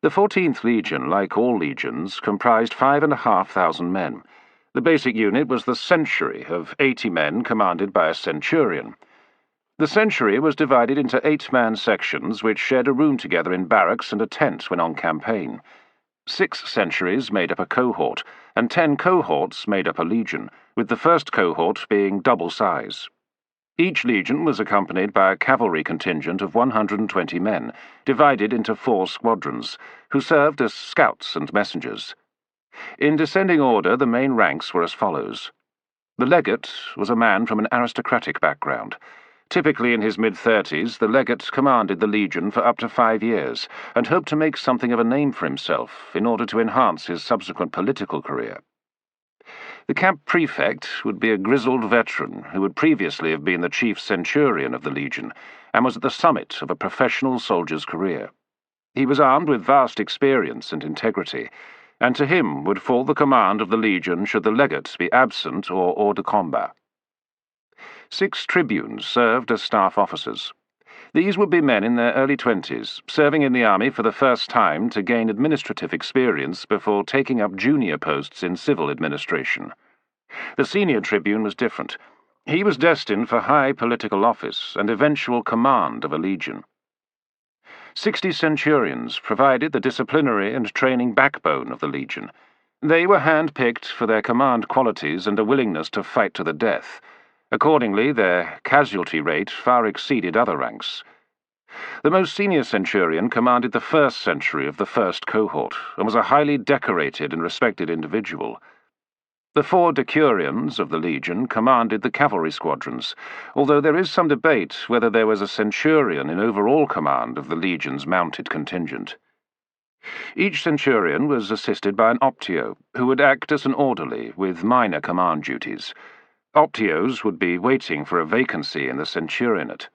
The 14th Legion, like all legions, comprised 5,500 men. The basic unit was the Century, of 80 men commanded by a Centurion. The Century was divided into 8-man sections which shared a room together in barracks and a tent when on campaign. 6 Centuries made up a cohort, and 10 cohorts made up a legion, with the first cohort being double size. Each legion was accompanied by a cavalry contingent of 120 men, divided into 4 squadrons, who served as scouts and messengers. In descending order, the main ranks were as follows. The legate was a man from an aristocratic background. Typically in his mid-30s, the legate commanded the legion for up to 5 years, and hoped to make something of a name for himself in order to enhance his subsequent political career. The camp prefect would be a grizzled veteran who would previously have been the chief centurion of the legion, and was at the summit of a professional soldier's career. He was armed with vast experience and integrity, and to him would fall the command of the legion should the legate be absent or hors de combat. 6 tribunes served as staff officers. These would be men in their early 20s, serving in the army for the first time to gain administrative experience before taking up junior posts in civil administration. The senior tribune was different. He was destined for high political office and eventual command of a legion. 60 centurions provided the disciplinary and training backbone of the legion. They were hand-picked for their command qualities and a willingness to fight to the death. Accordingly, their casualty rate far exceeded other ranks. The most senior centurion commanded the 1st century of the first cohort, and was a highly decorated and respected individual. The 4 decurions of the legion commanded the cavalry squadrons, although there is some debate whether there was a centurion in overall command of the legion's mounted contingent. Each centurion was assisted by an optio, who would act as an orderly with minor command duties. Optios would be waiting for a vacancy in the centurionate.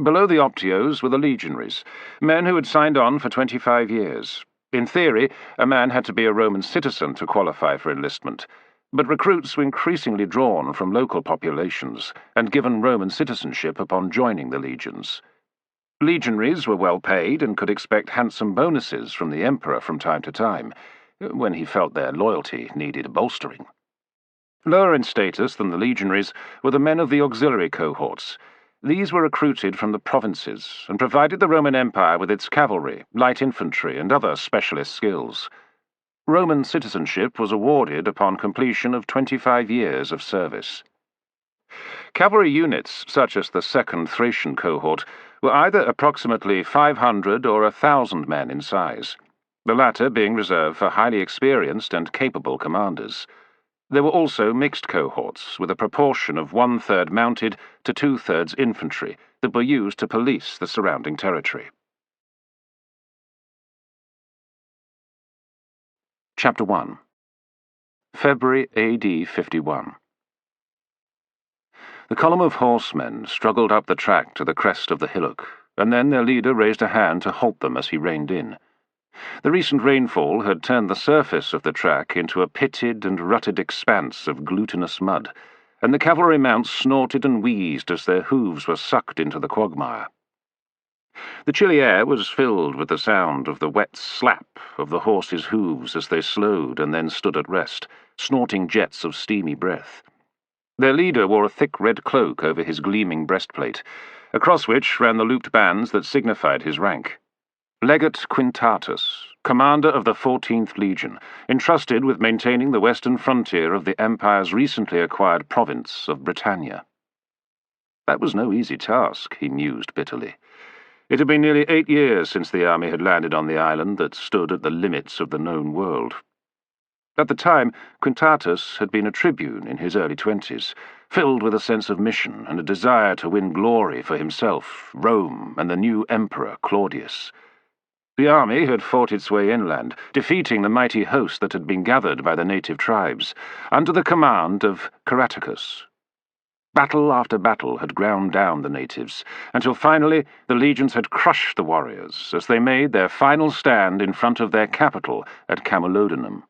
Below the optios were the legionaries, men who had signed on for 25 years. In theory, a man had to be a Roman citizen to qualify for enlistment, but recruits were increasingly drawn from local populations and given Roman citizenship upon joining the legions. Legionaries were well paid and could expect handsome bonuses from the emperor from time to time, when he felt their loyalty needed bolstering. Lower in status than the legionaries were the men of the auxiliary cohorts. These were recruited from the provinces and provided the Roman Empire with its cavalry, light infantry, and other specialist skills. Roman citizenship was awarded upon completion of 25 years of service. Cavalry units, such as the 2nd Thracian cohort, were either approximately 500 or 1,000 men in size, the latter being reserved for highly experienced and capable commanders. There were also mixed cohorts, with a proportion of 1/3 mounted to 2/3 infantry that were used to police the surrounding territory. Chapter 1. February AD 51. The column of horsemen struggled up the track to the crest of the hillock, and then their leader raised a hand to halt them as he reined in. The recent rainfall had turned the surface of the track into a pitted and rutted expanse of glutinous mud, and the cavalry mounts snorted and wheezed as their hooves were sucked into the quagmire. The chilly air was filled with the sound of the wet slap of the horses' hooves as they slowed and then stood at rest, snorting jets of steamy breath. Their leader wore a thick red cloak over his gleaming breastplate, across which ran the looped bands that signified his rank. Legate Quintatus, commander of the 14th Legion, entrusted with maintaining the western frontier of the Empire's recently acquired province of Britannia. That was no easy task, he mused bitterly. It had been nearly 8 years since the army had landed on the island that stood at the limits of the known world. At the time, Quintatus had been a tribune in his early 20s, filled with a sense of mission and a desire to win glory for himself, Rome, and the new emperor, Claudius. The army had fought its way inland, defeating the mighty host that had been gathered by the native tribes, under the command of Caratacus. Battle after battle had ground down the natives, until finally the legions had crushed the warriors as they made their final stand in front of their capital at Camulodunum.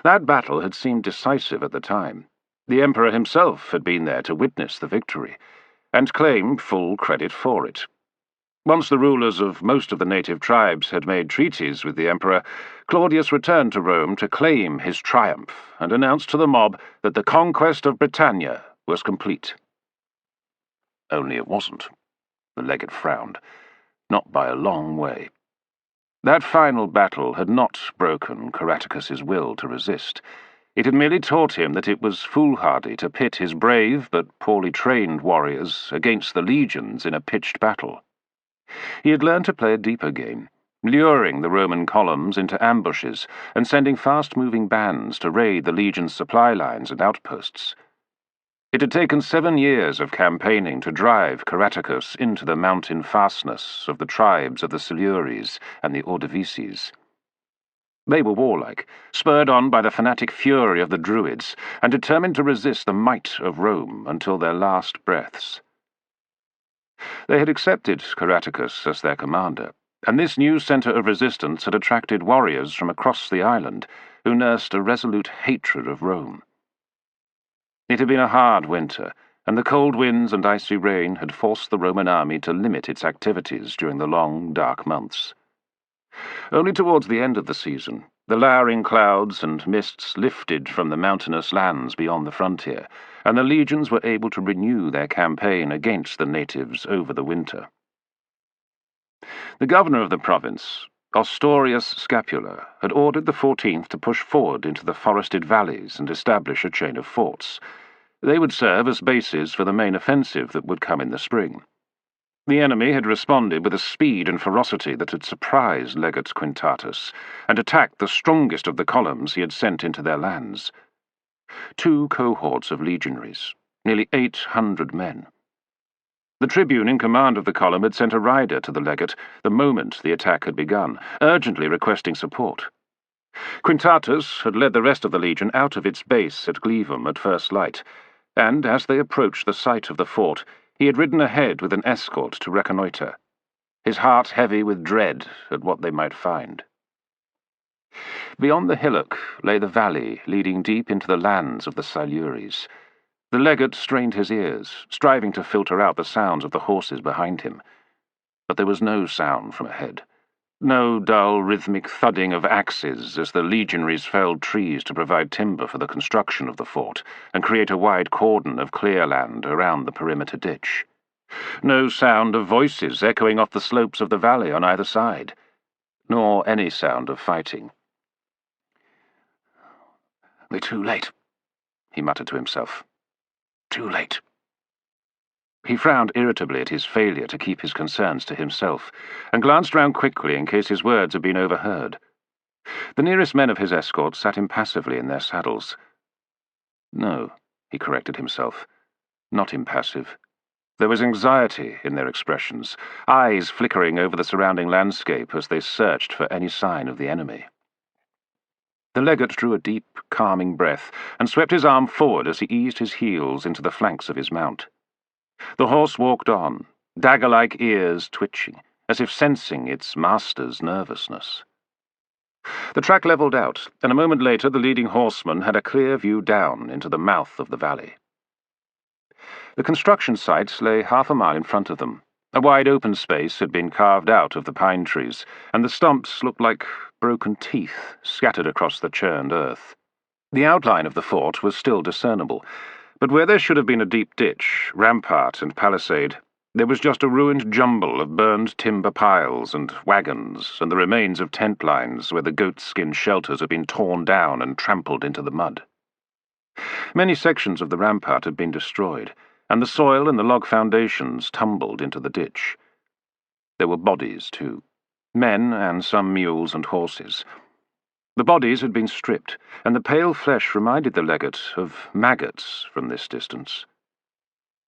That battle had seemed decisive at the time. The emperor himself had been there to witness the victory, and claimed full credit for it. Once the rulers of most of the native tribes had made treaties with the emperor, Claudius returned to Rome to claim his triumph and announced to the mob that the conquest of Britannia was complete. Only it wasn't. The legate frowned. Not by a long way. That final battle had not broken Caratacus's will to resist. It had merely taught him that it was foolhardy to pit his brave but poorly trained warriors against the legions in a pitched battle. He had learned to play a deeper game, luring the Roman columns into ambushes and sending fast-moving bands to raid the legion's supply lines and outposts. It had taken 7 years of campaigning to drive Caratacus into the mountain fastness of the tribes of the Silures and the Auidobook. They were warlike, spurred on by the fanatic fury of the Druids, and determined to resist the might of Rome until their last breaths. They had accepted Caratacus as their commander, and this new centre of resistance had attracted warriors from across the island who nursed a resolute hatred of Rome. It had been a hard winter, and the cold winds and icy rain had forced the Roman army to limit its activities during the long, dark months. Only towards the end of the season, the lowering clouds and mists lifted from the mountainous lands beyond the frontier, and the legions were able to renew their campaign against the natives over the winter. The governor of the province, Ostorius Scapula, had ordered the 14th to push forward into the forested valleys and establish a chain of forts. They would serve as bases for the main offensive that would come in the spring. The enemy had responded with a speed and ferocity that had surprised Legate Quintatus, and attacked the strongest of the columns he had sent into their lands. 2 cohorts of legionaries, nearly 800 men. The tribune in command of the column had sent a rider to the legate the moment the attack had begun, urgently requesting support. Quintatus had led the rest of the legion out of its base at Glevum at first light, and as they approached the site of the fort, he had ridden ahead with an escort to reconnoitre, his heart heavy with dread at what they might find. Beyond the hillock lay the valley leading deep into the lands of the Silures. The legate strained his ears, striving to filter out the sounds of the horses behind him. But there was no sound from ahead. No dull, rhythmic thudding of axes as the legionaries felled trees to provide timber for the construction of the fort and create a wide cordon of clear land around the perimeter ditch. No sound of voices echoing off the slopes of the valley on either side, nor any sound of fighting. "We're too late," he muttered to himself. "Too late." He frowned irritably at his failure to keep his concerns to himself, and glanced round quickly in case his words had been overheard. The nearest men of his escort sat impassively in their saddles. No, he corrected himself, not impassive. There was anxiety in their expressions, eyes flickering over the surrounding landscape as they searched for any sign of the enemy. The legate drew a deep, calming breath and swept his arm forward as he eased his heels into the flanks of his mount. The horse walked on, dagger-like ears twitching, as if sensing its master's nervousness. The track levelled out, and a moment later the leading horseman had a clear view down into the mouth of the valley. The construction site lay half a mile in front of them. A wide open space had been carved out of the pine trees, and the stumps looked like broken teeth scattered across the churned earth. The outline of the fort was still discernible, but where there should have been a deep ditch, rampart, and palisade, there was just a ruined jumble of burned timber piles and wagons, and the remains of tent lines where the goat-skin shelters had been torn down and trampled into the mud. Many sections of the rampart had been destroyed, and the soil and the log foundations tumbled into the ditch. There were bodies, too, men and some mules and horses. The bodies had been stripped, and the pale flesh reminded the legate of maggots from this distance.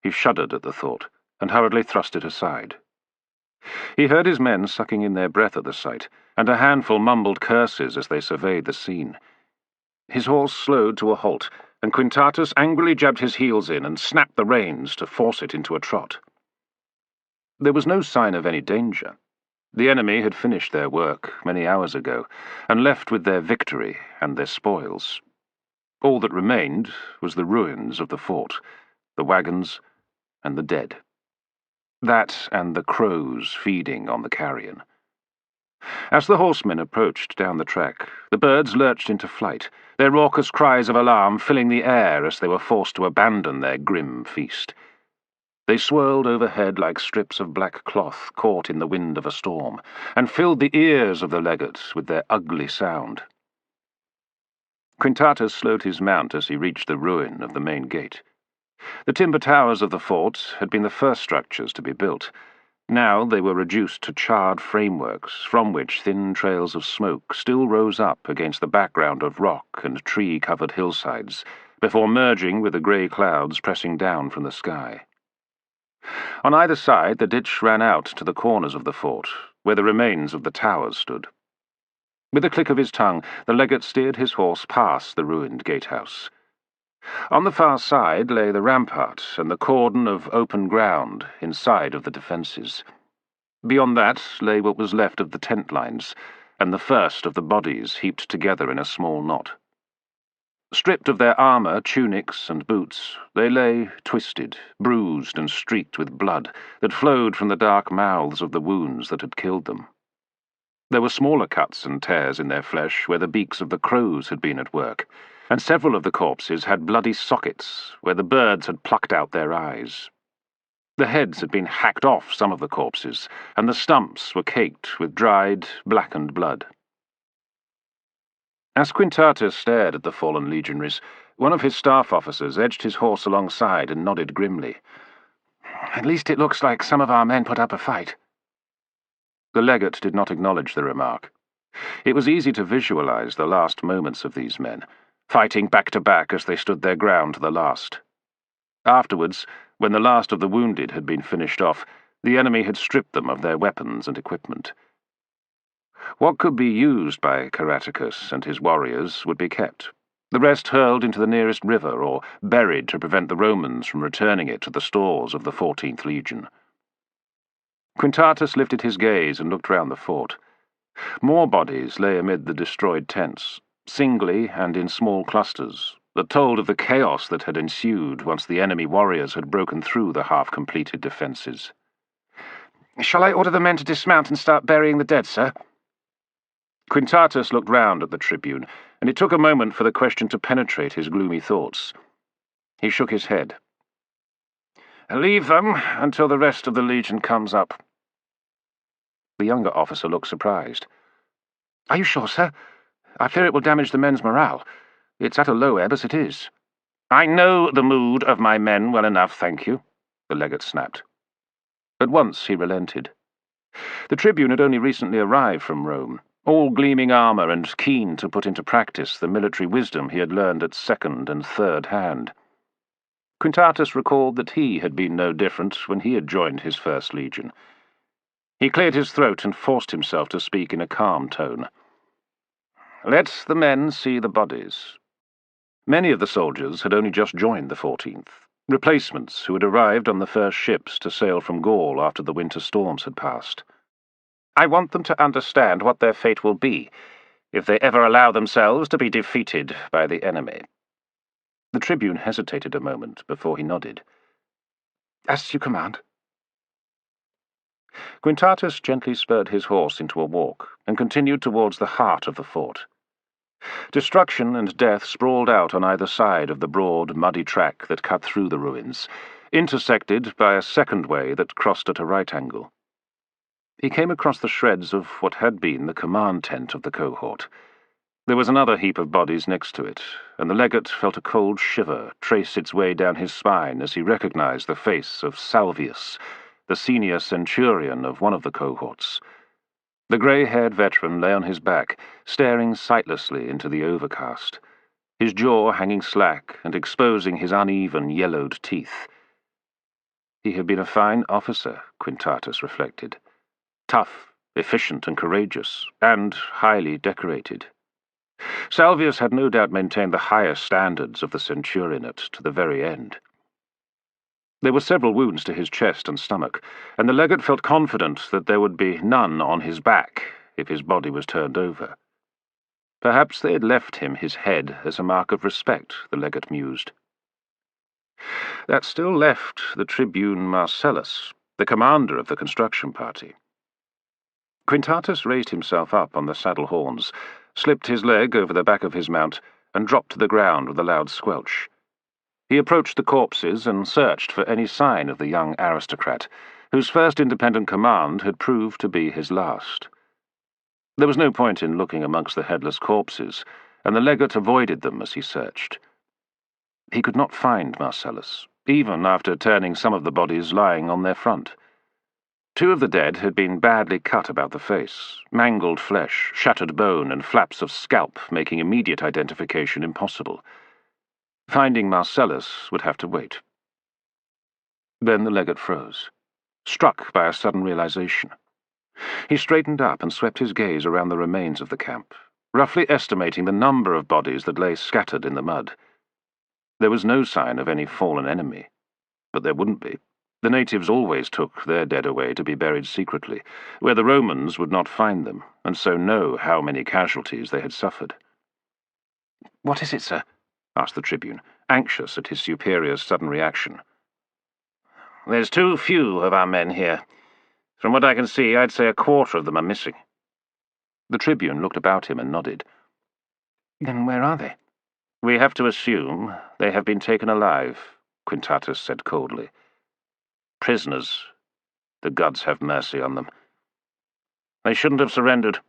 He shuddered at the thought, and hurriedly thrust it aside. He heard his men sucking in their breath at the sight, and a handful mumbled curses as they surveyed the scene. His horse slowed to a halt, and Quintatus angrily jabbed his heels in and snapped the reins to force it into a trot. There was no sign of any danger. The enemy had finished their work many hours ago, and left with their victory and their spoils. All that remained was the ruins of the fort, the wagons, and the dead. That and the crows feeding on the carrion. As the horsemen approached down the track, the birds lurched into flight, their raucous cries of alarm filling the air as they were forced to abandon their grim feast. They swirled overhead like strips of black cloth caught in the wind of a storm, and filled the ears of the legate with their ugly sound. Quintatus slowed his mount as he reached the ruin of the main gate. The timber towers of the fort had been the first structures to be built. Now they were reduced to charred frameworks, from which thin trails of smoke still rose up against the background of rock and tree-covered hillsides, before merging with the grey clouds pressing down from the sky. On either side the ditch ran out to the corners of the fort, where the remains of the towers stood. With a click of his tongue, the legate steered his horse past the ruined gatehouse. On the far side lay the rampart and the cordon of open ground inside of the defences. Beyond that lay what was left of the tent lines, and the first of the bodies heaped together in a small knot. Stripped of their armour, tunics, and boots, they lay twisted, bruised, and streaked with blood that flowed from the dark mouths of the wounds that had killed them. There were smaller cuts and tears in their flesh where the beaks of the crows had been at work, and several of the corpses had bloody sockets where the birds had plucked out their eyes. The heads had been hacked off some of the corpses, and the stumps were caked with dried, blackened blood. As Quintatus stared at the fallen legionaries, one of his staff officers edged his horse alongside and nodded grimly. "At least it looks like some of our men put up a fight." The legate did not acknowledge the remark. It was easy to visualize the last moments of these men, fighting back to back as they stood their ground to the last. Afterwards, when the last of the wounded had been finished off, the enemy had stripped them of their weapons and equipment. What could be used by Caratacus and his warriors would be kept, the rest hurled into the nearest river or buried to prevent the Romans from returning it to the stores of the 14th Legion. Quintatus lifted his gaze and looked round the fort. More bodies lay amid the destroyed tents, singly and in small clusters, that told of the chaos that had ensued once the enemy warriors had broken through the half-completed defences. "Shall I order the men to dismount and start burying the dead, sir?" Quintatus looked round at the tribune, and it took a moment for the question to penetrate his gloomy thoughts. He shook his head. "Leave them until the rest of the legion comes up." The younger officer looked surprised. "Are you sure, sir? I fear it will damage the men's morale. It's at a low ebb as it is." "I know the mood of my men well enough, thank you," the legate snapped. At once he relented. The tribune had only recently arrived from Rome, all gleaming armour and keen to put into practice the military wisdom he had learned at second and third hand. Quintatus recalled that he had been no different when he had joined his first legion. He cleared his throat and forced himself to speak in a calm tone. "Let the men see the bodies." Many of the soldiers had only just joined the 14th, replacements who had arrived on the first ships to sail from Gaul after the winter storms had passed. "I want them to understand what their fate will be if they ever allow themselves to be defeated by the enemy." The tribune hesitated a moment before he nodded. "As you command." Quintatus gently spurred his horse into a walk and continued towards the heart of the fort. Destruction and death sprawled out on either side of the broad, muddy track that cut through the ruins, intersected by a second way that crossed at a right angle. He came across the shreds of what had been the command tent of the cohort. There was another heap of bodies next to it, and the legate felt a cold shiver trace its way down his spine as he recognized the face of Salvius, the senior centurion of one of the cohorts. The grey-haired veteran lay on his back, staring sightlessly into the overcast, his jaw hanging slack and exposing his uneven, yellowed teeth. He had been a fine officer, Quintatus reflected. Tough, efficient and courageous, and highly decorated. Salvius had no doubt maintained the highest standards of the centurionate to the very end. There were several wounds to his chest and stomach, and the legate felt confident that there would be none on his back if his body was turned over. Perhaps they had left him his head as a mark of respect, the legate mused. That still left the tribune Marcellus, the commander of the construction party. Quintatus raised himself up on the saddle horns, slipped his leg over the back of his mount, and dropped to the ground with a loud squelch. He approached the corpses and searched for any sign of the young aristocrat, whose first independent command had proved to be his last. There was no point in looking amongst the headless corpses, and the legate avoided them as he searched. He could not find Marcellus, even after turning some of the bodies lying on their front. 2 of the dead had been badly cut about the face, mangled flesh, shattered bone, and flaps of scalp making immediate identification impossible. Finding Marcellus would have to wait. Then the legate froze, struck by a sudden realization. He straightened up and swept his gaze around the remains of the camp, roughly estimating the number of bodies that lay scattered in the mud. There was no sign of any fallen enemy, but there wouldn't be. The natives always took their dead away to be buried secretly, where the Romans would not find them, and so know how many casualties they had suffered. "What is it, sir?" asked the tribune, anxious at his superior's sudden reaction. "There's too few of our men here. From what I can see, I'd say a quarter of them are missing." The tribune looked about him and nodded. "Then where are they?" "We have to assume they have been taken alive," Quintatus said coldly. "Prisoners. The gods have mercy on them. They shouldn't have surrendered."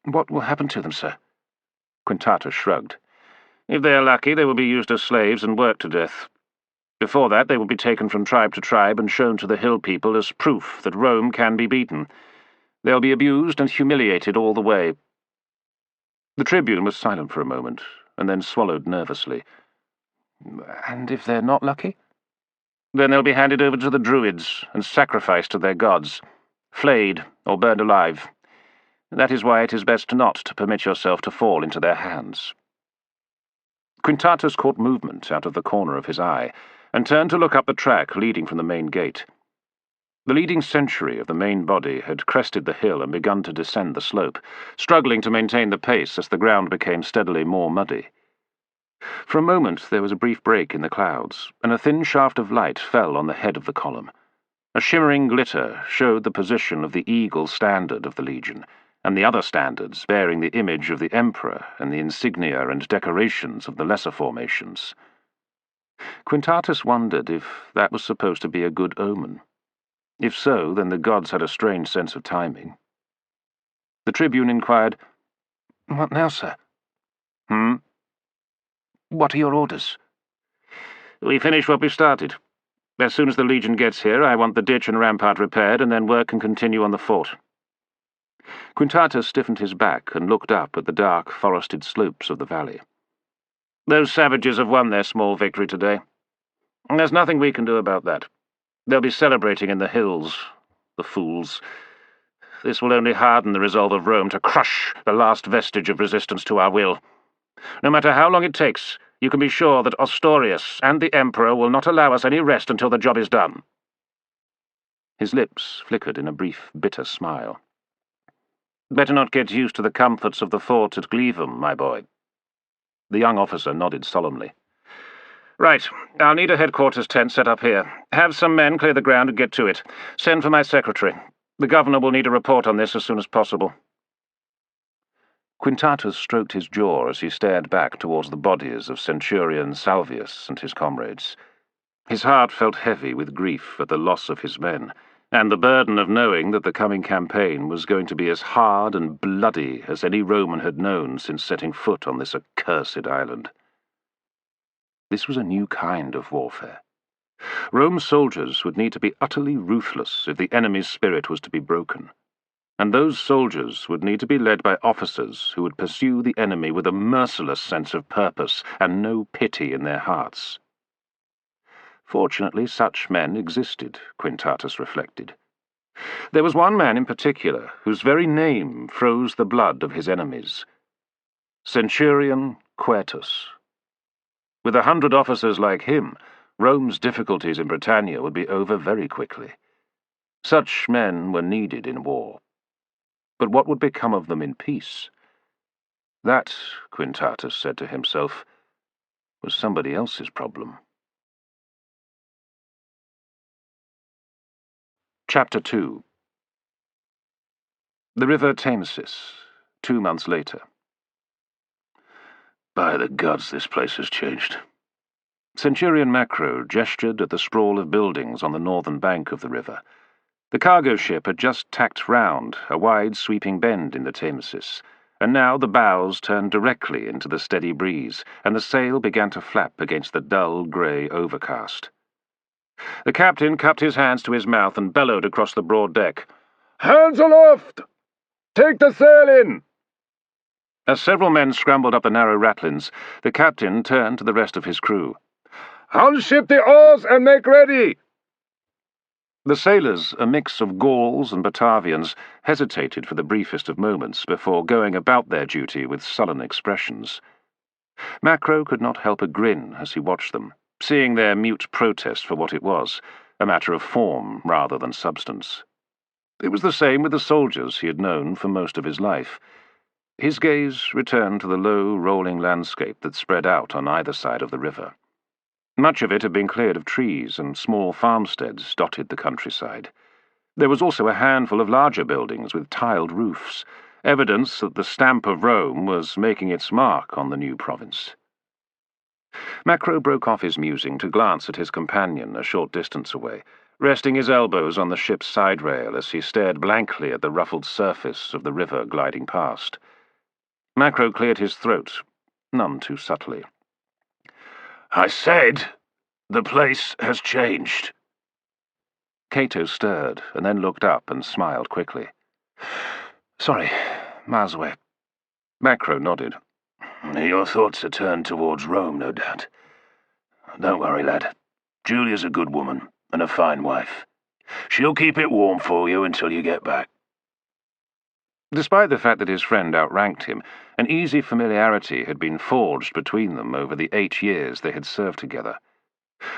"What will happen to them, sir?" Quintatus shrugged. "If they are lucky, they will be used as slaves and worked to death. Before that, they will be taken from tribe to tribe and shown to the hill people as proof that Rome can be beaten. They'll be abused and humiliated all the way." The tribune was silent for a moment, and then swallowed nervously. "And if they're not lucky?" "Then they'll be handed over to the Druids and sacrificed to their gods, flayed or burned alive. That is why it is best not to permit yourself to fall into their hands." Quintatus caught movement out of the corner of his eye, and turned to look up the track leading from the main gate. The leading century of the main body had crested the hill and begun to descend the slope, struggling to maintain the pace as the ground became steadily more muddy. For a moment there was a brief break in the clouds, and a thin shaft of light fell on the head of the column. A shimmering glitter showed the position of the eagle standard of the legion, and the other standards bearing the image of the emperor and the insignia and decorations of the lesser formations. Quintatus wondered if that was supposed to be a good omen. If so, then the gods had a strange sense of timing. The tribune inquired, "What now, sir?" "What are your orders?" "We finish what we started. As soon as the legion gets here, I want the ditch and rampart repaired, and then work can continue on the fort." Quintatus stiffened his back and looked up at the dark, forested slopes of the valley. "Those savages have won their small victory today. There's nothing we can do about that. They'll be celebrating in the hills, the fools. This will only harden the resolve of Rome to crush the last vestige of resistance to our will. No matter how long it takes, you can be sure that Ostorius and the Emperor will not allow us any rest until the job is done." His lips flickered in a brief, bitter smile. "Better not get used to the comforts of the fort at Glevum, my boy." The young officer nodded solemnly. "Right, I'll need a headquarters tent set up here. Have some men clear the ground and get to it. Send for my secretary. The governor will need a report on this as soon as possible." Quintatus stroked his jaw as he stared back towards the bodies of Centurion Salvius and his comrades. His heart felt heavy with grief at the loss of his men, and the burden of knowing that the coming campaign was going to be as hard and bloody as any Roman had known since setting foot on this accursed island. This was a new kind of warfare. Rome's soldiers would need to be utterly ruthless if the enemy's spirit was to be broken. And those soldiers would need to be led by officers who would pursue the enemy with a merciless sense of purpose and no pity in their hearts. Fortunately, such men existed, Quintatus reflected. There was one man in particular whose very name froze the blood of his enemies. Centurion Quertus. With 100 officers like him, Rome's difficulties in Britannia would be over very quickly. Such men were needed in war. But what would become of them in peace? That, Quintatus said to himself, was somebody else's problem. Chapter 2. The River Tamesis, 2 months later. By the gods, this place has changed. Centurion Macro gestured at the sprawl of buildings on the northern bank of the river. The cargo ship had just tacked round a wide sweeping bend in the Tamesis, and now the bows turned directly into the steady breeze, and the sail began to flap against the dull grey overcast. The captain cupped his hands to his mouth and bellowed across the broad deck, "Hands aloft! Take the sail in!" As several men scrambled up the narrow ratlins, the captain turned to the rest of his crew. "Unship the oars and make ready!" The sailors, a mix of Gauls and Batavians, hesitated for the briefest of moments before going about their duty with sullen expressions. Macro could not help a grin as he watched them, seeing their mute protest for what it was, a matter of form rather than substance. It was the same with the soldiers he had known for most of his life. His gaze returned to the low, rolling landscape that spread out on either side of the river. Much of it had been cleared of trees, and small farmsteads dotted the countryside. There was also a handful of larger buildings with tiled roofs, evidence that the stamp of Rome was making its mark on the new province. Macro broke off his musing to glance at his companion a short distance away, resting his elbows on the ship's side rail as he stared blankly at the ruffled surface of the river gliding past. Macro cleared his throat, none too subtly. "I said the place has changed." Cato stirred, and then looked up and smiled quickly. "Sorry, miles away." Macro nodded. "Your thoughts are turned towards Rome, no doubt. Don't worry, lad. Julia's a good woman and a fine wife. She'll keep it warm for you until you get back." Despite the fact that his friend outranked him, an easy familiarity had been forged between them over the 8 years they had served together.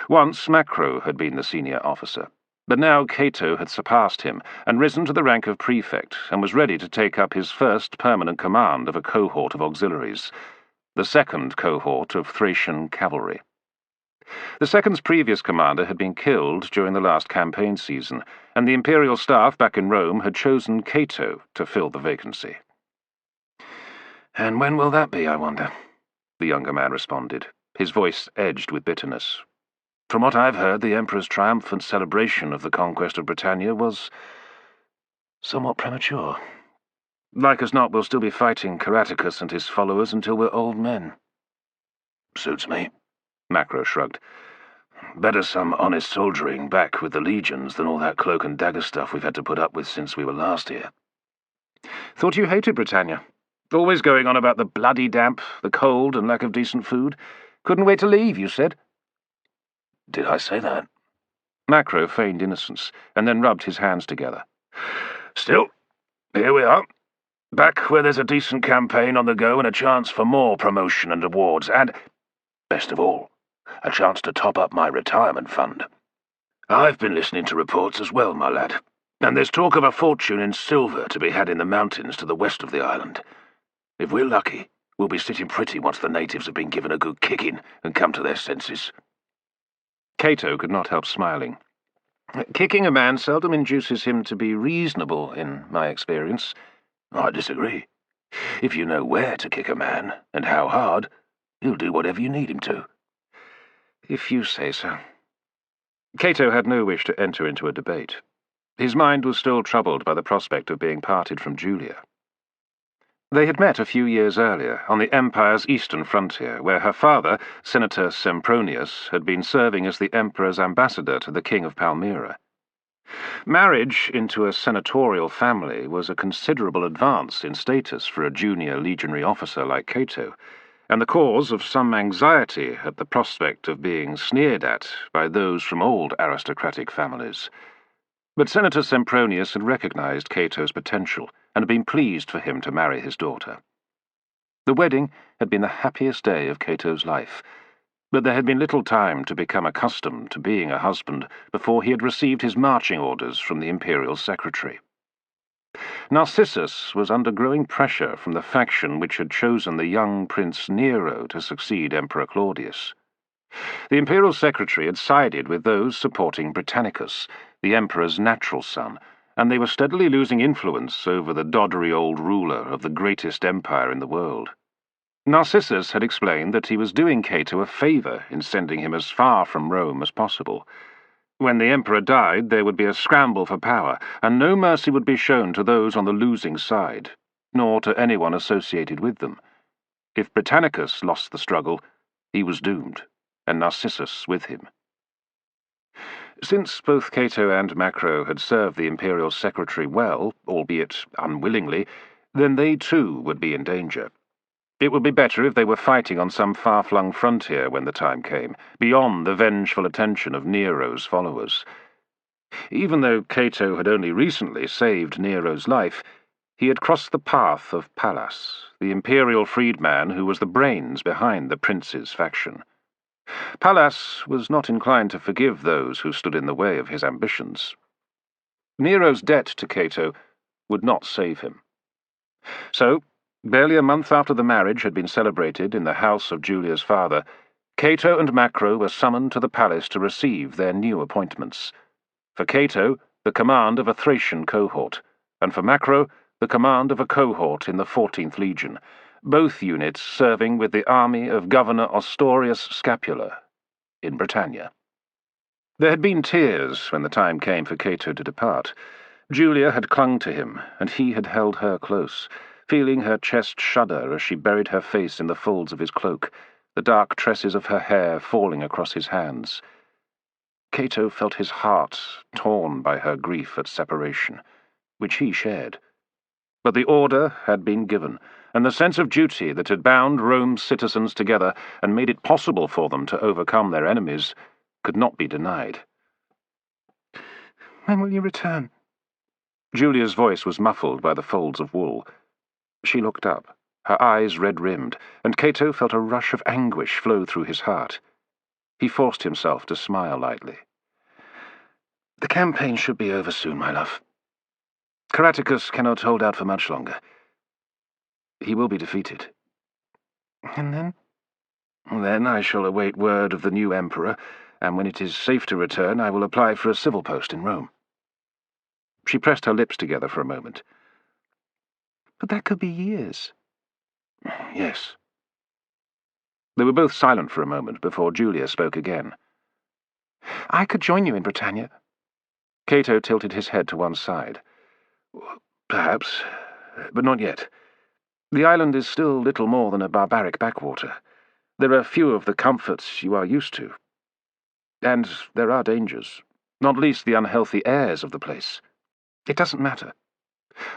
Once Macro had been the senior officer, but now Cato had surpassed him and risen to the rank of Prefect and was ready to take up his first permanent command of a cohort of auxiliaries, the second cohort of Thracian cavalry. The second's previous commander had been killed during the last campaign season, and the imperial staff back in Rome had chosen Cato to fill the vacancy. "And when will that be, I wonder?" the younger man responded, his voice edged with bitterness. "From what I've heard, the Emperor's triumphant celebration of the conquest of Britannia was somewhat premature. Like as not, we'll still be fighting Caratacus and his followers until we're old men." "Suits me." Macro shrugged. "Better some honest soldiering back with the legions than all that cloak and dagger stuff we've had to put up with since we were last here." "Thought you hated Britannia. Always going on about the bloody damp, the cold, and lack of decent food. Couldn't wait to leave, you said." "Did I say that?" Macro feigned innocence, and then rubbed his hands together. "Still, here we are. Back where there's a decent campaign on the go and a chance for more promotion and awards, and, best of all, a chance to top up my retirement fund. I've been listening to reports as well, my lad, and there's talk of a fortune in silver to be had in the mountains to the west of the island. If we're lucky, we'll be sitting pretty once the natives have been given a good kicking and come to their senses." Cato could not help smiling. "Kicking a man seldom induces him to be reasonable, in my experience." "I disagree. If you know where to kick a man, and how hard, he'll do whatever you need him to." "If you say so." Cato had no wish to enter into a debate. His mind was still troubled by the prospect of being parted from Julia. They had met a few years earlier on the Empire's eastern frontier, where her father, Senator Sempronius, had been serving as the Emperor's ambassador to the King of Palmyra. Marriage into a senatorial family was a considerable advance in status for a junior legionary officer like Cato, and the cause of some anxiety at the prospect of being sneered at by those from old aristocratic families. But Senator Sempronius had recognized Cato's potential and had been pleased for him to marry his daughter. The wedding had been the happiest day of Cato's life, but there had been little time to become accustomed to being a husband before he had received his marching orders from the imperial secretary. Narcissus was under growing pressure from the faction which had chosen the young Prince Nero to succeed Emperor Claudius. The imperial secretary had sided with those supporting Britannicus, the emperor's natural son, and they were steadily losing influence over the doddery old ruler of the greatest empire in the world. Narcissus had explained that he was doing Cato a favour in sending him as far from Rome as possible. When the emperor died, there would be a scramble for power, and no mercy would be shown to those on the losing side, nor to anyone associated with them. If Britannicus lost the struggle, he was doomed, and Narcissus with him. Since both Cato and Macro had served the imperial secretary well, albeit unwillingly, then they too would be in danger. It would be better if they were fighting on some far-flung frontier when the time came, beyond the vengeful attention of Nero's followers. Even though Cato had only recently saved Nero's life, he had crossed the path of Pallas, the imperial freedman who was the brains behind the prince's faction. Pallas was not inclined to forgive those who stood in the way of his ambitions. Nero's debt to Cato would not save him. So, barely a month after the marriage had been celebrated in the house of Julia's father, Cato and Macro were summoned to the palace to receive their new appointments. For Cato, the command of a Thracian cohort, and for Macro, the command of a cohort in the 14th Legion, both units serving with the army of Governor Ostorius Scapula in Britannia. There had been tears when the time came for Cato to depart. Julia had clung to him, and he had held her close, feeling her chest shudder as she buried her face in the folds of his cloak, the dark tresses of her hair falling across his hands. Cato felt his heart torn by her grief at separation, which he shared. But the order had been given, and the sense of duty that had bound Rome's citizens together and made it possible for them to overcome their enemies could not be denied. "When will you return?" Julia's voice was muffled by the folds of wool. She looked up, her eyes red-rimmed, and Cato felt a rush of anguish flow through his heart. He forced himself to smile lightly. "The campaign should be over soon, my love. Caratacus cannot hold out for much longer. He will be defeated. And then? Then I shall await word of the new emperor, and when it is safe to return, I will apply for a civil post in Rome." She pressed her lips together for a moment. "But that could be years." "Yes." They were both silent for a moment before Julia spoke again. "I could join you in Britannia." Cato tilted his head to one side. "Perhaps, but not yet. The island is still little more than a barbaric backwater. There are few of the comforts you are used to. And there are dangers, not least the unhealthy airs of the place. It doesn't matter.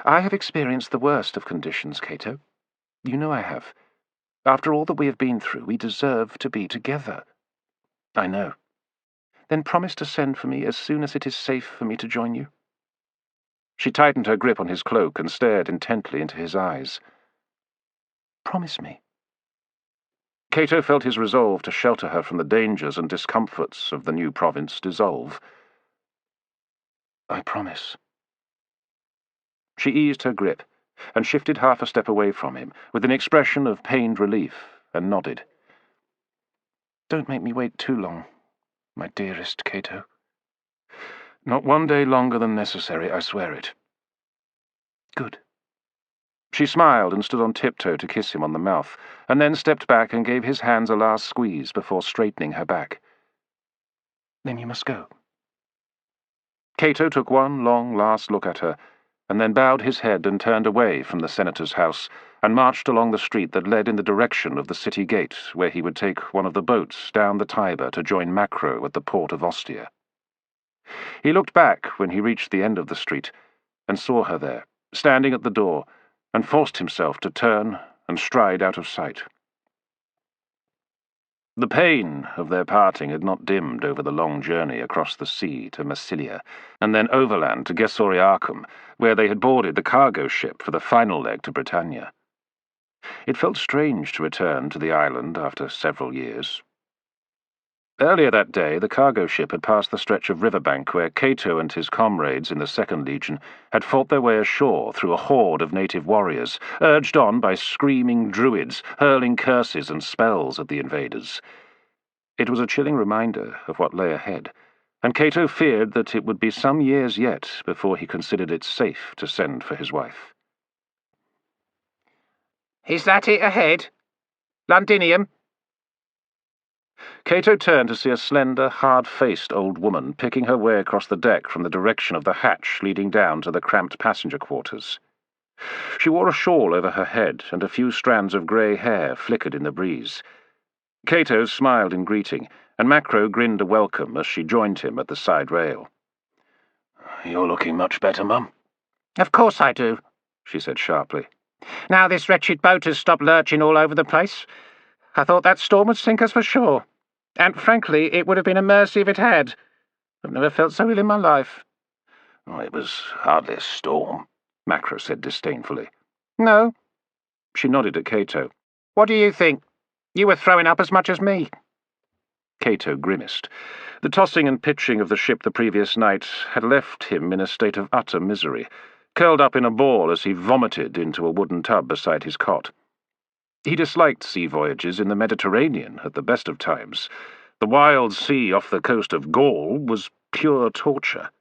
I have experienced the worst of conditions, Cato. You know I have. After all that we have been through, we deserve to be together." "I know." "Then promise to send for me as soon as it is safe for me to join you." She tightened her grip on his cloak and stared intently into his eyes. "Promise me." Cato felt his resolve to shelter her from the dangers and discomforts of the new province dissolve. "I promise." She eased her grip and shifted half a step away from him, with an expression of pained relief, and nodded. "Don't make me wait too long, my dearest Cato." "Not one day longer than necessary, I swear it." "Good." She smiled and stood on tiptoe to kiss him on the mouth, and then stepped back and gave his hands a last squeeze before straightening her back. "Then you must go." Cato took one long last look at her, and then bowed his head and turned away from the senator's house, and marched along the street that led in the direction of the city gate, where he would take one of the boats down the Tiber to join Macro at the port of Ostia. He looked back when he reached the end of the street, and saw her there, standing at the door, and forced himself to turn and stride out of sight. The pain of their parting had not dimmed over the long journey across the sea to Massilia, and then overland to Gessoriacum, where they had boarded the cargo ship for the final leg to Britannia. It felt strange to return to the island after several years. Earlier that day, the cargo ship had passed the stretch of riverbank where Cato and his comrades in the 2nd Legion had fought their way ashore through a horde of native warriors, urged on by screaming druids, hurling curses and spells at the invaders. It was a chilling reminder of what lay ahead, and Cato feared that it would be some years yet before he considered it safe to send for his wife. "Is that it ahead? Londinium?" Cato turned to see a slender, hard-faced old woman picking her way across the deck from the direction of the hatch leading down to the cramped passenger quarters. She wore a shawl over her head, and a few strands of grey hair flickered in the breeze. Cato smiled in greeting, and Macro grinned a welcome as she joined him at the side rail. "You're looking much better, Mum." "Of course I do," she said sharply. "Now this wretched boat has stopped lurching all over the place. I thought that storm would sink us for sure. And frankly, it would have been a mercy if it had. I've never felt so ill in my life." "It was hardly a storm," Macro said disdainfully. "No?" She nodded at Cato. "What do you think? You were throwing up as much as me." Cato grimaced. The tossing and pitching of the ship the previous night had left him in a state of utter misery, curled up in a ball as he vomited into a wooden tub beside his cot. He disliked sea voyages in the Mediterranean at the best of times. The wild sea off the coast of Gaul was pure torture.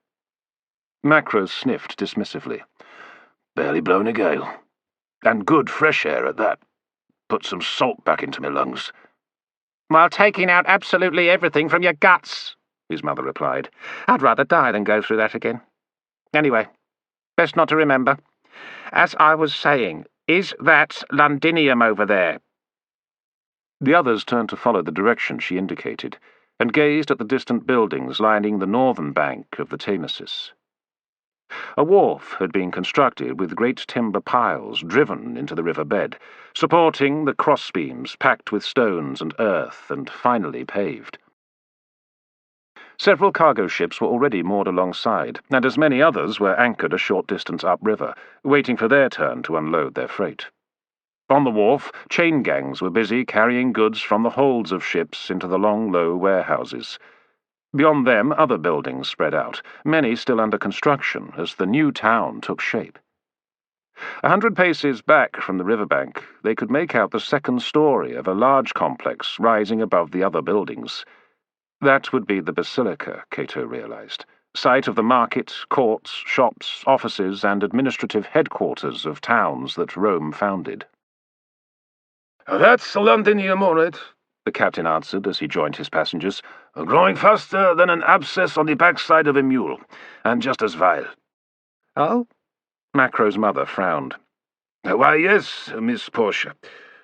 Macro sniffed dismissively. "Barely blown a gale. And good fresh air at that. Put some salt back into my lungs." "While taking out absolutely everything from your guts," his mother replied. "I'd rather die than go through that again. Anyway, best not to remember. As I was saying, is that Londinium over there?" The others turned to follow the direction she indicated, and gazed at the distant buildings lining the northern bank of the Támesis. A wharf had been constructed with great timber piles driven into the river bed, supporting the crossbeams packed with stones and earth and finally paved. Several cargo ships were already moored alongside, and as many others were anchored a short distance upriver, waiting for their turn to unload their freight. On the wharf, chain gangs were busy carrying goods from the holds of ships into the long, low warehouses. Beyond them, other buildings spread out, many still under construction, as the new town took shape. 100 paces back from the riverbank, they could make out the second story of a large complex rising above the other buildings. That would be the Basilica, Cato realized, site of the market, courts, shops, offices, and administrative headquarters of towns that Rome founded. "That's Londinium, all right," the captain answered as he joined his passengers. "Growing faster than an abscess on the backside of a mule, and just as vile." "Oh?" Macro's mother frowned. "Why, yes, Miss Portia.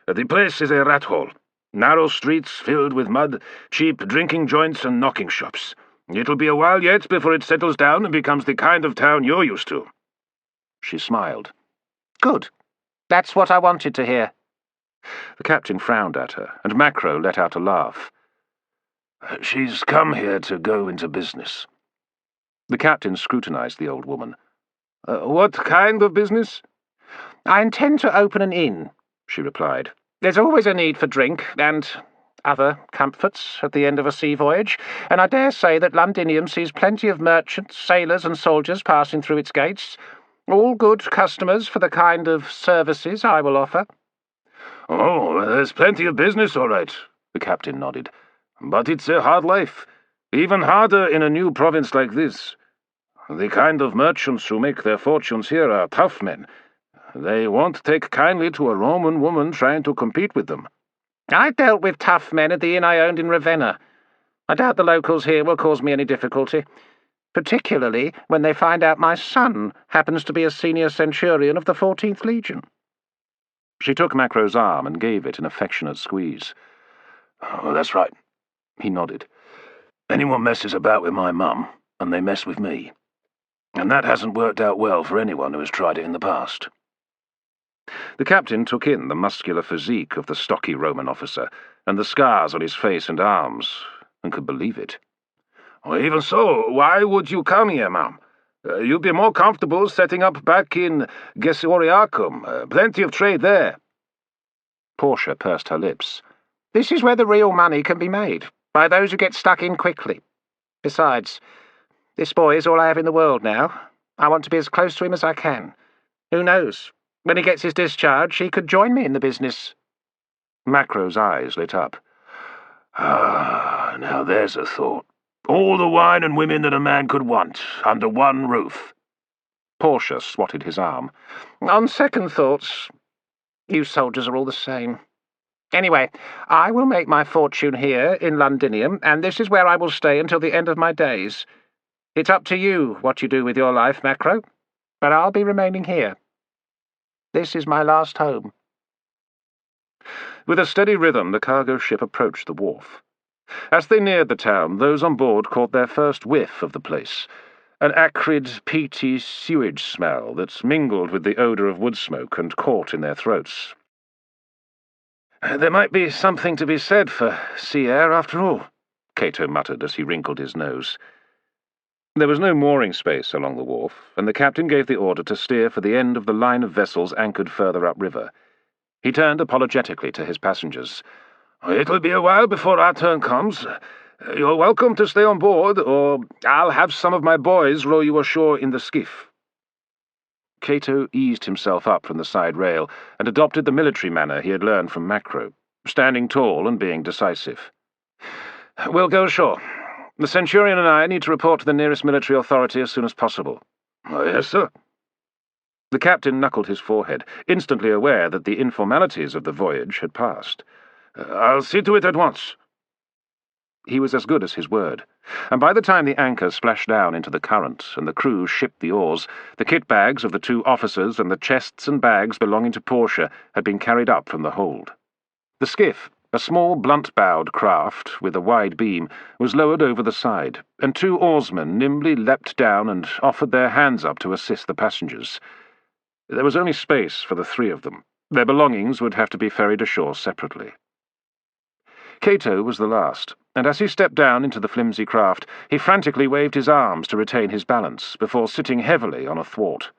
The place is a rat hole. Narrow streets filled with mud, cheap drinking joints and knocking shops. It'll be a while yet before it settles down and becomes the kind of town you're used to." She smiled. "Good. That's what I wanted to hear." The captain frowned at her, and Macro let out a laugh. "She's come here to go into business." The captain scrutinized the old woman. "What kind of business?" "I intend to open an inn," she replied. "There's always a need for drink, and other comforts at the end of a sea voyage, and I dare say that Londinium sees plenty of merchants, sailors, and soldiers passing through its gates. All good customers for the kind of services I will offer." "Oh, there's plenty of business, all right," the captain nodded. "But it's a hard life, even harder in a new province like this. The kind of merchants who make their fortunes here are tough men. They won't take kindly to a Roman woman trying to compete with them." "I dealt with tough men at the inn I owned in Ravenna. I doubt the locals here will cause me any difficulty, particularly when they find out my son happens to be a senior centurion of the 14th Legion." She took Macro's arm and gave it an affectionate squeeze. "Oh, that's right." He nodded. "Anyone messes about with my mum, and they mess with me. And that hasn't worked out well for anyone who has tried it in the past." The captain took in the muscular physique of the stocky Roman officer, and the scars on his face and arms, and could believe it. "Well, even so, why would you come here, ma'am? You'd be more comfortable setting up back in Gessoriacum. Plenty of trade there." Portia pursed her lips. "This is where the real money can be made, by those who get stuck in quickly. Besides, this boy is all I have in the world now. I want to be as close to him as I can. Who knows? When he gets his discharge, he could join me in the business." Macro's eyes lit up. Ah, now there's a thought. All the wine and women that a man could want, under one roof. Portia swatted his arm. On second thoughts, you soldiers are all the same. Anyway, I will make my fortune here in Londinium, and this is where I will stay until the end of my days. It's up to you what you do with your life, Macro, but I'll be remaining here. This is my last home. With a steady rhythm, the cargo ship approached the wharf. As they neared the town, those on board caught their first whiff of the place, an acrid, peaty sewage smell that mingled with the odour of wood smoke and caught in their throats. "There might be something to be said for sea air, after all," Cato muttered as he wrinkled his nose. There was no mooring space along the wharf, and the captain gave the order to steer for the end of the line of vessels anchored further upriver. He turned apologetically to his passengers. "It'll be a while before our turn comes. You're welcome to stay on board, or I'll have some of my boys row you ashore in the skiff." Cato eased himself up from the side rail and adopted the military manner he had learned from Macro, standing tall and being decisive. "We'll go ashore. The Centurion and I need to report to the nearest military authority as soon as possible." "Yes, sir." The captain knuckled his forehead, instantly aware that the informalities of the voyage had passed. "I'll see to it at once." He was as good as his word, and by the time the anchor splashed down into the current and the crew shipped the oars, the kit bags of the two officers and the chests and bags belonging to Portia had been carried up from the hold. The skiff, a small blunt-bowed craft with a wide beam, was lowered over the side, and two oarsmen nimbly leapt down and offered their hands up to assist the passengers. There was only space for the three of them. Their belongings would have to be ferried ashore separately. Cato was the last, and as he stepped down into the flimsy craft, he frantically waved his arms to retain his balance before sitting heavily on a thwart.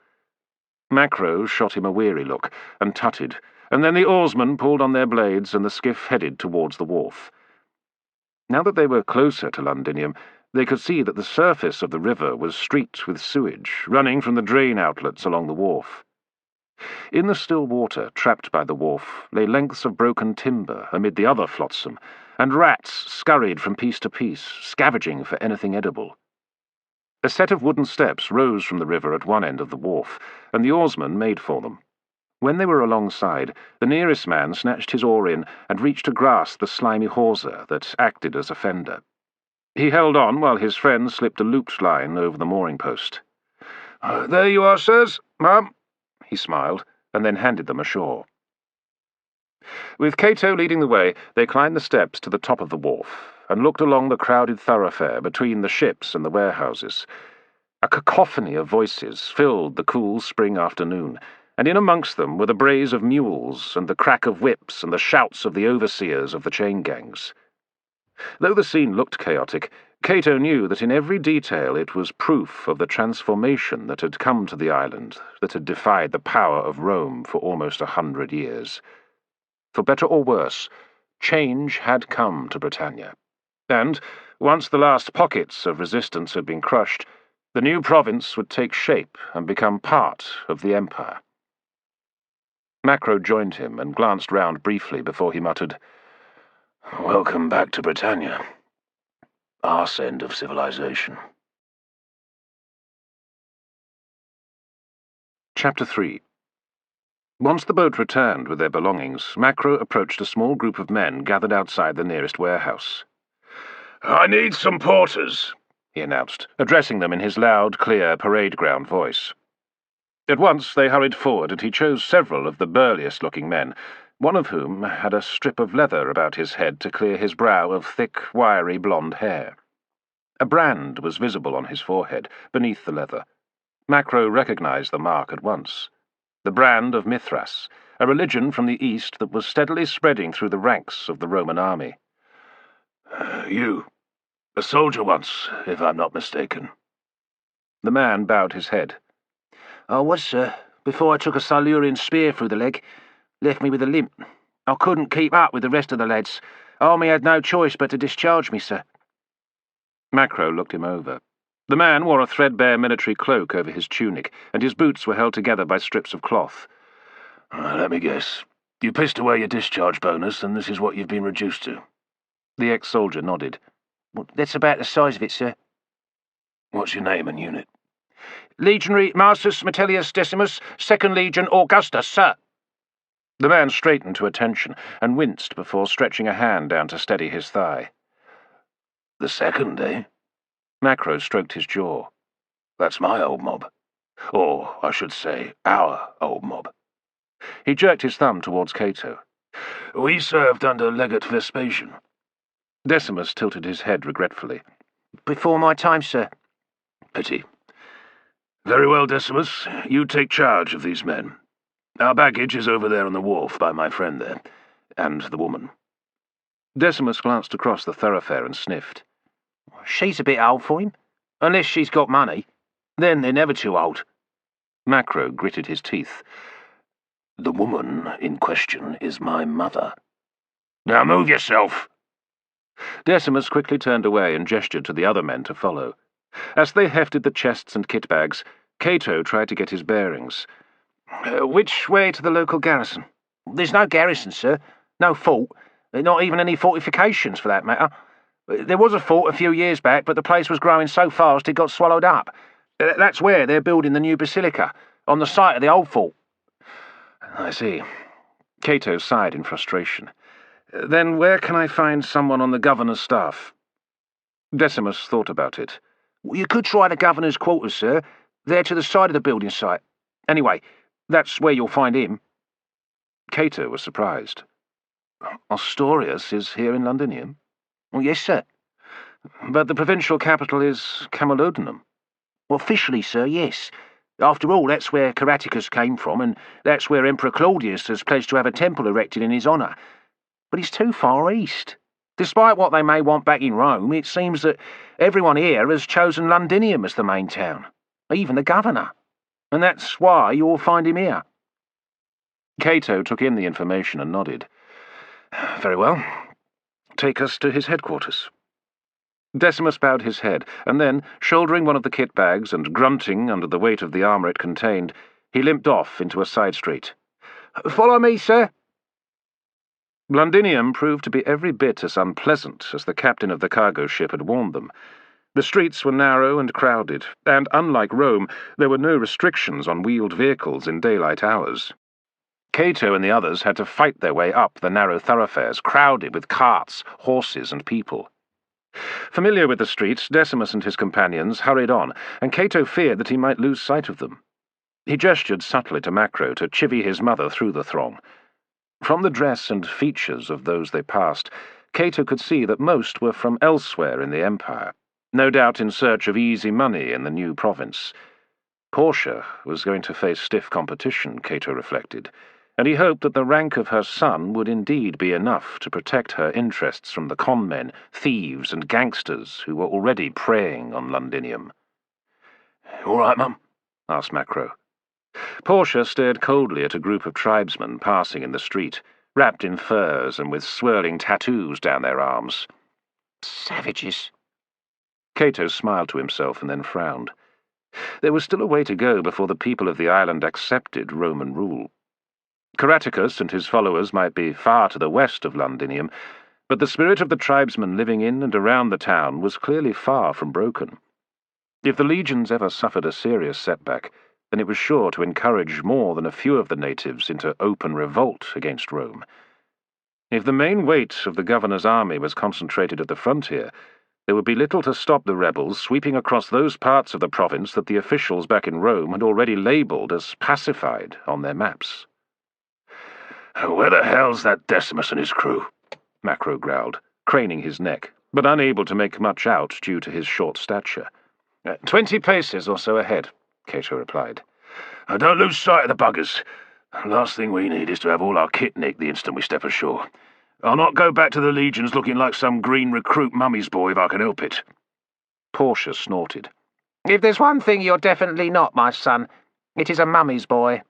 Macro shot him a weary look and tutted, and then the oarsmen pulled on their blades and the skiff headed towards the wharf. Now that they were closer to Londinium, they could see that the surface of the river was streaked with sewage, running from the drain outlets along the wharf. In the still water, trapped by the wharf, lay lengths of broken timber amid the other flotsam, and rats scurried from piece to piece, scavenging for anything edible. A set of wooden steps rose from the river at one end of the wharf, and the oarsmen made for them. When they were alongside, the nearest man snatched his oar in and reached to grasp the slimy hawser that acted as a fender. He held on while his friend slipped a looped line over the mooring post. "There you are, sirs, ma'am," he smiled, and then handed them ashore. With Cato leading the way, they climbed the steps to the top of the wharf, and looked along the crowded thoroughfare between the ships and the warehouses. A cacophony of voices filled the cool spring afternoon, and in amongst them were the brays of mules, and the crack of whips, and the shouts of the overseers of the chain gangs. Though the scene looked chaotic, Cato knew that in every detail it was proof of the transformation that had come to the island, that had defied the power of Rome for almost 100 years. For better or worse, change had come to Britannia, and, once the last pockets of resistance had been crushed, the new province would take shape and become part of the empire. Macro joined him and glanced round briefly before he muttered, "Welcome back to Britannia. Arse end of civilization." Chapter 3. Once the boat returned with their belongings, Macro approached a small group of men gathered outside the nearest warehouse. "I need some porters," he announced, addressing them in his loud, clear, parade-ground voice. At once they hurried forward, and he chose several of the burliest-looking men, one of whom had a strip of leather about his head to clear his brow of thick, wiry blonde hair. A brand was visible on his forehead, beneath the leather. Macro recognized the mark at once. The brand of Mithras, a religion from the east that was steadily spreading through the ranks of the Roman army. "You. A soldier once, if I'm not mistaken." The man bowed his head. "I was, sir, before I took a Silurian spear through the leg. Left me with a limp. I couldn't keep up with the rest of the lads. Army had no choice but to discharge me, sir." Macro looked him over. The man wore a threadbare military cloak over his tunic, and his boots were held together by strips of cloth. "Let me guess. You pissed away your discharge bonus, and this is what you've been reduced to." The ex-soldier nodded. Well, that's about the size of it, sir. What's your name and unit? Legionary Marsus Metellius Decimus, 2nd Legion Augustus, sir. The man straightened to attention and winced before stretching a hand down to steady his thigh. The 2nd, eh? Macro stroked his jaw. That's my old mob. Or, I should say, our old mob. He jerked his thumb towards Cato. We served under Legate Vespasian. Decimus tilted his head regretfully. Before my time, sir. Pity. Very well, Decimus. You take charge of these men. Our baggage is over there on the wharf by my friend there, and the woman. Decimus glanced across the thoroughfare and sniffed. She's a bit old for him. Unless she's got money. Then they're never too old. Macro gritted his teeth. The woman in question is my mother. Now move yourself! Decimus quickly turned away and gestured to the other men to follow. As they hefted the chests and kit bags, Cato tried to get his bearings. Which way to the local garrison? There's no garrison, sir. No fort. Not even any fortifications, for that matter. There was a fort a few years back, but the place was growing so fast it got swallowed up. That's where they're building the new basilica, on the site of the old fort. I see. Cato sighed in frustration. Then where can I find someone on the governor's staff? Decimus thought about it. Well, you could try the governor's quarters, sir. They're to the side of the building site. Anyway, that's where you'll find him. Cato was surprised. Ostorius is here in Londinium? Well, yes, sir. But the provincial capital is Camalodunum. Well, officially, sir, yes. After all, that's where Caratacus came from, and that's where Emperor Claudius has pledged to have a temple erected in his honour. But it's too far east. Despite what they may want back in Rome, it seems that everyone here has chosen Londinium as the main town, even the governor. And that's why you'll find him here. Cato took in the information and nodded. Very well. Take us to his headquarters. Decimus bowed his head, and then, shouldering one of the kit bags and grunting under the weight of the armour it contained, he limped off into a side street. Follow me, sir. Londinium proved to be every bit as unpleasant as the captain of the cargo ship had warned them. The streets were narrow and crowded, and unlike Rome, there were no restrictions on wheeled vehicles in daylight hours. Cato and the others had to fight their way up the narrow thoroughfares, crowded with carts, horses, and people. Familiar with the streets, Decimus and his companions hurried on, and Cato feared that he might lose sight of them. He gestured subtly to Macro to chivvy his mother through the throng. From the dress and features of those they passed, Cato could see that most were from elsewhere in the empire, no doubt in search of easy money in the new province. Portia was going to face stiff competition, Cato reflected, and he hoped that the rank of her son would indeed be enough to protect her interests from the conmen, thieves, and gangsters who were already preying on Londinium. "All right, Mum?" asked Macro. Portia stared coldly at a group of tribesmen passing in the street, wrapped in furs and with swirling tattoos down their arms. Savages. Cato smiled to himself and then frowned. There was still a way to go before the people of the island accepted Roman rule. Caratacus and his followers might be far to the west of Londinium, but the spirit of the tribesmen living in and around the town was clearly far from broken. If the legions ever suffered a serious setback, then it was sure to encourage more than a few of the natives into open revolt against Rome. If the main weight of the governor's army was concentrated at the frontier, there would be little to stop the rebels sweeping across those parts of the province that the officials back in Rome had already labelled as pacified on their maps. "Where the hell's that Decimus and his crew?" Macro growled, craning his neck, but unable to make much out due to his short stature. 20 paces or so ahead, Cato replied. "Don't lose sight of the buggers. Last thing we need is to have all our kit nicked the instant we step ashore. I'll not go back to the legions looking like some green recruit mummy's boy if I can help it." Portia snorted. If there's one thing you're definitely not, my son, it is a mummy's boy.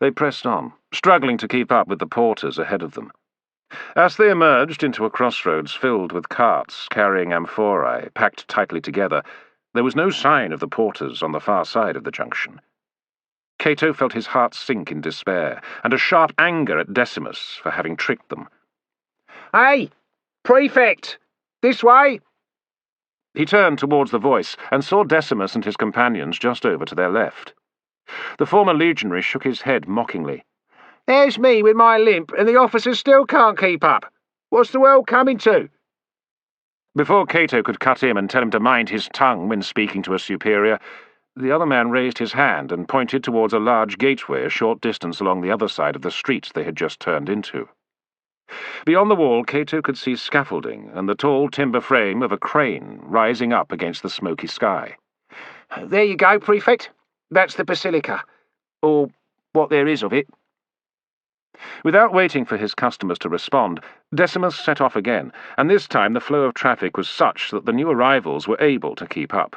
They pressed on, struggling to keep up with the porters ahead of them. As they emerged into a crossroads filled with carts carrying amphorae packed tightly together, there was no sign of the porters on the far side of the junction. Cato felt his heart sink in despair, and a sharp anger at Decimus for having tricked them. Hey, Prefect! This way! He turned towards the voice and saw Decimus and his companions just over to their left. The former legionary shook his head mockingly. There's me with my limp, and the officers still can't keep up. What's the world coming to? Before Cato could cut in and tell him to mind his tongue when speaking to a superior, the other man raised his hand and pointed towards a large gateway a short distance along the other side of the street they had just turned into. Beyond the wall, Cato could see scaffolding and the tall timber frame of a crane rising up against the smoky sky. There you go, Prefect. That's the basilica. Or what there is of it. Without waiting for his customers to respond, Decimus set off again, and this time the flow of traffic was such that the new arrivals were able to keep up.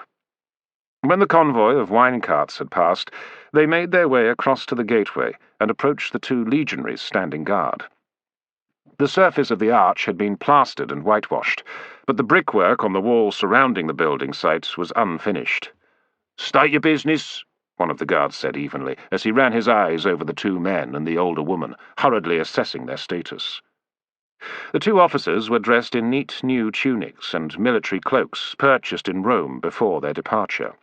When the convoy of wine carts had passed, they made their way across to the gateway and approached the two legionaries standing guard. The surface of the arch had been plastered and whitewashed, but the brickwork on the wall surrounding the building site was unfinished. "State your business," one of the guards said evenly, as he ran his eyes over the two men and the older woman, hurriedly assessing their status. The two officers were dressed in neat new tunics and military cloaks purchased in Rome before their departure.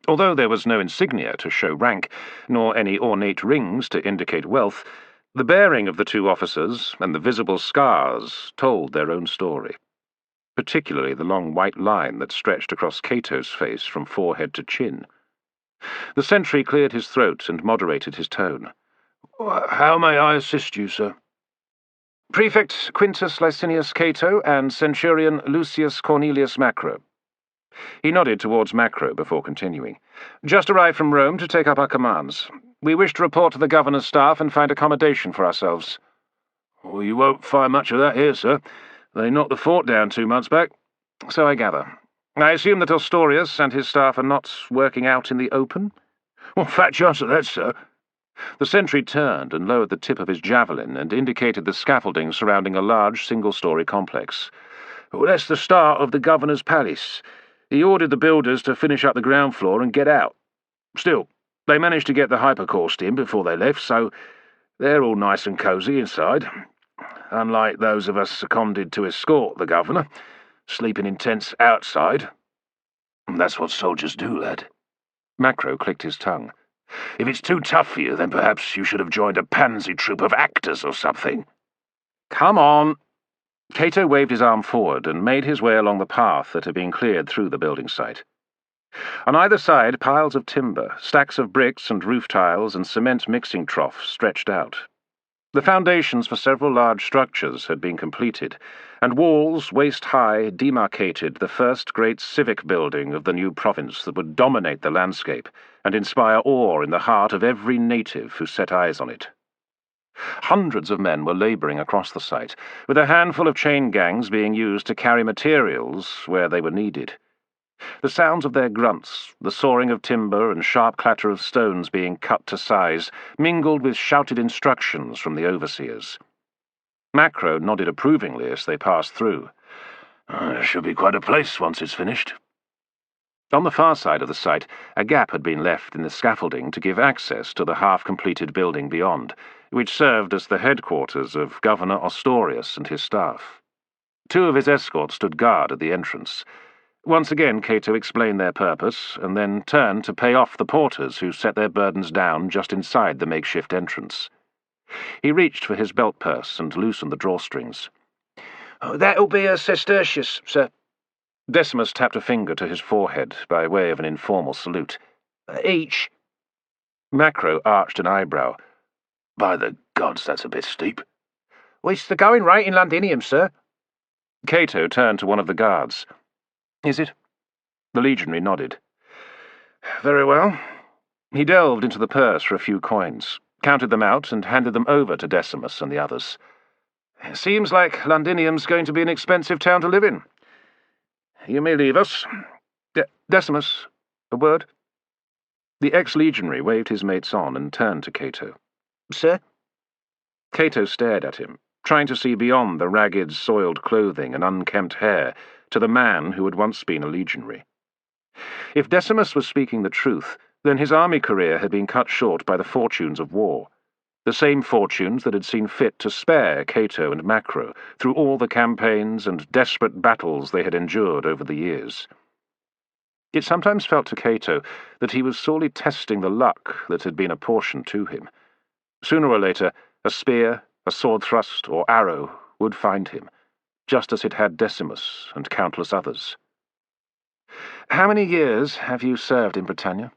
Although there was no insignia to show rank, nor any ornate rings to indicate wealth, the bearing of the two officers and the visible scars told their own story, particularly the long white line that stretched across Cato's face from forehead to chin. The sentry cleared his throat and moderated his tone. "How may I assist you, sir?" Prefect Quintus Licinius Cato and Centurion Lucius Cornelius Macro. He nodded towards Macro before continuing. "Just arrived from Rome to take up our commands. We wish to report to the governor's staff and find accommodation for ourselves." "Well, you won't find much of that here, sir. They knocked the fort down 2 months back." "So I gather. I assume that Ostorius and his staff are not working out in the open?" "Well, fat chance of that, sir." The sentry turned and lowered the tip of his javelin and indicated the scaffolding surrounding a large single-story complex. "Well, that's the start of the governor's palace. He ordered the builders to finish up the ground floor and get out. Still, they managed to get the hypercaust in before they left, so they're all nice and cosy inside. Unlike those of us seconded to escort the governor, sleeping in tents outside. That's what soldiers do, lad." Macro clicked his tongue. "If it's too tough for you, then perhaps you should have joined a pansy troop of actors or something." "Come on!" Cato waved his arm forward and made his way along the path that had been cleared through the building site. On either side, piles of timber, stacks of bricks and roof tiles and cement mixing troughs stretched out. The foundations for several large structures had been completed, and walls waist-high demarcated the first great civic building of the new province that would dominate the landscape and inspire awe in the heart of every native who set eyes on it. Hundreds of men were labouring across the site, with a handful of chain gangs being used to carry materials where they were needed. The sounds of their grunts, the sawing of timber and sharp clatter of stones being cut to size, mingled with shouted instructions from the overseers. Macro nodded approvingly as they passed through. "It should be quite a place once it's finished." On the far side of the site, a gap had been left in the scaffolding to give access to the half-completed building beyond, which served as the headquarters of Governor Ostorius and his staff. Two of his escorts stood guard at the entrance. Once again Cato explained their purpose, and then turned to pay off the porters who set their burdens down just inside the makeshift entrance. He reached for his belt purse and loosened the drawstrings. "That'll be a sestertius, sir." Decimus tapped a finger to his forehead by way of an informal salute. "Each." Macro arched an eyebrow. "By the gods, that's a bit steep." "Well, it's the going rate in Londinium, sir." Cato turned to one of the guards. "Is it?" The legionary nodded. "Very well." He delved into the purse for a few coins, counted them out, and handed them over to Decimus and the others. "Seems like Londinium's going to be an expensive town to live in. You may leave us. Decimus, a word?" The ex-legionary waved his mates on and turned to Cato. "Sir?" Cato stared at him, trying to see beyond the ragged, soiled clothing and unkempt hair to the man who had once been a legionary. If Decimus was speaking the truth, then his army career had been cut short by the fortunes of war. The same fortunes that had seen fit to spare Cato and Macro through all the campaigns and desperate battles they had endured over the years. It sometimes felt to Cato that he was sorely testing the luck that had been apportioned to him. Sooner or later, a spear, a sword thrust, or arrow would find him, just as it had Decimus and countless others. "How many years have you served in Britannia?"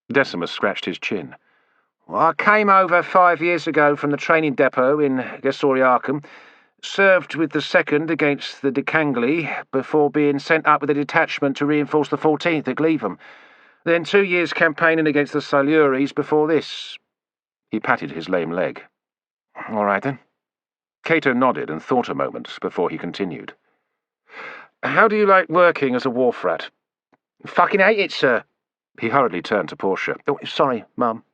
Decimus scratched his chin. "Well, I came over 5 years ago from the training depot in Gessoriacum, served with the 2nd against the Decangli before being sent up with a detachment to reinforce the 14th at Glevum. Then 2 years campaigning against the Silures before this." He patted his lame leg. "All right, then." Cato nodded and thought a moment before he continued. "How do you like working as a wharf rat?" "Fucking hate it, sir." He hurriedly turned to Portia. "Oh, sorry, Mum."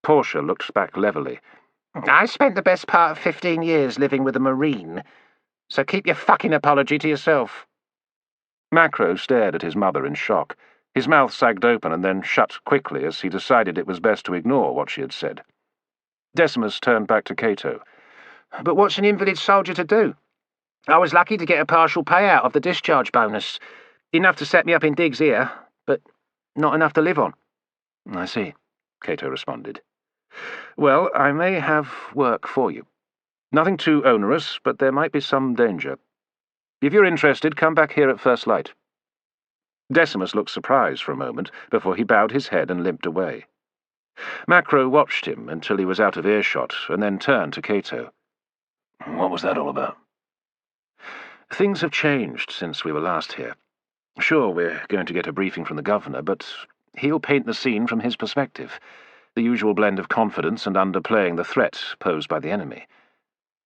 Portia looked back levelly. "I spent the best part of 15 years living with a Marine, so keep your fucking apology to yourself." Macro stared at his mother in shock. His mouth sagged open and then shut quickly as he decided it was best to ignore what she had said. Decimus turned back to Cato. "But what's an invalid soldier to do? I was lucky to get a partial payout of the discharge bonus. Enough to set me up in digs here, but not enough to live on." "I see," Cato responded. "Well, I may have work for you. Nothing too onerous, but there might be some danger. If you're interested, come back here at first light." Decimus looked surprised for a moment before he bowed his head and limped away. Macro watched him until he was out of earshot and then turned to Cato. "What was that all about?" "Things have changed since we were last here. Sure, we're going to get a briefing from the governor, but he'll paint the scene from his perspective, the usual blend of confidence and underplaying the threat posed by the enemy.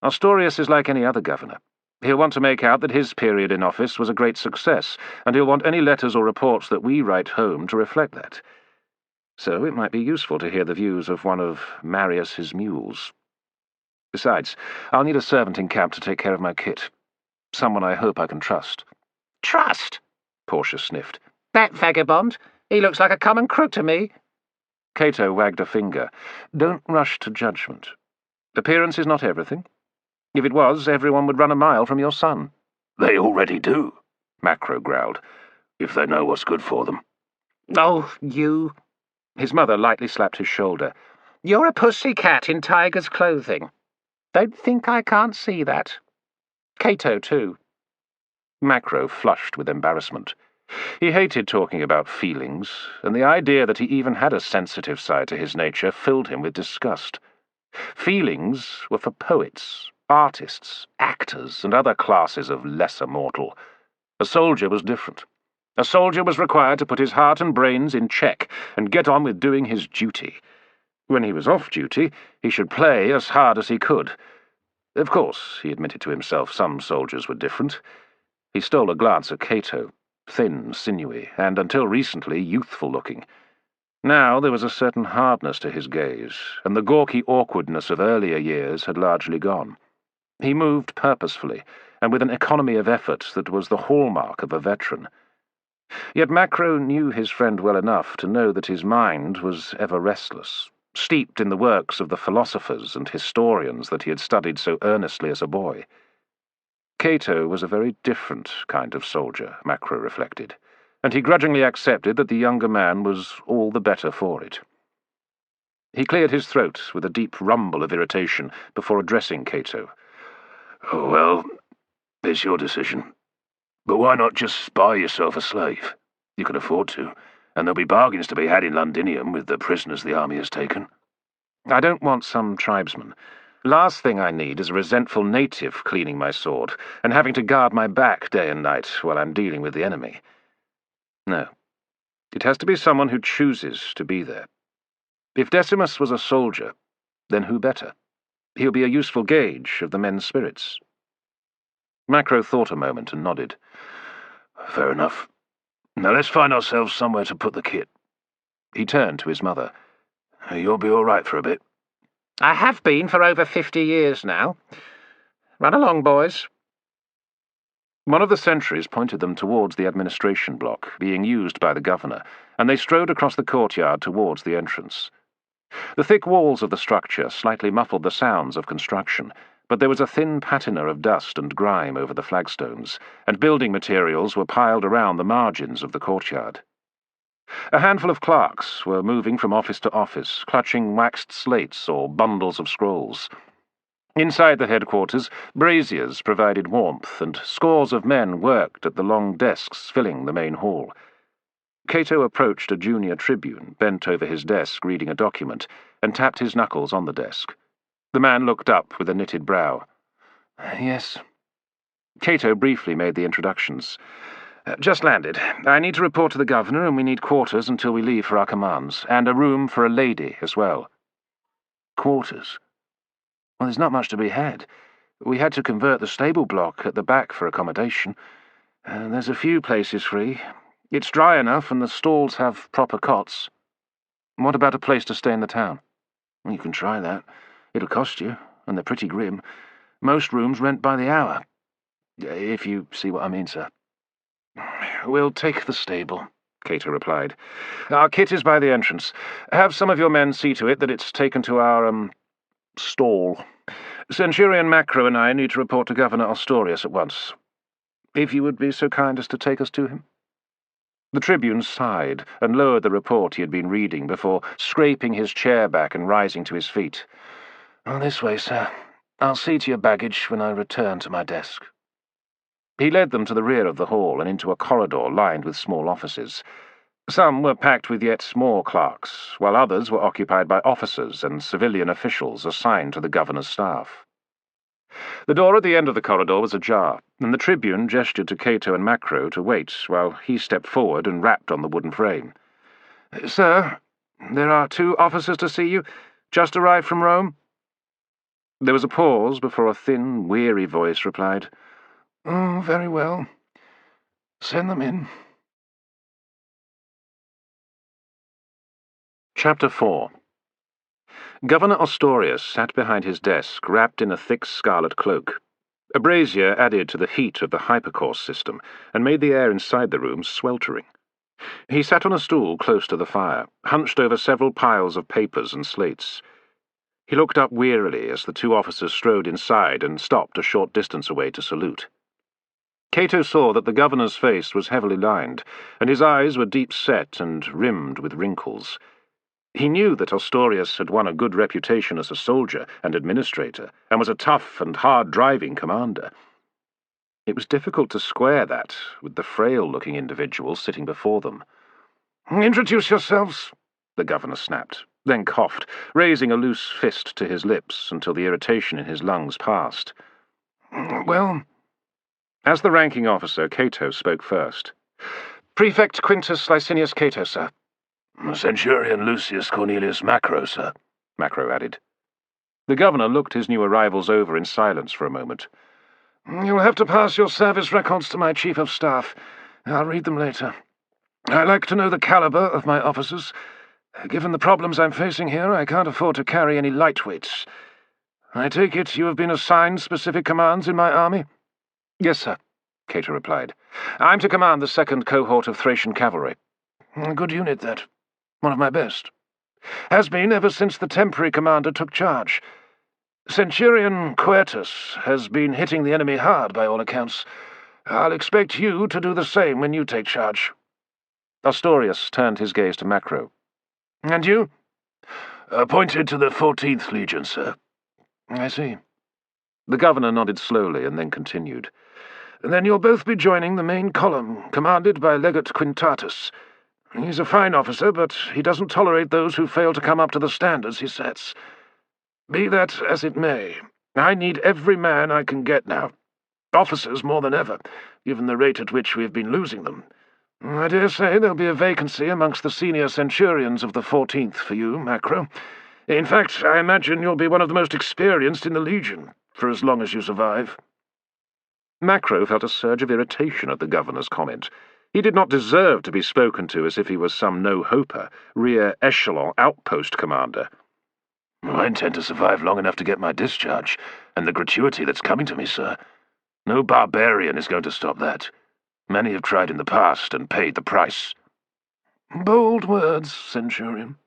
Astorius is like any other governor. He'll want to make out that his period in office was a great success, and he'll want any letters or reports that we write home to reflect that. So it might be useful to hear the views of one of Marius's mules. Besides, I'll need a servant in camp to take care of my kit. Someone I hope I can trust." "Trust?" Portia sniffed. "That vagabond? He looks like a common crook to me." Cato wagged a finger. "Don't rush to judgment. Appearance is not everything. If it was, everyone would run a mile from your son." "They already do," Macro growled, "if they know what's good for them." "Oh, you—" His mother lightly slapped his shoulder. "You're a pussycat in tiger's clothing. Don't think I can't see that." Cato, too. Macro flushed with embarrassment. He hated talking about feelings, and the idea that he even had a sensitive side to his nature filled him with disgust. Feelings were for poets, artists, actors, and other classes of lesser mortal. A soldier was different. A soldier was required to put his heart and brains in check and get on with doing his duty. When he was off duty, he should play as hard as he could. Of course, he admitted to himself, some soldiers were different. He stole a glance at Cato, thin, sinewy, and until recently youthful-looking. Now there was a certain hardness to his gaze, and the gawky awkwardness of earlier years had largely gone. He moved purposefully, and with an economy of effort that was the hallmark of a veteran. Yet Macro knew his friend well enough to know that his mind was ever restless, steeped in the works of the philosophers and historians that he had studied so earnestly as a boy. Cato was a very different kind of soldier, Macro reflected, and he grudgingly accepted that the younger man was all the better for it. He cleared his throat with a deep rumble of irritation before addressing Cato. "Oh, well, it's your decision. But why not just buy yourself a slave? You can afford to, and there'll be bargains to be had in Londinium with the prisoners the army has taken." "I don't want some tribesman. Last thing I need is a resentful native cleaning my sword and having to guard my back day and night while I'm dealing with the enemy. No, it has to be someone who chooses to be there. If Decimus was a soldier, then who better? He'll be a useful gauge of the men's spirits." Macro thought a moment and nodded. "Fair enough. Now let's find ourselves somewhere to put the kit." He turned to his mother. "You'll be all right for a bit." "I have been for over 50 years now. Run along, boys." One of the sentries pointed them towards the administration block, being used by the governor, and they strode across the courtyard towards the entrance. The thick walls of the structure slightly muffled the sounds of construction, but there was a thin patina of dust and grime over the flagstones, and building materials were piled around the margins of the courtyard. A handful of clerks were moving from office to office, clutching waxed slates or bundles of scrolls. Inside the headquarters, braziers provided warmth, and scores of men worked at the long desks filling the main hall. Cato approached a junior tribune, bent over his desk reading a document, and tapped his knuckles on the desk. The man looked up with a knitted brow. "Yes." Cato briefly made the introductions. "Just landed. I need to report to the governor, and we need quarters until we leave for our commands, and a room for a lady as well." "Quarters? Well, there's not much to be had. We had to convert the stable block at the back for accommodation. There's a few places free. It's dry enough, and the stalls have proper cots." "What about a place to stay in the town?" "You can try that. It'll cost you, and they're pretty grim. Most rooms rent by the hour. If you see what I mean, sir." "We'll take the stable," Cato replied. "Our kit is by the entrance. Have some of your men see to it that it's taken to our, stall. Centurion Macro and I need to report to Governor Ostorius at once. If you would be so kind as to take us to him." The tribune sighed and lowered the report he had been reading before scraping his chair back and rising to his feet. "This way, sir. I'll see to your baggage when I return to my desk." He led them to the rear of the hall and into a corridor lined with small offices. Some were packed with yet more clerks, while others were occupied by officers and civilian officials assigned to the governor's staff. The door at the end of the corridor was ajar, and the tribune gestured to Cato and Macro to wait while he stepped forward and rapped on the wooden frame. "Sir, there are 2 officers to see you. Just arrived from Rome." There was a pause before a thin, weary voice replied, "Oh, very well. Send them in." Chapter 4. Governor Ostorius sat behind his desk, wrapped in a thick scarlet cloak. A brazier added to the heat of the hypercourse system, and made the air inside the room sweltering. He sat on a stool close to the fire, hunched over several piles of papers and slates. He looked up wearily as the 2 officers strode inside and stopped a short distance away to salute. Cato saw that the governor's face was heavily lined, and his eyes were deep-set and rimmed with wrinkles. He knew that Ostorius had won a good reputation as a soldier and administrator, and was a tough and hard-driving commander. It was difficult to square that with the frail-looking individual sitting before them. "Introduce yourselves," the governor snapped, then coughed, raising a loose fist to his lips until the irritation in his lungs passed. "Well..." As the ranking officer, Cato spoke first. "Prefect Quintus Licinius Cato, sir." "Centurion Lucius Cornelius Macro, sir," Macro added. The governor looked his new arrivals over in silence for a moment. "You'll have to pass your service records to my chief of staff. I'll read them later. I like to know the caliber of my officers. Given the problems I'm facing here, I can't afford to carry any lightweights. I take it you have been assigned specific commands in my army?" "Yes, sir," Cato replied. "I'm to command the 2nd cohort of Thracian cavalry." "A good unit, that. One of my best. Has been ever since the temporary commander took charge. Centurion Quertus has been hitting the enemy hard, by all accounts. I'll expect you to do the same when you take charge." Ostorius turned his gaze to Macro. "And you?" "Appointed to the 14th Legion, sir." "I see." The governor nodded slowly and then continued. "Then you'll both be joining the main column, commanded by Legate Quintatus. He's a fine officer, but he doesn't tolerate those who fail to come up to the standards he sets. Be that as it may, I need every man I can get now. Officers more than ever, given the rate at which we have been losing them. I dare say there'll be a vacancy amongst the senior centurions of the 14th for you, Macro. In fact, I imagine you'll be one of the most experienced in the Legion, for as long as you survive." Macro felt a surge of irritation at the governor's comment. He did not deserve to be spoken to as if he was some no-hoper, rear-echelon outpost commander. "I intend to survive long enough to get my discharge, and the gratuity that's coming to me, sir. No barbarian is going to stop that. Many have tried in the past and paid the price." "Bold words, Centurion."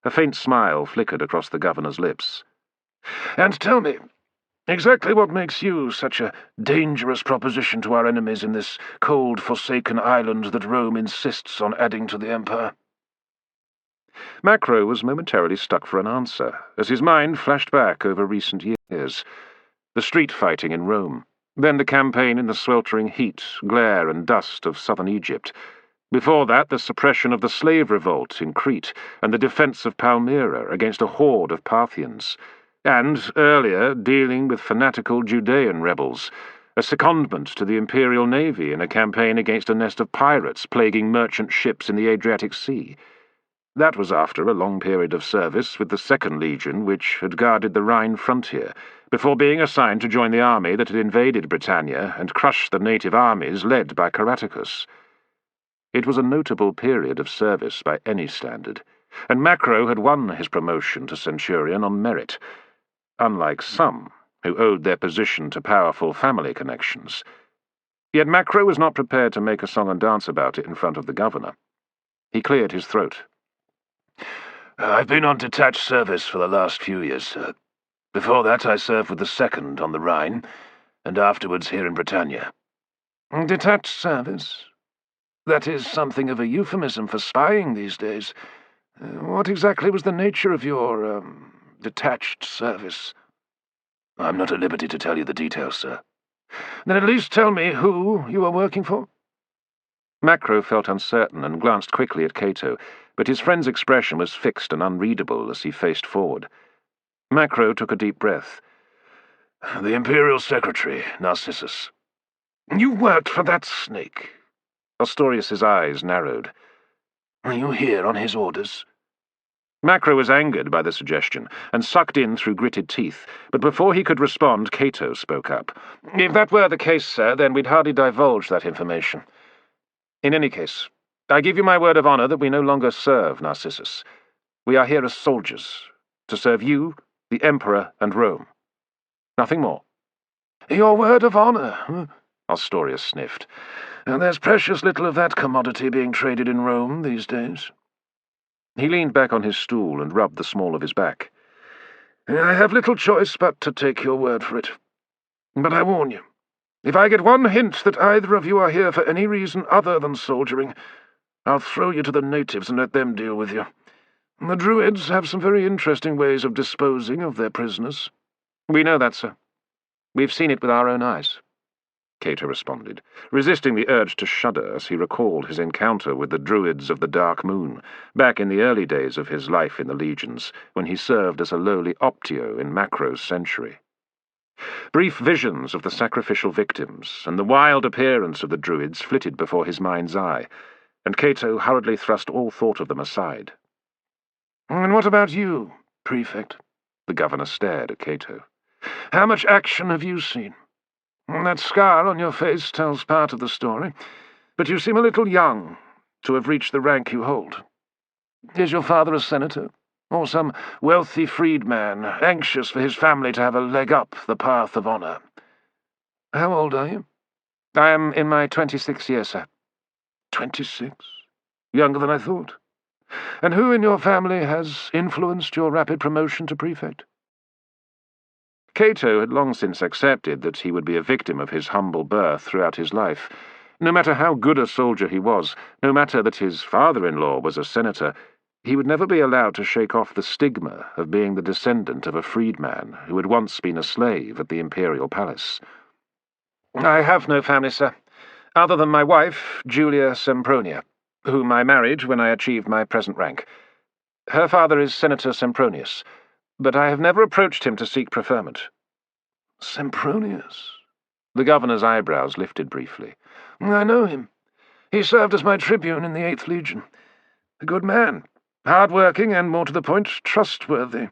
A faint smile flickered across the governor's lips. "And tell me, exactly what makes you such a dangerous proposition to our enemies in this cold, forsaken island that Rome insists on adding to the empire?" Macro was momentarily stuck for an answer, as his mind flashed back over recent years. The street fighting in Rome, then the campaign in the sweltering heat, glare and dust of southern Egypt. Before that, the suppression of the slave revolt in Crete and the defense of Palmyra against a horde of Parthians. And, earlier, dealing with fanatical Judean rebels, a secondment to the imperial navy in a campaign against a nest of pirates plaguing merchant ships in the Adriatic Sea. That was after a long period of service with the 2nd Legion, which had guarded the Rhine frontier, before being assigned to join the army that had invaded Britannia and crushed the native armies led by Caratacus. It was a notable period of service by any standard, and Macro had won his promotion to Centurion on merit, unlike some who owed their position to powerful family connections. Yet Macro was not prepared to make a song and dance about it in front of the governor. He cleared his throat. "I've been on detached service for the last few years, sir. Before that I served with the 2nd on the Rhine, and afterwards here in Britannia." "Detached service? That is something of a euphemism for spying these days. What exactly was the nature of your, detached service?" "I'm not at liberty to tell you the details, sir." "Then at least tell me who you were working for?" Macro felt uncertain and glanced quickly at Cato, but his friend's expression was fixed and unreadable as he faced forward. Macro took a deep breath. "The Imperial Secretary, Narcissus." "You worked for that snake?" Ostorius's eyes narrowed. "Are you here on his orders?" Macro was angered by the suggestion and sucked in through gritted teeth, but before he could respond, Cato spoke up. "If that were the case, sir, then we'd hardly divulge that information. In any case, I give you my word of honor that we no longer serve Narcissus. We are here as soldiers, to serve you, the Emperor, and Rome. Nothing more." "Your word of honor?" Ostorius sniffed. "And there's precious little of that commodity being traded in Rome these days." He leaned back on his stool and rubbed the small of his back. "I have little choice but to take your word for it. But I warn you, if I get one hint that either of you are here for any reason other than soldiering, I'll throw you to the natives and let them deal with you. The Druids have some very interesting ways of disposing of their prisoners." "We know that, sir. We've seen it with our own eyes," Cato responded, resisting the urge to shudder as he recalled his encounter with the Druids of the Dark Moon, back in the early days of his life in the legions, when he served as a lowly optio in Macro's century. Brief visions of the sacrificial victims and the wild appearance of the Druids flitted before his mind's eye, and Cato hurriedly thrust all thought of them aside. "And what about you, Prefect?" The governor stared at Cato. "How much action have you seen? That scar on your face tells part of the story, but you seem a little young to have reached the rank you hold. Is your father a senator, or some wealthy freedman anxious for his family to have a leg up the path of honor? How old are you?" "I am in my 26th year, sir." 26? Younger than I thought. And who in your family has influenced your rapid promotion to Prefect?" Cato had long since accepted that he would be a victim of his humble birth throughout his life. No matter how good a soldier he was, no matter that his father-in-law was a senator, he would never be allowed to shake off the stigma of being the descendant of a freedman who had once been a slave at the imperial palace. "I have no family, sir, other than my wife, Julia Sempronia, whom I married when I achieved my present rank. Her father is Senator Sempronius, but I have never approached him to seek preferment." "Sempronius?" The governor's eyebrows lifted briefly. "I know him. He served as my tribune in the 8th Legion. A good man, hard-working and, more to the point, trustworthy.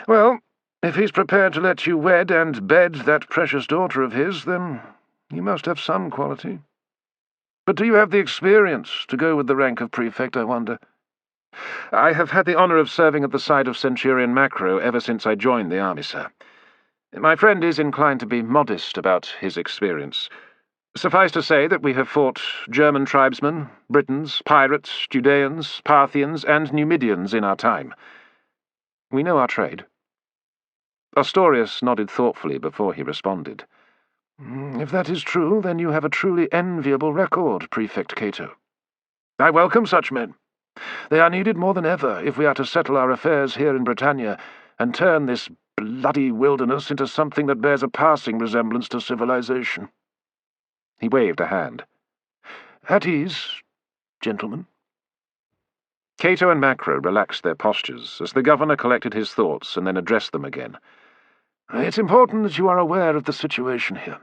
Well, if he's prepared to let you wed and bed that precious daughter of his, then he must have some quality. But do you have the experience to go with the rank of Prefect, I wonder?" "I have had the honor of serving at the side of Centurion Macro ever since I joined the army, sir. My friend is inclined to be modest about his experience. Suffice to say that we have fought German tribesmen, Britons, pirates, Judeans, Parthians, and Numidians in our time. We know our trade." Ostorius nodded thoughtfully before he responded. "If that is true, then you have a truly enviable record, Prefect Cato. I welcome such men. They are needed more than ever if we are to settle our affairs here in Britannia and turn this bloody wilderness into something that bears a passing resemblance to civilization." He waved a hand. "At ease, gentlemen." Cato and Macro relaxed their postures as the governor collected his thoughts and then addressed them again. "It's important that you are aware of the situation here.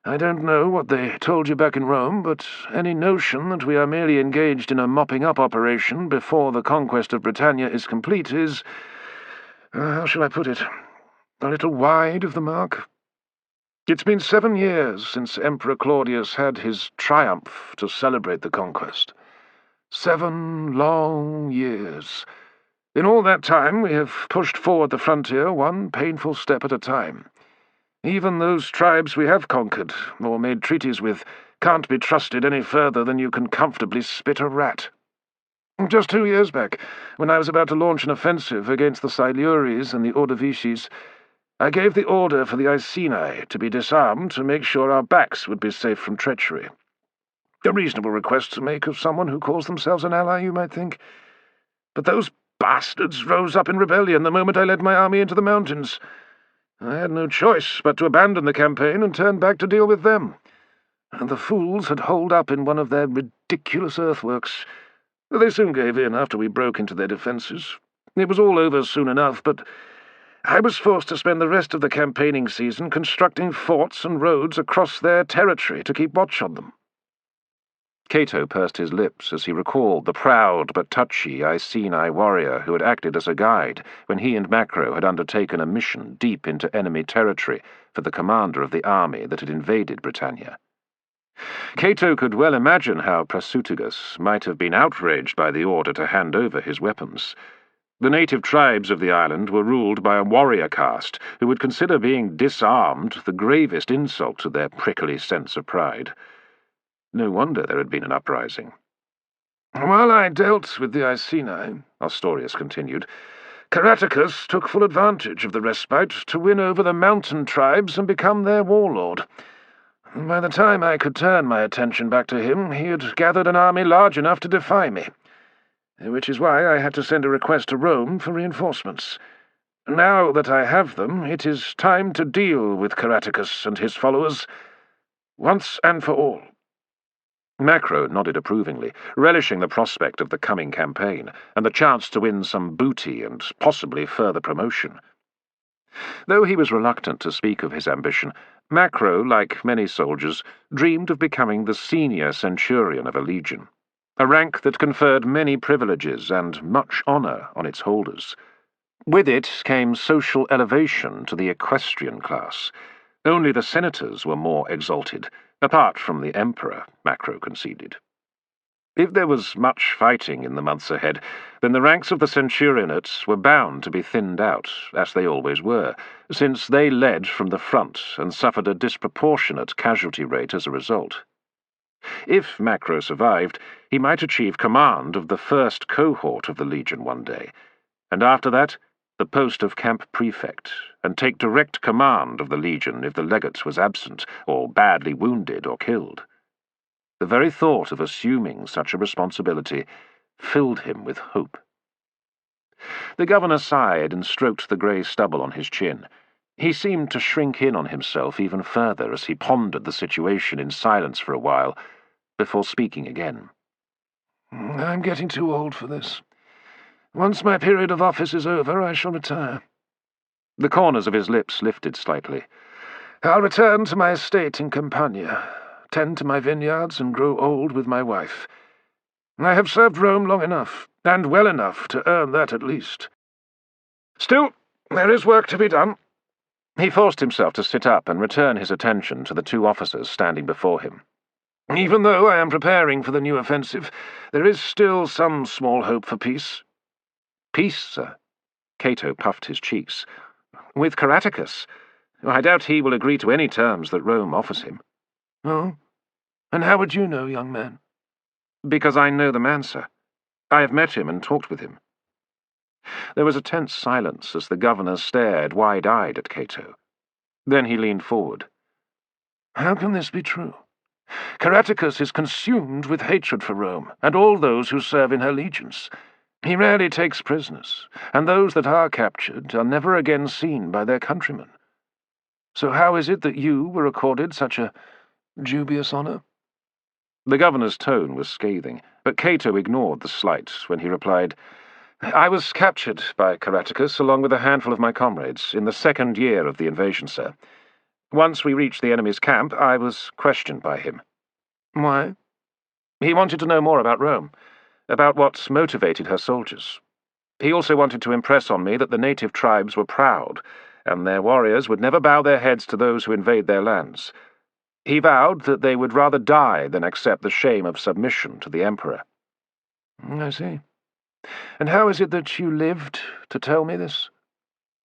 I don't know what they told you back in Rome, but any notion that we are merely engaged in a mopping-up operation before the conquest of Britannia is complete is, how shall I put it, a little wide of the mark. It's been 7 years since Emperor Claudius had his triumph to celebrate the conquest. 7 long years. In all that time we have pushed forward the frontier one painful step at a time. Even those tribes we have conquered, or made treaties with, can't be trusted any further than you can comfortably spit a rat. Just 2 years back, when I was about to launch an offensive against the Silures and the Ordovices, I gave the order for the Iceni to be disarmed to make sure our backs would be safe from treachery. A reasonable request to make of someone who calls themselves an ally, you might think. But those bastards rose up in rebellion the moment I led my army into the mountains. I had no choice but to abandon the campaign and turn back to deal with them. And the fools had holed up in one of their ridiculous earthworks. They soon gave in after we broke into their defences. It was all over soon enough, but I was forced to spend the rest of the campaigning season constructing forts and roads across their territory to keep watch on them." Cato pursed his lips as he recalled the proud but touchy Iceni warrior who had acted as a guide when he and Macro had undertaken a mission deep into enemy territory for the commander of the army that had invaded Britannia. Cato could well imagine how Prasutagus might have been outraged by the order to hand over his weapons. The native tribes of the island were ruled by a warrior caste who would consider being disarmed the gravest insult to their prickly sense of pride. No wonder there had been an uprising. "While I dealt with the Iceni," Ostorius continued, "Caratacus took full advantage of the respite to win over the mountain tribes and become their warlord. By the time I could turn my attention back to him, he had gathered an army large enough to defy me, which is why I had to send a request to Rome for reinforcements. Now that I have them, it is time to deal with Caratacus and his followers, once and for all." Macro nodded approvingly, relishing the prospect of the coming campaign and the chance to win some booty and possibly further promotion. Though he was reluctant to speak of his ambition, Macro, like many soldiers, dreamed of becoming the senior centurion of a legion, a rank that conferred many privileges and much honour on its holders. With it came social elevation to the equestrian class. Only the senators were more exalted, apart from the emperor, Macro conceded. If there was much fighting in the months ahead, then the ranks of the centurionates were bound to be thinned out, as they always were, since they led from the front and suffered a disproportionate casualty rate as a result. If Macro survived, he might achieve command of the first cohort of the legion one day, and after that, the post of camp prefect, and take direct command of the legion if the legate was absent, or badly wounded or killed. The very thought of assuming such a responsibility filled him with hope. The governor sighed and stroked the grey stubble on his chin. He seemed to shrink in on himself even further as he pondered the situation in silence for a while, before speaking again. "I'm getting too old for this. Once my period of office is over, I shall retire." The corners of his lips lifted slightly. "I'll return to my estate in Campania, tend to my vineyards, and grow old with my wife. I have served Rome long enough, and well enough, to earn that at least. Still, there is work to be done." He forced himself to sit up and return his attention to the 2 officers standing before him. "Even though I am preparing for the new offensive, there is still some small hope for peace." "Peace, sir?" Cato puffed his cheeks. "With Caratacus? I doubt he will agree to any terms that Rome offers him." "Oh, And how would you know, young man? Because I know the man, sir. I have met him and talked with him. There was a tense silence as the governor stared wide-eyed at Cato. Then he leaned forward. How can this be true? Caratacus is consumed with hatred for Rome and all those who serve in her legions. He rarely takes prisoners, and those that are captured are never again seen by their countrymen. So how is it that you were accorded such a dubious honor? The governor's tone was scathing, but Cato ignored the slight when he replied, I was captured by Caratacus along with a handful of my comrades in the 2nd year of the invasion, sir. Once we reached the enemy's camp, I was questioned by him. Why? He wanted to know more about Rome, about what motivated her soldiers. He also wanted to impress on me that the native tribes were proud, and their warriors would never bow their heads to those who invade their lands. He vowed that they would rather die than accept the shame of submission to the emperor. I see. And how is it that you lived to tell me this?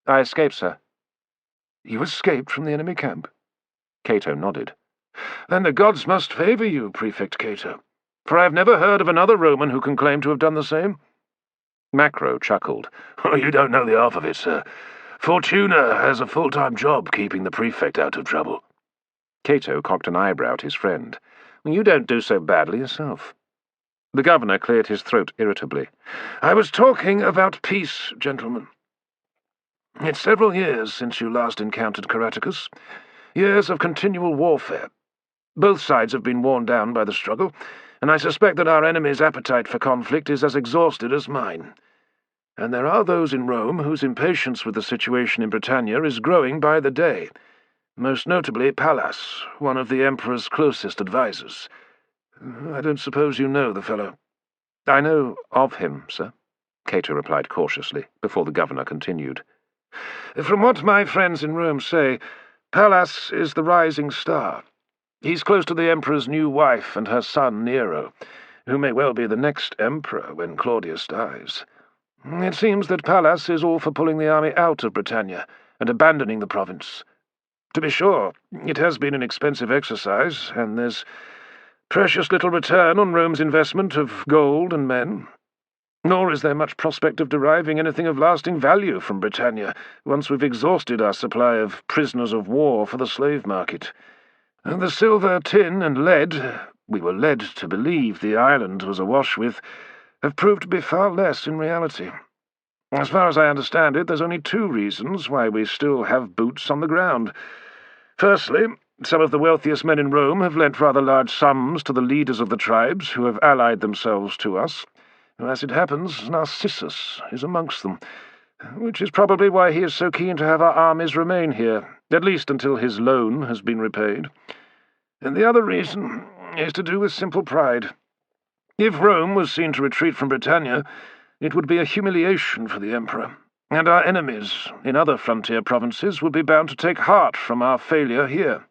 I escaped, sir. You escaped from the enemy camp? Cato nodded. Then the gods must favour you, Prefect Cato, for I have never heard of another Roman who can claim to have done the same. Macro chuckled. Oh, you don't know the half of it, sir. Fortuna has a full-time job keeping the Prefect out of trouble. Cato cocked an eyebrow at his friend. You don't do so badly yourself. The governor cleared his throat irritably. I was talking about peace, gentlemen. It's several years since you last encountered Caratacus. Years of continual warfare. Both sides have been worn down by the struggle, and I suspect that our enemy's appetite for conflict is as exhausted as mine. And there are those in Rome whose impatience with the situation in Britannia is growing by the day, most notably Pallas, one of the Emperor's closest advisers. I don't suppose you know the fellow. I know of him, sir, Cato replied cautiously, before the governor continued. From what my friends in Rome say, Pallas is the rising star. He's close to the Emperor's new wife and her son Nero, who may well be the next emperor when Claudius dies. It seems that Pallas is all for pulling the army out of Britannia and abandoning the province. To be sure, it has been an expensive exercise, and there's precious little return on Rome's investment of gold and men. Nor is there much prospect of deriving anything of lasting value from Britannia once we've exhausted our supply of prisoners of war for the slave market. And the silver, tin, and lead we were led to believe the island was awash with have proved to be far less in reality. As far as I understand it, there's only 2 reasons why we still have boots on the ground. Firstly, some of the wealthiest men in Rome have lent rather large sums to the leaders of the tribes who have allied themselves to us. As it happens, Narcissus is amongst them, which is probably why he is so keen to have our armies remain here, at least until his loan has been repaid. And the other reason is to do with simple pride. If Rome was seen to retreat from Britannia, it would be a humiliation for the Emperor, and our enemies in other frontier provinces would be bound to take heart from our failure here.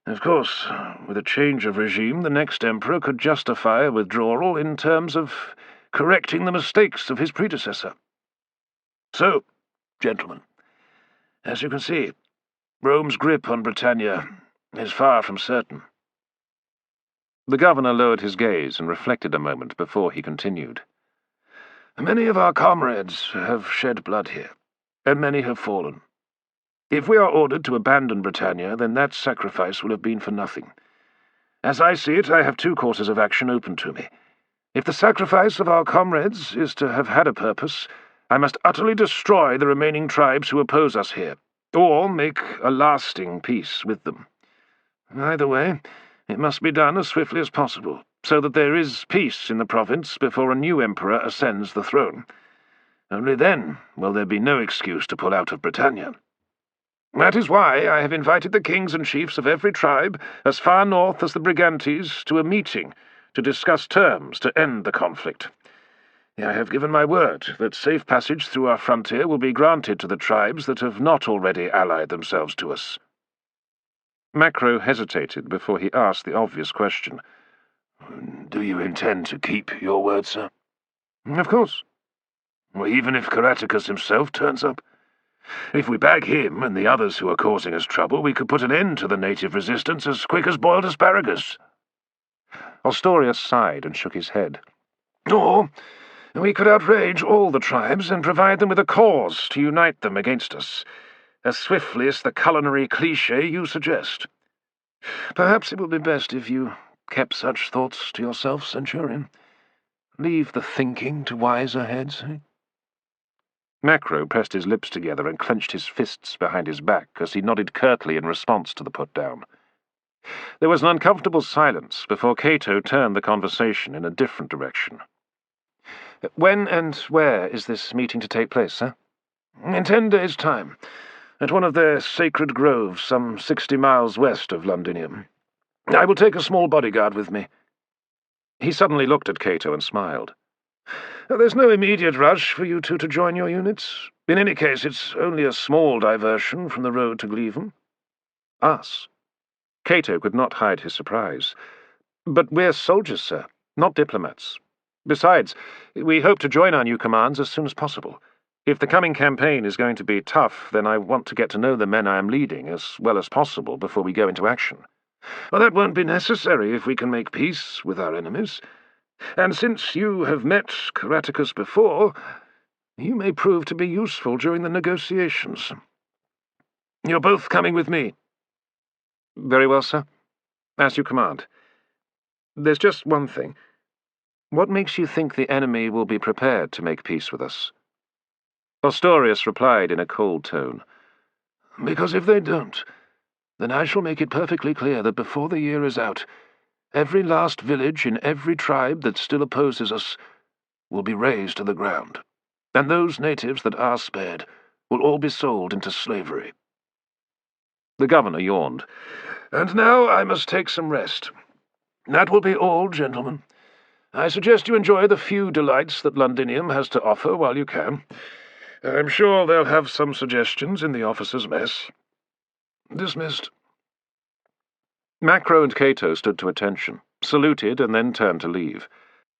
Of course, with a change of regime, the next emperor could justify a withdrawal in terms of correcting the mistakes of his predecessor. So, gentlemen, as you can see, Rome's grip on Britannia is far from certain. The governor lowered his gaze and reflected a moment before he continued. Many of our comrades have shed blood here, and many have fallen. If we are ordered to abandon Britannia, then that sacrifice will have been for nothing. As I see it, I have 2 courses of action open to me. If the sacrifice of our comrades is to have had a purpose, I must utterly destroy the remaining tribes who oppose us here, or make a lasting peace with them. Either way, it must be done as swiftly as possible, so that there is peace in the province before a new emperor ascends the throne. Only then will there be no excuse to pull out of Britannia. That is why I have invited the kings and chiefs of every tribe, as far north as the Brigantes, to a meeting to discuss terms to end the conflict. I have given my word that safe passage through our frontier will be granted to the tribes that have not already allied themselves to us. Macro hesitated before he asked the obvious question. Do you intend to keep your word, sir? Of course. Well, even if Caratacus himself turns up? If we bag him and the others who are causing us trouble, we could put an end to the native resistance as quick as boiled asparagus. Ostorius sighed and shook his head. Or we could outrage all the tribes and provide them with a cause to unite them against us, as swiftly as the culinary cliché you suggest. Perhaps it would be best if you kept such thoughts to yourself, Centurion. Leave the thinking to wiser heads, eh? Macro pressed his lips together and clenched his fists behind his back as he nodded curtly in response to the put-down. There was an uncomfortable silence before Cato turned the conversation in a different direction. "When and where is this meeting to take place, sir?" "In 10 days' time, at one of their sacred groves some 60 miles west of Londinium. I will take a small bodyguard with me." He suddenly looked at Cato and smiled. "There's no immediate rush for you two to join your units. In any case, it's only a small diversion from the road to Gleavon." "Us?" Cato could not hide his surprise. "But we're soldiers, sir, not diplomats. Besides, we hope to join our new commands as soon as possible. If the coming campaign is going to be tough, then I want to get to know the men I am leading as well as possible before we go into action." "Well, that won't be necessary if we can make peace with our enemies. And since you have met Caratacus before, you may prove to be useful during the negotiations. You're both coming with me." "Very well, sir. As you command. There's just one thing. What makes you think the enemy will be prepared to make peace with us?" Ostorius replied in a cold tone. "Because if they don't, then I shall make it perfectly clear that before the year is out, every last village in every tribe that still opposes us will be razed to the ground, and those natives that are spared will all be sold into slavery." The governor yawned. "And now I must take some rest. That will be all, gentlemen. I suggest you enjoy the few delights that Londinium has to offer while you can. I'm sure they'll have some suggestions in the officers' mess. Dismissed." Macro and Cato stood to attention, saluted, and then turned to leave.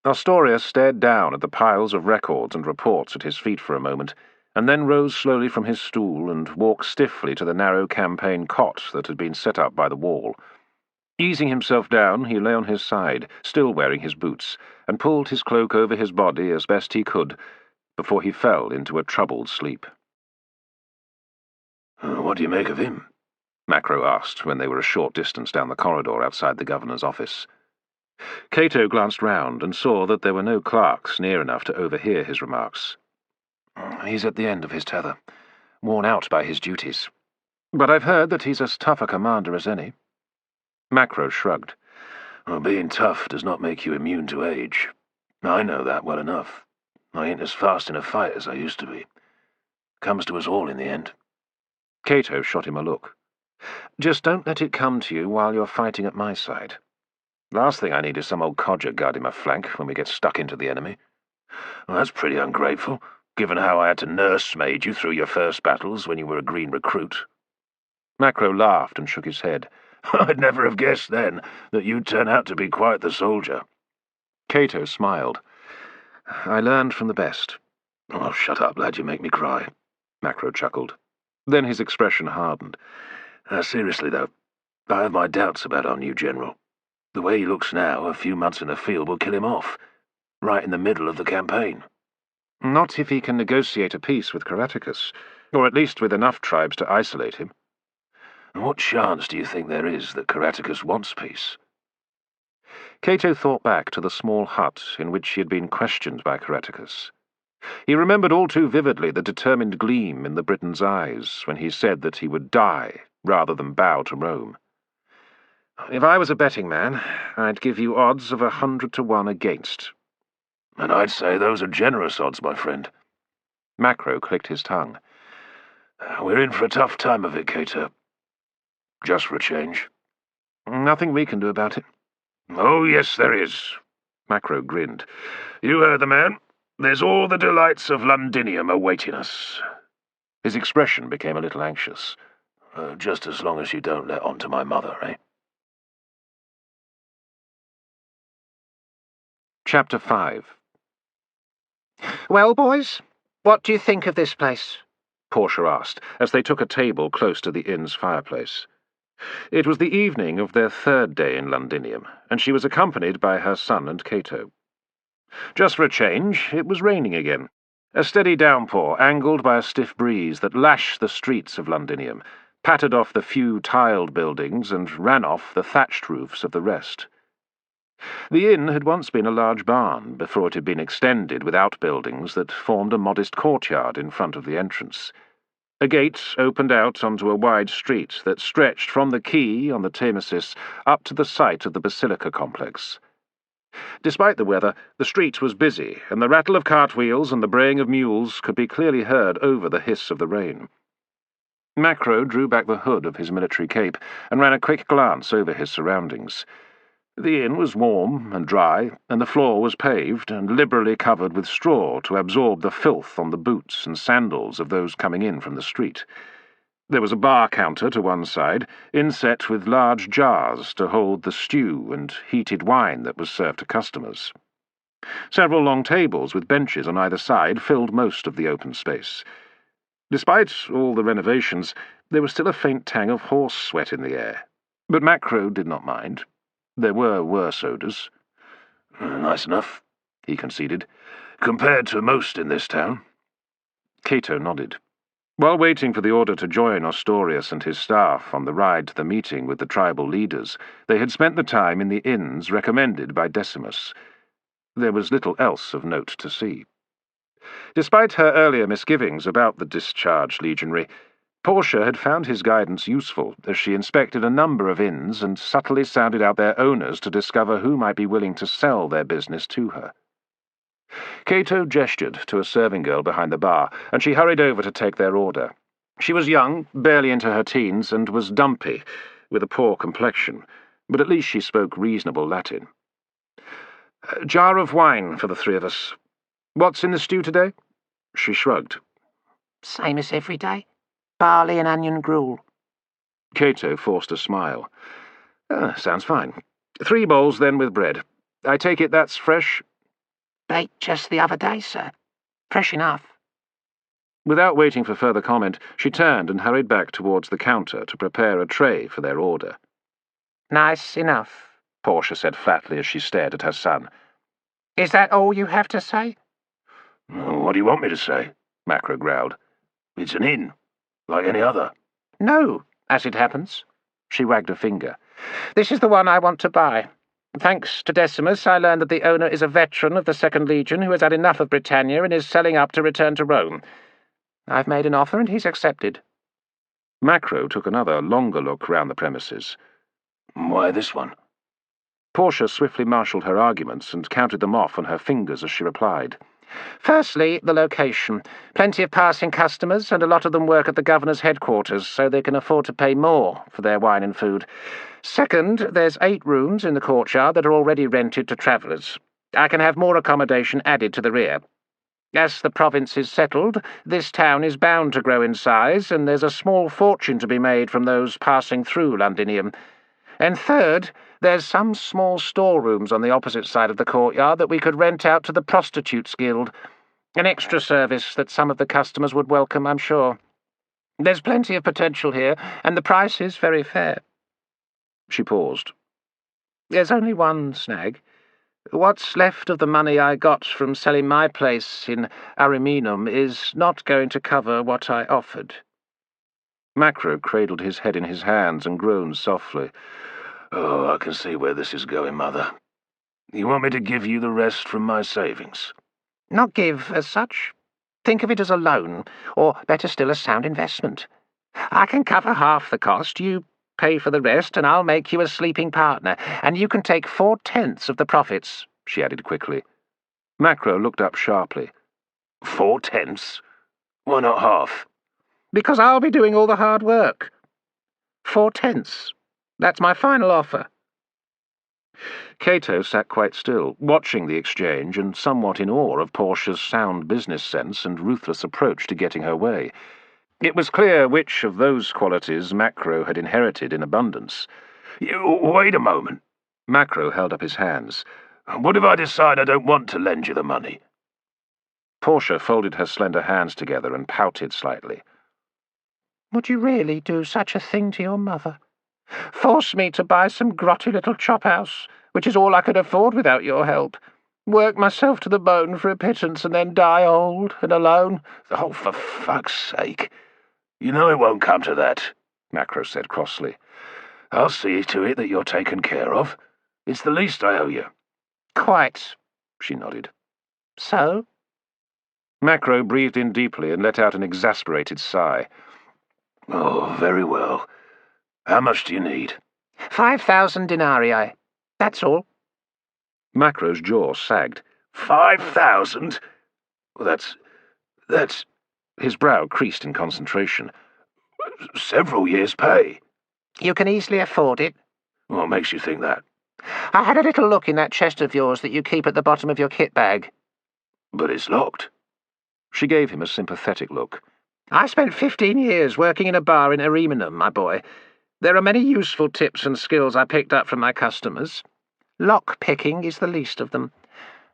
Ostorius stared down at the piles of records and reports at his feet for a moment, and then rose slowly from his stool and walked stiffly to the narrow campaign cot that had been set up by the wall. Easing himself down, he lay on his side, still wearing his boots, and pulled his cloak over his body as best he could, before he fell into a troubled sleep. "What do you make of him?" Macro asked when they were a short distance down the corridor outside the governor's office. Cato glanced round and saw that there were no clerks near enough to overhear his remarks. "He's at the end of his tether, worn out by his duties. But I've heard that he's as tough a commander as any." Macro shrugged. "Well, being tough does not make you immune to age. I know that well enough. I ain't as fast in a fight as I used to be. Comes to us all in the end." Cato shot him a look. "Just don't let it come to you while you're fighting at my side. Last thing I need is some old codger guarding my flank when we get stuck into the enemy." "Well, that's pretty ungrateful, given how I had to nursemaid you through your first battles when you were a green recruit." Macro laughed and shook his head. "I'd never have guessed then that you'd turn out to be quite the soldier." Cato smiled. "I learned from the best." "Oh, shut up, lad, you make me cry." Macro chuckled. Then his expression hardened. Seriously, though, I have my doubts about our new general. The way he looks now, a few months in the field will kill him off, right in the middle of the campaign." "Not if he can negotiate a peace with Caratacus, or at least with enough tribes to isolate him." "What chance do you think there is that Caratacus wants peace?" Cato thought back to the small hut in which he had been questioned by Caratacus. He remembered all too vividly the determined gleam in the Briton's eyes when he said that he would die rather than bow to Rome. "If I was a betting man, I'd give you odds of 100 to 1 against." "And I'd say those are generous odds, my friend." Macro clicked his tongue. "We're in for a tough time of it, Cato. Just for a change." "Nothing we can do about it." "Oh, yes, there is." Macro grinned. "You heard the man. There's all the delights of Londinium awaiting us." His expression became a little anxious. Just as long as you don't let on to my mother, eh?" Chapter 5. "Well, boys, what do you think of this place?" Portia asked, as they took a table close to the inn's fireplace. It was the evening of their third day in Londinium, and she was accompanied by her son and Cato. Just for a change, it was raining again, a steady downpour angled by a stiff breeze that lashed the streets of Londinium, pattered off the few tiled buildings, and ran off the thatched roofs of the rest. The inn had once been a large barn, before it had been extended with outbuildings that formed a modest courtyard in front of the entrance. A gate opened out onto a wide street that stretched from the quay on the Thamesis up to the site of the Basilica complex. Despite the weather, the street was busy, and the rattle of cartwheels and the braying of mules could be clearly heard over the hiss of the rain. Macro drew back the hood of his military cape and ran a quick glance over his surroundings. The inn was warm and dry, and the floor was paved and liberally covered with straw to absorb the filth on the boots and sandals of those coming in from the street. There was a bar counter to one side, inset with large jars to hold the stew and heated wine that was served to customers. Several long tables with benches on either side filled most of the open space. Despite all the renovations, there was still a faint tang of horse sweat in the air, but Macro did not mind. There were worse odours. Nice enough, he conceded, compared to most in this town. Cato nodded. While waiting for the order to join Ostorius and his staff on the ride to the meeting with the tribal leaders, they had spent the time in the inns recommended by Decimus. There was little else of note to see. Despite her earlier misgivings about the discharged legionary, Portia had found his guidance useful as she inspected a number of inns and subtly sounded out their owners to discover who might be willing to sell their business to her. Cato gestured to a serving girl behind the bar, and she hurried over to take their order. She was young, barely into her teens, and was dumpy, with a poor complexion, but at least she spoke reasonable Latin. "A jar of wine for the three of us. What's in the stew today?" She shrugged. "Same as every day. Barley and onion gruel." Cato forced a smile. Sounds fine. 3 bowls, then, with bread. I take it that's fresh?" "Baked just the other day, sir. Fresh enough." Without waiting for further comment, she turned and hurried back towards the counter to prepare a tray for their order. "Nice enough," Portia said flatly as she stared at her son. "Is that all you have to say?" What do you want me to say? Macro growled. It's an inn, like any other. "No, as it happens." She wagged a finger. "This is the one I want to buy. Thanks to Decimus, I learned that the owner is a veteran of the Second Legion who has had enough of Britannia and is selling up to return to Rome. I've made an offer and he's accepted." Macro took another, longer look round the premises. Why this one? Portia swiftly marshalled her arguments and counted them off on her fingers as she replied. "Firstly, the location. Plenty of passing customers, and a lot of them work at the governor's headquarters, so they can afford to pay more for their wine and food. Second, there's 8 rooms in the courtyard that are already rented to travellers. I can have more accommodation added to the rear. As the province is settled, this town is bound to grow in size, and there's a small fortune to be made from those passing through Londinium. And third, there's some small storerooms on the opposite side of the courtyard that we could rent out to the Prostitutes' Guild. An extra service that some of the customers would welcome, I'm sure. There's plenty of potential here, and the price is very fair." She paused. "There's only one snag. What's left of the money I got from selling my place in Ariminum is not going to cover what I offered." Macro cradled his head in his hands and groaned softly. Oh, I can see where this is going, Mother. You want me to give you the rest from my savings? "Not give, as such. Think of it as a loan, or better still, a sound investment. I can cover half the cost, you pay for the rest, and I'll make you a sleeping partner, and you can take 4/10 of the profits," she added quickly. Macro looked up sharply. 4/10? Why not half? "Because I'll be doing all the hard work. 4/10. That's my final offer." Cato sat quite still, watching the exchange and somewhat in awe of Portia's sound business sense and ruthless approach to getting her way. It was clear which of those qualities Macro had inherited in abundance. Wait a moment. Macro held up his hands. What if I decide I don't want to lend you the money? Portia folded her slender hands together and pouted slightly. "Would you really do such a thing to your mother? Force me to buy some grotty little chop-house, which is all I could afford without your help. Work myself to the bone for a pittance and then die old and alone. Oh, for fuck's sake. You know it won't come to that, Macro said crossly. I'll see to it that you're taken care of. It's the least I owe you. Quite, she nodded. So? Macro breathed in deeply and let out an exasperated sigh. Oh, very well. How much do you need? 5,000 denarii. That's all. Macro's jaw sagged. 5,000? That's... His brow creased in concentration. Several years' pay. You can easily afford it. What makes you think that? I had a little look in that chest of yours that you keep at the bottom of your kit bag. But it's locked. She gave him a sympathetic look. I spent 15 years working in a bar in Ariminum, my boy. There are many useful tips and skills I picked up from my customers. Lock-picking is the least of them.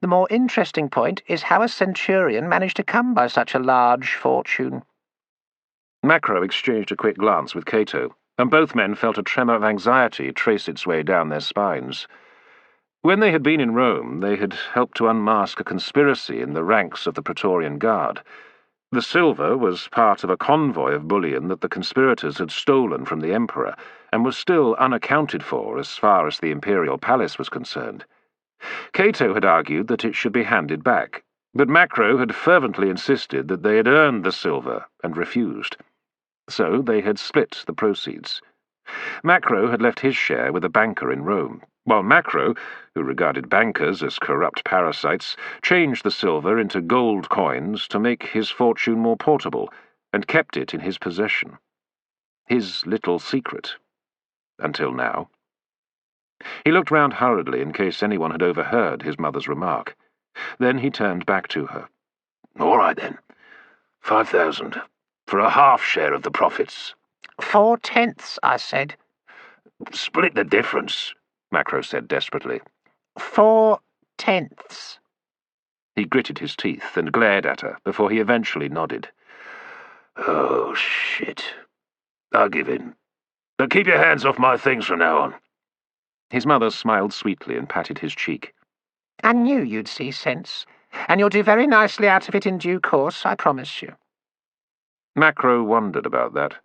The more interesting point is how a centurion managed to come by such a large fortune. Macro exchanged a quick glance with Cato, and both men felt a tremor of anxiety trace its way down their spines. When they had been in Rome, they had helped to unmask a conspiracy in the ranks of the Praetorian Guard. The silver was part of a convoy of bullion that the conspirators had stolen from the Emperor, and was still unaccounted for as far as the imperial palace was concerned. Cato had argued that it should be handed back, but Macro had fervently insisted that they had earned the silver and refused. So they had split the proceeds. Macro had left his share with a banker in Rome, while Macro, who regarded bankers as corrupt parasites, changed the silver into gold coins to make his fortune more portable, and kept it in his possession. His little secret. Until now. He looked round hurriedly in case anyone had overheard his mother's remark. Then he turned back to her. All right, then. 5,000. For a half share of the profits. 4/10, I said. Split the difference, Macro said desperately. 4/10. He gritted his teeth and glared at her before he eventually nodded. Oh, shit. I'll give in. But keep your hands off my things from now on. His mother smiled sweetly and patted his cheek. I knew you'd see sense, and you'll do very nicely out of it in due course, I promise you. Macro wondered about that.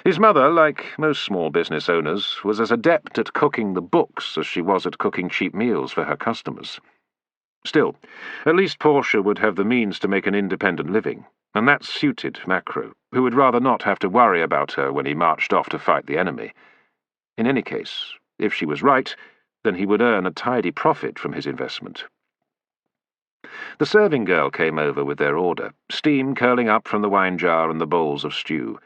His mother, like most small business owners, was as adept at cooking the books as she was at cooking cheap meals for her customers. Still, at least Portia would have the means to make an independent living, and that suited Macro, who would rather not have to worry about her when he marched off to fight the enemy. In any case, if she was right, then he would earn a tidy profit from his investment. The serving girl came over with their order, steam curling up from the wine jar and the bowls of stew.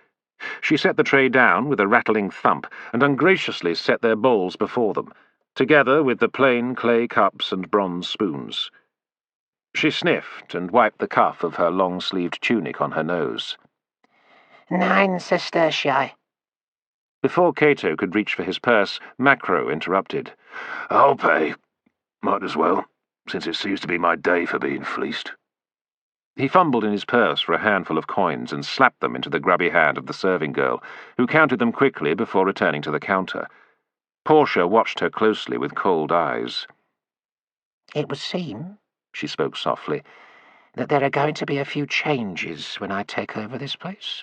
She set the tray down with a rattling thump, and ungraciously set their bowls before them, together with the plain clay cups and bronze spoons. She sniffed and wiped the cuff of her long-sleeved tunic on her nose. 9 sestertii. Before Cato could reach for his purse, Macro interrupted. I'll pay. Might as well, since it seems to be my day for being fleeced. He fumbled in his purse for a handful of coins and slapped them into the grubby hand of the serving girl, who counted them quickly before returning to the counter. Portia watched her closely with cold eyes. It would seem, she spoke softly, that there are going to be a few changes when I take over this place.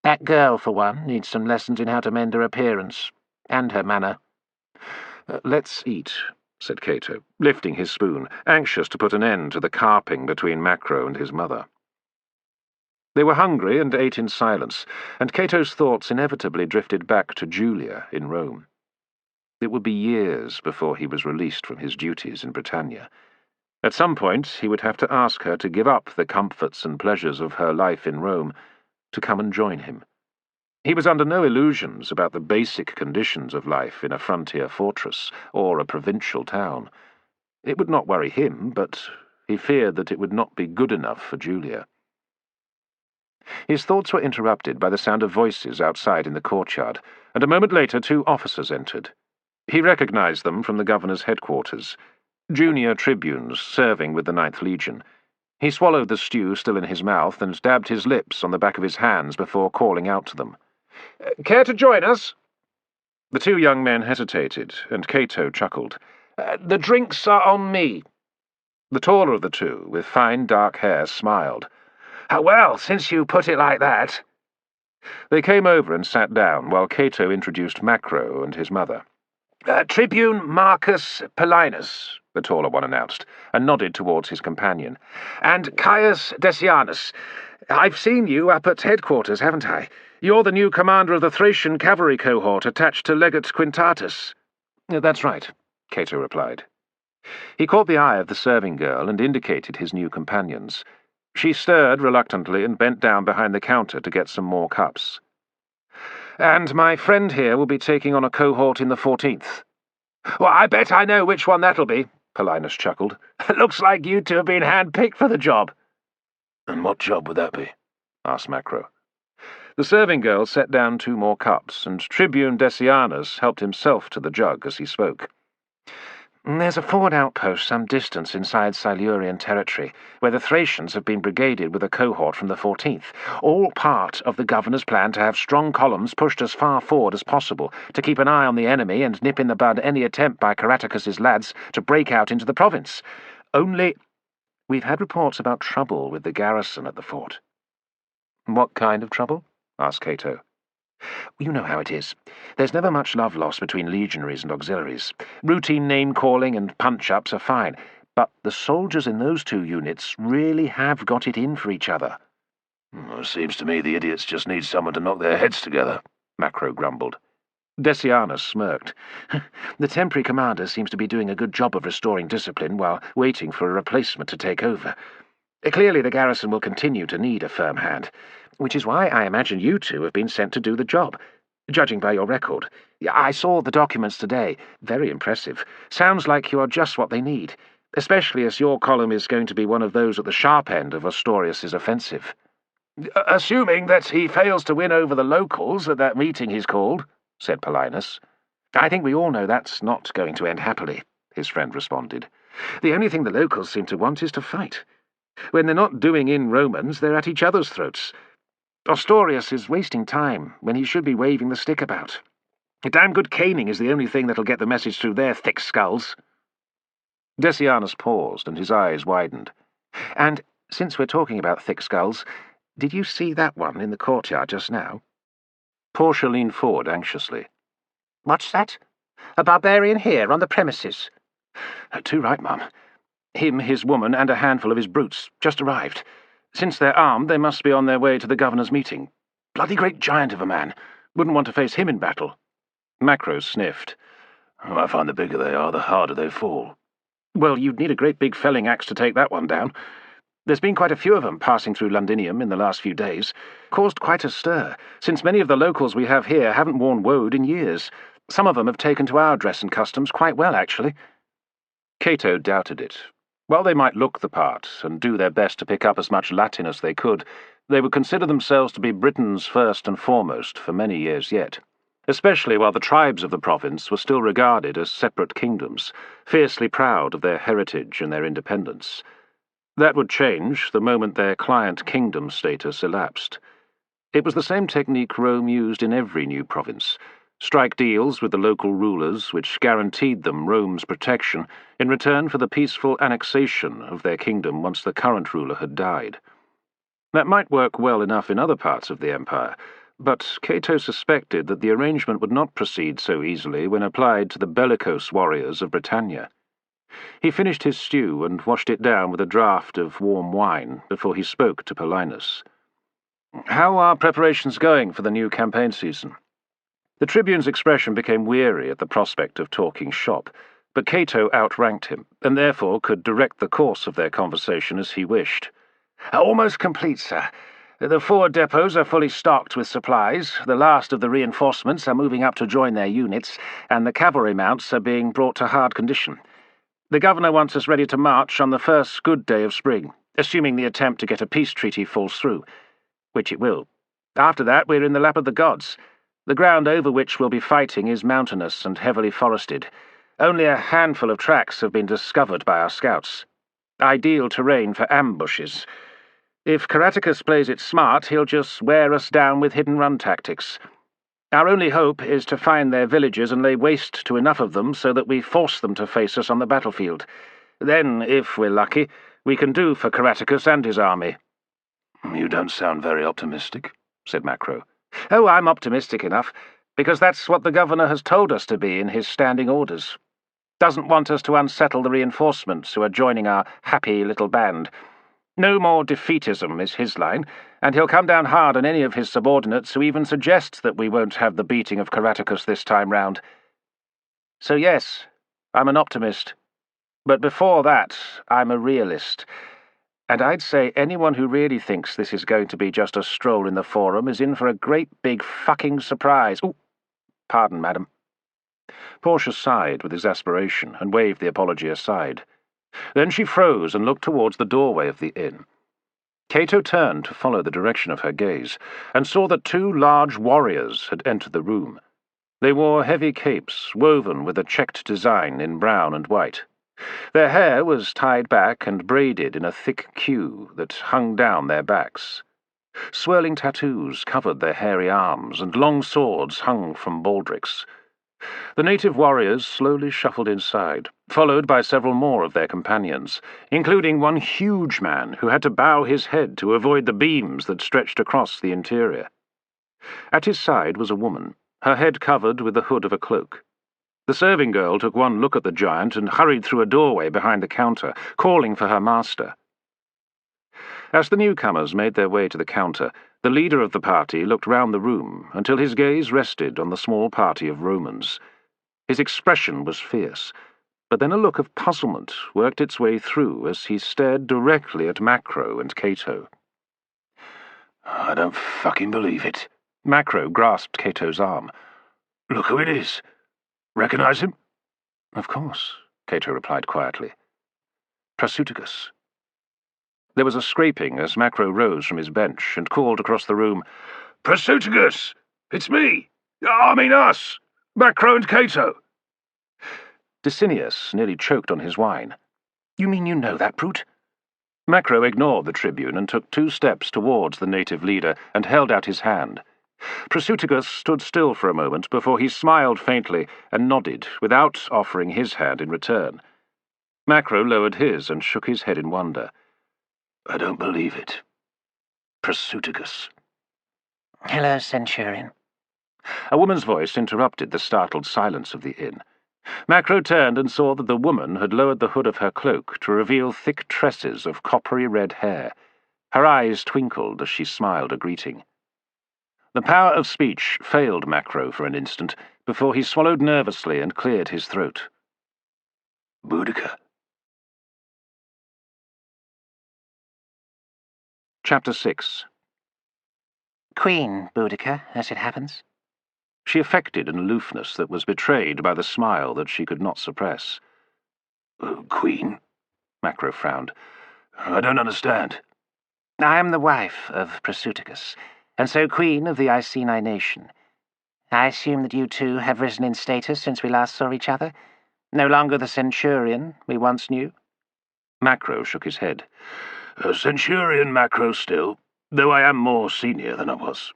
That girl, for one, needs some lessons in how to mend her appearance, and her manner. Let's eat, said Cato, lifting his spoon, anxious to put an end to the carping between Macro and his mother. They were hungry and ate in silence, and Cato's thoughts inevitably drifted back to Julia in Rome. It would be years before he was released from his duties in Britannia. At some point he would have to ask her to give up the comforts and pleasures of her life in Rome, to come and join him. He was under no illusions about the basic conditions of life in a frontier fortress or a provincial town. It would not worry him, but he feared that it would not be good enough for Julia. His thoughts were interrupted by the sound of voices outside in the courtyard, and a moment later 2 officers entered. He recognized them from the governor's headquarters, junior tribunes serving with the 9th Legion. He swallowed the stew still in his mouth and dabbed his lips on the back of his hands before calling out to them. Care to join us? The two young men hesitated, and Cato chuckled. The drinks are on me. The taller of the two, with fine dark hair, smiled. Well, since you put it like that. They came over and sat down, while Cato introduced Macro and his mother. Tribune Marcus Paulinus, the taller one announced, and nodded towards his companion. And Caius Decianus. I've seen you up at headquarters, haven't I? You're the new commander of the Thracian cavalry cohort attached to Legate Quintatus. That's right, Cato replied. He caught the eye of the serving girl and indicated his new companions. She stirred reluctantly and bent down behind the counter to get some more cups. And my friend here will be taking on a cohort in the 14th. Well, I bet I know which one that'll be, Paulinus chuckled. Looks like you two have been hand-picked for the job. And what job would that be? Asked Macro. The serving girl set down 2 more cups, and Tribune Decianus helped himself to the jug as he spoke. There's a forward outpost some distance inside Silurian territory, where the Thracians have been brigaded with a cohort from the 14th, all part of the governor's plan to have strong columns pushed as far forward as possible, to keep an eye on the enemy and nip in the bud any attempt by Caratacus's lads to break out into the province. Only, we've had reports about trouble with the garrison at the fort. What kind of trouble? Asked Cato. You know how it is. There's never much love lost between legionaries and auxiliaries. Routine name-calling and punch-ups are fine, but the soldiers in those 2 units really have got it in for each other. It seems to me the idiots just need someone to knock their heads together, Macro grumbled. Decianus smirked. The temporary commander seems to be doing a good job of restoring discipline while waiting for a replacement to take over. Clearly the garrison will continue to need a firm hand, which is why I imagine you two have been sent to do the job, judging by your record. I saw the documents today. Very impressive. Sounds like you are just what they need, especially as your column is going to be one of those at the sharp end of Ostorius's offensive. Assuming that he fails to win over the locals at that meeting he's called, said Paulinus. I think we all know that's not going to end happily, his friend responded. The only thing the locals seem to want is to fight. When they're not doing in Romans, they're at each other's throats. Ostorius is wasting time when he should be waving the stick about. A damn good caning is the only thing that'll get the message through their thick skulls. Decianus paused, and his eyes widened. And, since we're talking about thick skulls, did you see that one in the courtyard just now? Portia leaned forward anxiously. What's that? A barbarian here on the premises? Too right, Mum. Him, his woman, and a handful of his brutes just arrived. Since they're armed, they must be on their way to the governor's meeting. Bloody great giant of a man. Wouldn't want to face him in battle. Macro sniffed. I find the bigger they are, the harder they fall. Well, you'd need a great big felling axe to take that one down. There's been quite a few of them passing through Londinium in the last few days. Caused quite a stir, since many of the locals we have here haven't worn woad in years. Some of them have taken to our dress and customs quite well, actually. Cato doubted it. While they might look the part and do their best to pick up as much Latin as they could, they would consider themselves to be Britons first and foremost for many years yet, especially while the tribes of the province were still regarded as separate kingdoms, fiercely proud of their heritage and their independence. That would change the moment their client kingdom status elapsed. It was the same technique Rome used in every new province: strike deals with the local rulers which guaranteed them Rome's protection in return for the peaceful annexation of their kingdom once the current ruler had died. That might work well enough in other parts of the empire, but Cato suspected that the arrangement would not proceed so easily when applied to the bellicose warriors of Britannia. He finished his stew and washed it down with a draught of warm wine before he spoke to Paulinus. "How are preparations going for the new campaign season?" The tribune's expression became weary at the prospect of talking shop, but Cato outranked him, and therefore could direct the course of their conversation as he wished. "Almost complete, sir. The forward depots are fully stocked with supplies, the last of the reinforcements are moving up to join their units, and the cavalry mounts are being brought to hard condition. The governor wants us ready to march on the first good day of spring, assuming the attempt to get a peace treaty falls through, which it will. After that, we're in the lap of the gods. The ground over which we'll be fighting is mountainous and heavily forested. Only a handful of tracks have been discovered by our scouts. Ideal terrain for ambushes. If Caratacus plays it smart, he'll just wear us down with hit-and-run tactics. Our only hope is to find their villages and lay waste to enough of them so that we force them to face us on the battlefield. Then, if we're lucky, we can do for Caratacus and his army." "You don't sound very optimistic," said Macro. "Oh, I'm optimistic enough, because that's what the governor has told us to be in his standing orders. Doesn't want us to unsettle the reinforcements who are joining our happy little band. No more defeatism is his line, and he'll come down hard on any of his subordinates who even suggest that we won't have the beating of Caratacus this time round. So yes, I'm an optimist. But before that, I'm a realist. And I'd say anyone who really thinks this is going to be just a stroll in the Forum is in for a great big fucking surprise. Ooh, pardon, madam." Portia sighed with exasperation and waved the apology aside. Then she froze and looked towards the doorway of the inn. Cato turned to follow the direction of her gaze, and saw that 2 large warriors had entered the room. They wore heavy capes, woven with a checked design in brown and white. Their hair was tied back and braided in a thick queue that hung down their backs. Swirling tattoos covered their hairy arms, and long swords hung from baldricks. The native warriors slowly shuffled inside, followed by several more of their companions, including one huge man who had to bow his head to avoid the beams that stretched across the interior. At his side was a woman, her head covered with the hood of a cloak. The serving girl took one look at the giant and hurried through a doorway behind the counter, calling for her master. As the newcomers made their way to the counter, the leader of the party looked round the room until his gaze rested on the small party of Romans. His expression was fierce, but then a look of puzzlement worked its way through as he stared directly at Macro and Cato. "I don't fucking believe it." Macro grasped Cato's arm. "Look who it is. Recognize him?" "Of course," Cato replied quietly. "Prefect." There was a scraping as Macro rose from his bench and called across the room, "Prefect! It's me! I mean us! Macro and Cato!" Dicinius nearly choked on his wine. "You mean you know that brute?" Macro ignored the tribune and took 2 steps towards the native leader and held out his hand. Prefect stood still for a moment before he smiled faintly and nodded without offering his hand in return. Macro lowered his and shook his head in wonder. "I don't believe it. Prefect." "Hello, Centurion." A woman's voice interrupted the startled silence of the inn. Macro turned and saw that the woman had lowered the hood of her cloak to reveal thick tresses of coppery red hair. Her eyes twinkled as she smiled a greeting. The power of speech failed Macro for an instant before he swallowed nervously and cleared his throat. "Boudica." Chapter 6. Queen Boudica, as it happens. She affected an aloofness that was betrayed by the smile that she could not suppress. "Queen?" Macro frowned. "I don't understand." I am the wife of Prefect, and so queen of the Iceni nation. I assume that you 2 have risen in status since we last saw each other? No longer the Centurion we once knew?" Macro shook his head. "Centurion Macro still, though I am more senior than I was."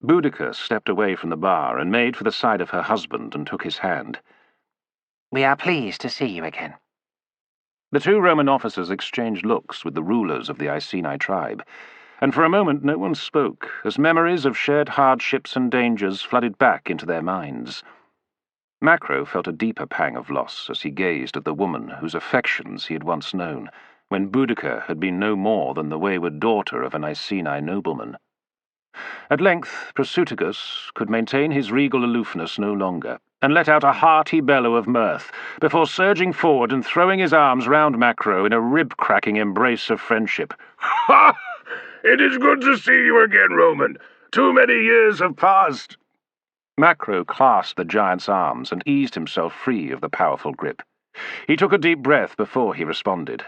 Boudica stepped away from the bar and made for the side of her husband and took his hand. "We are pleased to see you again." The 2 Roman officers exchanged looks with the rulers of the Iceni tribe, and for a moment no one spoke, as memories of shared hardships and dangers flooded back into their minds. Macro felt a deeper pang of loss as he gazed at the woman whose affections he had once known, when Boudica had been no more than the wayward daughter of an Iceni nobleman. At length Prefect could maintain his regal aloofness no longer, and let out a hearty bellow of mirth, before surging forward and throwing his arms round Macro in a rib-cracking embrace of friendship. "Ha! It is good to see you again, Roman. Too many years have passed." Macro clasped the giant's arms and eased himself free of the powerful grip. He took a deep breath before he responded.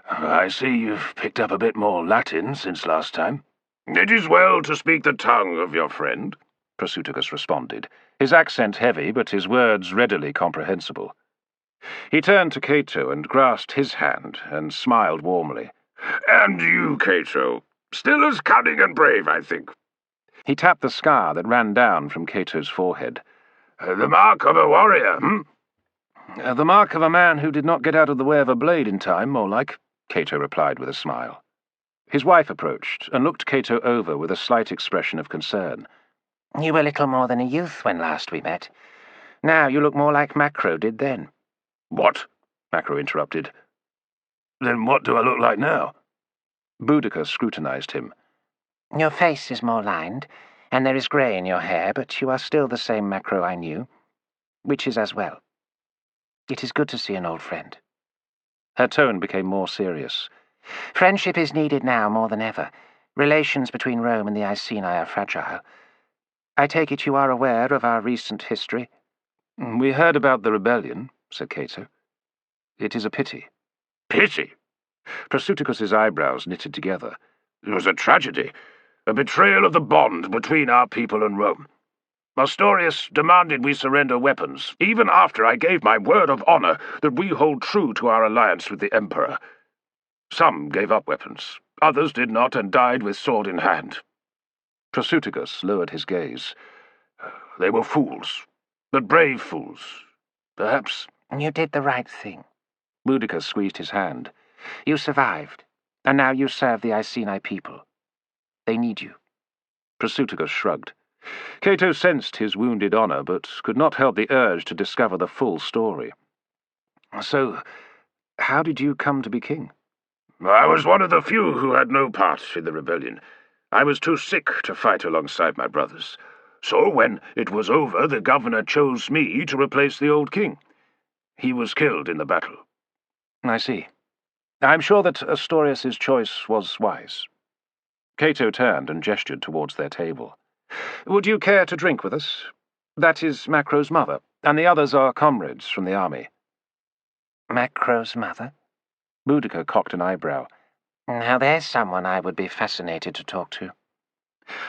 "I see you've picked up a bit more Latin since last time." "It is well to speak the tongue of your friend," Prefect responded, his accent heavy but his words readily comprehensible. He turned to Cato and grasped his hand and smiled warmly. "And you, Cato, still as cunning and brave, I think." He tapped the scar that ran down from Cato's forehead. The mark of a warrior, The mark of a man who did not get out of the way of a blade in time, more like, Cato replied with a smile. His wife approached and looked Cato over with a slight expression of concern. You were little more than a youth when last we met. Now you look more like Macro did then. What? Macro interrupted. Then what do I look like now? Boudica scrutinized him. Your face is more lined, and there is grey in your hair, but you are still the same Macro I knew, which is as well. It is good to see an old friend. Her tone became more serious. Friendship is needed now more than ever. Relations between Rome and the Iceni are fragile. I take it you are aware of our recent history? We heard about the rebellion, said Cato. It is a pity. Pity? Prasuticus's eyebrows knitted together. It was a tragedy, a betrayal of the bond between our people and Rome. Astorius demanded we surrender weapons, even after I gave my word of honor that we hold true to our alliance with the Emperor. Some gave up weapons, others did not and died with sword in hand. Prasuticus lowered his gaze. They were fools, but brave fools. Perhaps. You did the right thing. Boudica squeezed his hand. You survived, and now you serve the Iceni people. They need you. Prasuticus shrugged. Cato sensed his wounded honor, but could not help the urge to discover the full story. So, how did you come to be king? I was one of the few who had no part in the rebellion. I was too sick to fight alongside my brothers. So when it was over, the governor chose me to replace the old king. He was killed in the battle. I see. I'm sure that Astorius's choice was wise. Cato turned and gestured towards their table. Would you care to drink with us? That is Macro's mother, and the others are comrades from the army. Macro's mother? Boudica cocked an eyebrow. Now there's someone I would be fascinated to talk to.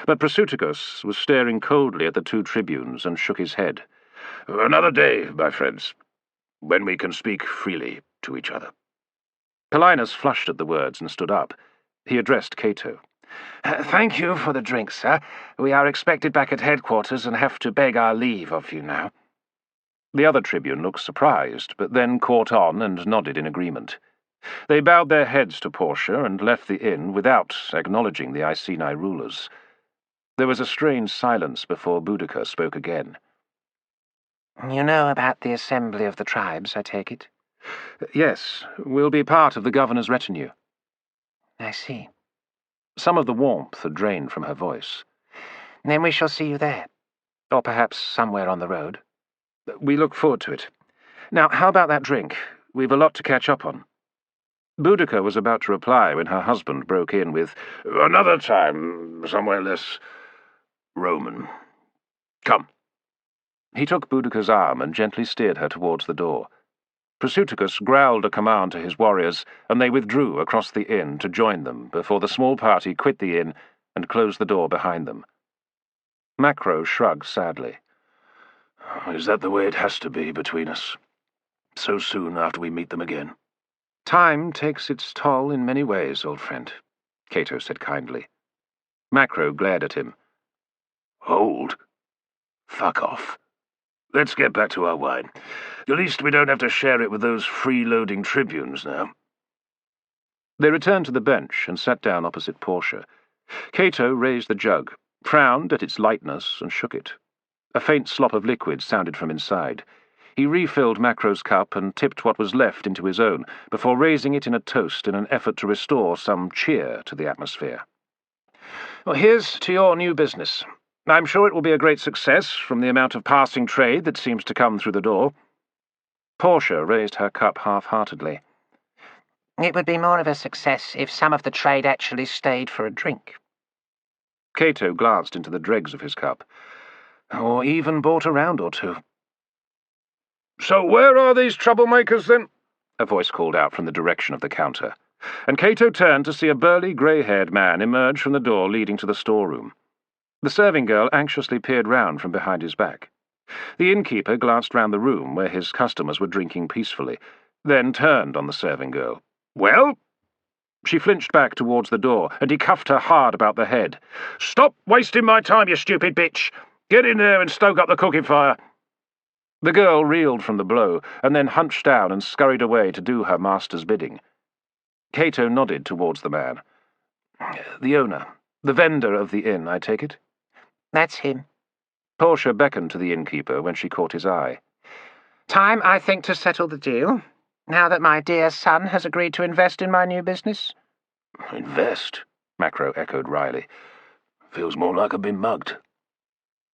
But Prasuticus was staring coldly at the two tribunes and shook his head. Another day, my friends, when we can speak freely to each other. Paulinus flushed at the words and stood up. He addressed Cato. Thank you for the drink, sir. We are expected back at headquarters and have to beg our leave of you now. The other tribune looked surprised, but then caught on and nodded in agreement. They bowed their heads to Portia and left the inn without acknowledging the Iceni rulers. There was a strange silence before Boudica spoke again. You know about the assembly of the tribes, I take it? Yes, we'll be part of the governor's retinue. I see. Some of the warmth had drained from her voice. Then we shall see you there. Or perhaps somewhere on the road. We look forward to it. Now, how about that drink? We've a lot to catch up on. Boudica was about to reply when her husband broke in with, Another time, somewhere less Roman. Come. He took Boudica's arm and gently steered her towards the door. Prasuticus growled a command to his warriors, and they withdrew across the inn to join them before the small party quit the inn and closed the door behind them. Macro shrugged sadly. Is that the way it has to be between us? So soon after we meet them again? Time takes its toll in many ways, old friend, Cato said kindly. Macro glared at him. Old? Fuck off. Let's get back to our wine. At least we don't have to share it with those freeloading tribunes now. They returned to the bench and sat down opposite Portia. Cato raised the jug, frowned at its lightness, and shook it. A faint slop of liquid sounded from inside. He refilled Macro's cup and tipped what was left into his own, before raising it in a toast in an effort to restore some cheer to the atmosphere. Well, here's to your new business. I'm sure it will be a great success from the amount of passing trade that seems to come through the door. Portia raised her cup half-heartedly. It would be more of a success if some of the trade actually stayed for a drink. Cato glanced into the dregs of his cup. Or even bought a round or two. So where are these troublemakers, then? A voice called out from the direction of the counter, and Cato turned to see a burly, grey-haired man emerge from the door leading to the storeroom. The serving girl anxiously peered round from behind his back. The innkeeper glanced round the room where his customers were drinking peacefully, then turned on the serving girl. Well? She flinched back towards the door, and he cuffed her hard about the head. "Stop wasting my time, you stupid bitch! Get in there and stoke up the cooking fire!" The girl reeled from the blow, and then hunched down and scurried away to do her master's bidding. Cato nodded towards the man. "The owner, the vendor of the inn, I take it?" That's him. Portia beckoned to the innkeeper when she caught his eye. Time, I think, to settle the deal, now that my dear son has agreed to invest in my new business. "Invest?" Macro echoed wryly. "Feels more like I've been mugged."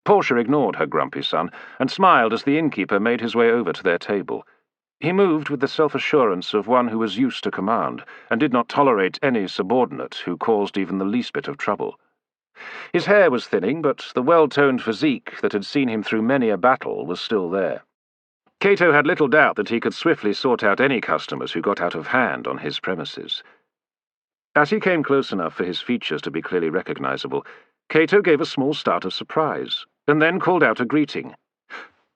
Portia ignored her grumpy son and smiled as the innkeeper made his way over to their table. He moved with the self-assurance of one who was used to command, and did not tolerate any subordinate who caused even the least bit of trouble. His hair was thinning, but the well-toned physique that had seen him through many a battle was still there. Cato had little doubt that he could swiftly sort out any customers who got out of hand on his premises. As he came close enough for his features to be clearly recognizable, Cato gave a small start of surprise, and then called out a greeting.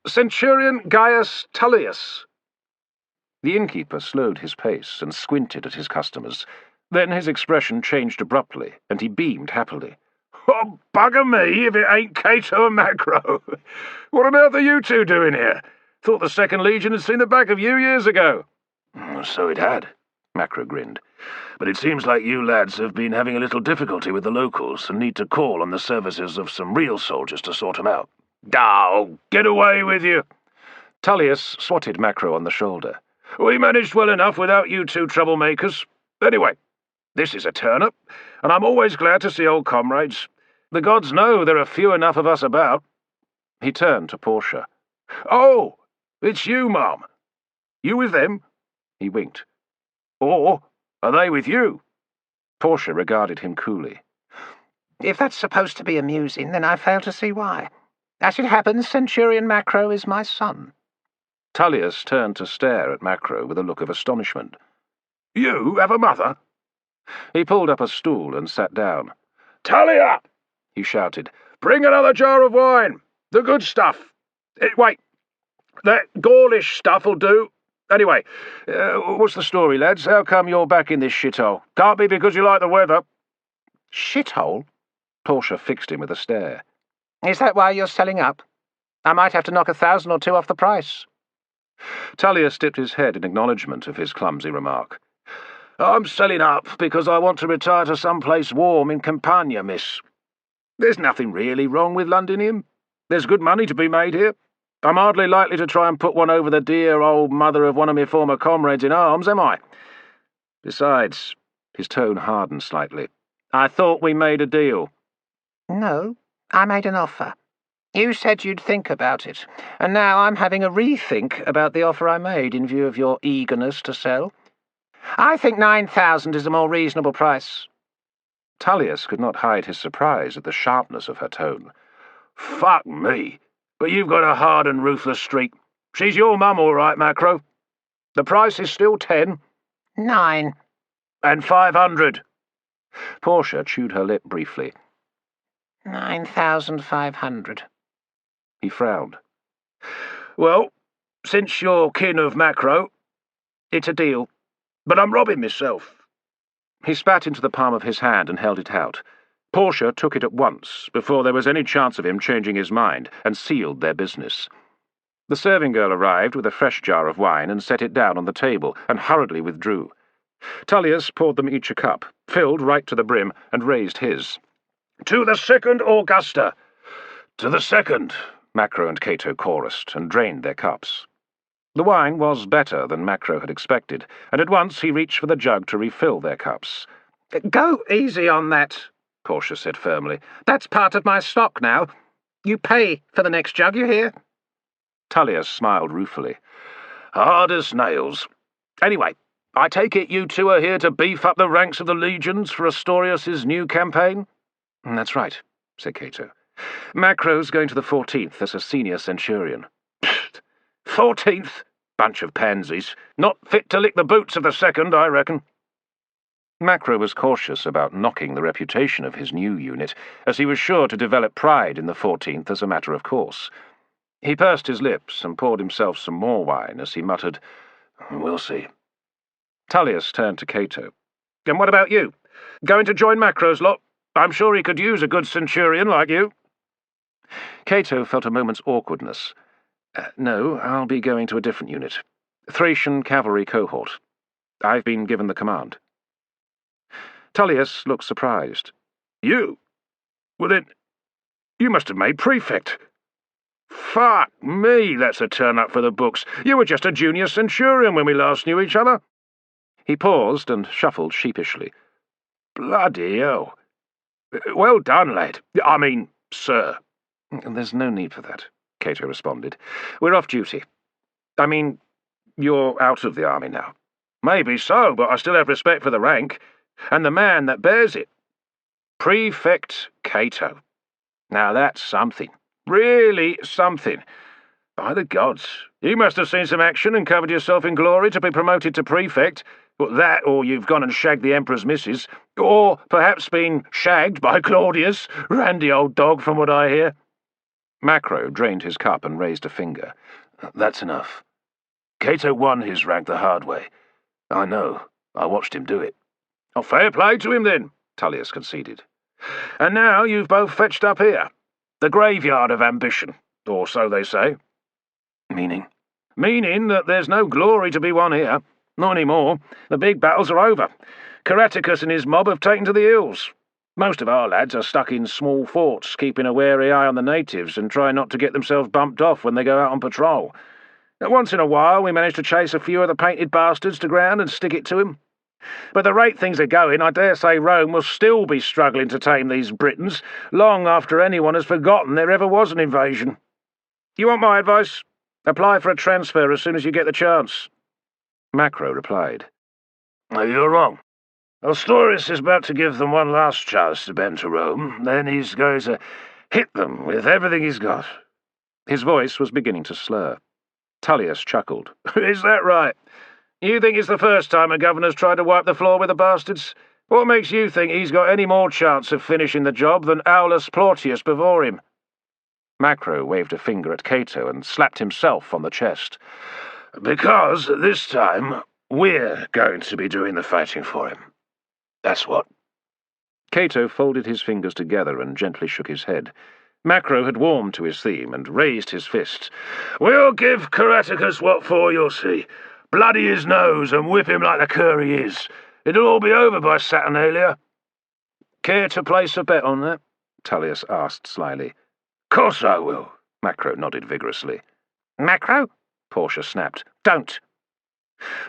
"Centurion Gaius Tullius!" The innkeeper slowed his pace and squinted at his customers. Then his expression changed abruptly, and he beamed happily. "Oh, bugger me if it ain't Cato and Macro! What on earth are you two doing here? Thought the Second Legion had seen the back of you years ago." "So it had," Macro grinned. "But it seems like you lads have been having a little difficulty with the locals and need to call on the services of some real soldiers to sort them out." "Oh, get away with you!" Tullius swatted Macro on the shoulder. "We managed well enough without you two troublemakers. Anyway, this is a turn-up, and I'm always glad to see old comrades. The gods know there are few enough of us about." He turned to Portia. "Oh, it's you, Mum. You with them?" He winked. "Or are they with you?" Portia regarded him coolly. If that's supposed to be amusing, then I fail to see why. As it happens, Centurion Macro is my son." Tullius turned to stare at Macro with a look of astonishment. "You have a mother?" He pulled up a stool and sat down. "Tullia!" he shouted. "Bring another jar of wine. The good stuff. Wait, that Gaulish stuff'll do. Anyway, what's the story, lads? How come you're back in this shithole? Can't be because you like the weather." "Shithole?" Portia fixed him with a stare. Is that why you're selling up? I might have to knock 1,000 or 2 off the price. Tullius dipped his head in acknowledgement of his clumsy remark. "I'm selling up because I want to retire to some place warm in Campania, miss. There's nothing really wrong with Londinium. There's good money to be made here. I'm hardly likely to try and put one over the dear old mother of one of my former comrades in arms, am I? Besides," his tone hardened slightly, "I thought we made a deal." No, I made an offer. You said you'd think about it, and now I'm having a rethink about the offer I made in view of your eagerness to sell. I think 9,000 is a more reasonable price." Tullius could not hide his surprise at the sharpness of her tone. "Fuck me, but you've got a hard and ruthless streak. She's your mum, all right, Macro. The price is still 10. 9. And 500. Portia chewed her lip briefly. 9,500. He frowned. "Well, since you're kin of Macro, it's a deal. But I'm robbing myself." He spat into the palm of his hand and held it out. Portia took it at once, before there was any chance of him changing his mind, and sealed their business. The serving girl arrived with a fresh jar of wine and set it down on the table, and hurriedly withdrew. Tullius poured them each a cup, filled right to the brim, and raised his. "To the 2nd Augusta." "To the 2nd," Macro and Cato chorused, and drained their cups. The wine was better than Macro had expected, and at once he reached for the jug to refill their cups. Go easy on that, Portia said firmly. "That's part of my stock now. You pay for the next jug, you hear?" Tullius smiled ruefully. "Hard as nails. Anyway, I take it you two are here to beef up the ranks of the legions for Astorius's new campaign?" "That's right," said Cato. "Macro's going to the 14th as a senior centurion." 14th? Bunch of pansies. Not fit to lick the boots of the 2nd, I reckon." Macro was cautious about knocking the reputation of his new unit, as he was sure to develop pride in the 14th as a matter of course. He pursed his lips and poured himself some more wine as he muttered, "We'll see." Tullius turned to Cato. And what about you? Going to join Macro's lot? I'm sure he could use a good Centurion like you. Cato felt a moment's awkwardness. No, I'll be going to a different unit. Thracian cavalry cohort. I've been given the command. Tullius looked surprised. You? Well then, you must have made Prefect. Fuck me, that's a turn-up for the books. You were just a junior Centurion when we last knew each other. He paused and shuffled sheepishly. Bloody hell. Well done, lad. I mean, sir. There's no need for that, Cato responded. We're off duty. I mean, you're out of the army now. Maybe so, but I still have respect for the rank, and the man that bears it. Prefect Cato. Now that's something. Really something. By the gods, you must have seen some action and covered yourself in glory to be promoted to Prefect. Well, that, or you've gone and shagged the Emperor's missus, or perhaps been shagged by Claudius, randy old dog from what I hear. Macro drained his cup and raised a finger. That's enough. Cato won his rank the hard way. I know. I watched him do it. Oh, fair play to him then, Tullius conceded. And now you've both fetched up here. The graveyard of ambition, or so they say. Meaning? Meaning that there's no glory to be won here. Not anymore. The big battles are over. Caratacus and his mob have taken to the hills. Most of our lads are stuck in small forts, keeping a wary eye on the natives and trying not to get themselves bumped off when they go out on patrol. Once in a while we manage to chase a few of the painted bastards to ground and stick it to him. But the rate things are going, I dare say Rome will still be struggling to tame these Britons, long after anyone has forgotten there ever was an invasion. You want my advice? Apply for a transfer as soon as you get the chance. Macro replied. You're wrong. Astorius is about to give them one last chance to bend to Rome, then he's going to hit them with everything he's got. His voice was beginning to slur. Tullius chuckled. Is that right? You think it's the first time a governor's tried to wipe the floor with the bastards? What makes you think he's got any more chance of finishing the job than Aulus Plautius before him? Macro waved a finger at Cato and slapped himself on the chest. Because this time we're going to be doing the fighting for him. That's what. Cato folded his fingers together and gently shook his head. Macro had warmed to his theme and raised his fist. We'll give Caratacus what for, you'll see. Bloody his nose and whip him like the cur he is. It'll all be over by Saturnalia. Care to place a bet on that? Tullius asked slyly. Course I will. Macro nodded vigorously. Macro? Portia snapped. Don't.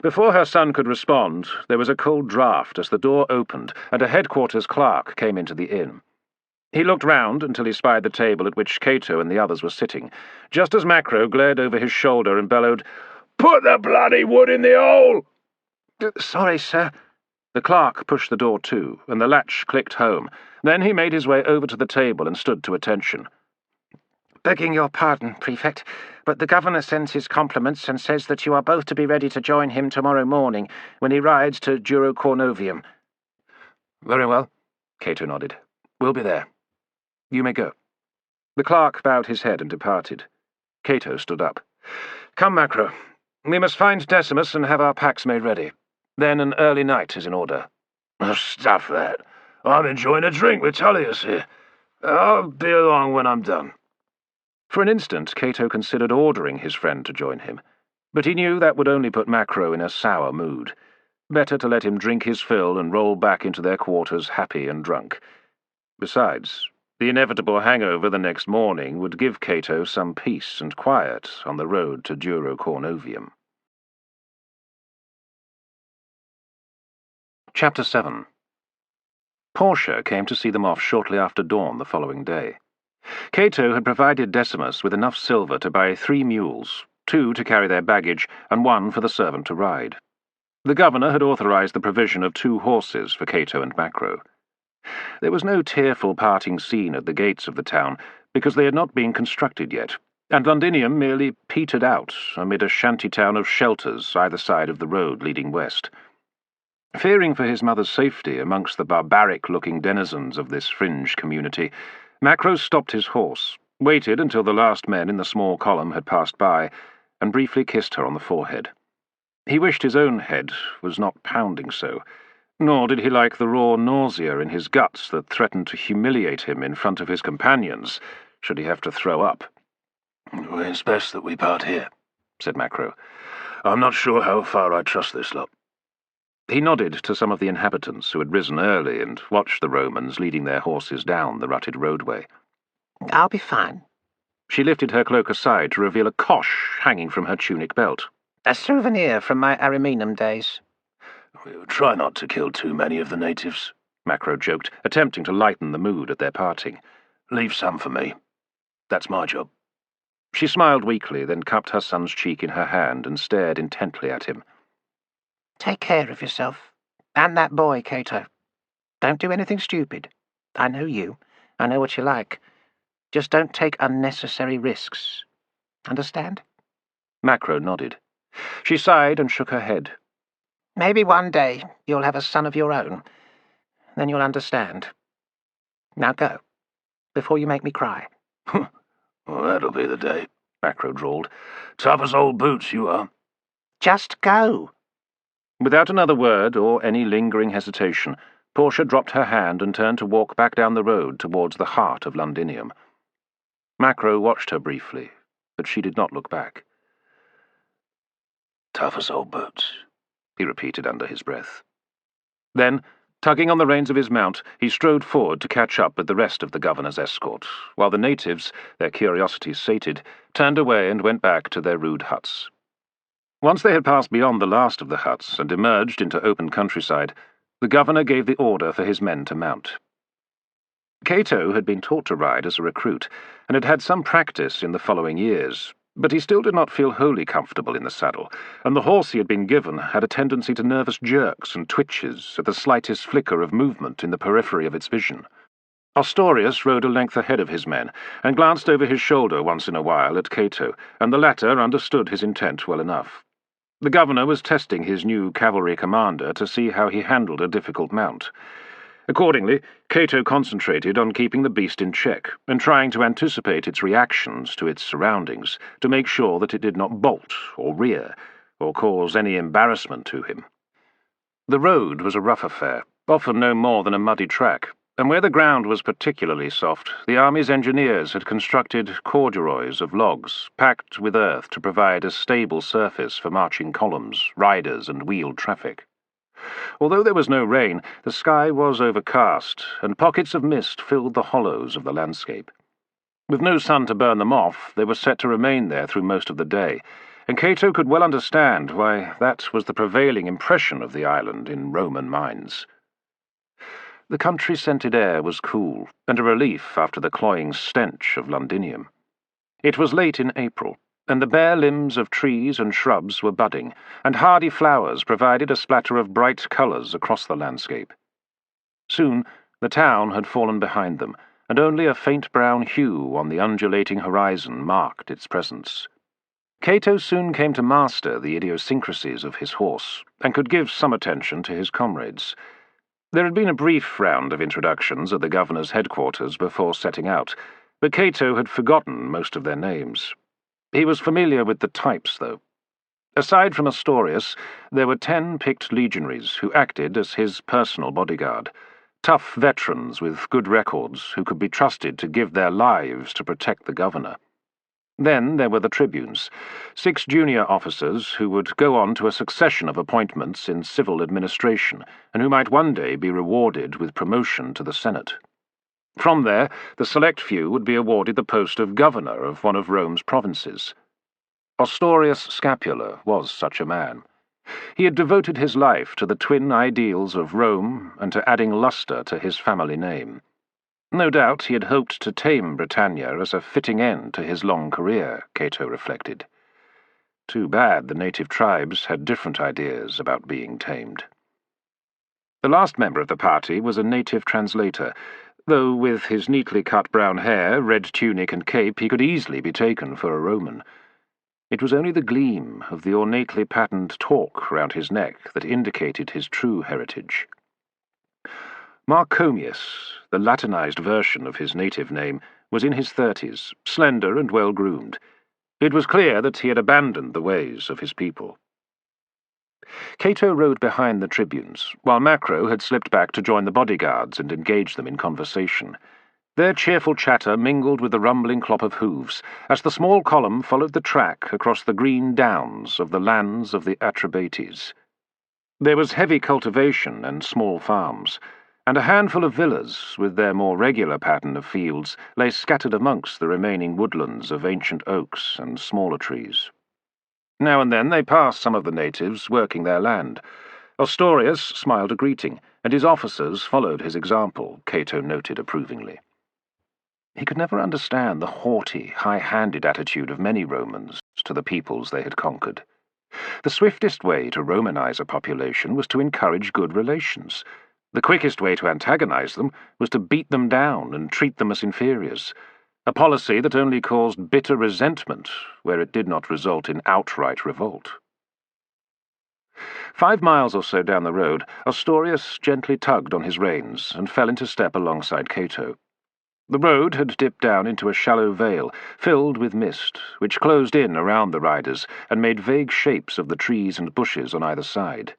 Before her son could respond, there was a cold draught as the door opened and a headquarters clerk came into the inn. He looked round until he spied the table at which Cato and the others were sitting, just as Macro glared over his shoulder and bellowed, "Put the bloody wood in the hole!" Sorry, sir. The clerk pushed the door to, and the latch clicked home. Then he made his way over to the table and stood to attention. Begging your pardon, Prefect, but the governor sends his compliments and says that you are both to be ready to join him tomorrow morning when he rides to Cornovium. Very well, Cato nodded. We'll be there. You may go. The clerk bowed his head and departed. Cato stood up. Come, Macro. We must find Decimus and have our packs made ready. Then an early night is in order. Stuff that. I'm enjoying a drink with Tullius here. I'll be along when I'm done. For an instant, Cato considered ordering his friend to join him, but he knew that would only put Macro in a sour mood. Better to let him drink his fill and roll back into their quarters happy and drunk. Besides, the inevitable hangover the next morning would give Cato some peace and quiet on the road to Cornovium. Chapter 7. Portia came to see them off shortly after dawn the following day. Cato had provided Decimus with enough silver to buy 3 mules, 2 to carry their baggage, and 1 for the servant to ride. The governor had authorized the provision of 2 horses for Cato and Macro. There was no tearful parting scene at the gates of the town, because they had not been constructed yet, and Londinium merely petered out amid a shanty town of shelters either side of the road leading west. Fearing for his mother's safety amongst the barbaric-looking denizens of this fringe community, Macro stopped his horse, waited until the last men in the small column had passed by, and briefly kissed her on the forehead. He wished his own head was not pounding so, Nor did he like the raw nausea in his guts that threatened to humiliate him in front of his companions, should he have to throw up. "It's best that we part here," said Macro. "I'm not sure how far I trust this lot." He nodded to some of the inhabitants who had risen early and watched the Romans leading their horses down the rutted roadway. "I'll be fine." She lifted her cloak aside to reveal a cosh hanging from her tunic belt. "A souvenir from my Ariminum days." "We'll try not to kill too many of the natives," Macro joked, attempting to lighten the mood at their parting. "Leave some for me. That's my job." She smiled weakly, then cupped her son's cheek in her hand and stared intently at him. "Take care of yourself. And that boy, Cato. Don't do anything stupid. I know you. I know what you like. Just don't take unnecessary risks. Understand?" Macro nodded. She sighed and shook her head. "Maybe one day you'll have a son of your own. Then you'll understand. Now go, before you make me cry." "Well, that'll be the day," Macro drawled. "Tough as old boots, you are." "Just go." Without another word or any lingering hesitation, Portia dropped her hand and turned to walk back down the road towards the heart of Londinium. Macro watched her briefly, but she did not look back. "Tough as old boots," he repeated under his breath. Then, tugging on the reins of his mount, he strode forward to catch up with the rest of the governor's escort, while the natives, their curiosity sated, turned away and went back to their rude huts. Once they had passed beyond the last of the huts and emerged into open countryside, the governor gave the order for his men to mount. Cato had been taught to ride as a recruit, and had had some practice in the following years, but he still did not feel wholly comfortable in the saddle, and the horse he had been given had a tendency to nervous jerks and twitches at the slightest flicker of movement in the periphery of its vision. Ostorius rode a length ahead of his men, and glanced over his shoulder once in a while at Cato, and the latter understood his intent well enough. The governor was testing his new cavalry commander to see how he handled a difficult mount. Accordingly, Cato concentrated on keeping the beast in check and trying to anticipate its reactions to its surroundings to make sure that it did not bolt or rear or cause any embarrassment to him. The road was a rough affair, often no more than a muddy track, and where the ground was particularly soft, the army's engineers had constructed corduroys of logs packed with earth to provide a stable surface for marching columns, riders, and wheeled traffic. Although there was no rain, the sky was overcast, and pockets of mist filled the hollows of the landscape. With no sun to burn them off, they were set to remain there through most of the day, and Cato could well understand why that was the prevailing impression of the island in Roman minds. The country-scented air was cool, and a relief after the cloying stench of Londinium. It was late in April, and the bare limbs of trees and shrubs were budding, and hardy flowers provided a splatter of bright colours across the landscape. Soon the town had fallen behind them, and only a faint brown hue on the undulating horizon marked its presence. Cato soon came to master the idiosyncrasies of his horse, and could give some attention to his comrades. There had been a brief round of introductions at the governor's headquarters before setting out, but Cato had forgotten most of their names. He was familiar with the types, though. Aside from Ostorius, there were 10 picked legionaries who acted as his personal bodyguard, tough veterans with good records who could be trusted to give their lives to protect the governor. Then there were the tribunes, 6 junior officers who would go on to a succession of appointments in civil administration, and who might one day be rewarded with promotion to the Senate. From there, the select few would be awarded the post of governor of one of Rome's provinces. Ostorius Scapula was such a man. He had devoted his life to the twin ideals of Rome and to adding lustre to his family name. No doubt he had hoped to tame Britannia as a fitting end to his long career, Cato reflected. Too bad the native tribes had different ideas about being tamed. The last member of the party was a native translator, though with his neatly cut brown hair, red tunic and cape he could easily be taken for a Roman. It was only the gleam of the ornately patterned torque round his neck that indicated his true heritage. Marcomius, the Latinized version of his native name, was in his 30s, slender and well-groomed. It was clear that he had abandoned the ways of his people. Cato rode behind the tribunes, while Macro had slipped back to join the bodyguards and engage them in conversation. Their cheerful chatter mingled with the rumbling clop of hooves as the small column followed the track across the green downs of the lands of the Atrebates. There was heavy cultivation and small farms, and a handful of villas, with their more regular pattern of fields, lay scattered amongst the remaining woodlands of ancient oaks and smaller trees. Now and then they passed some of the natives working their land. Ostorius smiled a greeting, and his officers followed his example, Cato noted approvingly. He could never understand the haughty, high-handed attitude of many Romans to the peoples they had conquered. The swiftest way to Romanize a population was to encourage good relations. The quickest way to antagonize them was to beat them down and treat them as inferiors, a policy that only caused bitter resentment where it did not result in outright revolt. 5 miles or so down the road, Ostorius gently tugged on his reins and fell into step alongside Cato. The road had dipped down into a shallow vale, filled with mist, which closed in around the riders and made vague shapes of the trees and bushes on either side.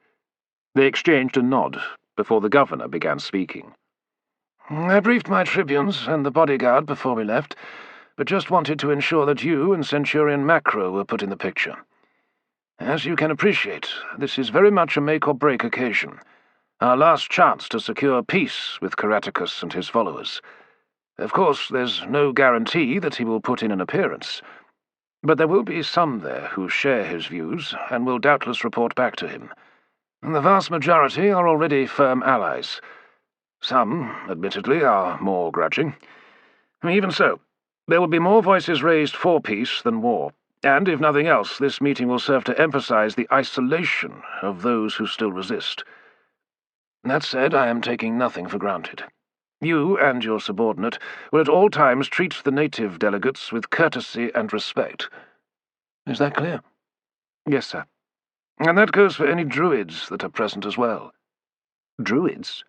They exchanged a nod before the governor began speaking. I briefed my tribunes and the bodyguard before we left, but just wanted to ensure that you and Centurion Macro were put in the picture. As you can appreciate, this is very much a make-or-break occasion, our last chance to secure peace with Caratacus and his followers. Of course, there's no guarantee that he will put in an appearance, but there will be some there who share his views and will doubtless report back to him. The vast majority are already firm allies. Some, admittedly, are more grudging. Even so, there will be more voices raised for peace than war, and, if nothing else, this meeting will serve to emphasize the isolation of those who still resist. That said, I am taking nothing for granted. You and your subordinate will at all times treat the native delegates with courtesy and respect. Is that clear? Yes, sir. And that goes for any druids that are present as well. Druids?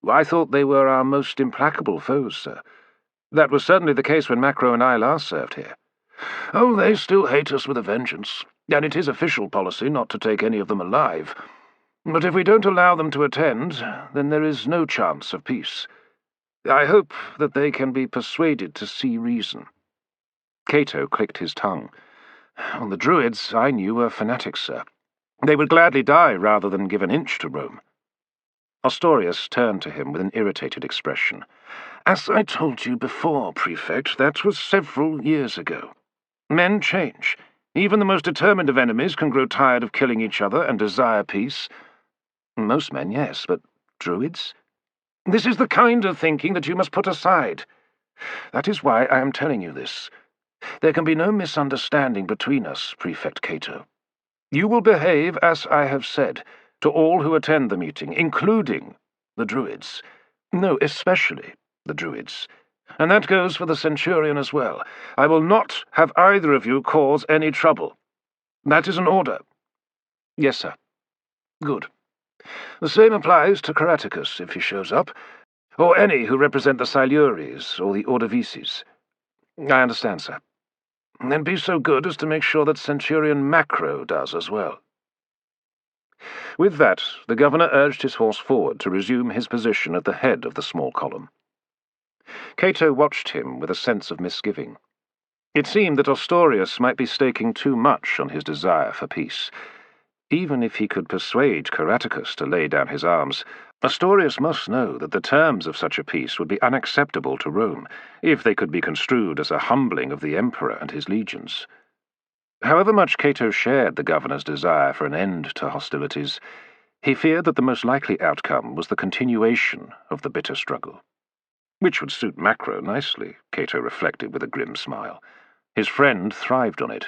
I thought they were our most implacable foes, sir. That was certainly the case when Macro and I last served here. Oh, they still hate us with a vengeance, and it is official policy not to take any of them alive. But if we don't allow them to attend, then there is no chance of peace. I hope that they can be persuaded to see reason. Cato clicked his tongue. Well, the Druids I knew were fanatics, sir. They would gladly die rather than give an inch to Rome. Ostorius turned to him with an irritated expression. As I told you before, Prefect, that was several years ago. Men change. Even the most determined of enemies can grow tired of killing each other and desire peace. Most men, yes, but Druids? This is the kind of thinking that you must put aside. That is why I am telling you this. There can be no misunderstanding between us, Prefect Cato. You will behave as I have said, to all who attend the meeting, including the Druids. No, especially the Druids. And that goes for the Centurion as well. I will not have either of you cause any trouble. That is an order. Yes, sir. Good. The same applies to Caratacus, if he shows up, or any who represent the Silures or the Auidobook. I understand, sir. Then be so good as to make sure that Centurion Macro does as well. With that, the governor urged his horse forward to resume his position at the head of the small column. Cato watched him with a sense of misgiving. It seemed that Ostorius might be staking too much on his desire for peace. Even if he could persuade Caratacus to lay down his arms, Ostorius must know that the terms of such a peace would be unacceptable to Rome, if they could be construed as a humbling of the emperor and his legions. However much Cato shared the governor's desire for an end to hostilities, he feared that the most likely outcome was the continuation of the bitter struggle. Which would suit Macro nicely, Cato reflected with a grim smile. His friend thrived on it.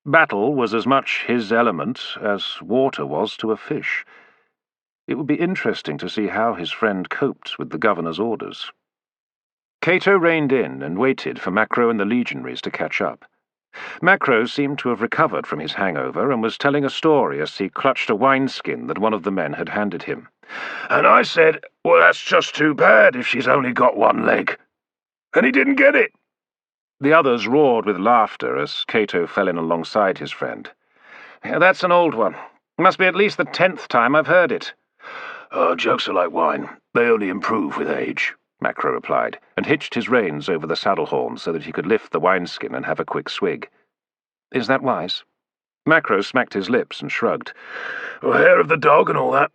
Battle was as much his element as water was to a fish. It would be interesting to see how his friend coped with the governor's orders. Cato reined in and waited for Macro and the legionaries to catch up. Macro seemed to have recovered from his hangover and was telling a story as he clutched a wineskin that one of the men had handed him. And I said, well, that's just too bad if she's only got one leg. And he didn't get it. The others roared with laughter as Cato fell in alongside his friend. That's an old one. Must be at least the 10th time I've heard it. Jokes are like wine. They only improve with age, Macro replied, and hitched his reins over the saddle horn so that he could lift the wineskin and have a quick swig. Is that wise? Macro smacked his lips and shrugged. Hair of the dog and all that.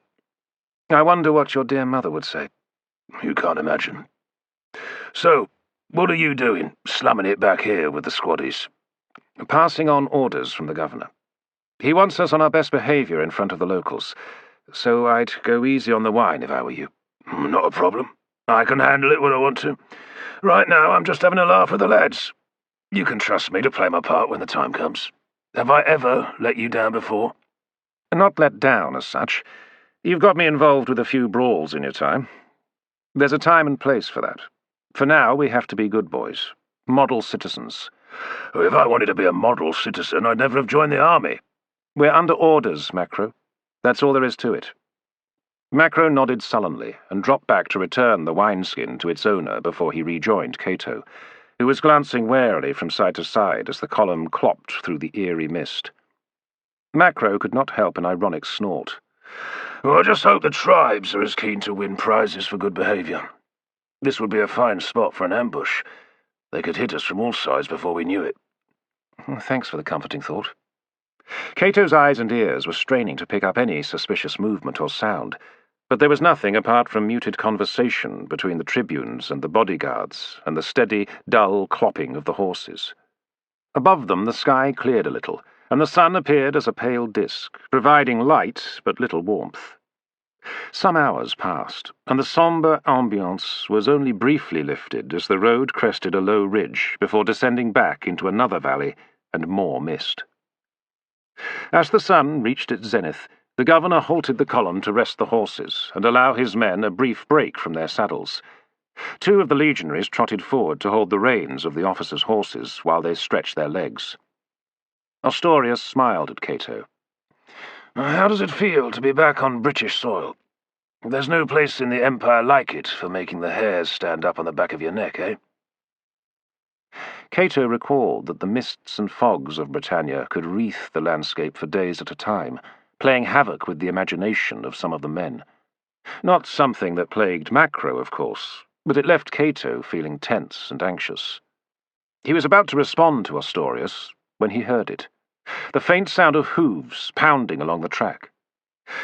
I wonder what your dear mother would say. You can't imagine. So, what are you doing, slumming it back here with the squaddies? Passing on orders from the governor. He wants us on our best behaviour in front of the locals, so I'd go easy on the wine if I were you. Not a problem. I can handle it when I want to. Right now, I'm just having a laugh with the lads. You can trust me to play my part when the time comes. Have I ever let you down before? Not let down, as such. You've got me involved with a few brawls in your time. There's a time and place for that. For now, we have to be good boys. Model citizens. If I wanted to be a model citizen, I'd never have joined the army. We're under orders, Macro. That's all there is to it. Macro nodded sullenly and dropped back to return the wineskin to its owner before he rejoined Cato, who was glancing warily from side to side as the column clopped through the eerie mist. Macro could not help an ironic snort. Well, I just hope the tribes are as keen to win prizes for good behaviour. This would be a fine spot for an ambush. They could hit us from all sides before we knew it. Thanks for the comforting thought. Cato's eyes and ears were straining to pick up any suspicious movement or sound, but there was nothing apart from muted conversation between the tribunes and the bodyguards and the steady, dull clopping of the horses. Above them the sky cleared a little, and the sun appeared as a pale disk, providing light but little warmth. Some hours passed, and the sombre ambiance was only briefly lifted as the road crested a low ridge before descending back into another valley and more mist. As the sun reached its zenith, the governor halted the column to rest the horses and allow his men a brief break from their saddles. Two of the legionaries trotted forward to hold the reins of the officers' horses while they stretched their legs. Ostorius smiled at Cato. How does it feel to be back on British soil? There's no place in the Empire like it for making the hairs stand up on the back of your neck, eh? Cato recalled that the mists and fogs of Britannia could wreath the landscape for days at a time, playing havoc with the imagination of some of the men. Not something that plagued Macro, of course, but it left Cato feeling tense and anxious. He was about to respond to Ostorius when he heard it. The faint sound of hooves pounding along the track.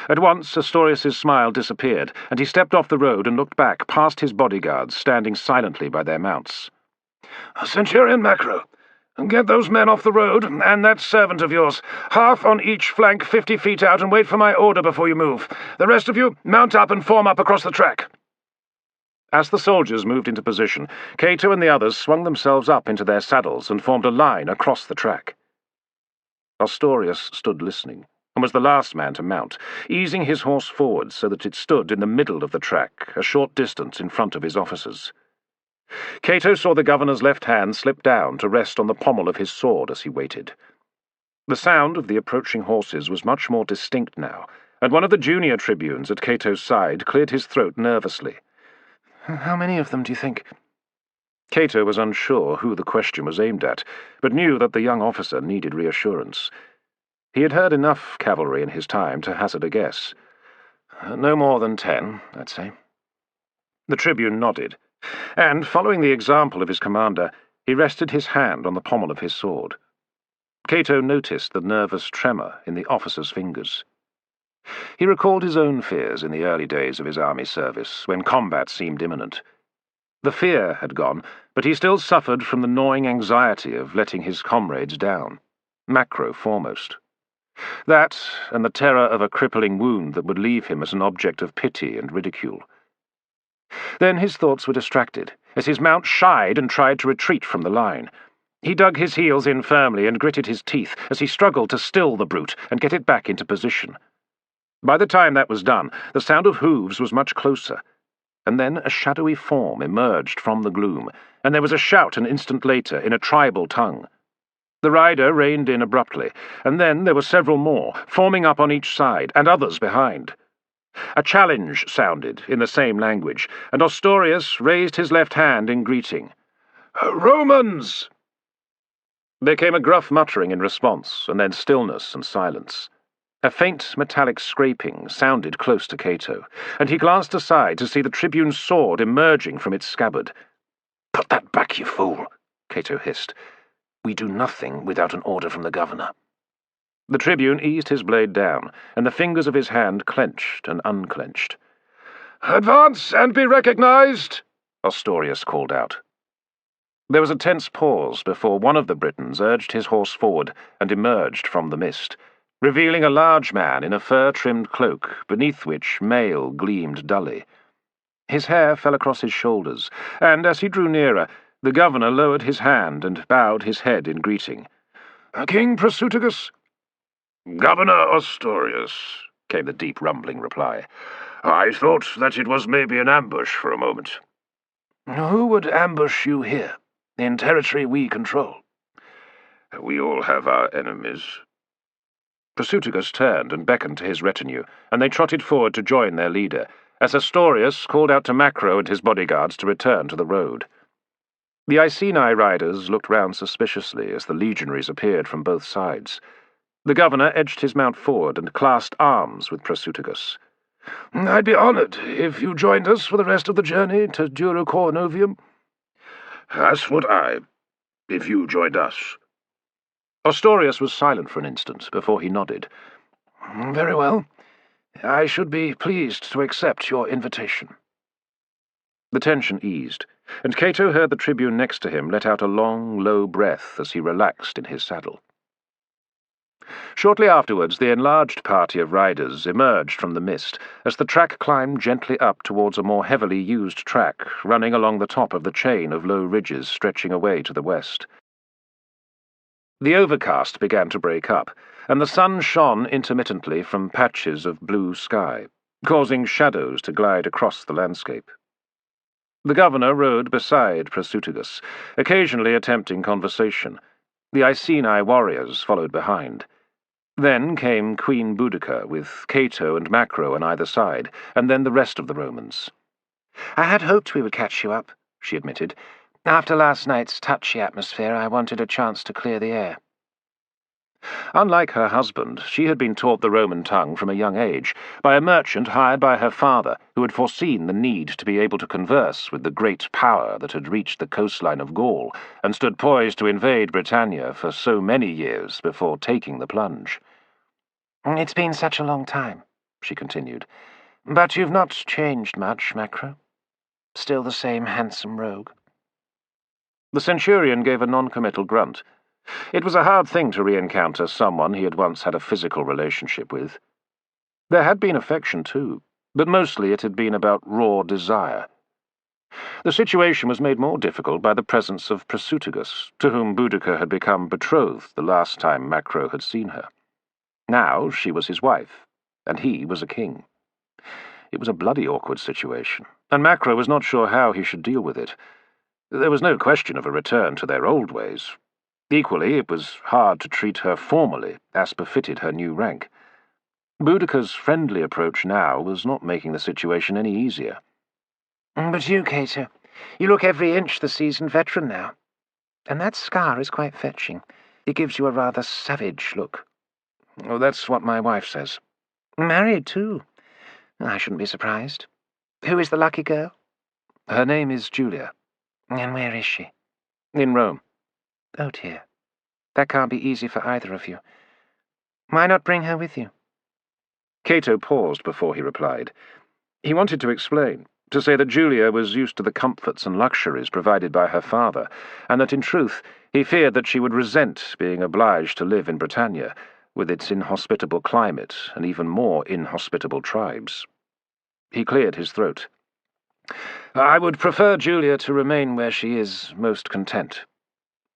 At once, Ostorius's smile disappeared, and he stepped off the road and looked back past his bodyguards standing silently by their mounts. Centurion Macro, get those men off the road, and that servant of yours. Half on each flank 50 feet out, and wait for my order before you move. The rest of you, mount up and form up across the track. As the soldiers moved into position, Cato and the others swung themselves up into their saddles and formed a line across the track. Ostorius stood listening, and was the last man to mount, easing his horse forward so that it stood in the middle of the track, a short distance in front of his officers. Cato saw the governor's left hand slip down to rest on the pommel of his sword as he waited. The sound of the approaching horses was much more distinct now, and one of the junior tribunes at Cato's side cleared his throat nervously. "How many of them, do you think?" Cato was unsure who the question was aimed at, but knew that the young officer needed reassurance. He had heard enough cavalry in his time to hazard a guess. "No more than 10, I'd say." The tribune nodded, and, following the example of his commander, he rested his hand on the pommel of his sword. Cato noticed the nervous tremor in the officer's fingers. He recalled his own fears in the early days of his army service, when combat seemed imminent. The fear had gone, but he still suffered from the gnawing anxiety of letting his comrades down, Macro foremost. That, and the terror of a crippling wound that would leave him as an object of pity and ridicule. Then his thoughts were distracted, as his mount shied and tried to retreat from the line. He dug his heels in firmly and gritted his teeth as he struggled to still the brute and get it back into position. By the time that was done, the sound of hooves was much closer, and then a shadowy form emerged from the gloom, and there was a shout an instant later in a tribal tongue. The rider reined in abruptly, and then there were several more, forming up on each side, and others behind. A challenge sounded in the same language, and Ostorius raised his left hand in greeting. "Romans!" There came a gruff muttering in response, and then stillness and silence. A faint metallic scraping sounded close to Cato, and he glanced aside to see the tribune's sword emerging from its scabbard. "Put that back, you fool," Cato hissed. "We do nothing without an order from the governor." The tribune eased his blade down, and the fingers of his hand clenched and unclenched. "Advance and be recognized," Ostorius called out. There was a tense pause before one of the Britons urged his horse forward and emerged from the mist, revealing a large man in a fur-trimmed cloak beneath which mail gleamed dully. His hair fell across his shoulders, and as he drew nearer, the governor lowered his hand and bowed his head in greeting. "King Caratacus?" "Governor Ostorius," came the deep rumbling reply. "I thought that it was maybe an ambush for a moment." "Who would ambush you here, in territory we control?" "We all have our enemies." Caratacus turned and beckoned to his retinue, and they trotted forward to join their leader, as Ostorius called out to Macro and his bodyguards to return to the road. The Iceni riders looked round suspiciously as the legionaries appeared from both sides. The governor edged his mount forward and clasped arms with Caratacus. "I'd be honored if you joined us for the rest of the journey to Dura Cornovium." "As would I, if you joined us." Ostorius was silent for an instant before he nodded. "Very well. I should be pleased to accept your invitation." The tension eased, and Cato heard the tribune next to him let out a long, low breath as he relaxed in his saddle. Shortly afterwards, the enlarged party of riders emerged from the mist as the track climbed gently up towards a more heavily used track running along the top of the chain of low ridges stretching away to the west. The overcast began to break up, and the sun shone intermittently from patches of blue sky, causing shadows to glide across the landscape. The governor rode beside Caratacus, occasionally attempting conversation. The Iceni warriors followed behind. Then came Queen Boudica, with Cato and Macro on either side, and then the rest of the Romans. "I had hoped we would catch you up," she admitted. "After last night's touchy atmosphere, I wanted a chance to clear the air." Unlike her husband, she had been taught the Roman tongue from a young age by a merchant hired by her father, who had foreseen the need to be able to converse with the great power that had reached the coastline of Gaul and stood poised to invade Britannia for so many years before taking the plunge. "It's been such a long time," she continued. "But you've not changed much, Macro. Still the same handsome rogue." The Centurion gave a non-committal grunt. It was a hard thing to re-encounter someone he had once had a physical relationship with. There had been affection, too, but mostly it had been about raw desire. The situation was made more difficult by the presence of Caratacus, to whom Boudica had become betrothed the last time Macro had seen her. Now she was his wife, and he was a king. It was a bloody awkward situation, and Macro was not sure how he should deal with it. There was no question of a return to their old ways. Equally, it was hard to treat her formally, as befitted her new rank. Boudica's friendly approach now was not making the situation any easier. "But you, Cato, you look every inch the seasoned veteran now. And that scar is quite fetching. It gives you a rather savage look." "Oh, that's what my wife says." "Married, too. I shouldn't be surprised. Who is the lucky girl?" "Her name is Julia." "And where is she?" "In Rome." "Oh, dear. That can't be easy for either of you. Why not bring her with you?" Cato paused before he replied. He wanted to explain, to say that Julia was used to the comforts and luxuries provided by her father, and that in truth he feared that she would resent being obliged to live in Britannia, with its inhospitable climate and even more inhospitable tribes. He cleared his throat. "I would prefer Julia to remain where she is most content."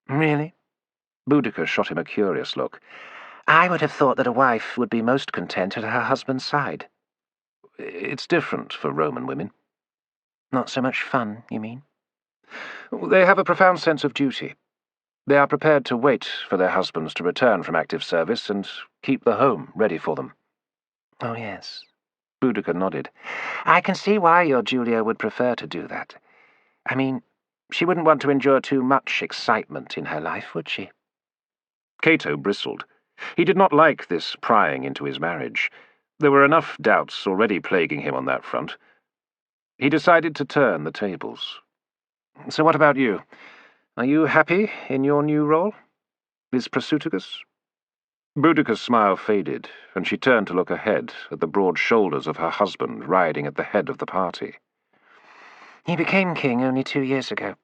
"Really?" Boudica shot him a curious look. "I would have thought that a wife would be most content at her husband's side." "It's different for Roman women." "Not so much fun, you mean?" "They have a profound sense of duty. They are prepared to wait for their husbands to return from active service and keep the home ready for them." "Oh, yes." Boudica nodded. "I can see why your Julia would prefer to do that. I mean, she wouldn't want to endure too much excitement in her life, would she?" Cato bristled. He did not like this prying into his marriage. There were enough doubts already plaguing him on that front. He decided to turn the tables. "So what about you? Are you happy in your new role? Is Prasutagus?" Boudicca's smile faded, and she turned to look ahead at the broad shoulders of her husband riding at the head of the party. "He became king only 2 years ago."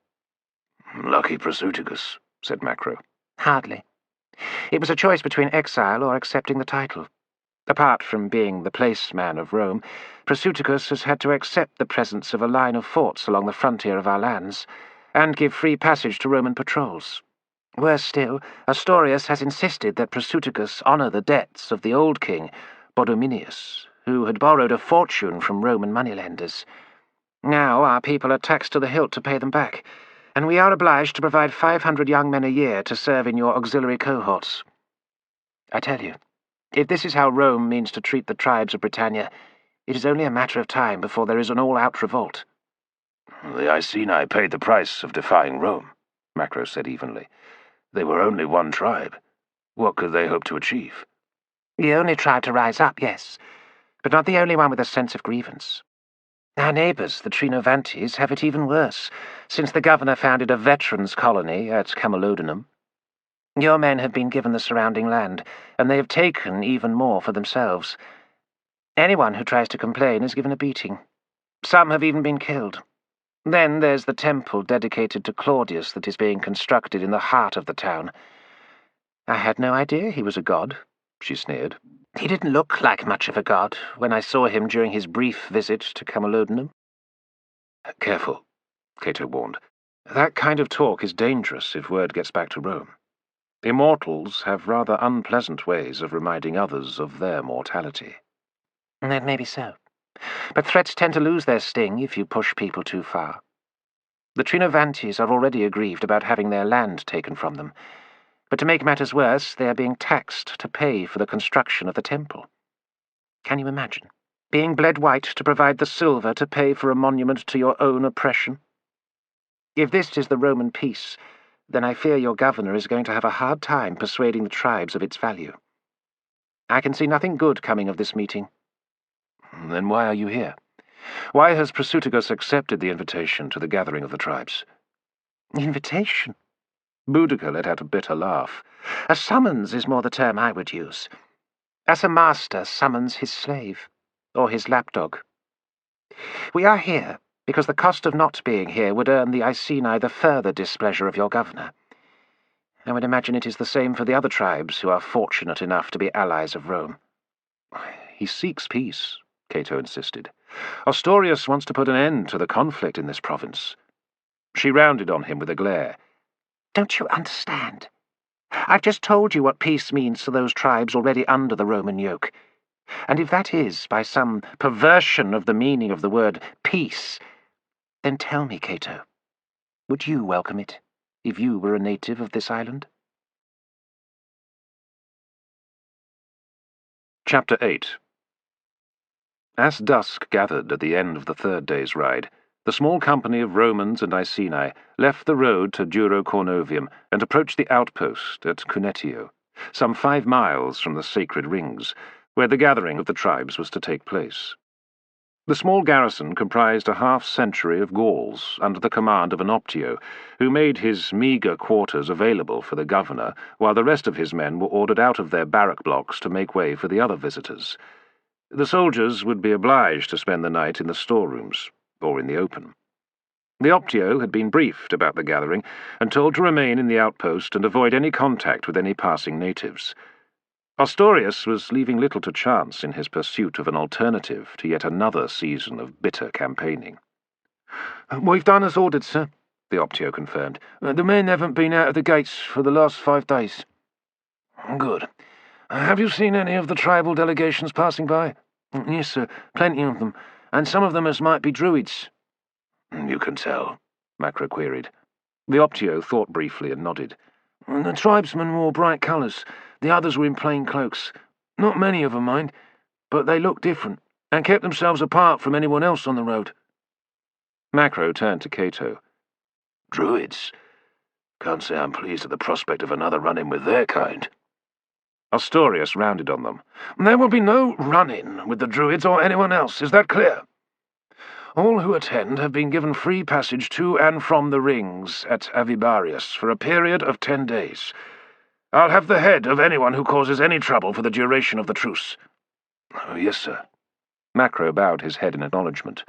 "Lucky Prasutagus," said Macro. "Hardly. It was a choice between exile or accepting the title. Apart from being the placeman of Rome, Prasutagus has had to accept the presence of a line of forts along the frontier of our lands, and give free passage to Roman patrols. Worse still, Astorius has insisted that Prasutagus honour the debts of the old king, Bodominius, who had borrowed a fortune from Roman moneylenders. Now our people are taxed to the hilt to pay them back, and we are obliged to provide 500 young men a year to serve in your auxiliary cohorts. I tell you, if this is how Rome means to treat the tribes of Britannia, it is only a matter of time before there is an all-out revolt." "The Iceni paid the price of defying Rome," Macro said evenly. "They were only one tribe. What could they hope to achieve?" "The only tribe to rise up, yes, but not the only one with a sense of grievance. Our neighbours, the Trinovantes, have it even worse, since the governor founded a veterans' colony at Camalodunum. Your men have been given the surrounding land, and they have taken even more for themselves. Anyone who tries to complain is given a beating. Some have even been killed. Then there's the temple dedicated to Claudius that is being constructed in the heart of the town. I had no idea he was a god," she sneered. "He didn't look like much of a god when I saw him during his brief visit to Camalodunum." "Careful," Cato warned. "That kind of talk is dangerous if word gets back to Rome. Immortals have rather unpleasant ways of reminding others of their mortality." "That may be so. But threats tend to lose their sting if you push people too far. The Trinovantes are already aggrieved about having their land taken from them. But to make matters worse, they are being taxed to pay for the construction of the temple. Can you imagine? Being bled white to provide the silver to pay for a monument to your own oppression? If this is the Roman peace, then I fear your governor is going to have a hard time persuading the tribes of its value. I can see nothing good coming of this meeting." "Then why are you here? Why has Prasutagus accepted the invitation to the gathering of the tribes?" "Invitation?" Boudicca let out a bitter laugh. "A summons is more the term I would use. As a master summons his slave, or his lapdog. We are here because the cost of not being here would earn the Iceni the further displeasure of your governor. I would imagine it is the same for the other tribes who are fortunate enough to be allies of Rome." "He seeks peace," Cato insisted. "Astorius wants to put an end to the conflict in this province." She rounded on him with a glare. "Don't you understand? I've just told you what peace means to those tribes already under the Roman yoke. And if that is, by some perversion of the meaning of the word peace, then tell me, Cato, would you welcome it if you were a native of this island?" Chapter 8. As dusk gathered at the end of the third day's ride, the small company of Romans and Iceni left the road to Duro Cornovium and approached the outpost at Cunetio, some 5 miles from the sacred rings, where the gathering of the tribes was to take place. The small garrison comprised a half-century of Gauls under the command of an Optio, who made his meagre quarters available for the governor, while the rest of his men were ordered out of their barrack blocks to make way for the other visitors. The soldiers would be obliged to spend the night in the storerooms, or in the open. The Optio had been briefed about the gathering and told to remain in the outpost and avoid any contact with any passing natives. Astorius was leaving little to chance in his pursuit of an alternative to yet another season of bitter campaigning. "We've done as ordered, sir," the Optio confirmed. "The men haven't been out of the gates for the last 5 days. "Good. Have you seen any of the tribal delegations passing by?" "Yes, sir, plenty of them, and some of them as might be druids." "You can tell?" Macro queried. The Optio thought briefly and nodded. "The tribesmen wore bright colours. The others were in plain cloaks. Not many of them, mind, but they looked different, and kept themselves apart from anyone else on the road." Macro turned to Cato. "Druids? Can't say I'm pleased at the prospect of another run-in with their kind." Ostorius rounded on them. There will be no run-in with the Druids or anyone else, is that clear? All who attend have been given free passage to and from the rings at Avibarius for a period of 10 days. I'll have the head of anyone who causes any trouble for the duration of the truce. Oh, yes, sir. Macro bowed his head in acknowledgement.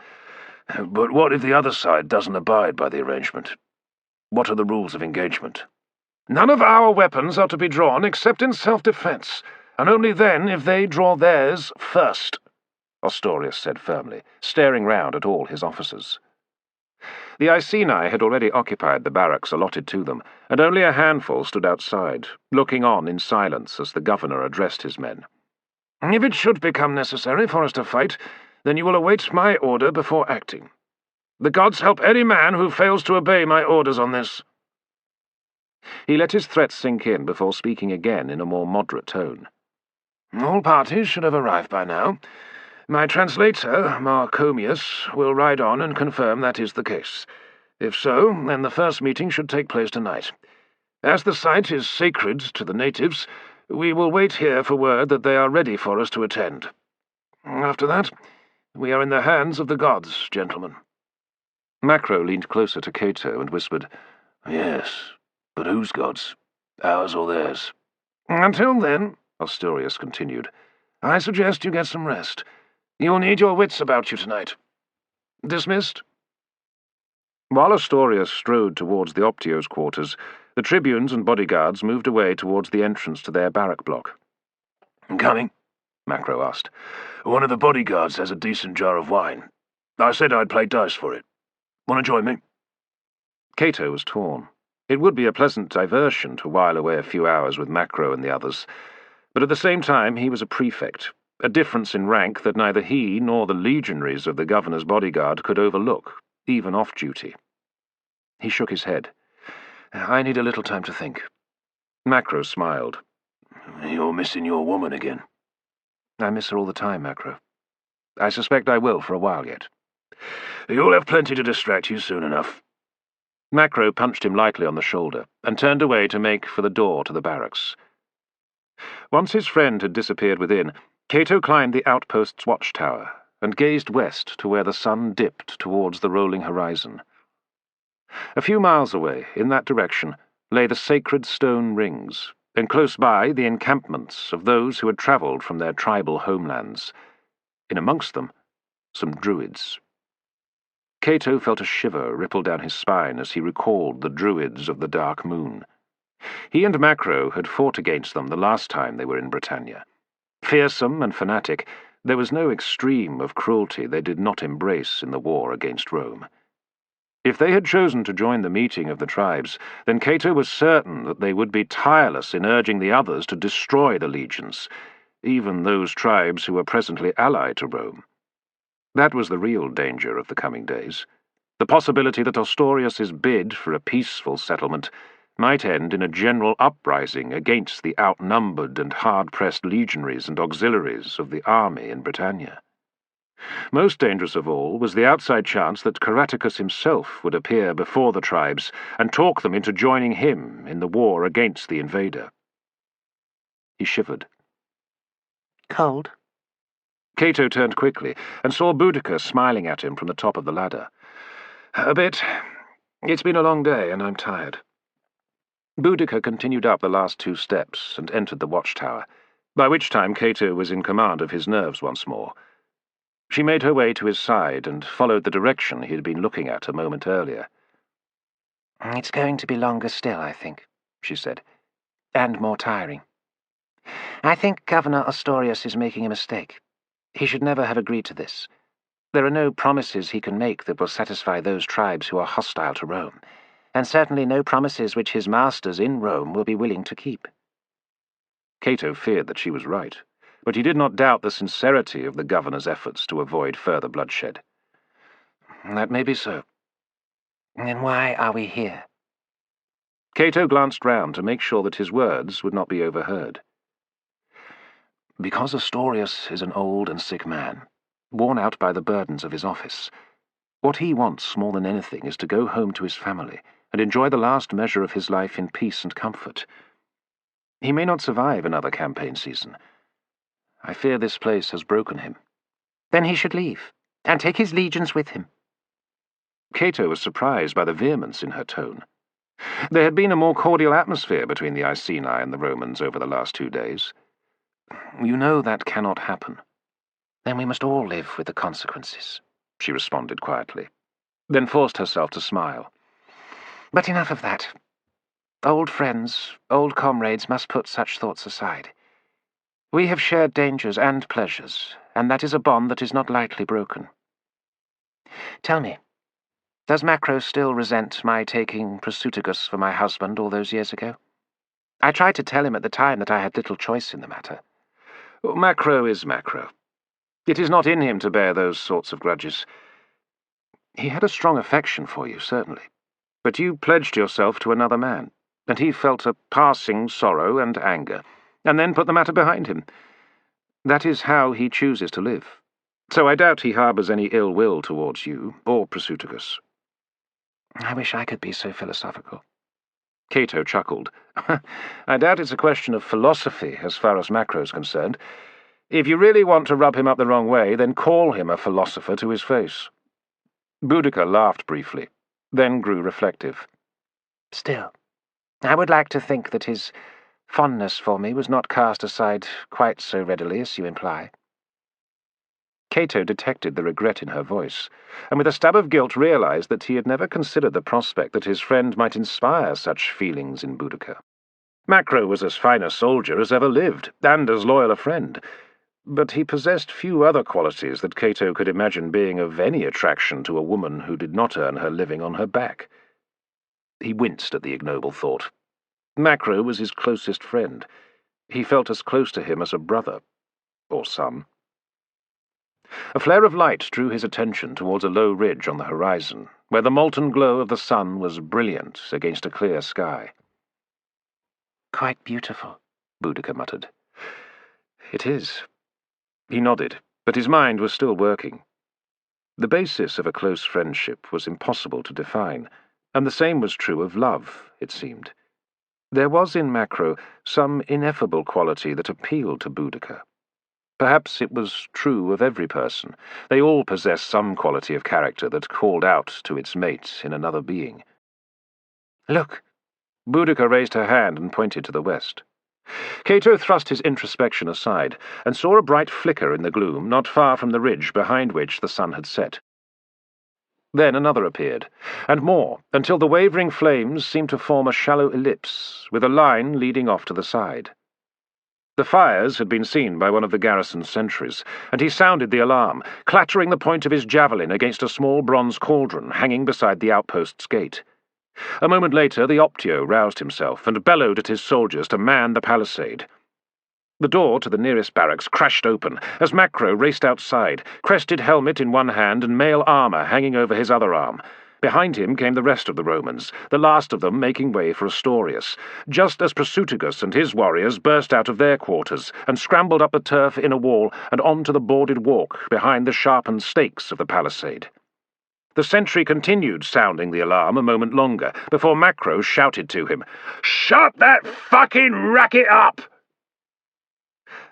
But what if the other side doesn't abide by the arrangement? What are the rules of engagement? None of our weapons are to be drawn except in self-defense, and only then if they draw theirs first, Ostorius said firmly, staring round at all his officers. The Iceni had already occupied the barracks allotted to them, and only a handful stood outside, looking on in silence as the governor addressed his men. If it should become necessary for us to fight, then you will await my order before acting. The gods help any man who fails to obey my orders on this. He let his threats sink in before speaking again in a more moderate tone. All parties should have arrived by now. My translator, Marcomius, will ride on and confirm that is the case. If so, then the first meeting should take place tonight. As the site is sacred to the natives, we will wait here for word that they are ready for us to attend. After that, we are in the hands of the gods, gentlemen. Macro leaned closer to Cato and whispered, Yes, but whose gods? Ours or theirs? Until then, Ostorius continued, I suggest you get some rest. You will need your wits about you tonight. Dismissed? While Ostorius strode towards the Optio's quarters, the tribunes and bodyguards moved away towards the entrance to their barrack block. Coming? Macro asked. One of the bodyguards has a decent jar of wine. I said I'd play dice for it. Want to join me? Cato was torn. It would be a pleasant diversion to while away a few hours with Macro and the others, but at the same time he was a prefect, a difference in rank that neither he nor the legionaries of the governor's bodyguard could overlook, even off duty. He shook his head. I need a little time to think. Macro smiled. You're missing your woman again. I miss her all the time, Macro. I suspect I will for a while yet. You'll have plenty to distract you soon enough. Macro punched him lightly on the shoulder and turned away to make for the door to the barracks. Once his friend had disappeared within, Cato climbed the outpost's watchtower and gazed west to where the sun dipped towards the rolling horizon. A few miles away, in that direction, lay the sacred stone rings, and close by the encampments of those who had travelled from their tribal homelands. In amongst them, some druids. Cato felt a shiver ripple down his spine as he recalled the druids of the Dark Moon. He and Macro had fought against them the last time they were in Britannia. Fearsome and fanatic, there was no extreme of cruelty they did not embrace in the war against Rome. If they had chosen to join the meeting of the tribes, then Cato was certain that they would be tireless in urging the others to destroy the legions, even those tribes who were presently allied to Rome. That was the real danger of the coming days, the possibility that Ostorius's bid for a peaceful settlement might end in a general uprising against the outnumbered and hard-pressed legionaries and auxiliaries of the army in Britannia. Most dangerous of all was the outside chance that Caratacus himself would appear before the tribes and talk them into joining him in the war against the invader. He shivered. Cold? Cato turned quickly and saw Boudica smiling at him from the top of the ladder. A bit. It's been a long day, and I'm tired. Boudica continued up the last 2 steps and entered the watchtower, by which time Cato was in command of his nerves once more. She made her way to his side and followed the direction he had been looking at a moment earlier. It's going to be longer still, I think, she said, and more tiring. I think Governor Ostorius is making a mistake. He should never have agreed to this. There are no promises he can make that will satisfy those tribes who are hostile to Rome, and certainly no promises which his masters in Rome will be willing to keep. Cato feared that she was right, but he did not doubt the sincerity of the governor's efforts to avoid further bloodshed. That may be so. Then why are we here? Cato glanced round to make sure that his words would not be overheard. Because Ostorius is an old and sick man, worn out by the burdens of his office. What he wants more than anything is to go home to his family and enjoy the last measure of his life in peace and comfort. He may not survive another campaign season. I fear this place has broken him. Then he should leave, and take his legions with him. Cato was surprised by the vehemence in her tone. There had been a more cordial atmosphere between the Iceni and the Romans over the last 2 days. You know that cannot happen. Then we must all live with the consequences, she responded quietly, then forced herself to smile. But enough of that. Old friends, old comrades must put such thoughts aside. We have shared dangers and pleasures, and that is a bond that is not lightly broken. Tell me, does Macro still resent my taking Prefect for my husband all those years ago? I tried to tell him at the time that I had little choice in the matter. Macro is Macro. It is not in him to bear those sorts of grudges. He had a strong affection for you, certainly, but you pledged yourself to another man, and he felt a passing sorrow and anger, and then put the matter behind him. That is how he chooses to live. So I doubt he harbours any ill will towards you, or Prefect. I wish I could be so philosophical. Cato chuckled. I doubt it's a question of philosophy as far as Macro's concerned. If you really want to rub him up the wrong way, then call him a philosopher to his face. Boudica laughed briefly, then grew reflective. Still, I would like to think that his fondness for me was not cast aside quite so readily as you imply. Cato detected the regret in her voice, and with a stab of guilt realized that he had never considered the prospect that his friend might inspire such feelings in Boudica. Macro was as fine a soldier as ever lived, and as loyal a friend, but he possessed few other qualities that Cato could imagine being of any attraction to a woman who did not earn her living on her back. He winced at the ignoble thought. Macro was his closest friend. He felt as close to him as a brother, or son. A flare of light drew his attention towards a low ridge on the horizon, where the molten glow of the sun was brilliant against a clear sky. Quite beautiful, Boudica muttered. It is. He nodded, but his mind was still working. The basis of a close friendship was impossible to define, and the same was true of love, it seemed. There was in Macro some ineffable quality that appealed to Boudica. Perhaps it was true of every person. They all possessed some quality of character that called out to its mate in another being. Look! Boudica raised her hand and pointed to the west. Cato thrust his introspection aside, and saw a bright flicker in the gloom not far from the ridge behind which the sun had set. Then another appeared, and more, until the wavering flames seemed to form a shallow ellipse, with a line leading off to the side. The fires had been seen by one of the garrison's sentries, and he sounded the alarm, clattering the point of his javelin against a small bronze cauldron hanging beside the outpost's gate. A moment later the Optio roused himself and bellowed at his soldiers to man the palisade. The door to the nearest barracks crashed open as Macro raced outside, crested helmet in one hand and mail armour hanging over his other arm. Behind him came the rest of the Romans, the last of them making way for Astorius, just as Prefect and his warriors burst out of their quarters and scrambled up the turf in a wall and onto the boarded walk behind the sharpened stakes of the palisade. The sentry continued sounding the alarm a moment longer before Macro shouted to him, "Shut that fucking racket up!"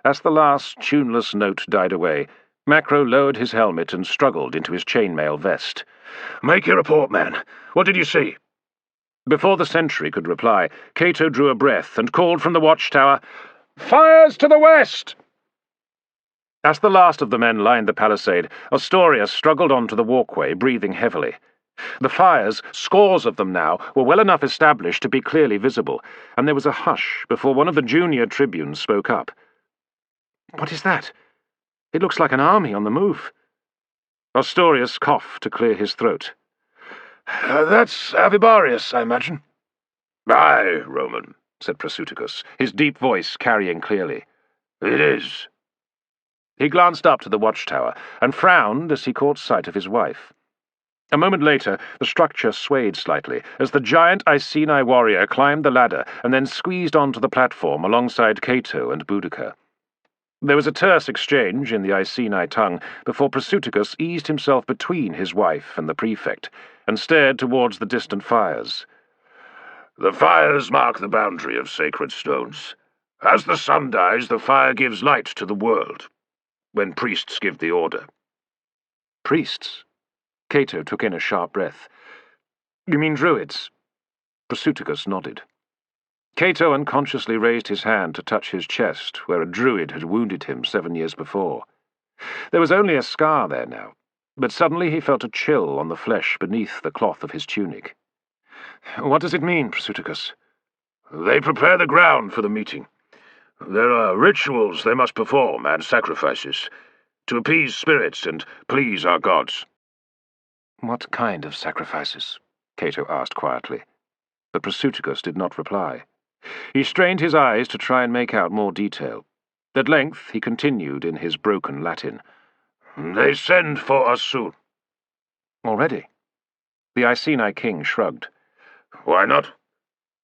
As the last tuneless note died away, Macro lowered his helmet and struggled into his chainmail vest. "Make your report, man. What did you see?" Before the sentry could reply, Cato drew a breath and called from the watchtower, "Fires to the west!" As the last of the men lined the palisade, Astorius struggled on to the walkway, breathing heavily. The fires, scores of them now, were well enough established to be clearly visible, and there was a hush before one of the junior tribunes spoke up. "What is that? It looks like an army on the move." Astorius coughed to clear his throat. "That's Avibarius, I imagine." "Aye, Roman," said Prefect, his deep voice carrying clearly. "It is." He glanced up to the watchtower and frowned as he caught sight of his wife. A moment later, the structure swayed slightly as the giant Iceni warrior climbed the ladder and then squeezed onto the platform alongside Cato and Boudica. There was a terse exchange in the Iceni tongue before Prefect eased himself between his wife and the Prefect and stared towards the distant fires. "The fires mark the boundary of sacred stones. As the sun dies, the fire gives light to the world, when priests give the order. Priests? Cato took in a sharp breath. You mean druids? Prasutagus nodded. Cato unconsciously raised his hand to touch his chest, where a druid had wounded him 7 years before. There was only a scar there now, but suddenly he felt a chill on the flesh beneath the cloth of his tunic. What does it mean, Prasutagus? They prepare the ground for the meeting. There are rituals they must perform and sacrifices, to appease spirits and please our gods. What kind of sacrifices? Cato asked quietly. But Prasutagus did not reply. He strained his eyes to try and make out more detail. At length he continued in his broken Latin. They send for us soon. Already? The Iceni king shrugged. Why not?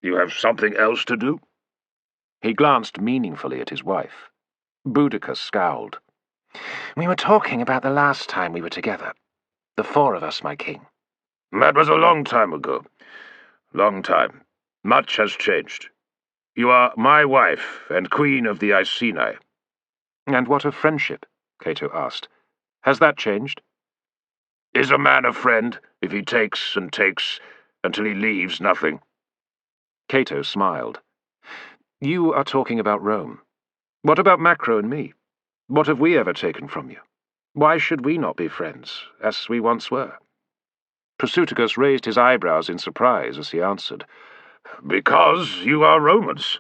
You have something else to do? He glanced meaningfully at his wife. Boudica scowled. We were talking about the last time we were together. The 4 of us, my king. That was a long time ago. Long time. Much has changed. You are my wife and queen of the Iceni. And what of friendship? Cato asked. Has that changed? Is a man a friend if he takes and takes until he leaves nothing? Cato smiled. You are talking about Rome. What about Macro and me? What have we ever taken from you? Why should we not be friends, as we once were? Prasutagus raised his eyebrows in surprise as he answered. Because you are Romans.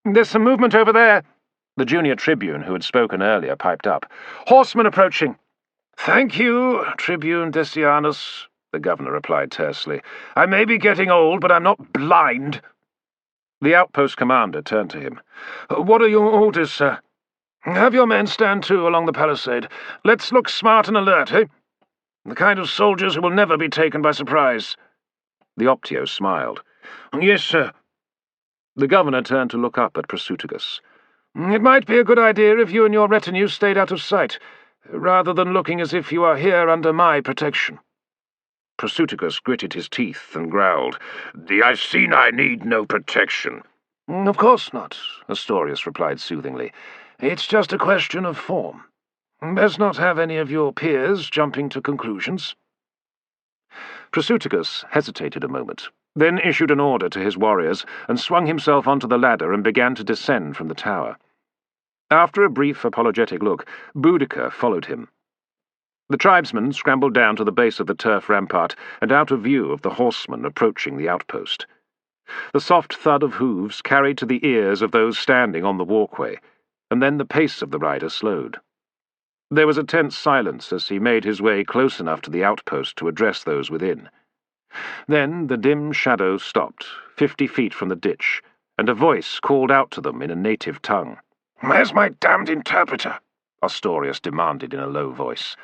There's some movement over there. The junior tribune who had spoken earlier piped up. Horsemen approaching. Thank you, Tribune Decianus, the governor replied tersely. I may be getting old, but I'm not blind. The outpost commander turned to him. What are your orders, sir? Have your men stand to along the palisade. Let's look smart and alert, eh? The kind of soldiers who will never be taken by surprise. The Optio smiled. Yes, sir. The governor turned to look up at Prasutagus. It might be a good idea if you and your retinue stayed out of sight, rather than looking as if you are here under my protection. Prasutagus gritted his teeth and growled. The Iceni need no protection. Of course not, Astorius replied soothingly. It's just a question of form. Best not have any of your peers jumping to conclusions. Prasutagus hesitated a moment, then issued an order to his warriors and swung himself onto the ladder and began to descend from the tower. After a brief apologetic look, Boudica followed him. The tribesmen scrambled down to the base of the turf rampart and out of view of the horsemen approaching the outpost. The soft thud of hooves carried to the ears of those standing on the walkway, and then the pace of the rider slowed. There was a tense silence as he made his way close enough to the outpost to address those within. Then the dim shadow stopped, 50 feet from the ditch, and a voice called out to them in a native tongue. "Where's my damned interpreter?" Astorius demanded in a low voice.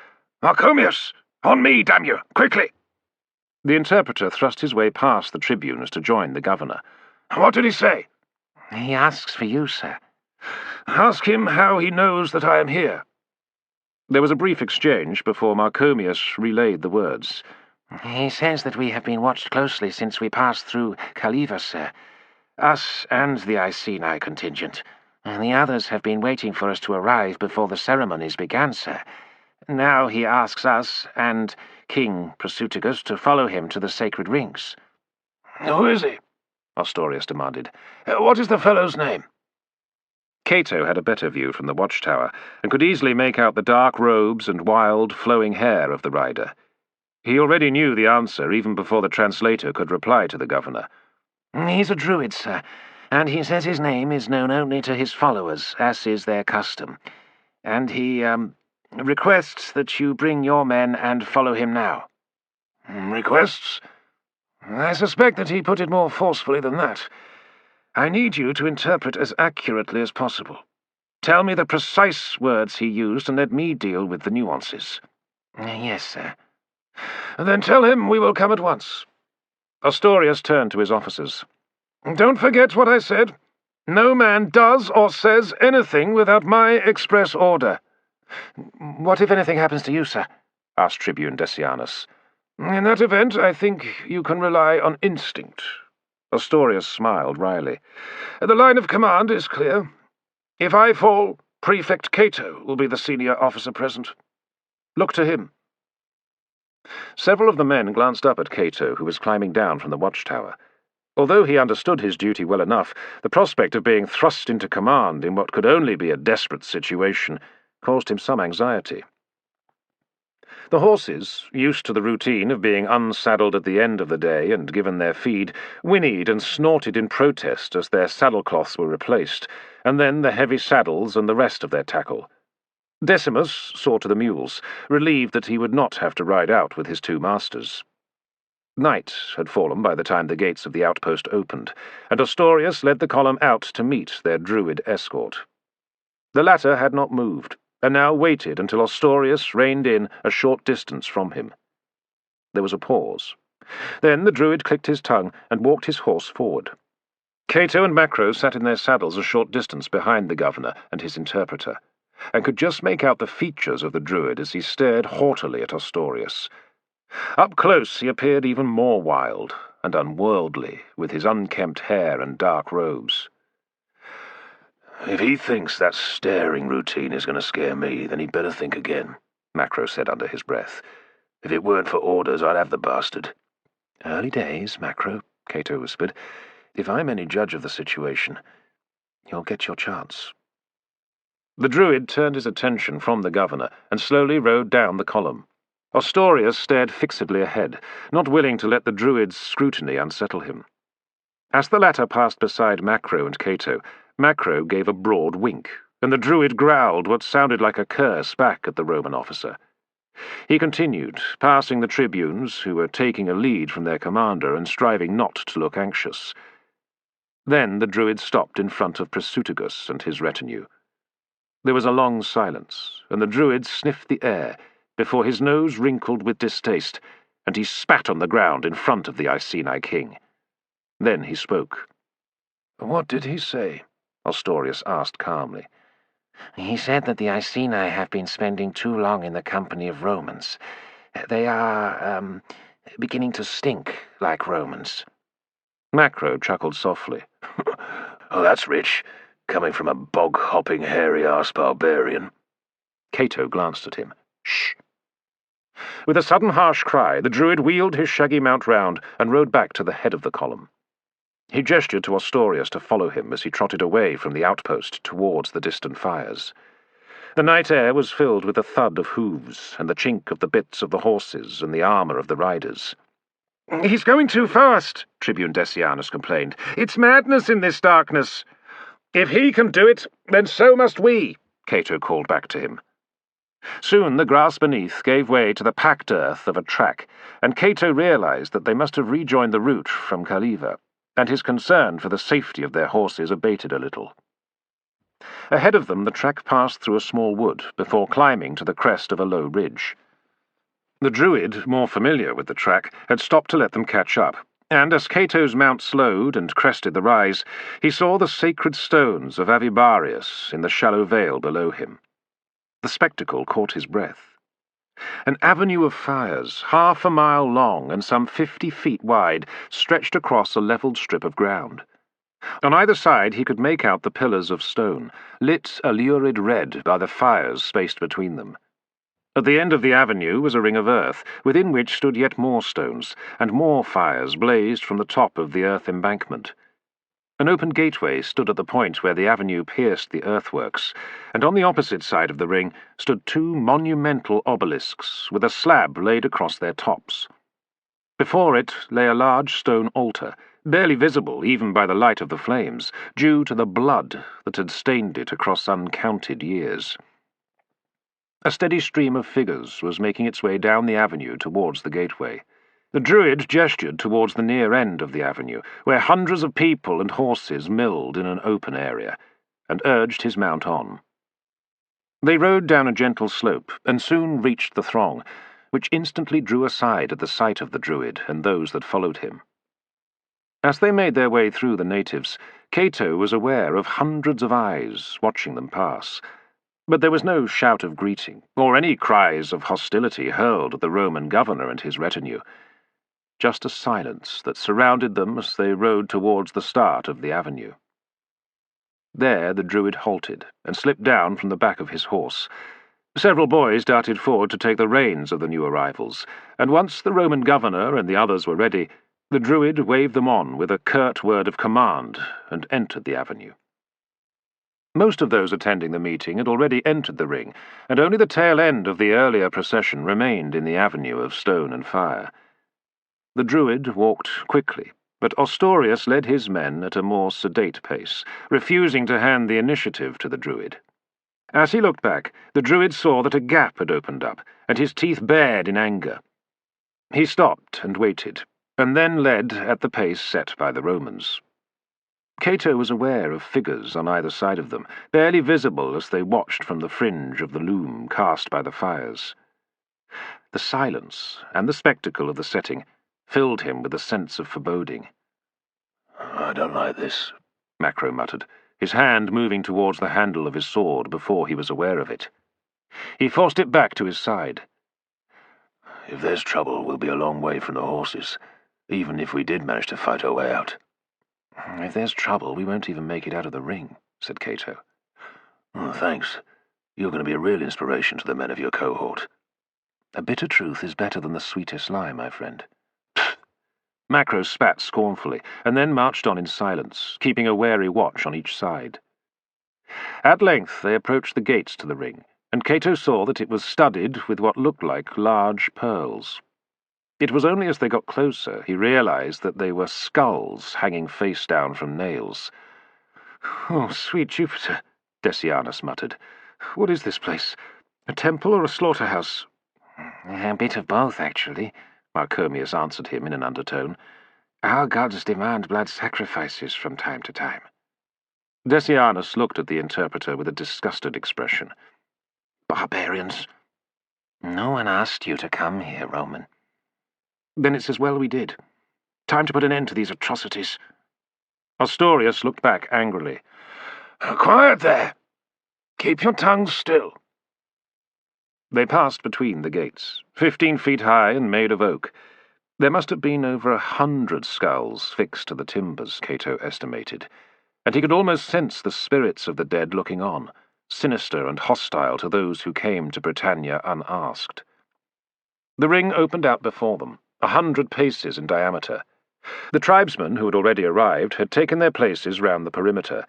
"Marcomius! On me, damn you! Quickly!" The interpreter thrust his way past the tribunes to join the governor. "What did he say?" He asks for you, sir. "Ask him how he knows that I am here." There was a brief exchange before Marcomius relayed the words. He says that we have been watched closely since we passed through Khaliva, sir. Us and the Iceni contingent. And the others have been waiting for us to arrive before the ceremonies began, sir. Now he asks us and King Prasutagus to follow him to the sacred rings. "Who is he?" Astorius demanded. "What is the fellow's name?" Cato had a better view from the watchtower, and could easily make out the dark robes and wild, flowing hair of the rider. He already knew the answer even before the translator could reply to the governor. He's a druid, sir, and he says his name is known only to his followers, as is their custom. And he, requests that you bring your men and follow him now." "Requests? I suspect that he put it more forcefully than that. I need you to interpret as accurately as possible. Tell me the precise words he used and let me deal with the nuances." Yes, sir." "Then tell him we will come at once." Astorius turned to his officers. "Don't forget what I said. No man does or says anything without my express order." "What if anything happens to you, sir?" asked Tribune Decianus. "In that event, I think you can rely on instinct. Astorius smiled wryly. "The line of command is clear. If I fall, Prefect Cato will be the senior officer present. Look to him." Several of the men glanced up at Cato, who was climbing down from the watchtower. Although he understood his duty well enough, the prospect of being thrust into command in what could only be a desperate situation caused him some anxiety. The horses, used to the routine of being unsaddled at the end of the day and given their feed, whinnied and snorted in protest as their saddlecloths were replaced, and then the heavy saddles and the rest of their tackle. Decimus saw to the mules, relieved that he would not have to ride out with his two masters. Night had fallen by the time the gates of the outpost opened, and Astorius led the column out to meet their druid escort. The latter had not moved, and now waited until Astorius reined in a short distance from him. There was a pause. Then the druid clicked his tongue and walked his horse forward. Cato and Macro sat in their saddles a short distance behind the governor and his interpreter, and could just make out the features of the druid as he stared haughtily at Astorius. Up close he appeared even more wild and unworldly, with his unkempt hair and dark robes. "If he thinks that staring routine is going to scare me, then he'd better think again," Macro said under his breath. "If it weren't for orders, I'd have the bastard." "Early days, Macro," Cato whispered. "If I'm any judge of the situation, you'll get your chance." The druid turned his attention from the governor and slowly rode down the column. Astorius stared fixedly ahead, not willing to let the druid's scrutiny unsettle him. As the latter passed beside Macro and Cato, Macro gave a broad wink, and the druid growled what sounded like a curse back at the Roman officer. He continued, passing the tribunes, who were taking a lead from their commander and striving not to look anxious. Then the druid stopped in front of Prefect and his retinue. There was a long silence, and the druid sniffed the air, before his nose wrinkled with distaste, and he spat on the ground in front of the Iceni king. Then he spoke. "What did he say?" Astorius asked calmly. "He said that the Iceni have been spending too long in the company of Romans. They are, beginning to stink like Romans." Macro chuckled softly. "Oh, that's rich, coming from a bog-hopping, hairy-ass barbarian." Cato glanced at him. "Shh." With a sudden harsh cry, the druid wheeled his shaggy mount round and rode back to the head of the column. He gestured to Astorius to follow him as he trotted away from the outpost towards the distant fires. The night air was filled with the thud of hooves and the chink of the bits of the horses and the armour of the riders. "He's going too fast," Tribune Decianus complained. "It's madness in this darkness." "If he can do it, then so must we," Cato called back to him. Soon the grass beneath gave way to the packed earth of a track, and Cato realized that they must have rejoined the route from Caliva, and his concern for the safety of their horses abated a little. Ahead of them the track passed through a small wood before climbing to the crest of a low ridge. The druid, more familiar with the track, had stopped to let them catch up, and as Cato's mount slowed and crested the rise, he saw the sacred stones of Avibarius in the shallow vale below him. The spectacle caught his breath. An avenue of fires, 1/2 mile long and some 50 feet wide, stretched across a levelled strip of ground. On either side he could make out the pillars of stone, lit a lurid red by the fires spaced between them. At the end of the avenue was a ring of earth, within which stood yet more stones, and more fires blazed from the top of the earth embankment. An open gateway stood at the point where the avenue pierced the earthworks, and on the opposite side of the ring stood 2 monumental obelisks with a slab laid across their tops. Before it lay a large stone altar, barely visible even by the light of the flames, due to the blood that had stained it across uncounted years. A steady stream of figures was making its way down the avenue towards the gateway. The druid gestured towards the near end of the avenue, where hundreds of people and horses milled in an open area, and urged his mount on. They rode down a gentle slope, and soon reached the throng, which instantly drew aside at the sight of the druid and those that followed him. As they made their way through the natives, Cato was aware of hundreds of eyes watching them pass, but there was no shout of greeting, or any cries of hostility hurled at the Roman governor and his retinue. just a silence that surrounded them as they rode towards the start of the avenue. There the druid halted and slipped down from the back of his horse. Several boys darted forward to take the reins of the new arrivals, and once the Roman governor and the others were ready, the druid waved them on with a curt word of command and entered the avenue. Most of those attending the meeting had already entered the ring, and only the tail end of the earlier procession remained in the avenue of stone and fire. The druid walked quickly, but Ostorius led his men at a more sedate pace, refusing to hand the initiative to the druid. As he looked back, the druid saw that a gap had opened up, and his teeth bared in anger. He stopped and waited, and then led at the pace set by the Romans. Cato was aware of figures on either side of them, barely visible as they watched from the fringe of the loom cast by the fires. The silence and the spectacle of the setting filled him with a sense of foreboding. "I don't like this," Macro muttered, his hand moving towards the handle of his sword before he was aware of it. He forced it back to his side. "If there's trouble, we'll be a long way from the horses, even if we did manage to fight our way out." "If there's trouble, we won't even make it out of the ring," said Cato. "Oh, thanks. You're going to be a real inspiration to the men of your cohort." "A bitter truth is better than the sweetest lie, my friend." Macro spat scornfully, and then marched on in silence, keeping a wary watch on each side. At length they approached the gates to the ring, and Cato saw that it was studded with what looked like large pearls. It was only as they got closer he realized that they were skulls hanging face down from nails. "Oh, sweet Jupiter," Decianus muttered. "What is this place? A temple or a slaughterhouse?" "A bit of both, actually," Marcomius answered him in an undertone. "Our gods demand blood sacrifices from time to time." Decianus looked at the interpreter with a disgusted expression. "Barbarians." "No one asked you to come here, Roman." "Then it's as well we did. Time to put an end to these atrocities." Ostorius looked back angrily. "Quiet there! Keep your tongues still." They passed between the gates, 15 feet high and made of oak. There must have been over 100 skulls fixed to the timbers, Cato estimated, and he could almost sense the spirits of the dead looking on, sinister and hostile to those who came to Britannia unasked. The ring opened out before them, 100 paces in diameter. The tribesmen who had already arrived had taken their places round the perimeter.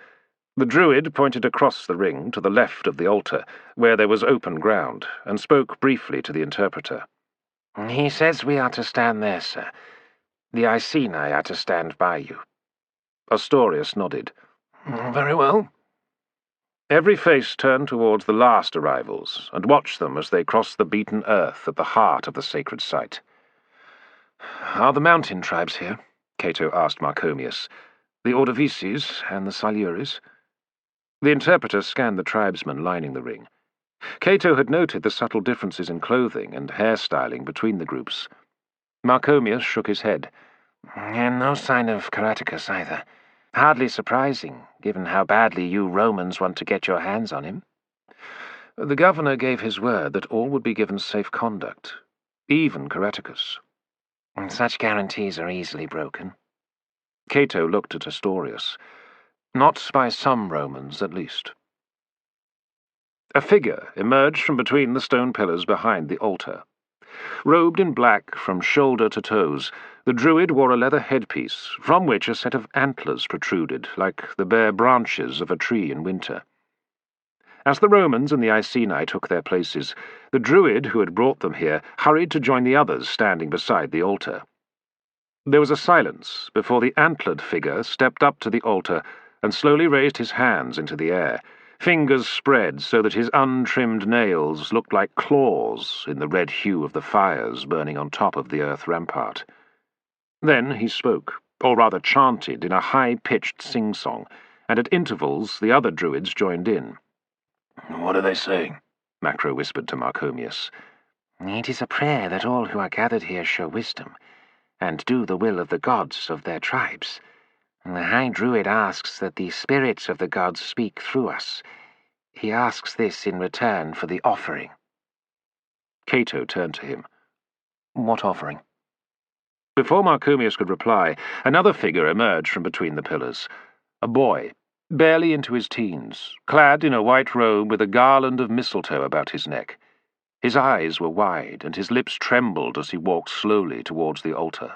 The druid pointed across the ring to the left of the altar, where there was open ground, and spoke briefly to the interpreter. "He says we are to stand there, sir. The Iceni are to stand by you." Ostorius nodded. "Very well." Every face turned towards the last arrivals, and watched them as they crossed the beaten earth at the heart of the sacred site. "Are the mountain tribes here?" Cato asked Marcomius. "The Ordovices and the Siluris?" The interpreter scanned the tribesmen lining the ring. Cato had noted the subtle differences in clothing and hairstyling between the groups. Marcomius shook his head. "And no sign of Caratacus either. Hardly surprising, given how badly you Romans want to get your hands on him." The governor gave his word that all would be given safe conduct, even Caratacus. "Such guarantees are easily broken." Cato looked at Ostorius. "Not by some Romans, at least." A figure emerged from between the stone pillars behind the altar. Robed in black from shoulder to toes, the druid wore a leather headpiece, from which a set of antlers protruded, like the bare branches of a tree in winter. As the Romans and the Iceni took their places, the druid who had brought them here hurried to join the others standing beside the altar. There was a silence before the antlered figure stepped up to the altar and slowly raised his hands into the air, fingers spread so that his untrimmed nails looked like claws in the red hue of the fires burning on top of the earth rampart. Then he spoke, or rather chanted, in a high-pitched sing-song, and at intervals the other druids joined in. "What are they saying?" Macro whispered to Marcomius. "It is a prayer that all who are gathered here show wisdom, and do the will of the gods of their tribes. The High Druid asks that the spirits of the gods speak through us. He asks this in return for the offering." Cato turned to him. "What offering?" Before Marcomius could reply, another figure emerged from between the pillars. A boy, barely into his teens, clad in a white robe with a garland of mistletoe about his neck. His eyes were wide, and his lips trembled as he walked slowly towards the altar.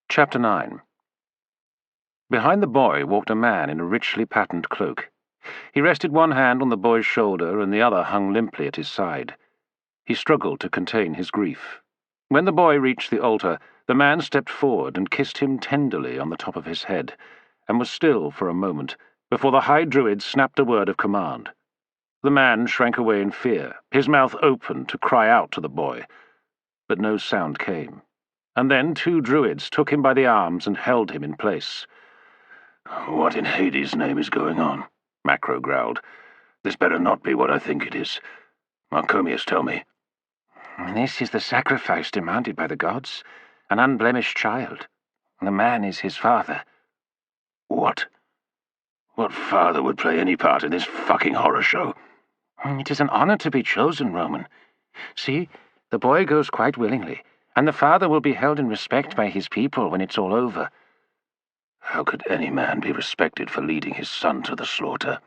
Chapter 9. Behind the boy walked a man in a richly patterned cloak. He rested one hand on the boy's shoulder, and the other hung limply at his side. He struggled to contain his grief. When the boy reached the altar, the man stepped forward and kissed him tenderly on the top of his head, and was still for a moment, before the High Druid snapped a word of command. The man shrank away in fear, his mouth open to cry out to the boy, but no sound came. And then 2 druids took him by the arms and held him in place. "What in Hades' name is going on?" Macro growled. "This better not be what I think it is. Marcomius, tell me." "This is the sacrifice demanded by the gods. An unblemished child. The man is his father." "What? What father would play any part in this fucking horror show?" "It is an honor to be chosen, Roman. See, the boy goes quite willingly, and the father will be held in respect by his people when it's all over." "How could any man be respected for leading his son to the slaughter?"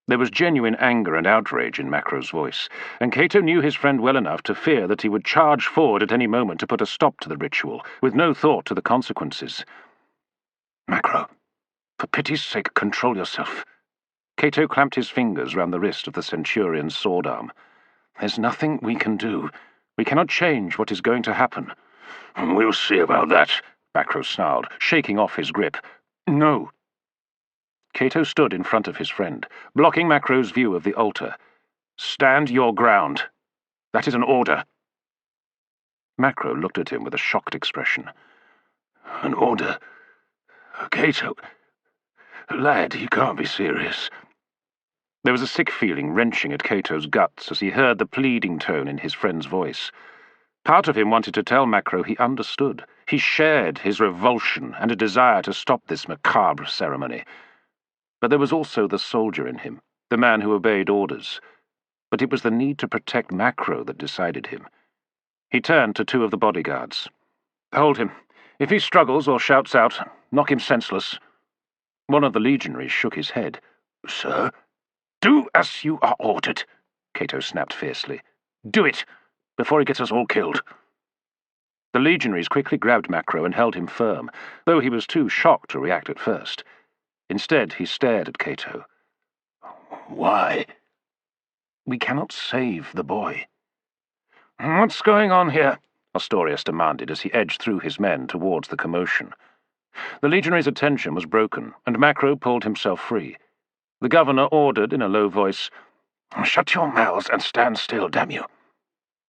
There was genuine anger and outrage in Macro's voice, and Cato knew his friend well enough to fear that he would charge forward at any moment to put a stop to the ritual, with no thought to the consequences. "Macro, for pity's sake, control yourself." Cato clamped his fingers round the wrist of the Centurion's sword arm. "There's nothing we can do. We cannot change what is going to happen." "We'll see about that," Macro snarled, shaking off his grip. "No." Cato stood in front of his friend, blocking Macro's view of the altar. "Stand your ground. That is an order." Macro looked at him with a shocked expression. "An order? Cato? Lad, you can't be serious." There was a sick feeling wrenching at Cato's guts as he heard the pleading tone in his friend's voice. Part of him wanted to tell Macro he understood. He shared his revulsion and a desire to stop this macabre ceremony. But there was also the soldier in him, the man who obeyed orders. But it was the need to protect Macro that decided him. He turned to 2 of the bodyguards. "Hold him. If he struggles or shouts out, knock him senseless." One of the legionaries shook his head. "Sir?" "Do as you are ordered," Cato snapped fiercely. "Do it, before he gets us all killed." The legionaries quickly grabbed Macro and held him firm, though he was too shocked to react at first. Instead, he stared at Cato. "Why?" "We cannot save the boy." "What's going on here?" Ostorius demanded as he edged through his men towards the commotion. The legionary's attention was broken, and Macro pulled himself free. The governor ordered in a low voice, "Shut your mouths and stand still, damn you."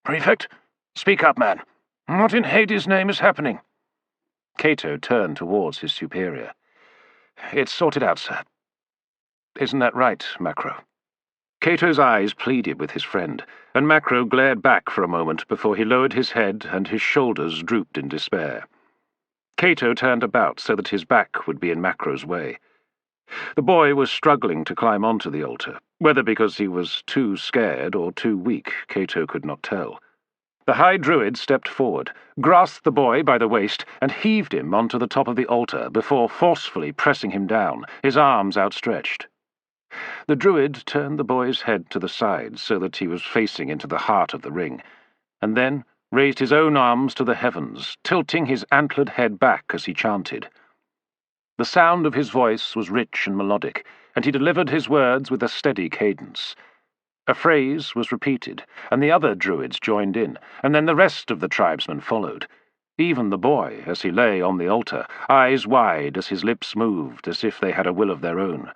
"Prefect, speak up, man. What in Hades' name is happening?" Cato turned towards his superior. "It's sorted out, sir." "Isn't that right, Macro?" Cato's eyes pleaded with his friend, and Macro glared back for a moment before he lowered his head and his shoulders drooped in despair. Cato turned about so that his back would be in Macro's way. The boy was struggling to climb onto the altar, whether because he was too scared or too weak, Cato could not tell. The High Druid stepped forward, grasped the boy by the waist, and heaved him onto the top of the altar before forcefully pressing him down, his arms outstretched. The Druid turned the boy's head to the side so that he was facing into the heart of the ring, and then raised his own arms to the heavens, tilting his antlered head back as he chanted. The sound of his voice was rich and melodic, and he delivered his words with a steady cadence. A phrase was repeated, and the other druids joined in, and then the rest of the tribesmen followed. Even the boy, as he lay on the altar, eyes wide as his lips moved as if they had a will of their own.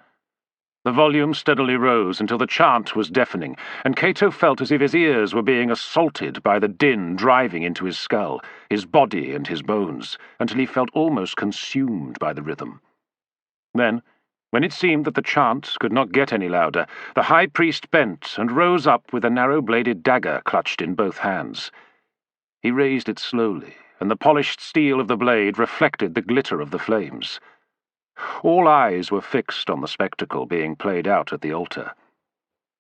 The volume steadily rose until the chant was deafening, and Cato felt as if his ears were being assaulted by the din driving into his skull, his body and his bones, until he felt almost consumed by the rhythm. Then, when it seemed that the chant could not get any louder, the high priest bent and rose up with a narrow-bladed dagger clutched in both hands. He raised it slowly, and the polished steel of the blade reflected the glitter of the flames. All eyes were fixed on the spectacle being played out at the altar.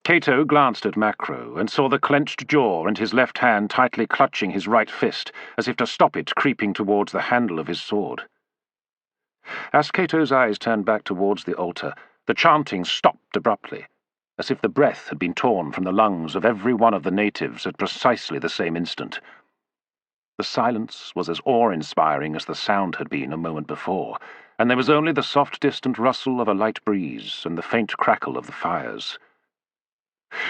Cato glanced at Macro and saw the clenched jaw and his left hand tightly clutching his right fist, as if to stop it creeping towards the handle of his sword. As Cato's eyes turned back towards the altar, the chanting stopped abruptly, as if the breath had been torn from the lungs of every one of the natives at precisely the same instant. The silence was as awe-inspiring as the sound had been a moment before, and there was only the soft distant rustle of a light breeze and the faint crackle of the fires.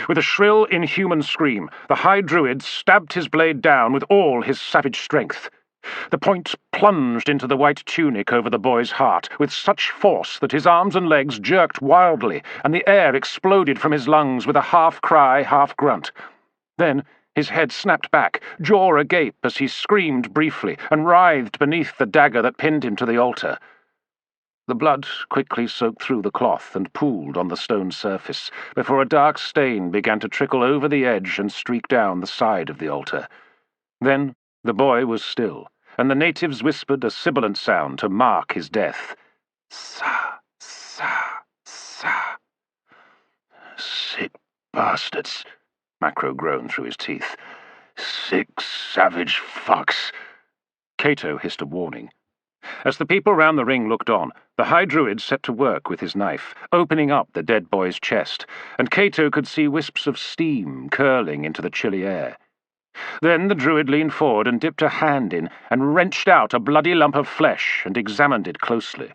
With a shrill, inhuman scream, the High Druid stabbed his blade down with all his savage strength. The point plunged into the white tunic over the boy's heart with such force that his arms and legs jerked wildly, and the air exploded from his lungs with a half-cry, half-grunt. Then his head snapped back, jaw agape, as he screamed briefly and writhed beneath the dagger that pinned him to the altar. The blood quickly soaked through the cloth and pooled on the stone surface, before a dark stain began to trickle over the edge and streak down the side of the altar. Then the boy was still, and the natives whispered a sibilant sound to mark his death. Sa, sa, sa. Sick bastards, Macro groaned through his teeth. Sick, savage fucks. Cato hissed a warning. As the people round the ring looked on, the High Druid set to work with his knife, opening up the dead boy's chest, and Cato could see wisps of steam curling into the chilly air. Then the Druid leaned forward and dipped a hand in and wrenched out a bloody lump of flesh and examined it closely.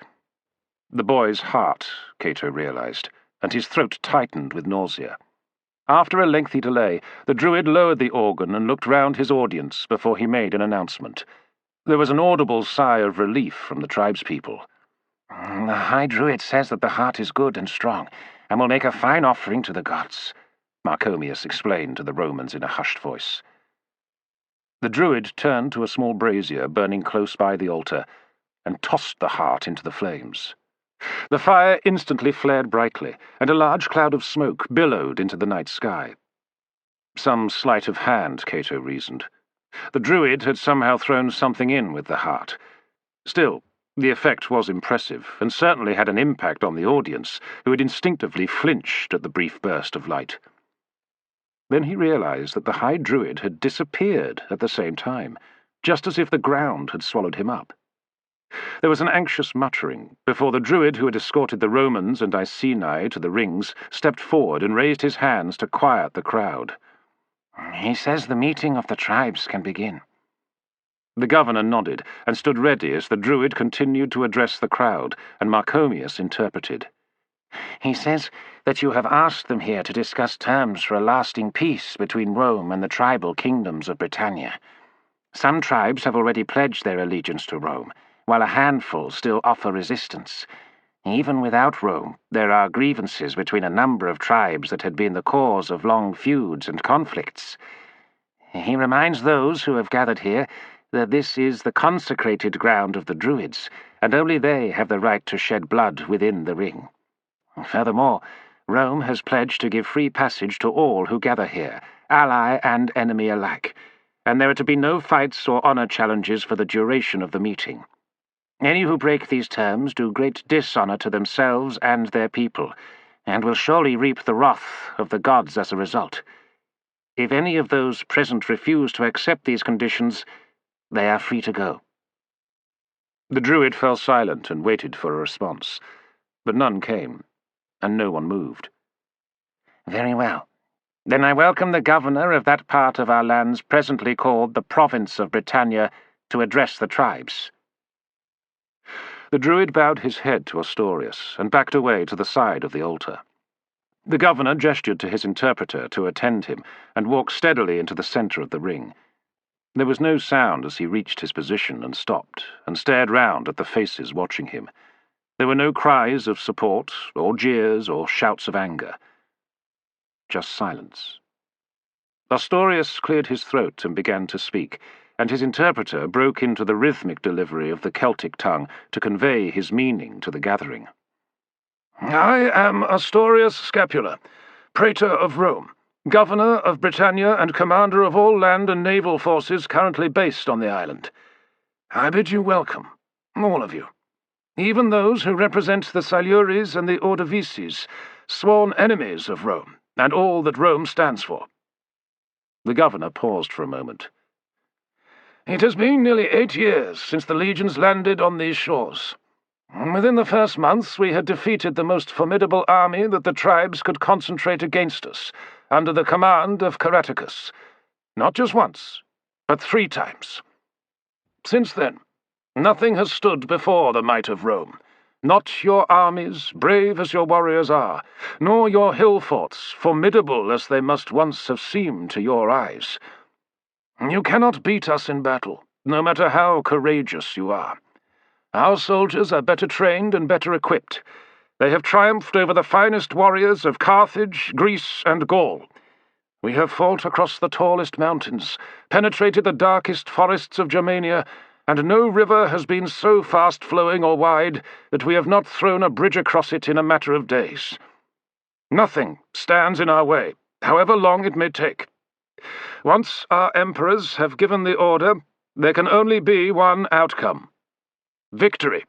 The boy's heart, Cato realized, and his throat tightened with nausea. After a lengthy delay, the Druid lowered the organ and looked round his audience before he made an announcement. There was an audible sigh of relief from the tribespeople. The High Druid says that the heart is good and strong, and will make a fine offering to the gods, Marcomius explained to the Romans in a hushed voice. The Druid turned to a small brazier burning close by the altar and tossed the heart into the flames. The fire instantly flared brightly, and a large cloud of smoke billowed into the night sky. Some sleight of hand, Cato reasoned. The Druid had somehow thrown something in with the heart. Still, the effect was impressive, and certainly had an impact on the audience, who had instinctively flinched at the brief burst of light. Then he realized that the High Druid had disappeared at the same time, just as if the ground had swallowed him up. There was an anxious muttering before the Druid who had escorted the Romans and Iceni to the rings stepped forward and raised his hands to quiet the crowd. He says the meeting of the tribes can begin. The governor nodded and stood ready as the Druid continued to address the crowd, and Marcomius interpreted. He says that you have asked them here to discuss terms for a lasting peace between Rome and the tribal kingdoms of Britannia. Some tribes have already pledged their allegiance to Rome, while a handful still offer resistance. Even without Rome, there are grievances between a number of tribes that had been the cause of long feuds and conflicts. He reminds those who have gathered here that this is the consecrated ground of the Druids, and only they have the right to shed blood within the ring. Furthermore, Rome has pledged to give free passage to all who gather here, ally and enemy alike, and there are to be no fights or honor challenges for the duration of the meeting. Any who break these terms do great dishonor to themselves and their people, and will surely reap the wrath of the gods as a result. If any of those present refuse to accept these conditions, they are free to go. The Druid fell silent and waited for a response, but none came, and no one moved. Very well. Then I welcome the governor of that part of our lands presently called the province of Britannia to address the tribes. The Druid bowed his head to Astorius and backed away to the side of the altar. The governor gestured to his interpreter to attend him and walked steadily into the centre of the ring. There was no sound as he reached his position and stopped and stared round at the faces watching him. There were no cries of support or jeers or shouts of anger. Just silence. Astorius cleared his throat and began to speak, and his interpreter broke into the rhythmic delivery of the Celtic tongue to convey his meaning to the gathering. I am Astorius Scapula, Praetor of Rome, Governor of Britannia and commander of all land and naval forces currently based on the island. I bid you welcome, all of you, even those who represent the Siluries and the Ordovices, sworn enemies of Rome, and all that Rome stands for." The governor paused for a moment. "It has been nearly 8 years since the legions landed on these shores. Within the first months we had defeated the most formidable army that the tribes could concentrate against us, under the command of Caratacus. Not just once, but 3 times. Since then, nothing has stood before the might of Rome. Not your armies, brave as your warriors are, nor your hill forts, formidable as they must once have seemed to your eyes. You cannot beat us in battle, no matter how courageous you are. Our soldiers are better trained and better equipped. They have triumphed over the finest warriors of Carthage, Greece, and Gaul. We have fought across the tallest mountains, penetrated the darkest forests of Germania, and no river has been so fast-flowing or wide that we have not thrown a bridge across it in a matter of days. Nothing stands in our way, however long it may take. Once our emperors have given the order, there can only be one outcome: victory.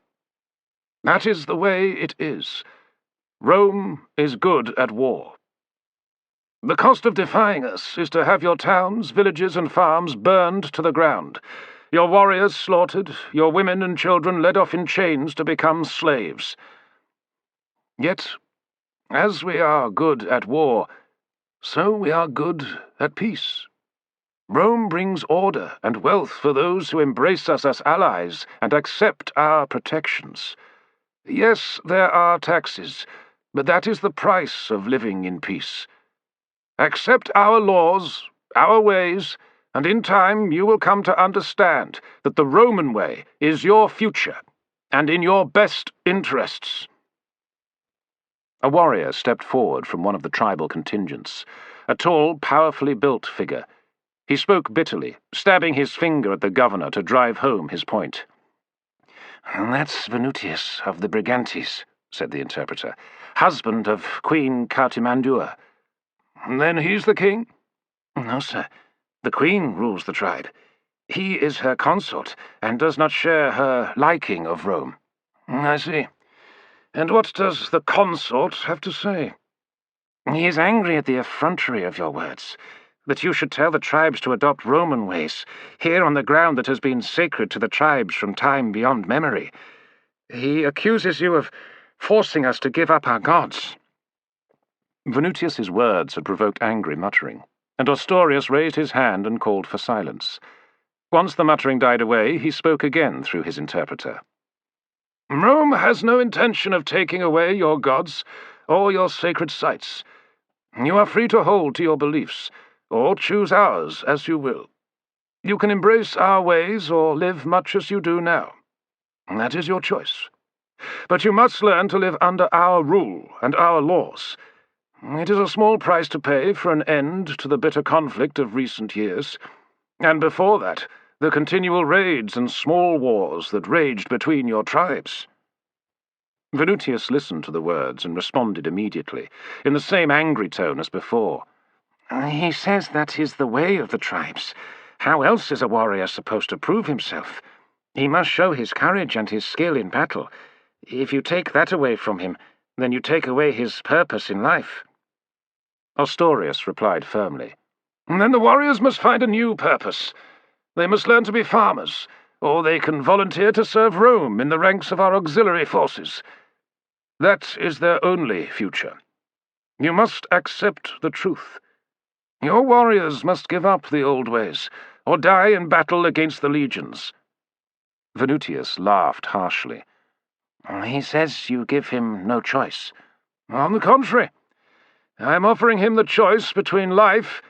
That is the way it is. Rome is good at war. The cost of defying us is to have your towns, villages, and farms burned to the ground, your warriors slaughtered, your women and children led off in chains to become slaves. Yet, as we are good at war, so we are good at peace. Rome brings order and wealth for those who embrace us as allies and accept our protections. Yes, there are taxes, but that is the price of living in peace. Accept our laws, our ways, and in time you will come to understand that the Roman way is your future, and in your best interests." A warrior stepped forward from one of the tribal contingents, a tall, powerfully built figure. He spoke bitterly, stabbing his finger at the governor to drive home his point. "That's Venutius of the Brigantes," said the interpreter, "husband of Queen Catimandua." "Then he's the king?" "No, sir. The queen rules the tribe. He is her consort, and does not share her liking of Rome." "I see. And what does the consort have to say?" "He is angry at the effrontery of your words, that you should tell the tribes to adopt Roman ways, here on the ground that has been sacred to the tribes from time beyond memory. He accuses you of forcing us to give up our gods." Venutius's words had provoked angry muttering, and Ostorius raised his hand and called for silence. Once the muttering died away, he spoke again through his interpreter. "Rome has no intention of taking away your gods or your sacred sites. You are free to hold to your beliefs, or choose ours as you will. You can embrace our ways or live much as you do now. That is your choice. But you must learn to live under our rule and our laws. It is a small price to pay for an end to the bitter conflict of recent years, and before that, the continual raids and small wars that raged between your tribes." Venutius listened to the words and responded immediately, in the same angry tone as before. "He says that is the way of the tribes. How else is a warrior supposed to prove himself? He must show his courage and his skill in battle. If you take that away from him, then you take away his purpose in life." Ostorius replied firmly. "Then the warriors must find a new purpose. They must learn to be farmers, or they can volunteer to serve Rome in the ranks of our auxiliary forces. That is their only future. You must accept the truth. Your warriors must give up the old ways, or die in battle against the legions." Venutius laughed harshly. "He says you give him no choice." "On the contrary, I am offering him the choice between life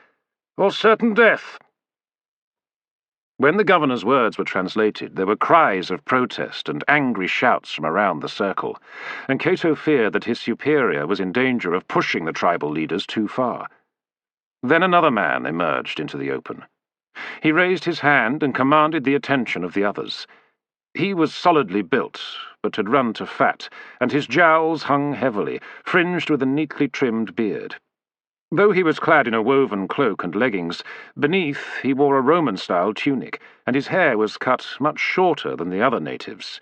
or certain death." When the governor's words were translated, there were cries of protest and angry shouts from around the circle, and Cato feared that his superior was in danger of pushing the tribal leaders too far. Then another man emerged into the open. He raised his hand and commanded the attention of the others. He was solidly built, but had run to fat, and his jowls hung heavily, fringed with a neatly trimmed beard. Though he was clad in a woven cloak and leggings, beneath he wore a Roman-style tunic, and his hair was cut much shorter than the other natives.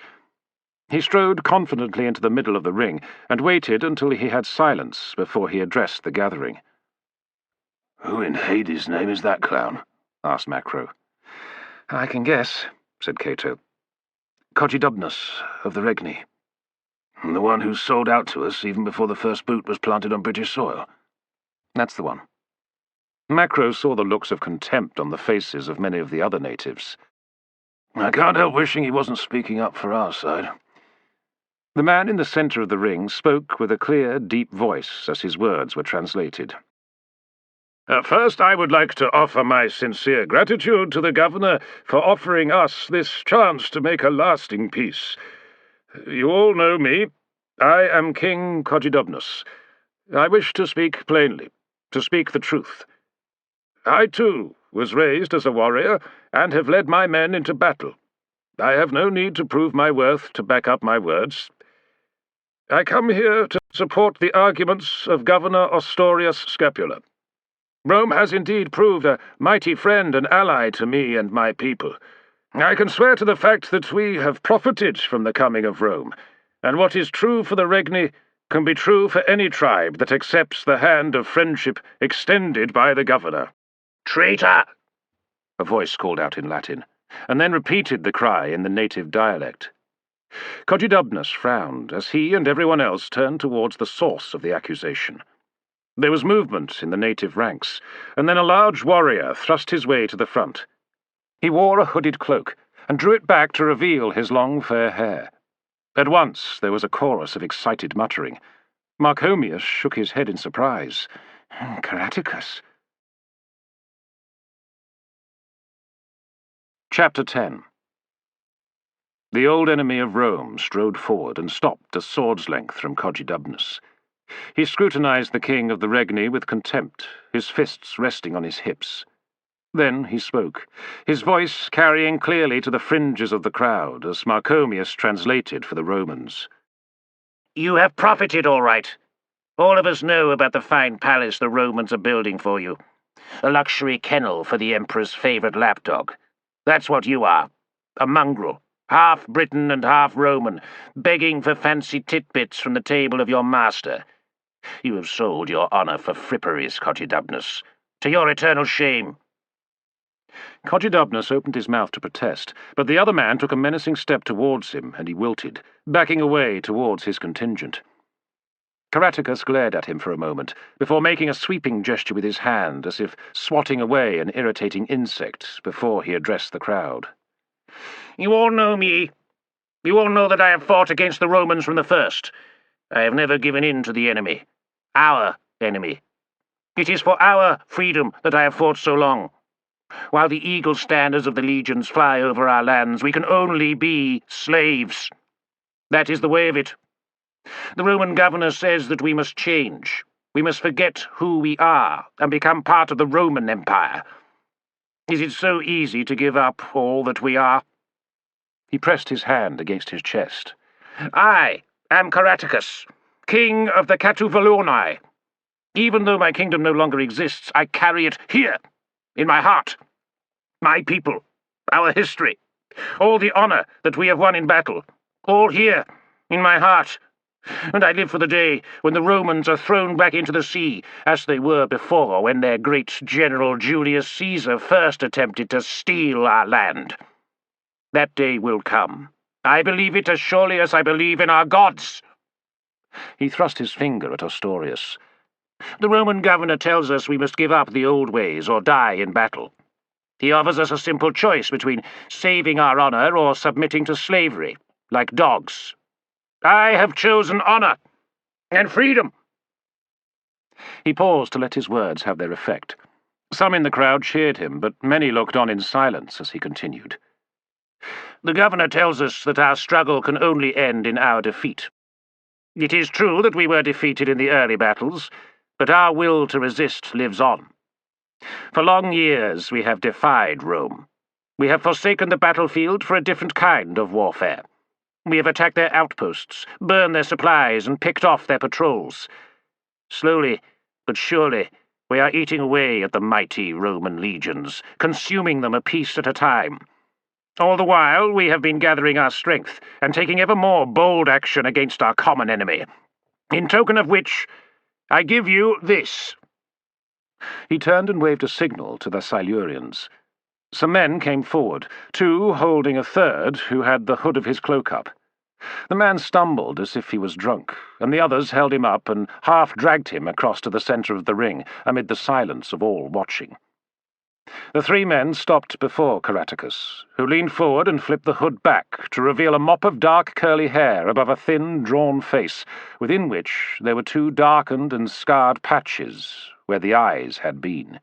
He strode confidently into the middle of the ring, and waited until he had silence before he addressed the gathering. "Who in Hades' name is that clown?" asked Macro. "I can guess," said Cato. "Cogidobnus of the Regni." "The one who sold out to us even before the first boot was planted on British soil?" "That's the one." Macro saw the looks of contempt on the faces of many of the other natives. "I can't help wishing he wasn't speaking up for our side." The man in the centre of the ring spoke with a clear, deep voice as his words were translated. First, I would like to offer my sincere gratitude to the governor for offering us this chance to make a lasting peace. You all know me. I am King Cogidobnus. I wish to speak plainly, to speak the truth. I, too, was raised as a warrior and have led my men into battle. I have no need to prove my worth to back up my words. I come here to support the arguments of Governor Ostorius Scapula. Rome has indeed proved a mighty friend and ally to me and my people. I can swear to the fact that we have profited from the coming of Rome, and what is true for the Regni can be true for any tribe that accepts the hand of friendship extended by the governor." "Traitor!" a voice called out in Latin, and then repeated the cry in the native dialect. Cogidobnus frowned as he and everyone else turned towards the source of the accusation. There was movement in the native ranks, and then a large warrior thrust his way to the front. He wore a hooded cloak, and drew it back to reveal his long fair hair. At once there was a chorus of excited muttering. Marcomius shook his head in surprise. "Caratacus." Chapter 10. The old enemy of Rome strode forward and stopped a sword's length from Cogidobnus. He scrutinized the king of the Regni with contempt, his fists resting on his hips. Then he spoke, his voice carrying clearly to the fringes of the crowd as Marcomius translated for the Romans. "You have profited all right. All of us know about the fine palace the Romans are building for you. A luxury kennel for the Emperor's favourite lapdog. That's what you are. A mongrel, half Briton and half Roman, begging for fancy titbits from the table of your master. You have sold your honour for fripperies, Cogidobnus, to your eternal shame." Cogidobnus opened his mouth to protest, but the other man took a menacing step towards him, and he wilted, backing away towards his contingent. Caratacus glared at him for a moment, before making a sweeping gesture with his hand, as if swatting away an irritating insect, before he addressed the crowd. "You all know me. You all know that I have fought against the Romans from the first. I have never given in to the enemy. Our enemy. It is for our freedom that I have fought so long. While the eagle standards of the legions fly over our lands, we can only be slaves. That is the way of it. The Roman governor says that we must change. We must forget who we are and become part of the Roman Empire. Is it so easy to give up all that we are?" He pressed his hand against his chest. "I am Caratacus, king of the Catuvaloni. Even though my kingdom no longer exists, I carry it here, in my heart. My people, our history, all the honour that we have won in battle, all here, in my heart. And I live for the day when the Romans are thrown back into the sea, as they were before when their great general Julius Caesar first attempted to steal our land. That day will come. I believe it as surely as I believe in our gods." He thrust his finger at Ostorius. "The Roman governor tells us we must give up the old ways or die in battle. He offers us a simple choice between saving our honour or submitting to slavery, like dogs. I have chosen honour and freedom." He paused to let his words have their effect. Some in the crowd cheered him, but many looked on in silence as he continued. "The governor tells us that our struggle can only end in our defeat. It is true that we were defeated in the early battles, but our will to resist lives on. For long years we have defied Rome. We have forsaken the battlefield for a different kind of warfare. We have attacked their outposts, burned their supplies, and picked off their patrols. Slowly, but surely, we are eating away at the mighty Roman legions, consuming them a piece at a time. All the while we have been gathering our strength, and taking ever more bold action against our common enemy, in token of which I give you this." He turned and waved a signal to the Silurians. Some men came forward, two holding a third who had the hood of his cloak up. The man stumbled as if he was drunk, and the others held him up and half-dragged him across to the centre of the ring, amid the silence of all watching. The three men stopped before Caratacus, who leaned forward and flipped the hood back to reveal a mop of dark curly hair above a thin, drawn face, within which there were two darkened and scarred patches where the eyes had been.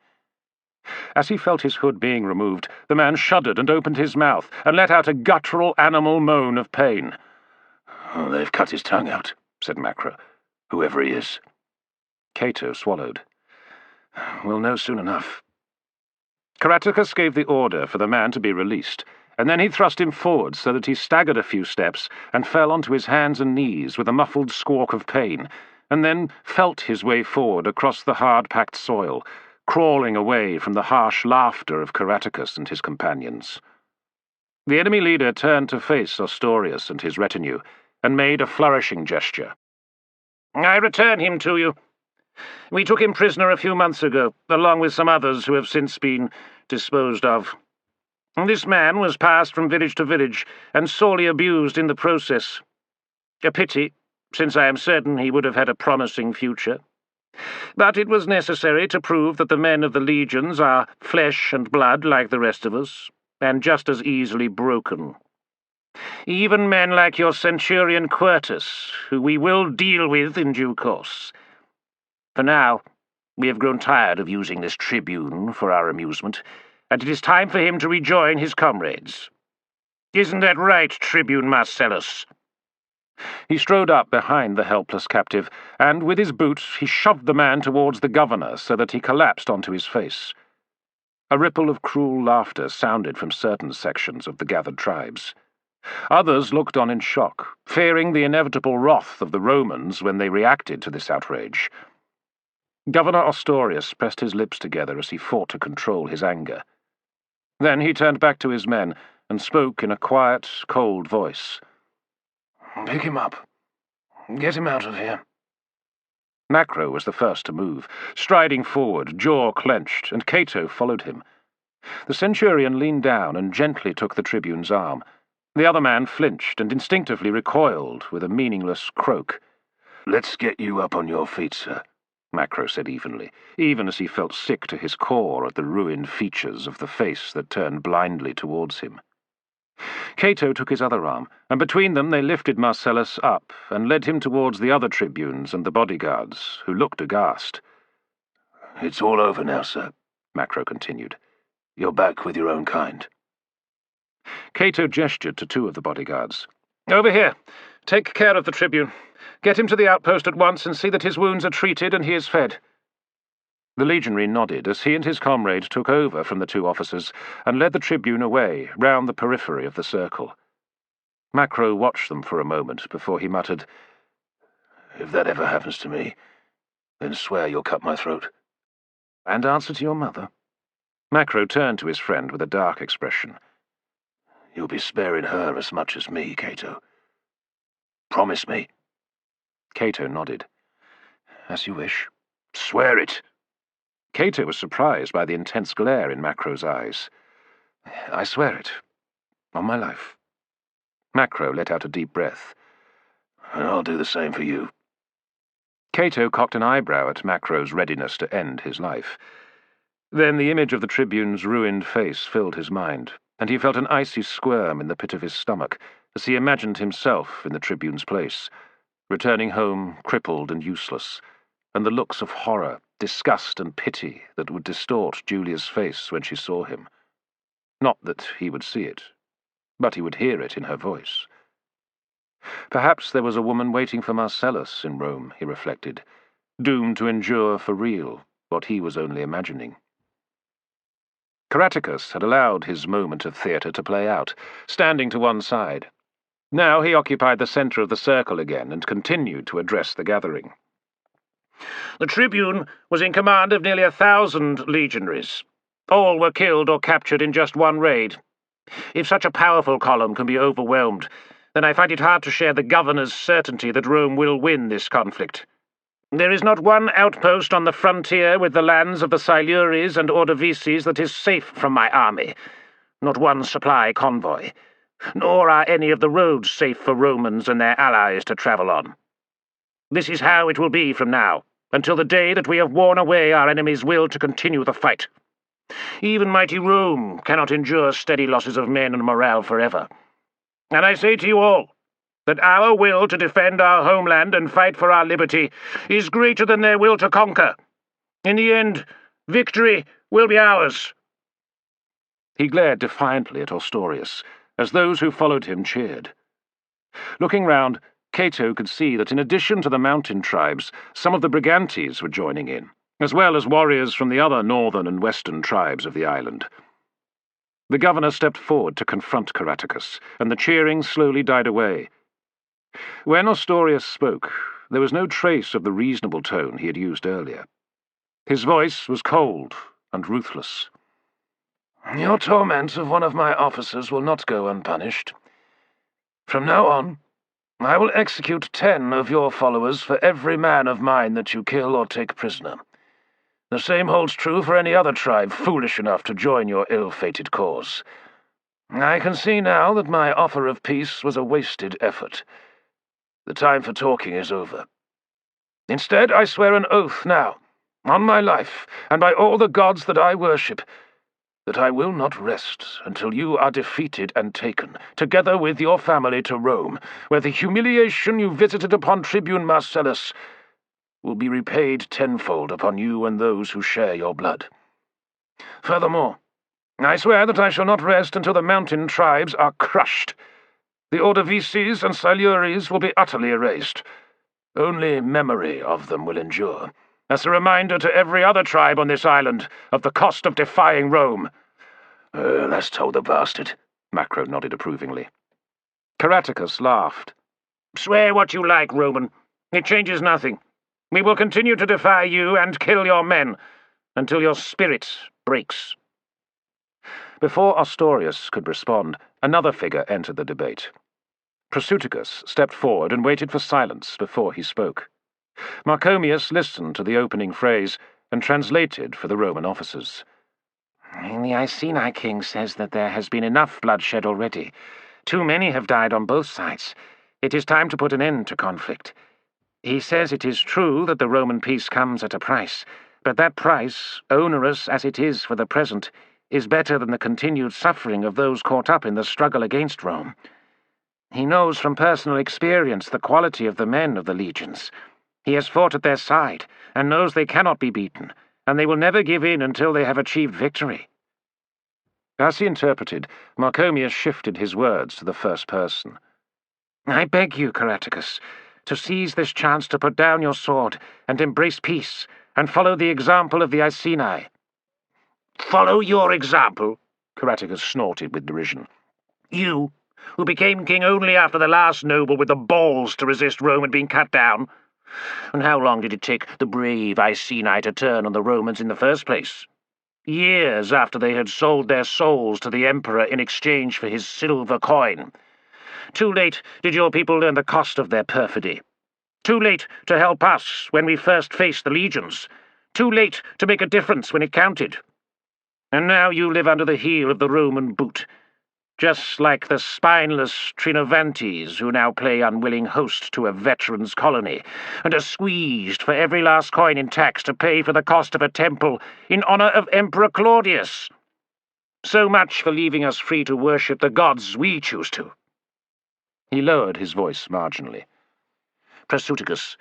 As he felt his hood being removed, the man shuddered and opened his mouth and let out a guttural animal moan of pain. "Oh, they've cut his tongue out," said Macro, "whoever he is." Cato swallowed. "We'll know soon enough." Caratacus gave the order for the man to be released, and then he thrust him forward so that he staggered a few steps and fell onto his hands and knees with a muffled squawk of pain, and then felt his way forward across the hard-packed soil, crawling away from the harsh laughter of Caratacus and his companions. The enemy leader turned to face Ostorius and his retinue, and made a flourishing gesture. "I return him to you. We took him prisoner a few months ago, along with some others who have since been disposed of. This man was passed from village to village, and sorely abused in the process. A pity, since I am certain he would have had a promising future. But it was necessary to prove that the men of the legions are flesh and blood like the rest of us, and just as easily broken. Even men like your Centurion Quertus, who we will deal with in due course. For now, we have grown tired of using this tribune for our amusement, and it is time for him to rejoin his comrades. Isn't that right, Tribune Marcellus?" He strode up behind the helpless captive, and with his boot he shoved the man towards the governor so that he collapsed onto his face. A ripple of cruel laughter sounded from certain sections of the gathered tribes. Others looked on in shock, fearing the inevitable wrath of the Romans when they reacted to this outrage. Governor Ostorius pressed his lips together as he fought to control his anger. Then he turned back to his men and spoke in a quiet, cold voice. "Pick him up. Get him out of here." Macro was the first to move, striding forward, jaw clenched, and Cato followed him. The Centurion leaned down and gently took the tribune's arm. The other man flinched and instinctively recoiled with a meaningless croak. "Let's get you up on your feet, sir," Macro said evenly, even as he felt sick to his core at the ruined features of the face that turned blindly towards him. Cato took his other arm, and between them they lifted Marcellus up and led him towards the other tribunes and the bodyguards, who looked aghast. "It's all over now, sir," Macro continued. "You're back with your own kind." Cato gestured to two of the bodyguards. "Over here. Take care of the tribune. Get him to the outpost at once and see that his wounds are treated and he is fed." The legionary nodded as he and his comrade took over from the two officers and led the tribune away, round the periphery of the circle. Macro watched them for a moment before he muttered, "If that ever happens to me, then swear you'll cut my throat." "And answer to your mother?" Macro turned to his friend with a dark expression. "You'll be sparing her as much as me, Cato. Promise me." Cato nodded. "As you wish." "Swear it." Cato was surprised by the intense glare in Macro's eyes. "I swear it. On my life." Macro let out a deep breath. "And I'll do the same for you." Cato cocked an eyebrow at Macro's readiness to end his life. Then the image of the tribune's ruined face filled his mind, and he felt an icy squirm in the pit of his stomach as he imagined himself in the tribune's place, returning home crippled and useless, and the looks of horror, disgust and pity that would distort Julia's face when she saw him. Not that he would see it, but he would hear it in her voice. Perhaps there was a woman waiting for Marcellus in Rome, he reflected, doomed to endure for real what he was only imagining. Caratacus had allowed his moment of theatre to play out, standing to one side. Now he occupied the centre of the circle again and continued to address the gathering. "The tribune was in command of nearly 1,000 legionaries. All were killed or captured in just one raid. If such a powerful column can be overwhelmed, then I find it hard to share the governor's certainty that Rome will win this conflict. There is not one outpost on the frontier with the lands of the Silures and Auidobook that is safe from my army, not one supply convoy, nor are any of the roads safe for Romans and their allies to travel on. This is how it will be from now, until the day that we have worn away our enemy's will to continue the fight. Even mighty Rome cannot endure steady losses of men and morale forever. And I say to you all, that our will to defend our homeland and fight for our liberty is greater than their will to conquer. In the end, victory will be ours." He glared defiantly at Ostorius, as those who followed him cheered. Looking round, Cato could see that in addition to the mountain tribes, some of the Brigantes were joining in, as well as warriors from the other northern and western tribes of the island. The governor stepped forward to confront Caratacus, and the cheering slowly died away. When Ostorius spoke, there was no trace of the reasonable tone he had used earlier. His voice was cold and ruthless. "Your torment of one of my officers will not go unpunished. From now on, I will execute 10 of your followers for every man of mine that you kill or take prisoner. The same holds true for any other tribe foolish enough to join your ill-fated cause. I can see now that my offer of peace was a wasted effort. The time for talking is over. Instead, I swear an oath now, on my life, and by all the gods that I worship, that I will not rest until you are defeated and taken, together with your family, to Rome, where the humiliation you visited upon Tribune Marcellus will be repaid tenfold upon you and those who share your blood. Furthermore, I swear that I shall not rest until the mountain tribes are crushed. The Auidobook and Silures will be utterly erased. Only memory of them will endure, as a reminder to every other tribe on this island of the cost of defying Rome." "Let's told the bastard," Macro nodded approvingly. Caratacus laughed. "Swear what you like, Roman. It changes nothing. We will continue to defy you and kill your men, until your spirit breaks." Before Ostorius could respond, another figure entered the debate. Prefect stepped forward and waited for silence before he spoke. Marcomius listened to the opening phrase and translated for the Roman officers. "The Iceni king says that there has been enough bloodshed already. Too many have died on both sides. It is time to put an end to conflict. He says it is true that the Roman peace comes at a price, but that price, onerous as it is for the present, is better than the continued suffering of those caught up in the struggle against Rome. He knows from personal experience the quality of the men of the legions. He has fought at their side, and knows they cannot be beaten, and they will never give in until they have achieved victory." As he interpreted, Marcomius shifted his words to the first person. "I beg you, Caratacus, to seize this chance to put down your sword and embrace peace, and follow the example of the Iceni." "Follow your example?" Caratacus snorted with derision. "You, who became king only after the last noble with the balls to resist Rome had been cut down? And how long did it take the brave Iceni to turn on the Romans in the first place? Years after they had sold their souls to the emperor in exchange for his silver coin. Too late did your people learn the cost of their perfidy. Too late to help us when we first faced the legions. Too late to make a difference when it counted. And now you live under the heel of the Roman boot, just like the spineless Trinovantes who now play unwilling host to a veteran's colony, and are squeezed for every last coin in tax to pay for the cost of a temple in honor of Emperor Claudius. So much for leaving us free to worship the gods we choose to." He lowered his voice marginally. "Prefect,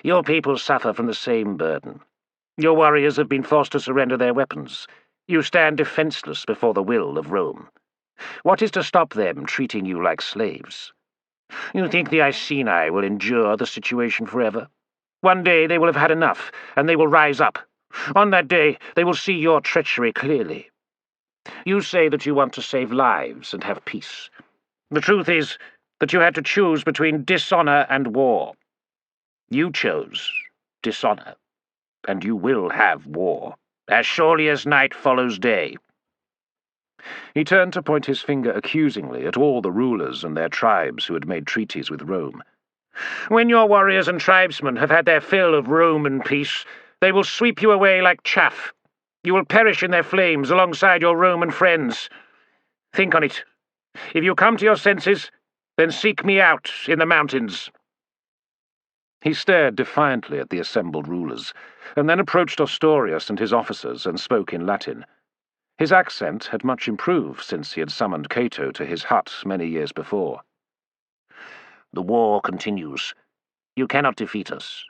your people suffer from the same burden. Your warriors have been forced to surrender their weapons. You stand defenseless before the will of Rome. What is to stop them treating you like slaves? You think the Iceni will endure the situation forever? One day they will have had enough, and they will rise up. On that day they will see your treachery clearly. You say that you want to save lives and have peace. The truth is that you had to choose between dishonor and war. You chose dishonor, and you will have war, as surely as night follows day." He turned to point his finger accusingly at all the rulers and their tribes who had made treaties with Rome. When your warriors and tribesmen have had their fill of Roman peace, they will sweep you away like chaff. You will perish in their flames alongside your Roman friends. Think on it. If you come to your senses, then seek me out in the mountains." He stared defiantly at the assembled rulers, and then approached Ostorius and his officers and spoke in Latin. His accent had much improved since he had summoned Cato to his hut many years before. "The war continues. You cannot defeat us.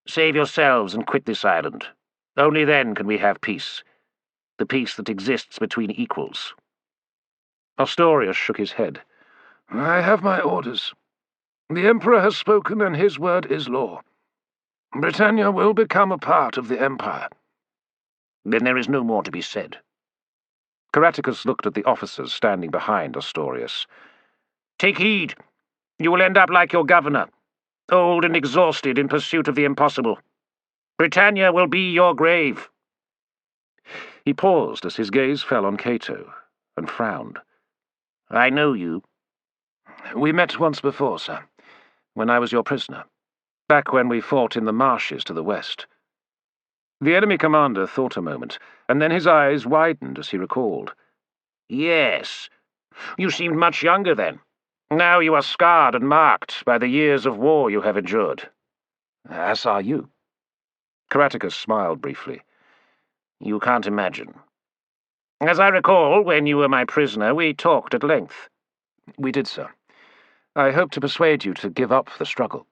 Save yourselves and quit this island. Only then can we have peace. The peace that exists between equals." Ostorius shook his head. "I have my orders. The Emperor has spoken, and his word is law. Britannia will become a part of the Empire." "Then there is no more to be said." Caratacus looked at the officers standing behind Ostorius. "Take heed. You will end up like your governor, old and exhausted in pursuit of the impossible. Britannia will be your grave." He paused as his gaze fell on Cato, and frowned. "I know you." "We met once before, sir, when I was your prisoner, back when we fought in the marshes to the west." The enemy commander thought a moment, and then his eyes widened as he recalled. "Yes. You seemed much younger then. Now you are scarred and marked by the years of war you have endured." "As are you." Caratacus smiled briefly. "You can't imagine. As I recall, when you were my prisoner, we talked at length." "We did, sir. I hoped to persuade you to give up the struggle."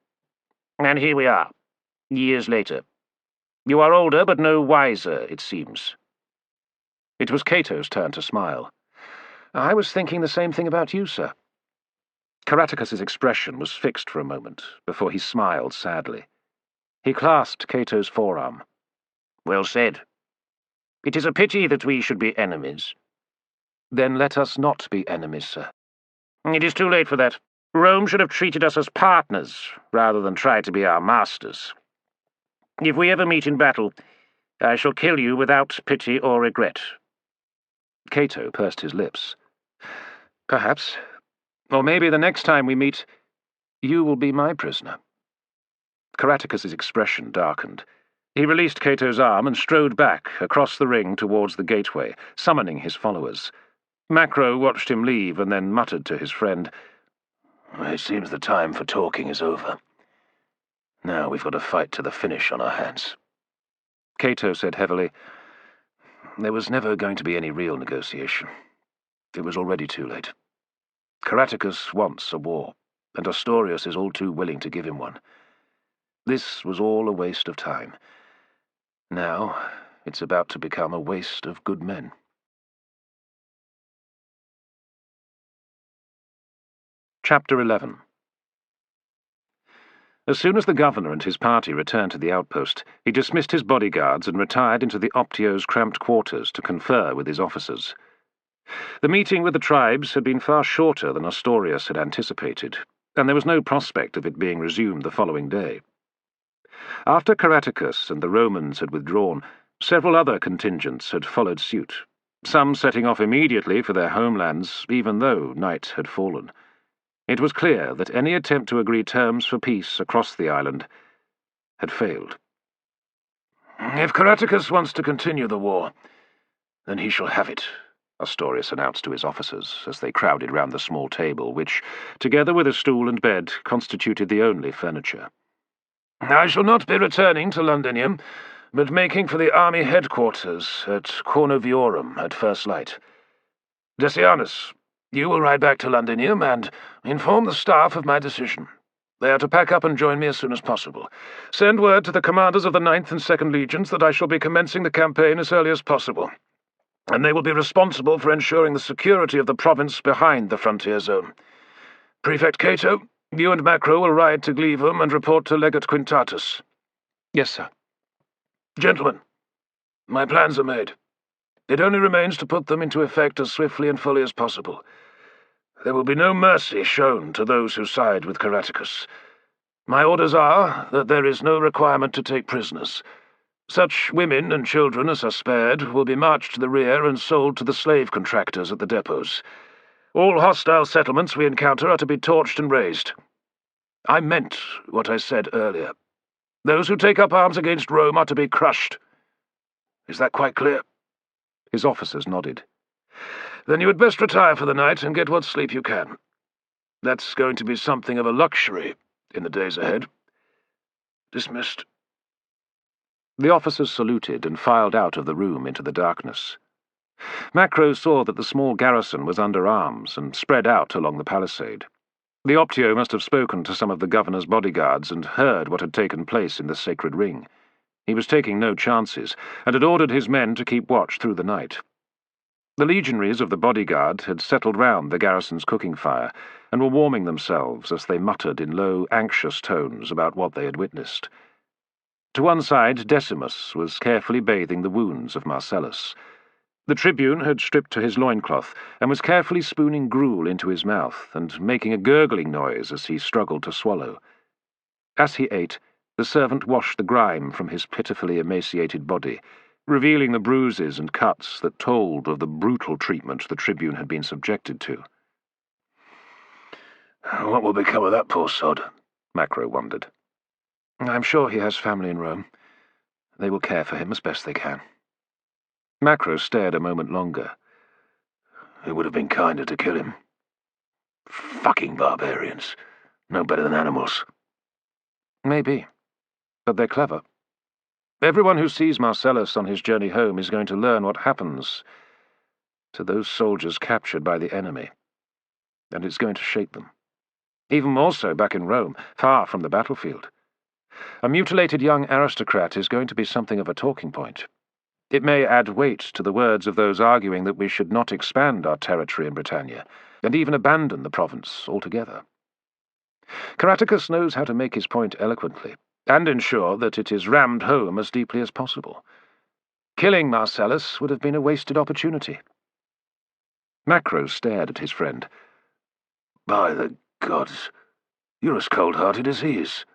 "And here we are, years later. You are older, but no wiser, it seems." It was Cato's turn to smile. "I was thinking the same thing about you, sir." Caratacus's expression was fixed for a moment, before he smiled sadly. He clasped Cato's forearm. "Well said. It is a pity that we should be enemies." "Then let us not be enemies, sir." "It is too late for that. Rome should have treated us as partners, rather than try to be our masters. If we ever meet in battle, I shall kill you without pity or regret." Cato pursed his lips. "Perhaps. Or maybe the next time we meet, you will be my prisoner." Caratacus's expression darkened. He released Cato's arm and strode back across the ring towards the gateway, summoning his followers. Macro watched him leave and then muttered to his friend, "It seems the time for talking is over. Now we've got a fight to the finish on our hands." Cato said heavily, "There was never going to be any real negotiation. It was already too late. Caratacus wants a war, and Ostorius is all too willing to give him one. This was all a waste of time. Now it's about to become a waste of good men." Chapter 11. As soon as the governor and his party returned to the outpost, he dismissed his bodyguards and retired into the Optio's cramped quarters to confer with his officers. The meeting with the tribes had been far shorter than Ostorius had anticipated, and there was no prospect of it being resumed the following day. After Caratacus and the Romans had withdrawn, several other contingents had followed suit, some setting off immediately for their homelands, even though night had fallen. It was clear that any attempt to agree terms for peace across the island had failed. "If Caratacus wants to continue the war, then he shall have it," Ostorius announced to his officers as they crowded round the small table which, together with a stool and bed, constituted the only furniture. "I shall not be returning to Londinium, but making for the army headquarters at Cornoviorum at first light. Decianus, you will ride back to Londinium and inform the staff of my decision. They are to pack up and join me as soon as possible. Send word to the commanders of the 9th and 2nd Legions that I shall be commencing the campaign as early as possible, and they will be responsible for ensuring the security of the province behind the frontier zone. Prefect Cato, you and Macro will ride to Glevum and report to Legate Quintatus." "Yes, sir." "Gentlemen, my plans are made. It only remains to put them into effect as swiftly and fully as possible. There will be no mercy shown to those who side with Caratacus. My orders are that there is no requirement to take prisoners. Such women and children as are spared will be marched to the rear and sold to the slave contractors at the depots. All hostile settlements we encounter are to be torched and razed. I meant what I said earlier. Those who take up arms against Rome are to be crushed. Is that quite clear?" His officers nodded. "Then you had best retire for the night and get what sleep you can. That's going to be something of a luxury in the days ahead. Dismissed." The officers saluted and filed out of the room into the darkness. Macro saw that the small garrison was under arms and spread out along the palisade. The Optio must have spoken to some of the governor's bodyguards and heard what had taken place in the sacred ring. He was taking no chances, and had ordered his men to keep watch through the night. The legionaries of the bodyguard had settled round the garrison's cooking fire, and were warming themselves as they muttered in low, anxious tones about what they had witnessed. To one side, Decimus was carefully bathing the wounds of Marcellus. The tribune had stripped to his loincloth, and was carefully spooning gruel into his mouth, and making a gurgling noise as he struggled to swallow. As he ate, the servant washed the grime from his pitifully emaciated body, revealing the bruises and cuts that told of the brutal treatment the tribune had been subjected to. "What will become of that poor sod?" Macro wondered. "I'm sure he has family in Rome. They will care for him as best they can." Macro stared a moment longer. "It would have been kinder to kill him. Fucking barbarians. No better than animals." "Maybe. But they're clever. Everyone who sees Marcellus on his journey home is going to learn what happens to those soldiers captured by the enemy. And it's going to shape them. Even more so back in Rome, far from the battlefield. A mutilated young aristocrat is going to be something of a talking point. It may add weight to the words of those arguing that we should not expand our territory in Britannia, and even abandon the province altogether. Caratacus knows how to make his point eloquently, and ensure that it is rammed home as deeply as possible. Killing Marcellus would have been a wasted opportunity." Macro stared at his friend. "By the gods, you're as cold-hearted as he is."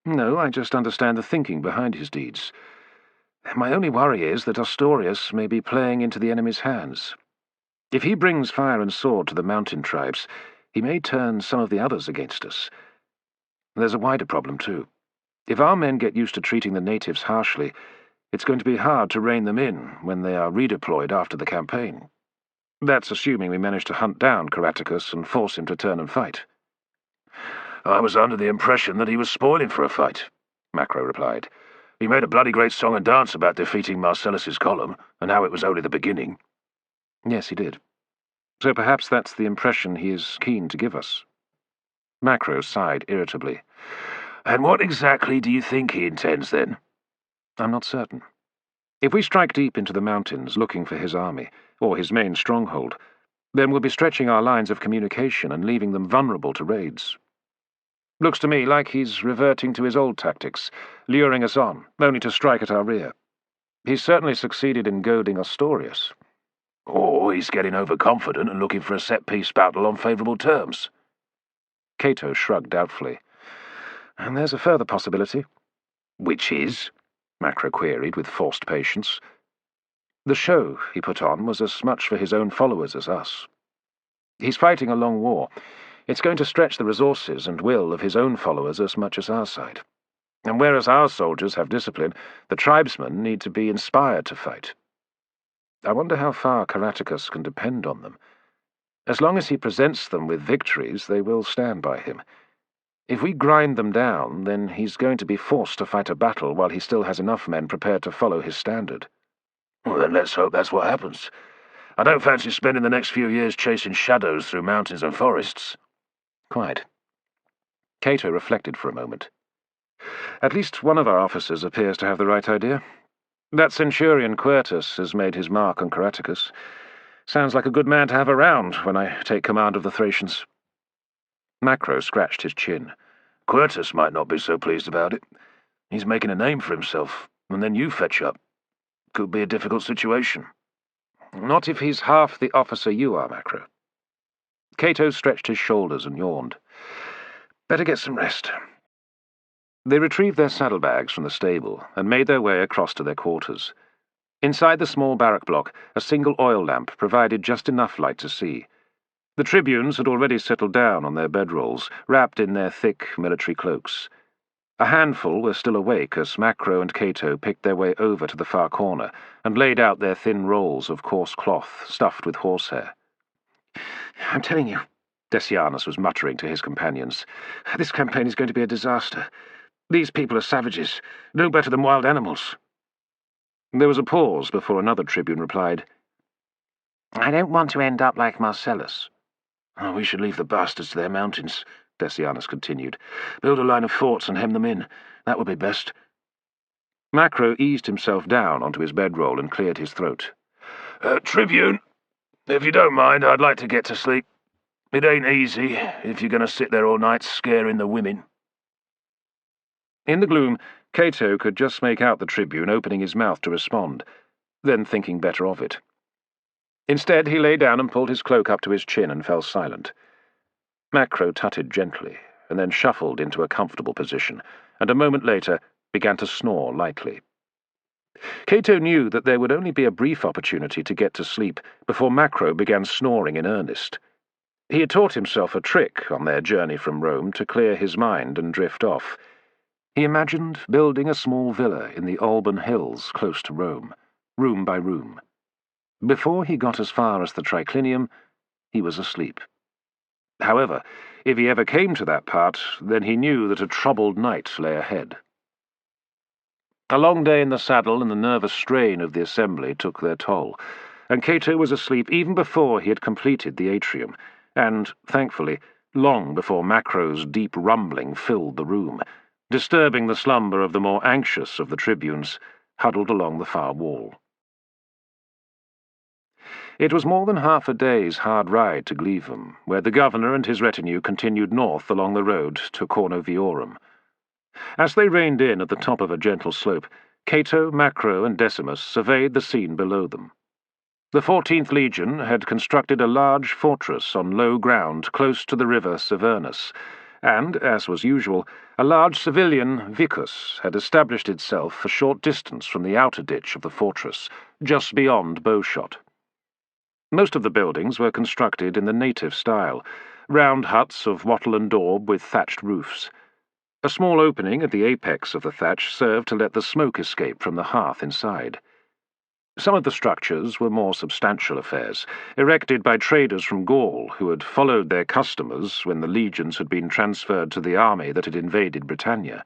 "No, I just understand the thinking behind his deeds. My only worry is that Ostorius may be playing into the enemy's hands. If he brings fire and sword to the mountain tribes, he may turn some of the others against us. There's a wider problem, too. If our men get used to treating the natives harshly, it's going to be hard to rein them in when they are redeployed after the campaign. That's assuming we manage to hunt down Caratacus and force him to turn and fight." "I was under the impression that he was spoiling for a fight," Macro replied. "He made a bloody great song and dance about defeating Marcellus's column, and how it was only the beginning." "Yes, he did. So perhaps that's the impression he is keen to give us." Macro sighed irritably. "And what exactly do you think he intends, then?" "I'm not certain. If we strike deep into the mountains looking for his army, or his main stronghold, then we'll be stretching our lines of communication and leaving them vulnerable to raids. Looks to me like he's reverting to his old tactics, luring us on, only to strike at our rear. He's certainly succeeded in goading Ostorius." "Or he's getting overconfident and looking for a set-piece battle on favourable terms." Cato shrugged doubtfully. "And there's a further possibility." "Which is?" Macro queried with forced patience. "The show he put on was as much for his own followers as us. He's fighting a long war. It's going to stretch the resources and will of his own followers as much as our side. And whereas our soldiers have discipline, the tribesmen need to be inspired to fight. I wonder how far Caratacus can depend on them. As long as he presents them with victories, they will stand by him. If we grind them down, then he's going to be forced to fight a battle while he still has enough men prepared to follow his standard." "Well, then let's hope that's what happens. I don't fancy spending the next few years chasing shadows through mountains and forests." "Quite." Cato reflected for a moment. "At least one of our officers appears to have the right idea. That Centurion Quertus has made his mark on Caratacus. Sounds like a good man to have around when I take command of the Thracians." Macro scratched his chin. "Quertus might not be so pleased about it. He's making a name for himself, and then you fetch up. Could be a difficult situation." "Not if he's half the officer you are, Macro." Cato stretched his shoulders and yawned. "Better get some rest." They retrieved their saddlebags from the stable and made their way across to their quarters. Inside the small barrack block, a single oil lamp provided just enough light to see. The tribunes had already settled down on their bedrolls, wrapped in their thick military cloaks. A handful were still awake as Macro and Cato picked their way over to the far corner and laid out their thin rolls of coarse cloth stuffed with horsehair. "I'm telling you," Decianus was muttering to his companions, "this campaign is going to be a disaster. These people are savages, no better than wild animals." There was a pause before another tribune replied, "I don't want to end up like Marcellus." "Oh, we should leave the bastards to their mountains," Decianus continued. "Build a line of forts and hem them in. That would be best." Macro eased himself down onto his bedroll and cleared his throat. Tribune, if you don't mind, I'd like to get to sleep. It ain't easy if you're going to sit there all night scaring the women." In the gloom, Cato could just make out the tribune opening his mouth to respond, then thinking better of it. Instead, he lay down and pulled his cloak up to his chin and fell silent. Macro tutted gently, and then shuffled into a comfortable position, and a moment later began to snore lightly. Cato knew that there would only be a brief opportunity to get to sleep before Macro began snoring in earnest. He had taught himself a trick on their journey from Rome to clear his mind and drift off. He imagined building a small villa in the Alban Hills close to Rome, room by room. Before he got as far as the triclinium, he was asleep. However, if he ever came to that part, then he knew that a troubled night lay ahead. A long day in the saddle and the nervous strain of the assembly took their toll, and Cato was asleep even before he had completed the atrium, and, thankfully, long before Macro's deep rumbling filled the room, disturbing the slumber of the more anxious of the tribunes, huddled along the far wall. It was more than half a day's hard ride to Glevum, where the governor and his retinue continued north along the road to Cornoviorum. As they reined in at the top of a gentle slope, Cato, Macro, and Decimus surveyed the scene below them. The 14th Legion had constructed a large fortress on low ground close to the river Severnus, and, as was usual, a large civilian vicus had established itself a short distance from the outer ditch of the fortress, just beyond bowshot. Most of the buildings were constructed in the native style, round huts of wattle and daub with thatched roofs. A small opening at the apex of the thatch served to let the smoke escape from the hearth inside. Some of the structures were more substantial affairs, erected by traders from Gaul who had followed their customers when the legions had been transferred to the army that had invaded Britannia.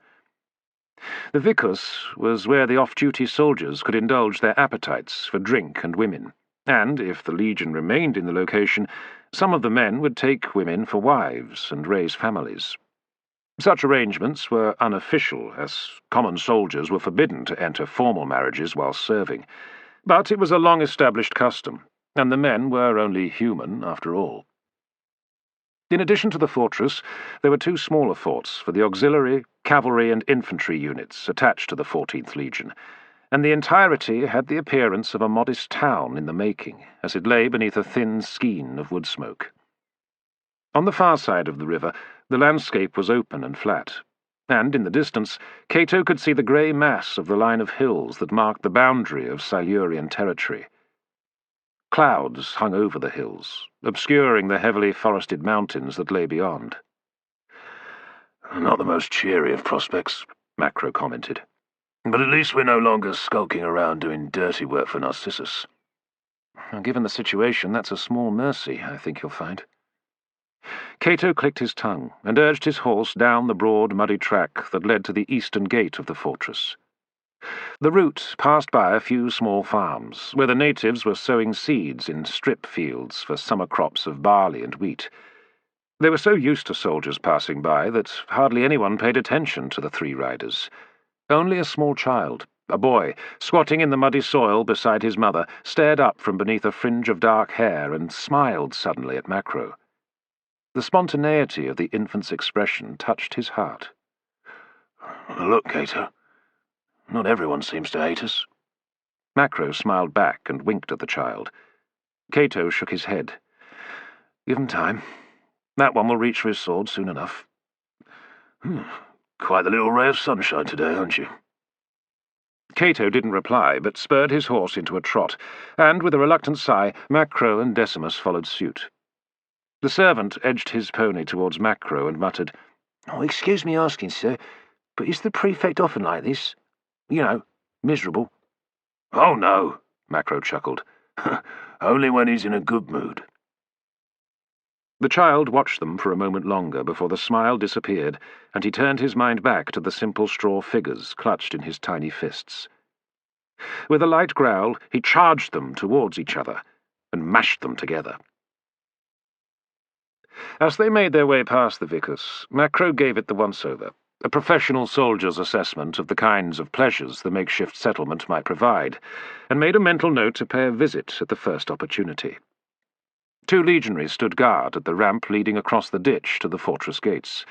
The vicus was where the off-duty soldiers could indulge their appetites for drink and women, and, if the legion remained in the location, some of the men would take women for wives and raise families. Such arrangements were unofficial, as common soldiers were forbidden to enter formal marriages while serving, but it was a long-established custom, and the men were only human after all. In addition to the fortress, there were two smaller forts for the auxiliary, cavalry, and infantry units attached to the 14th Legion, and the entirety had the appearance of a modest town in the making, as it lay beneath a thin skein of wood smoke. On the far side of the river, the landscape was open and flat, and in the distance, Cato could see the grey mass of the line of hills that marked the boundary of Silurian territory. Clouds hung over the hills, obscuring the heavily forested mountains that lay beyond. "Not the most cheery of prospects," Macro commented. "But at least we're no longer skulking around doing dirty work for Narcissus." Given the situation, that's a small mercy, I think you'll find. Cato clicked his tongue and urged his horse down the broad, muddy track that led to the eastern gate of the fortress. The route passed by a few small farms, where the natives were sowing seeds in strip fields for summer crops of barley and wheat. They were so used to soldiers passing by that hardly anyone paid attention to the three riders. Only a small child, a boy, squatting in the muddy soil beside his mother, stared up from beneath a fringe of dark hair and smiled suddenly at Macro. The spontaneity of the infant's expression touched his heart. "Look, Cato. Not everyone seems to hate us." Macro smiled back and winked at the child. Cato shook his head. "Give him time. That one will reach for his sword soon enough." Quite the little ray of sunshine today, aren't you?" Cato didn't reply, but spurred his horse into a trot, and with a reluctant sigh, Macro and Decimus followed suit. The servant edged his pony towards Macro and muttered, "Oh, excuse me asking, sir, but is the Prefect often like this? You know, miserable?" "Oh, no," Macro chuckled. "Only when he's in a good mood." The child watched them for a moment longer before the smile disappeared, and he turned his mind back to the simple straw figures clutched in his tiny fists. With a light growl, he charged them towards each other and mashed them together. As they made their way past the vicus, Macro gave it the once-over, a professional soldier's assessment of the kinds of pleasures the makeshift settlement might provide, and made a mental note to pay a visit at the first opportunity. 2 legionaries stood guard at the ramp leading across the ditch to the fortress gates.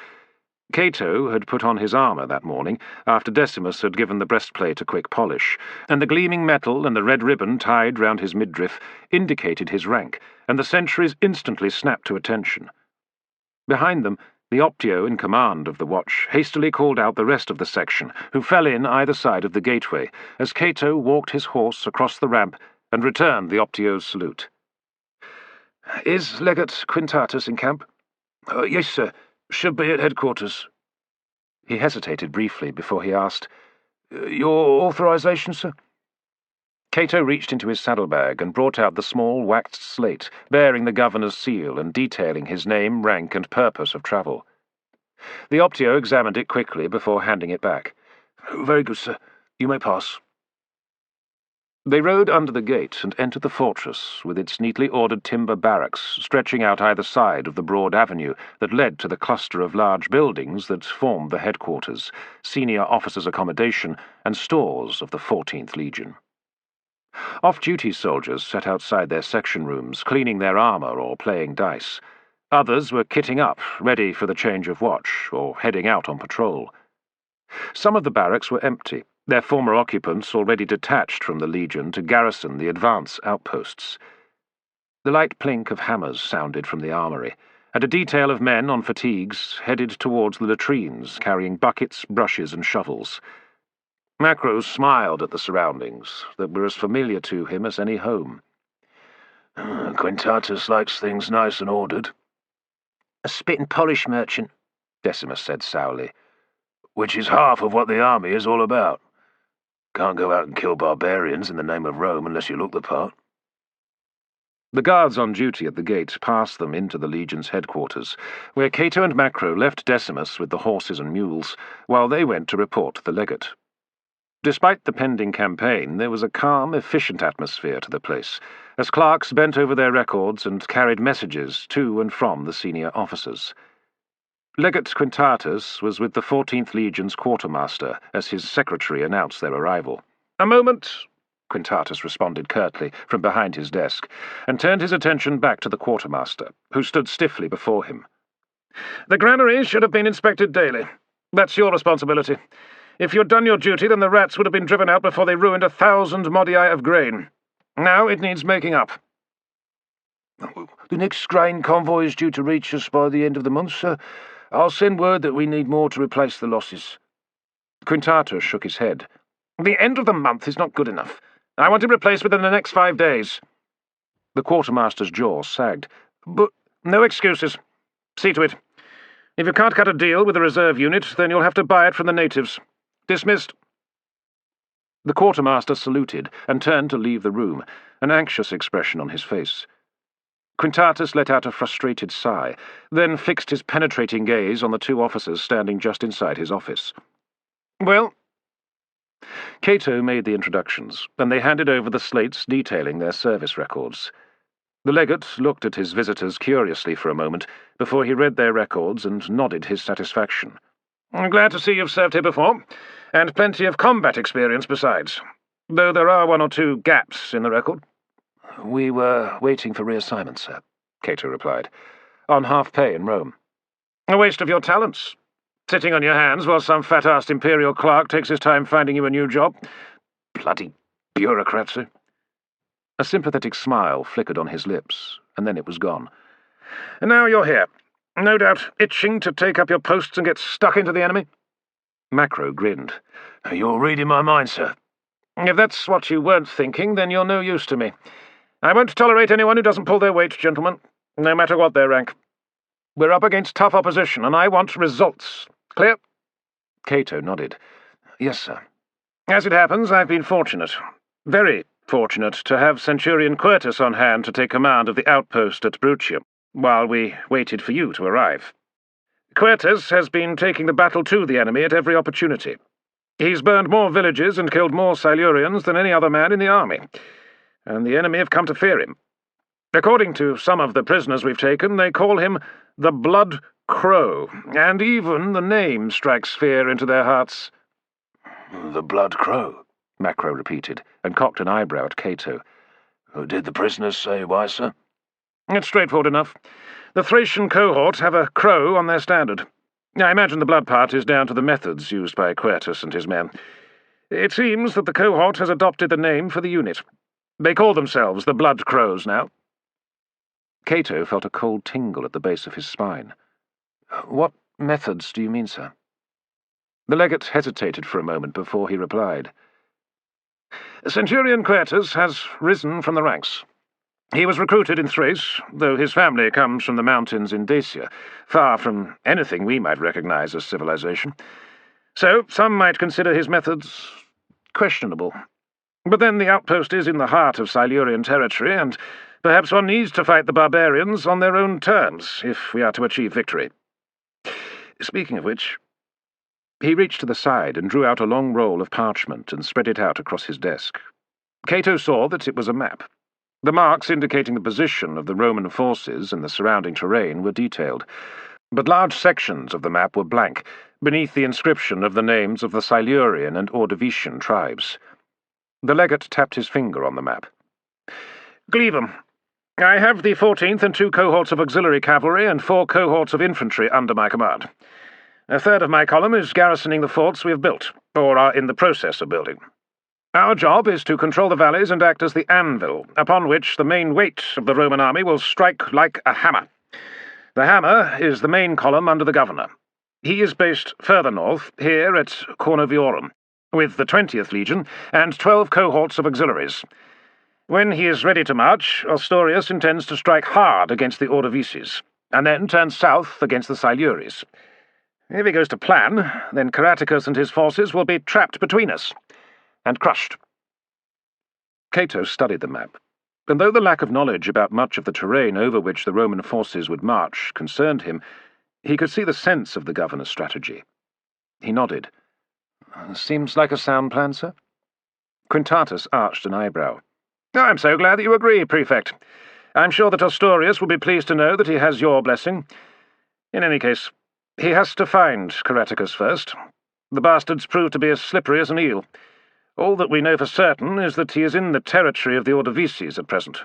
Cato had put on his armour that morning, after Decimus had given the breastplate a quick polish, and the gleaming metal and the red ribbon tied round his midriff indicated his rank, and the sentries instantly snapped to attention. Behind them, the Optio in command of the watch hastily called out the rest of the section, who fell in either side of the gateway, as Cato walked his horse across the ramp and returned the Optio's salute. "Is Legate Quintatus in camp?" "Yes, sir. Should be at headquarters." He hesitated briefly before he asked, "Your authorization, sir?" Cato reached into his saddlebag and brought out the small waxed slate bearing the governor's seal and detailing his name, rank, and purpose of travel. The Optio examined it quickly before handing it back. "Very good, sir. You may pass." They rode under the gate and entered the fortress, with its neatly ordered timber barracks stretching out either side of the broad avenue that led to the cluster of large buildings that formed the headquarters, senior officers' accommodation, and stores of the 14th Legion. Off-duty soldiers sat outside their section rooms, cleaning their armour or playing dice. Others were kitting up, ready for the change of watch, or heading out on patrol. Some of the barracks were empty, their former occupants already detached from the Legion to garrison the advance outposts. The light plink of hammers sounded from the armoury, and a detail of men on fatigues headed towards the latrines, carrying buckets, brushes, and shovels. Macro smiled at the surroundings that were as familiar to him as any home. "Quintatus likes things nice and ordered." "A spit and polish merchant," Decimus said sourly. "Which is half of what the army is all about. Can't go out and kill barbarians in the name of Rome unless you look the part." The guards on duty at the gate passed them into the Legion's headquarters, where Cato and Macro left Decimus with the horses and mules, while they went to report to the legate. Despite the pending campaign, there was a calm, efficient atmosphere to the place, as clerks bent over their records and carried messages to and from the senior officers. Legate Quintatus was with the 14th Legion's quartermaster as his secretary announced their arrival. "A moment," Quintatus responded curtly from behind his desk, and turned his attention back to the quartermaster, who stood stiffly before him. "The granaries should have been inspected daily. That's your responsibility. If you'd done your duty, then the rats would have been driven out before they ruined 1,000 modii of grain. Now it needs making up." "The next grain convoy is due to reach us by the end of the month, sir. I'll send word that we need more to replace the losses." Quintatus shook his head. "The end of the month is not good enough. I want it replaced within the next 5 days." The quartermaster's jaw sagged. "But no excuses. See to it. If you can't cut a deal with the reserve unit, then you'll have to buy it from the natives. Dismissed." The quartermaster saluted and turned to leave the room, an anxious expression on his face. Quintatus let out a frustrated sigh, then fixed his penetrating gaze on the 2 officers standing just inside his office. "Well?" Cato made the introductions, and they handed over the slates detailing their service records. The legate looked at his visitors curiously for a moment before he read their records and nodded his satisfaction. "I'm glad to see you've served here before, and plenty of combat experience besides, though there are 1 or 2 gaps in the record." "We were waiting for reassignment, sir," Cato replied. "On half pay in Rome." "A waste of your talents. Sitting on your hands while some fat-assed imperial clerk takes his time finding you a new job. Bloody bureaucrats, sir." A sympathetic smile flickered on his lips, and then it was gone. "And now you're here, no doubt itching to take up your posts and get stuck into the enemy?" Macro grinned. "You're reading my mind, sir." "If that's what you weren't thinking, then you're no use to me. I won't tolerate anyone who doesn't pull their weight, gentlemen, no matter what their rank. We're up against tough opposition, and I want results. Clear?" Cato nodded. "Yes, sir." "As it happens, I've been fortunate, very fortunate, to have Centurion Quertus on hand to take command of the outpost at Bruttium, while we waited for you to arrive. Quertus has been taking the battle to the enemy at every opportunity. He's burned more villages and killed more Silurians than any other man in the army, and the enemy have come to fear him. According to some of the prisoners we've taken, they call him the Blood Crow, and even the name strikes fear into their hearts." "The Blood Crow," Macro repeated, and cocked an eyebrow at Cato. "Did the prisoners say why, sir?" "It's straightforward enough. The Thracian cohort have a crow on their standard. I imagine the blood part is down to the methods used by Quertus and his men. It seems that the cohort has adopted the name for the unit. They call themselves the Blood Crows now." Cato felt a cold tingle at the base of his spine. "What methods do you mean, sir?" The legate hesitated for a moment before he replied. "Centurion Quertus has risen from the ranks. He was recruited in Thrace, though his family comes from the mountains in Dacia, far from anything we might recognize as civilization. So some might consider his methods questionable. But then the outpost is in the heart of Silurian territory, and perhaps one needs to fight the barbarians on their own terms if we are to achieve victory. Speaking of which..." He reached to the side and drew out a long roll of parchment and spread it out across his desk. Cato saw that it was a map. The marks indicating the position of the Roman forces and the surrounding terrain were detailed, but large sections of the map were blank, beneath the inscription of the names of the Silurian and Ordovician tribes. The legate tapped his finger on the map. "Glevum. I have the 14th and 2 cohorts of auxiliary cavalry and 4 cohorts of infantry under my command. A third of my column is garrisoning the forts we have built, or are in the process of building. Our job is to control the valleys and act as the anvil, upon which the main weight of the Roman army will strike like a hammer. The hammer is the main column under the governor. He is based further north, here at Cornoviorum, with the 20th Legion and 12 cohorts of auxiliaries. When he is ready to march, Ostorius intends to strike hard against the Ordovices, and then turn south against the Siluries. If he goes to plan, then Caratacus and his forces will be trapped between us, and crushed." Cato studied the map, and though the lack of knowledge about much of the terrain over which the Roman forces would march concerned him, he could see the sense of the governor's strategy. He nodded. "Seems like a sound plan, sir?" Quintatus arched an eyebrow. "I'm so glad that you agree, Prefect. I'm sure that Ostorius will be pleased to know that he has your blessing. In any case, he has to find Caratacus first. The bastard's proved to be as slippery as an eel. All that we know for certain is that he is in the territory of the Ordovices at present."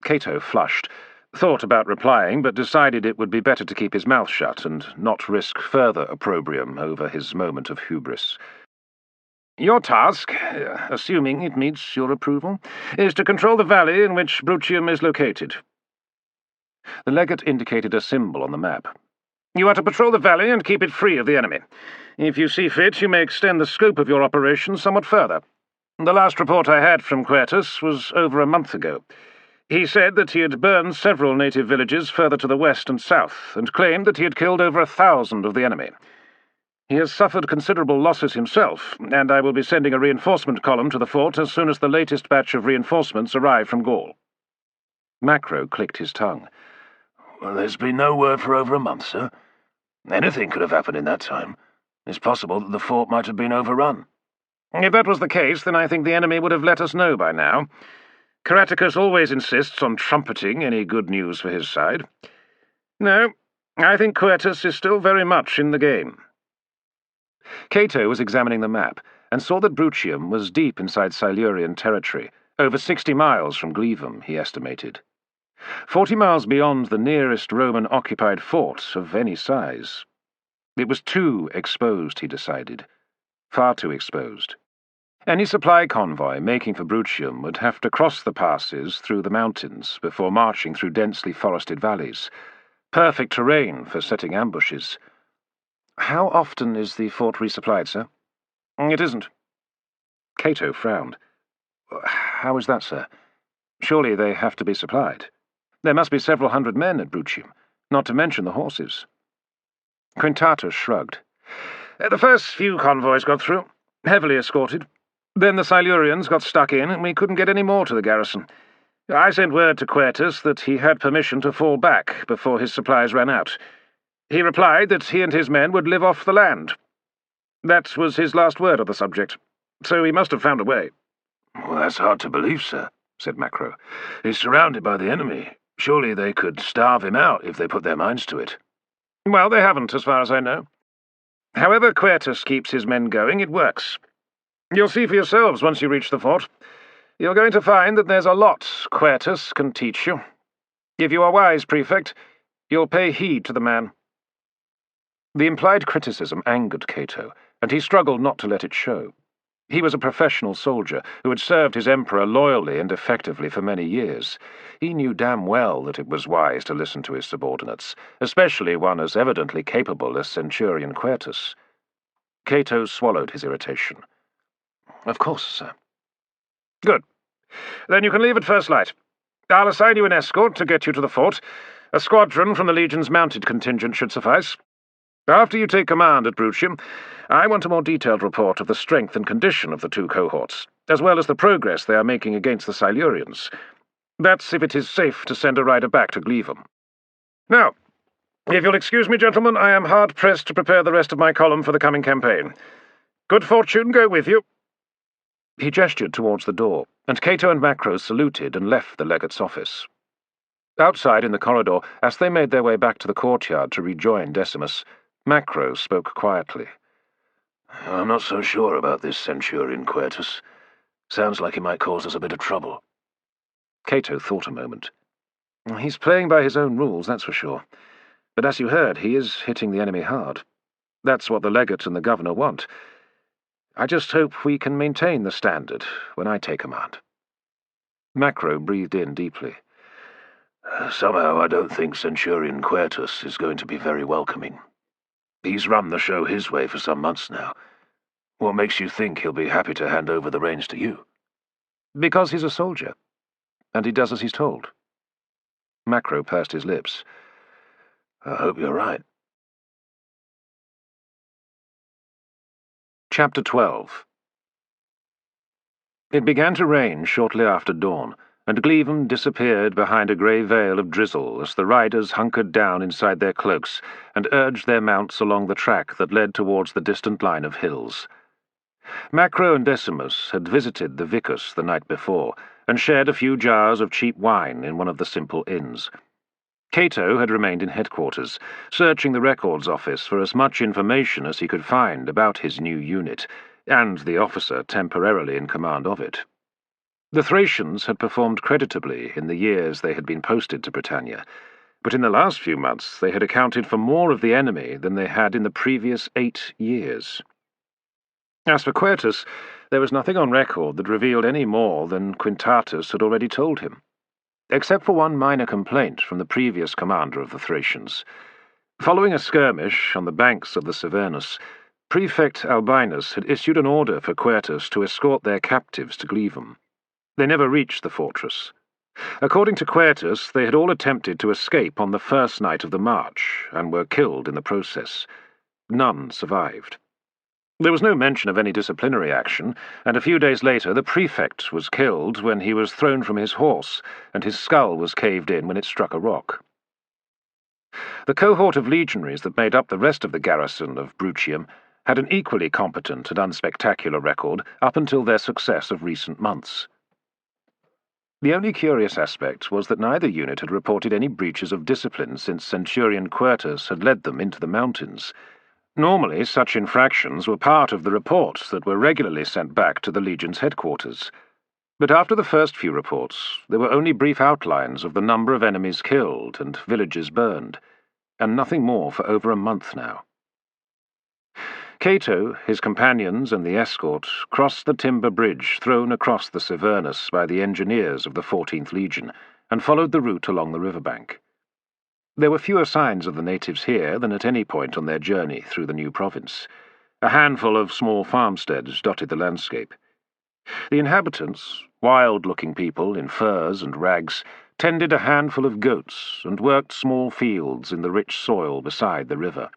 Cato flushed, thought about replying, but decided it would be better to keep his mouth shut and not risk further opprobrium over his moment of hubris. "Your task, assuming it meets your approval, is to control the valley in which Bruttium is located." The legate indicated a symbol on the map. "You are to patrol the valley and keep it free of the enemy. If you see fit, you may extend the scope of your operations somewhat further. The last report I had from Quertus was over a month ago. He said that he had burned several native villages further to the west and south, and claimed that he had killed over 1,000 of the enemy. He has suffered considerable losses himself, and I will be sending a reinforcement column to the fort as soon as the latest batch of reinforcements arrive from Gaul." Macro clicked his tongue. "Well, there's been no word for over a month, sir. Anything could have happened in that time. It's possible that the fort might have been overrun." "If that was the case, then I think the enemy would have let us know by now. Caratacus always insists on trumpeting any good news for his side. No, I think Quertus is still very much in the game." Cato was examining the map, and saw that Bruttium was deep inside Silurian territory, over 60 miles from Glevum, he estimated. 40 miles beyond the nearest Roman-occupied fort of any size. It was too exposed, he decided. Far too exposed. Any supply convoy making for Bruttium would have to cross the passes through the mountains before marching through densely forested valleys. Perfect terrain for setting ambushes. How often is the fort resupplied, sir? "It isn't." Cato frowned. "How is that, sir? Surely they have to be supplied. There must be several hundred men at Bruttium. not to mention the horses. Quintatus shrugged. The first few convoys got through, heavily escorted. Then the Silurians got stuck in, and we couldn't get any more to the garrison. I sent word to Quertus that he had permission to fall back before his supplies ran out. He replied that he and his men would live off the land. That was his last word on the subject, so he must have found a way. Well, that's hard to believe, sir, said Macro. He's surrounded by the enemy. Surely they could starve him out if they put their minds to it. Well, they haven't, as far as I know. However Quertus keeps his men going, it works. You'll see for yourselves once you reach the fort. You're going to find that there's a lot Quertus can teach you. If you are wise, Prefect, you'll pay heed to the man. The implied criticism angered Cato, and he struggled not to let it show. He was a professional soldier who had served his emperor loyally and effectively for many years. He knew damn well that it was wise to listen to his subordinates, especially one as evidently capable as Centurion Quertus. Cato swallowed his irritation. "Of course, sir." "Good. Then you can leave at first light. I'll assign you an escort to get you to the fort. A squadron from the Legion's mounted contingent should suffice. After you take command at Brutium, I want a more detailed report of the strength and condition of the two cohorts, as well as the progress they are making against the Silurians. That's if it is safe to send a rider back to Glevum. Now, if you'll excuse me, gentlemen, I am hard-pressed to prepare the rest of my column for the coming campaign. Good fortune go with you." He gestured towards the door, and Cato and Macro saluted and left the legate's office. Outside in the corridor, as they made their way back to the courtyard to rejoin Decimus, Macro spoke quietly. "I'm not so sure about this Centurion Quertus. Sounds like he might cause us a bit of trouble." Cato thought a moment. "He's playing by his own rules, that's for sure. But as you heard, he is hitting the enemy hard. That's what the legate and the governor want. I just hope we can maintain the standard when I take command." Macro breathed in deeply. "Somehow I don't think Centurion Quertus is going to be very welcoming. He's run the show his way for some months now. What makes you think he'll be happy to hand over the reins to you?" "Because he's a soldier, and he does as he's told." Macro pursed his lips. "I hope you're right." Chapter 12. It began to rain shortly after dawn, and Glevum disappeared behind a grey veil of drizzle as the riders hunkered down inside their cloaks and urged their mounts along the track that led towards the distant line of hills. Macro and Decimus had visited the vicus the night before and shared a few jars of cheap wine in one of the simple inns. Cato had remained in headquarters, searching the records office for as much information as he could find about his new unit, and the officer temporarily in command of it. The Thracians had performed creditably in the years they had been posted to Britannia, but in the last few months they had accounted for more of the enemy than they had in the previous 8 years. As for Quertus, there was nothing on record that revealed any more than Quintatus had already told him, except for one minor complaint from the previous commander of the Thracians. Following a skirmish on the banks of the Severnus, Prefect Albinus had issued an order for Quertus to escort their captives to Glevum. They never reached the fortress. According to Quertus, they had all attempted to escape on the first night of the march, and were killed in the process. None survived. There was no mention of any disciplinary action, and a few days later the prefect was killed when he was thrown from his horse, and his skull was caved in when it struck a rock. The cohort of legionaries that made up the rest of the garrison of Brutium had an equally competent and unspectacular record up until their success of recent months. The only curious aspect was that neither unit had reported any breaches of discipline since Centurion Quertus had led them into the mountains. Normally, such infractions were part of the reports that were regularly sent back to the Legion's headquarters. But after the first few reports, there were only brief outlines of the number of enemies killed and villages burned, and nothing more for over a month now. Cato, his companions, and the escort crossed the timber bridge thrown across the Severnus by the engineers of the 14th Legion, and followed the route along the riverbank. There were fewer signs of the natives here than at any point on their journey through the new province. A handful of small farmsteads dotted the landscape. The inhabitants, wild-looking people in furs and rags, tended a handful of goats, and worked small fields in the rich soil beside the river.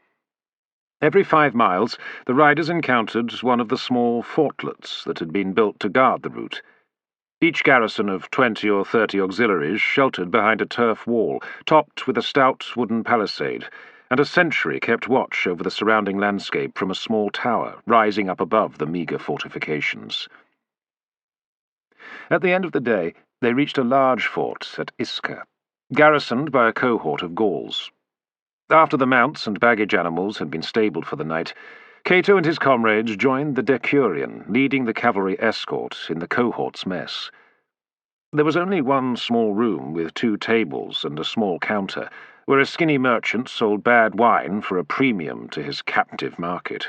Every 5 miles, the riders encountered one of the small fortlets that had been built to guard the route. Each garrison of 20 or 30 auxiliaries sheltered behind a turf wall, topped with a stout wooden palisade, and a sentry kept watch over the surrounding landscape from a small tower rising up above the meagre fortifications. At the end of the day, they reached a large fort at Iska, garrisoned by a cohort of Gauls. After the mounts and baggage animals had been stabled for the night, Cato and his comrades joined the decurion, leading the cavalry escort in the cohort's mess. There was only one small room with 2 tables and a small counter, where a skinny merchant sold bad wine for a premium to his captive market.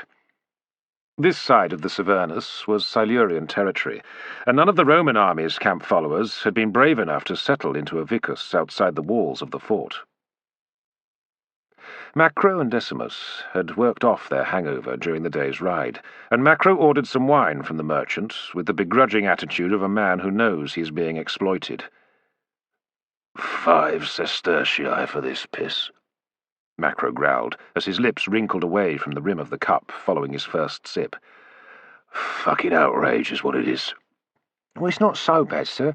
This side of the Savernus was Silurian territory, and none of the Roman army's camp followers had been brave enough to settle into a vicus outside the walls of the fort. Macro and Decimus had worked off their hangover during the day's ride, and Macro ordered some wine from the merchant with the begrudging attitude of a man who knows he is being exploited. 5 sestertii for this piss, Macro growled, as his lips wrinkled away from the rim of the cup following his first sip. Fucking outrage is what it is. Well, it's not so bad, sir.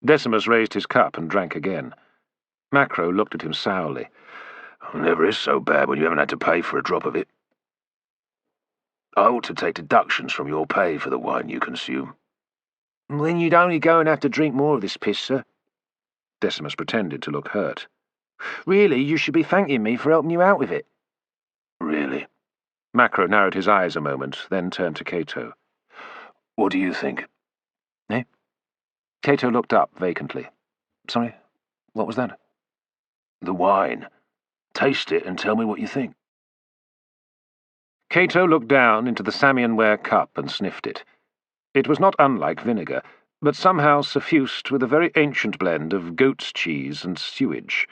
Decimus raised his cup and drank again. Macro looked at him sourly. It never is so bad when you haven't had to pay for a drop of it. I ought to take deductions from your pay for the wine you consume. Then you'd only go and have to drink more of this piss, sir. Decimus pretended to look hurt. Really, you should be thanking me for helping you out with it. Really? Macro narrowed his eyes a moment, then turned to Cato. What do you think? Eh? Cato looked up vacantly. Sorry, what was that? The wine. Taste it and tell me what you think. Cato looked down into the Samian-ware cup and sniffed it. It was not unlike vinegar, but somehow suffused with a very ancient blend of goat's cheese and sewage.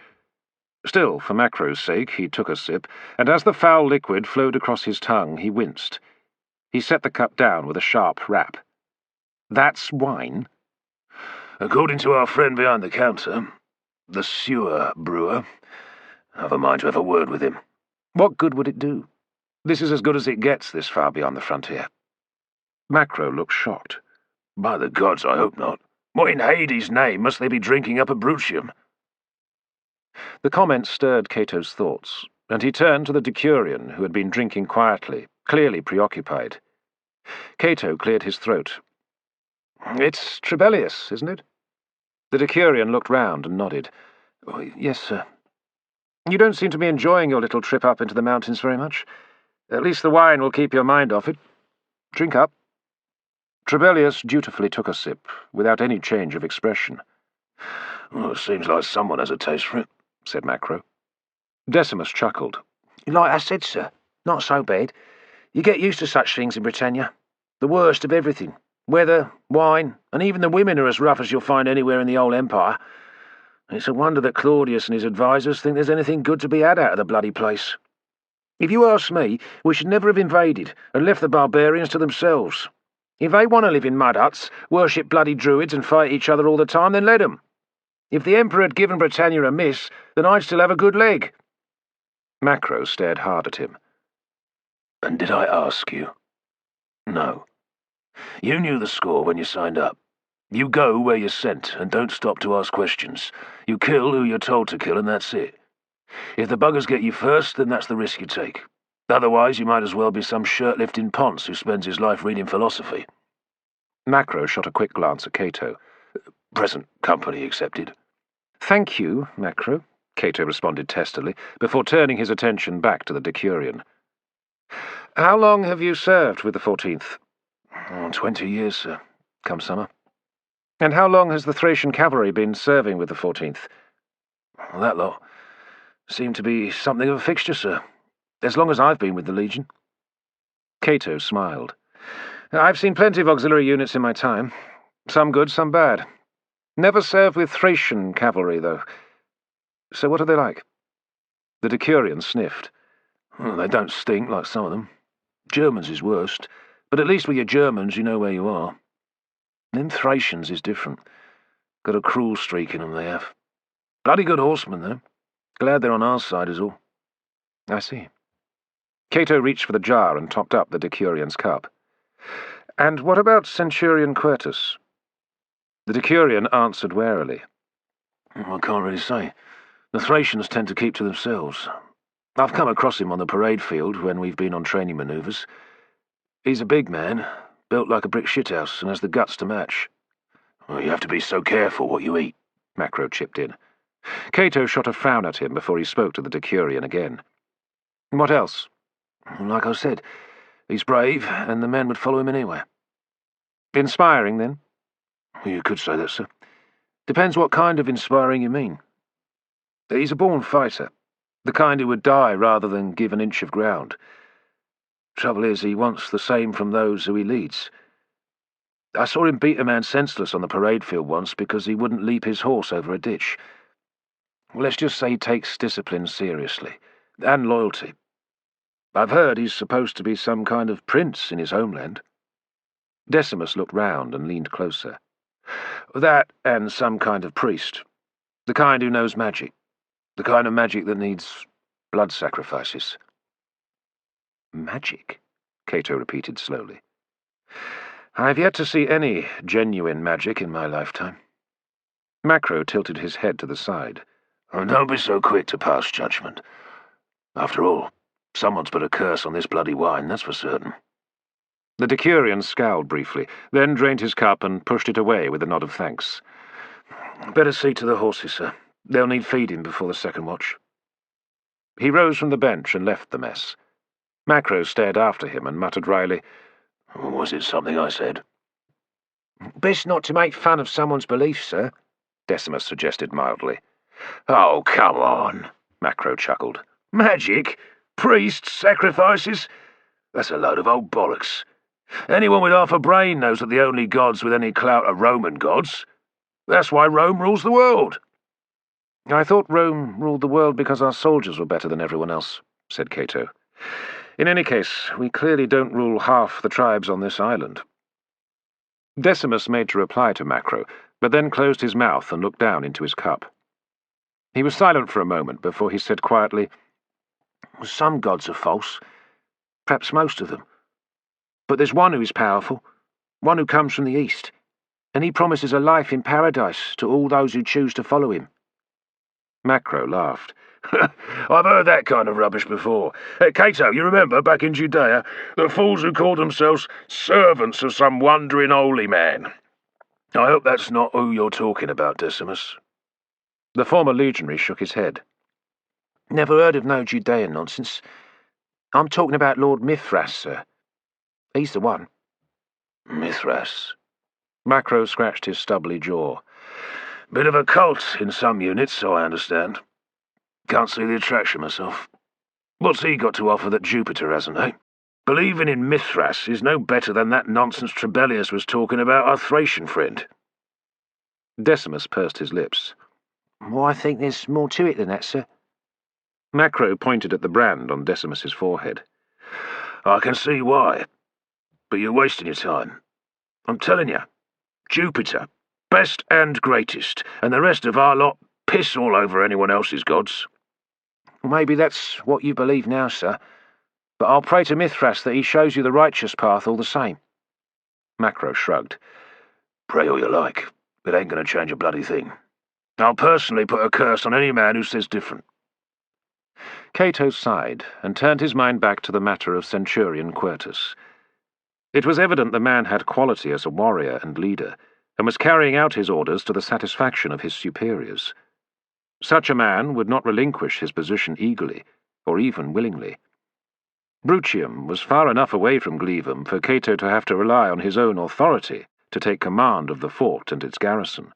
Still, for Macro's sake, he took a sip, and as the foul liquid flowed across his tongue, he winced. He set the cup down with a sharp rap. That's wine? According to our friend behind the counter, the sewer brewer, I've a mind to have a word with him. What good would it do? This is as good as it gets this far beyond the frontier. Macro looked shocked. By the gods, I hope not. What in Hades' name must they be drinking up at Brutium? The comment stirred Cato's thoughts, and he turned to the decurion, who had been drinking quietly, clearly preoccupied. Cato cleared his throat. It's Trebellius, isn't it? The decurion looked round and nodded. Oh, yes, sir. You don't seem to be enjoying your little trip up into the mountains very much. At least the wine will keep your mind off it. Drink up. Trebellius dutifully took a sip, without any change of expression. Well, it seems like someone has a taste for it, said Macro. Decimus chuckled. Like I said, sir, not so bad. You get used to such things in Britannia. The worst of everything. Weather, wine, and even the women are as rough as you'll find anywhere in the whole empire. It's a wonder that Claudius and his advisers think there's anything good to be had out of the bloody place. If you ask me, we should never have invaded and left the barbarians to themselves. If they want to live in mud huts, worship bloody druids and fight each other all the time, then let 'em. If the Emperor had given Britannia a miss, then I'd still have a good leg. Macro stared hard at him. And did I ask you? No. You knew the score when you signed up. You go where you're sent, and don't stop to ask questions. You kill who you're told to kill, and that's it. If the buggers get you first, then that's the risk you take. Otherwise, you might as well be some shirt-lifting ponce who spends his life reading philosophy. Macro shot a quick glance at Cato. Present company accepted. Thank you, Macro, Cato responded testily, before turning his attention back to the decurion. How long have you served with the 14th? 20 years, sir. Come summer. And how long has the Thracian cavalry been serving with the 14th? That lot seemed to be something of a fixture, sir. As long as I've been with the Legion. Cato smiled. I've seen plenty of auxiliary units in my time. Some good, some bad. Never served with Thracian cavalry, though. So what are they like? The decurion sniffed. Well, they don't stink like some of them. Germans is worst, but at least with your Germans you know where you are. Them Thracians is different. Got a cruel streak in them, they have. Bloody good horsemen, though. Glad they're on our side is all. I see. Cato reached for the jar and topped up the Decurion's cup. And what about Centurion Quertus? The Decurion answered warily. I can't really say. The Thracians tend to keep to themselves. I've come across him on the parade field when we've been on training manoeuvres. He's a big man, built like a brick shithouse, and has the guts to match. Well, you have to be so careful what you eat, Macro chipped in. Cato shot a frown at him before he spoke to the Decurion again. What else? Like I said, he's brave, and the men would follow him anywhere. Inspiring, then? You could say that, sir. Depends what kind of inspiring you mean. He's a born fighter, the kind who would die rather than give an inch of ground. Trouble is, he wants the same from those who he leads. I saw him beat a man senseless on the parade field once because he wouldn't leap his horse over a ditch. Let's just say he takes discipline seriously, and loyalty. I've heard he's supposed to be some kind of prince in his homeland. Decimus looked round and leaned closer. That and some kind of priest. The kind who knows magic. The kind of magic that needs blood sacrifices. Magic? Cato repeated slowly. I've yet to see any genuine magic in my lifetime. Macro tilted his head to the side. Oh, don't be so quick to pass judgment. After all, someone's put a curse on this bloody wine, that's for certain. The Decurion scowled briefly, then drained his cup and pushed it away with a nod of thanks. Better see to the horses, sir. They'll need feeding before the second watch. He rose from the bench and left the mess. Macro stared after him and muttered wryly, Was it something I said? Best not to make fun of someone's beliefs, sir, Decimus suggested mildly. Oh, come on, Macro chuckled. Magic? Priests? Sacrifices? That's a load of old bollocks. Anyone with half a brain knows that the only gods with any clout are Roman gods. That's why Rome rules the world. I thought Rome ruled the world because our soldiers were better than everyone else, said Cato. In any case, we clearly don't rule half the tribes on this island. Decimus made to reply to Macro, but then closed his mouth and looked down into his cup. He was silent for a moment before he said quietly, Some gods are false, perhaps most of them. But there's one who is powerful, one who comes from the east, and he promises a life in paradise to all those who choose to follow him. Macro laughed. I've heard that kind of rubbish before. Cato, you remember, back in Judea, the fools who called themselves servants of some wandering holy man. I hope that's not who you're talking about, Decimus. The former legionary shook his head. Never heard of no Judean nonsense. I'm talking about Lord Mithras, sir. He's the one. Mithras? Macro scratched his stubbly jaw. Bit of a cult in some units, so I understand. Can't see the attraction myself. What's he got to offer that Jupiter hasn't, eh? Believing in Mithras is no better than that nonsense Trebellius was talking about our Thracian friend. Decimus pursed his lips. Well, I think there's more to it than that, sir. Macro pointed at the brand on Decimus's forehead. I can see why, but you're wasting your time. I'm telling you, Jupiter, best and greatest, and the rest of our lot piss all over anyone else's gods. Well, maybe that's what you believe now, sir, but I'll pray to Mithras that he shows you the righteous path all the same. Macro shrugged. Pray all you like, it ain't going to change a bloody thing. I'll personally put a curse on any man who says different. Cato sighed and turned his mind back to the matter of Centurion Quertus. It was evident the man had quality as a warrior and leader, and was carrying out his orders to the satisfaction of his superiors. Such a man would not relinquish his position eagerly, or even willingly. Brutium was far enough away from Glevum for Cato to have to rely on his own authority to take command of the fort and its garrison.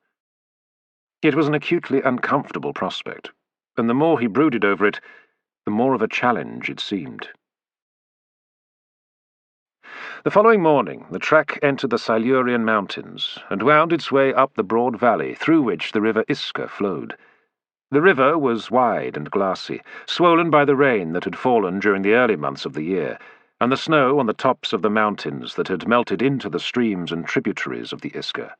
It was an acutely uncomfortable prospect, and the more he brooded over it, the more of a challenge it seemed. The following morning, the track entered the Silurian mountains and wound its way up the broad valley through which the river Iska flowed. The river was wide and glassy, swollen by the rain that had fallen during the early months of the year, and the snow on the tops of the mountains that had melted into the streams and tributaries of the Iska.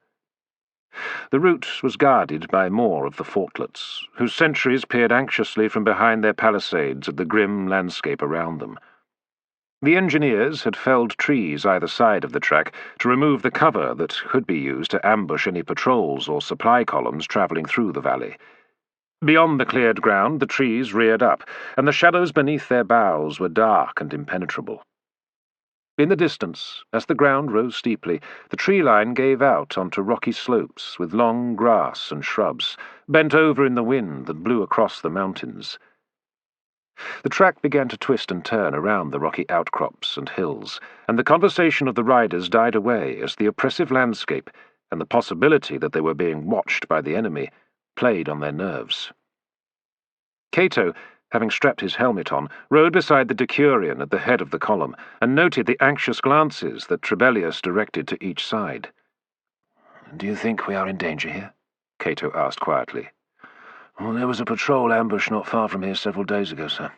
The route was guarded by more of the fortlets, whose sentries peered anxiously from behind their palisades at the grim landscape around them. The engineers had felled trees either side of the track to remove the cover that could be used to ambush any patrols or supply columns travelling through the valley. Beyond the cleared ground, the trees reared up, and the shadows beneath their boughs were dark and impenetrable. In the distance, as the ground rose steeply, the tree line gave out onto rocky slopes with long grass and shrubs, bent over in the wind that blew across the mountains. The track began to twist and turn around the rocky outcrops and hills, and the conversation of the riders died away as the oppressive landscape and the possibility that they were being watched by the enemy played on their nerves. Cato, having strapped his helmet on, rode beside the Decurion at the head of the column, and noted the anxious glances that Trebellius directed to each side. "Do you think we are in danger here?" Cato asked quietly. "Well, there was a patrol ambush not far from here several days ago, sir.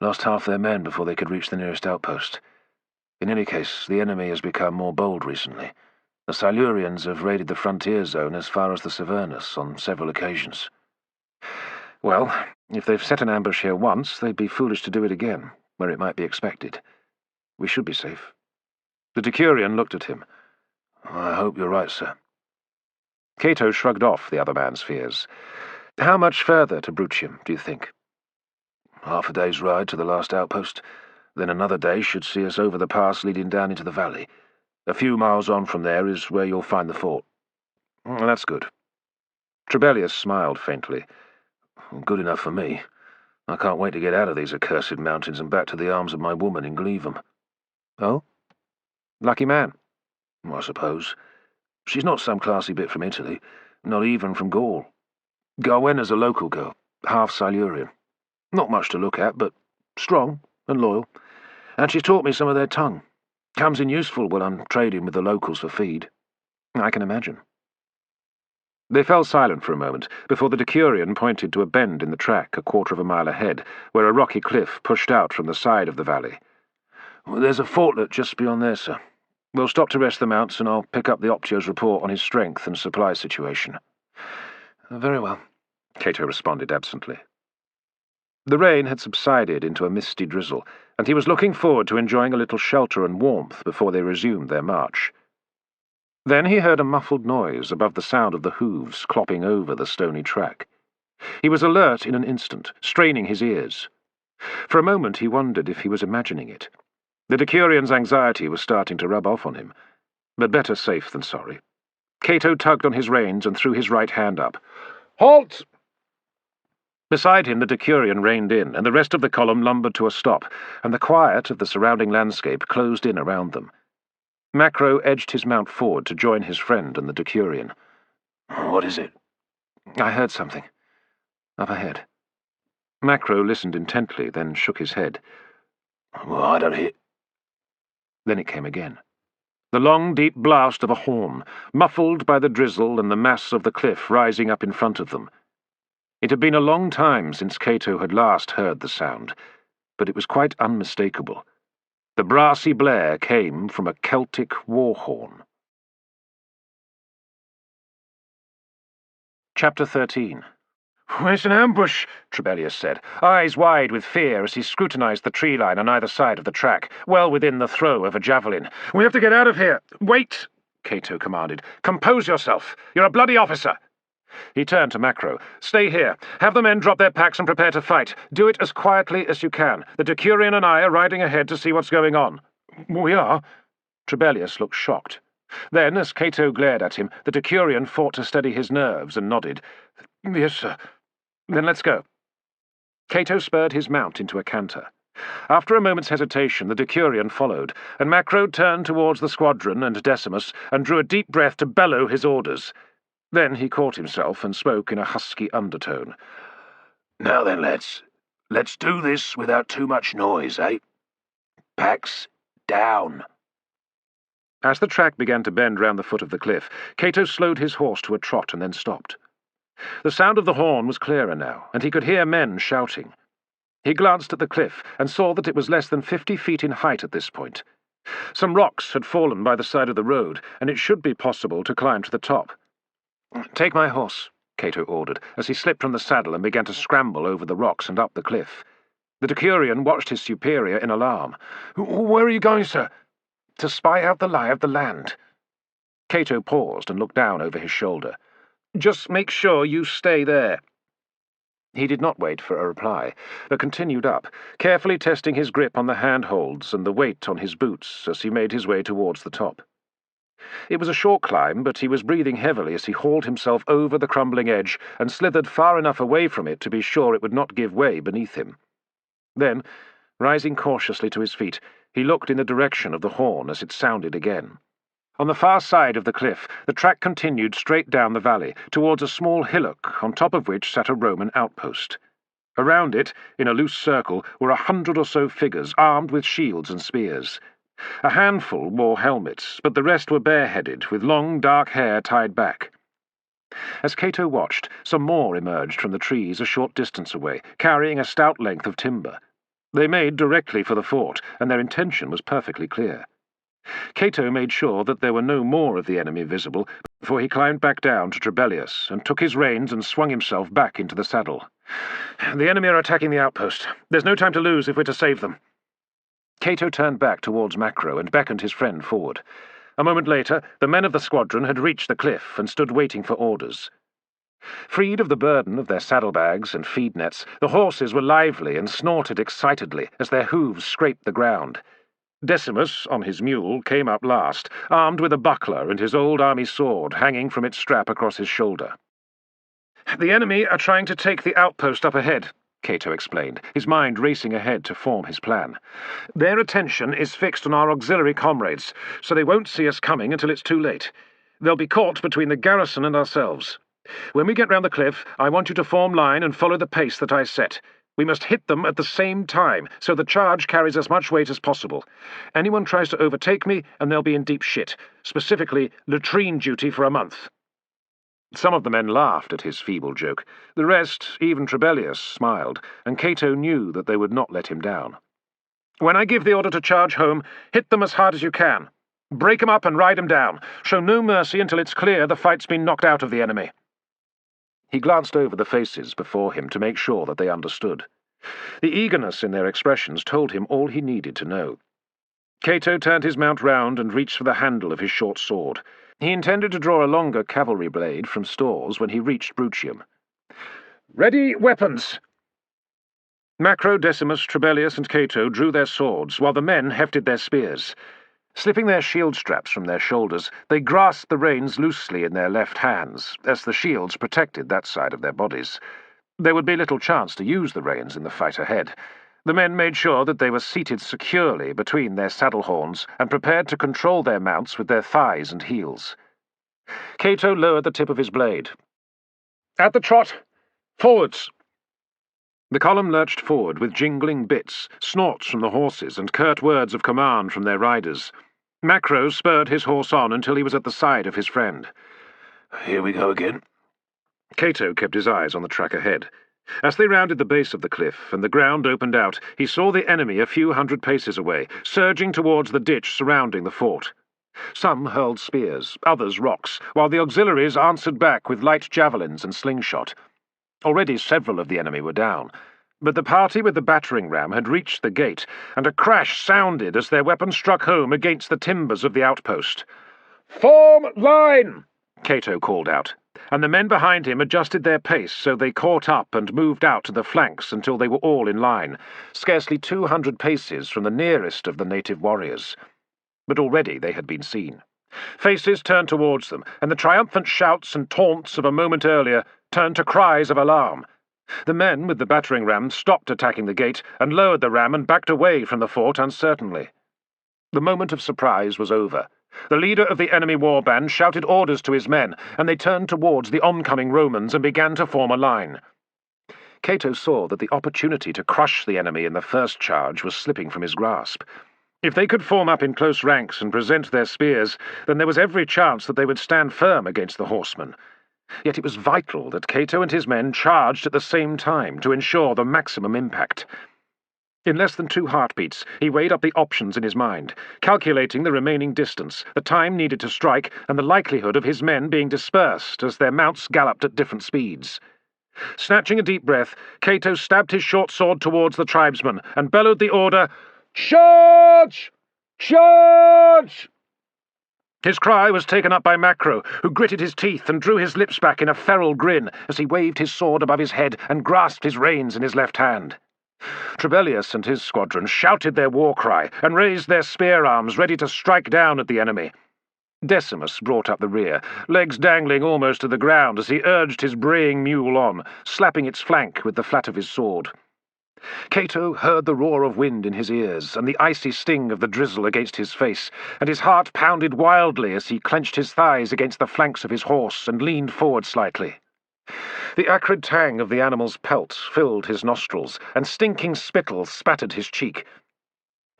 Lost half their men before they could reach the nearest outpost. In any case, the enemy has become more bold recently. The Silurians have raided the frontier zone as far as the Severnus on several occasions." "Well, if they've set an ambush here once, they'd be foolish to do it again, where it might be expected. We should be safe." The Decurion looked at him. "I hope you're right, sir." Cato shrugged off the other man's fears. "How much further to Brutium, do you think?" "Half a day's ride to the last outpost. Then another day should see us over the pass leading down into the valley. A few miles on from there is where you'll find the fort." "That's good." Trebellius smiled faintly. "Good enough for me. I can't wait to get out of these accursed mountains and back to the arms of my woman in Glevum." "Oh? Lucky man." "I suppose. She's not some classy bit from Italy, not even from Gaul. Garwenna's a local girl, half Silurian. Not much to look at, but strong and loyal. And she's taught me some of their tongue. Comes in useful when I'm trading with the locals for feed." "I can imagine." They fell silent for a moment before the Decurion pointed to a bend in the track a quarter of a mile ahead, where a rocky cliff pushed out from the side of the valley. "There's a fortlet just beyond there, sir. We'll stop to rest the mounts, and I'll pick up the Optio's report on his strength and supply situation." "Very well," Cato responded absently. The rain had subsided into a misty drizzle, and he was looking forward to enjoying a little shelter and warmth before they resumed their march. Then he heard a muffled noise above the sound of the hooves clopping over the stony track. He was alert in an instant, straining his ears. For a moment he wondered if he was imagining it. The Decurion's anxiety was starting to rub off on him, but better safe than sorry. Cato tugged on his reins and threw his right hand up. "Halt!" Beside him the Decurion reined in, and the rest of the column lumbered to a stop, and the quiet of the surrounding landscape closed in around them. Macro edged his mount forward to join his friend and the Decurion. "What is it?" "I heard something. Up ahead." Macro listened intently, then shook his head. "Well, I don't hear—" Then it came again. The long, deep blast of a horn, muffled by the drizzle and the mass of the cliff rising up in front of them. It had been a long time since Cato had last heard the sound, but it was quite unmistakable. The brassy blare came from a Celtic war horn. Chapter 13. "It's an ambush," Trebellius said, eyes wide with fear as he scrutinized the tree line on either side of the track, well within the throw of a javelin. "We have to get out of here." "Wait," Cato commanded. "Compose yourself. You're a bloody officer." He turned to Macro. "Stay here. Have the men drop their packs and prepare to fight. Do it as quietly as you can. The Decurion and I are riding ahead to see what's going on." "We are?" Trebellius looked shocked. Then, as Cato glared at him, the Decurion fought to steady his nerves and nodded. "Yes, sir." "Then let's go." Cato spurred his mount into a canter. After a moment's hesitation, the Decurion followed, and Macro turned towards the squadron and Decimus and drew a deep breath to bellow his orders. Then he caught himself and spoke in a husky undertone. "Now then, lads, let's do this without too much noise, eh? Packs down." As the track began to bend round the foot of the cliff, Cato slowed his horse to a trot and then stopped. The sound of the horn was clearer now, and he could hear men shouting. He glanced at the cliff and saw that it was less than 50 feet in height at this point. Some rocks had fallen by the side of the road, and it should be possible to climb to the top. "Take my horse," Cato ordered, as he slipped from the saddle and began to scramble over the rocks and up the cliff. The Decurion watched his superior in alarm. "Where are you going, sir?" "To spy out the lie of the land." Cato paused and looked down over his shoulder. "Just make sure you stay there." He did not wait for a reply, but continued up, carefully testing his grip on the handholds and the weight on his boots as he made his way towards the top. It was a short climb, but he was breathing heavily as he hauled himself over the crumbling edge and slithered far enough away from it to be sure it would not give way beneath him. Then, rising cautiously to his feet, he looked in the direction of the horn as it sounded again. On the far side of the cliff, the track continued straight down the valley, towards a small hillock on top of which sat a Roman outpost. Around it, in a loose circle, were 100 or so figures armed with shields and spears. A handful wore helmets, but the rest were bareheaded, with long dark hair tied back. As Cato watched, some more emerged from the trees a short distance away, carrying a stout length of timber. They made directly for the fort, and their intention was perfectly clear. Cato made sure that there were no more of the enemy visible before he climbed back down to Trebellius and took his reins and swung himself back into the saddle. "The enemy are attacking the outpost. There's no time to lose if we're to save them." Cato turned back towards Macro and beckoned his friend forward. A moment later, the men of the squadron had reached the cliff and stood waiting for orders. Freed of the burden of their saddlebags and feed nets, the horses were lively and snorted excitedly as their hooves scraped the ground. Decimus, on his mule, came up last, armed with a buckler and his old army sword hanging from its strap across his shoulder. "The enemy are trying to take the outpost up ahead," Cato explained, his mind racing ahead to form his plan. "Their attention is fixed on our auxiliary comrades, so they won't see us coming until it's too late. They'll be caught between the garrison and ourselves. When we get round the cliff, I want you to form line and follow the pace that I set. We must hit them at the same time, so the charge carries as much weight as possible. Anyone tries to overtake me, and they'll be in deep shit, specifically latrine duty for a month." Some of the men laughed at his feeble joke. The rest, even Trebellius, smiled, and Cato knew that they would not let him down. "When I give the order to charge home, hit them as hard as you can. Break 'em up and ride 'em down. Show no mercy until it's clear the fight's been knocked out of the enemy." He glanced over the faces before him to make sure that they understood. The eagerness in their expressions told him all he needed to know. Cato turned his mount round and reached for the handle of his short sword. He intended to draw a longer cavalry blade from stores when he reached Brutium. "Ready weapons!" Macro, Decimus, Trebellius, and Cato drew their swords, while the men hefted their spears. Slipping their shield straps from their shoulders, they grasped the reins loosely in their left hands, as the shields protected that side of their bodies. There would be little chance to use the reins in the fight ahead. The men made sure that they were seated securely between their saddle horns and prepared to control their mounts with their thighs and heels. Cato lowered the tip of his blade. "At the trot! Forwards!" The column lurched forward with jingling bits, snorts from the horses, and curt words of command from their riders. Macro spurred his horse on until he was at the side of his friend. "Here we go again." Cato kept his eyes on the track ahead. As they rounded the base of the cliff and the ground opened out, he saw the enemy a few hundred paces away, surging towards the ditch surrounding the fort. Some hurled spears, others rocks, while the auxiliaries answered back with light javelins and slingshot. Already several of the enemy were down, but the party with the battering ram had reached the gate, and a crash sounded as their weapons struck home against the timbers of the outpost. "Form line!" Cato called out, and the men behind him adjusted their pace so they caught up and moved out to the flanks until they were all in line, scarcely 200 paces from the nearest of the native warriors. But already they had been seen. Faces turned towards them, and the triumphant shouts and taunts of a moment earlier turned to cries of alarm. The men with the battering rams stopped attacking the gate and lowered the ram and backed away from the fort uncertainly. The moment of surprise was over. The leader of the enemy warband shouted orders to his men, and they turned towards the oncoming Romans and began to form a line. Cato saw that the opportunity to crush the enemy in the first charge was slipping from his grasp. If they could form up in close ranks and present their spears, then there was every chance that they would stand firm against the horsemen. Yet it was vital that Cato and his men charged at the same time to ensure the maximum impact. In less than 2 heartbeats, he weighed up the options in his mind, calculating the remaining distance, the time needed to strike, and the likelihood of his men being dispersed as their mounts galloped at different speeds. Snatching a deep breath, Cato stabbed his short sword towards the tribesmen and bellowed the order, "Charge! Charge!" His cry was taken up by Macro, who gritted his teeth and drew his lips back in a feral grin as he waved his sword above his head and grasped his reins in his left hand. Trebellius and his squadron shouted their war cry and raised their spear arms ready to strike down at the enemy. Decimus brought up the rear, legs dangling almost to the ground as he urged his braying mule on, slapping its flank with the flat of his sword. Cato heard the roar of wind in his ears and the icy sting of the drizzle against his face, and his heart pounded wildly as he clenched his thighs against the flanks of his horse and leaned forward slightly. The acrid tang of the animal's pelt filled his nostrils, and stinking spittle spattered his cheek.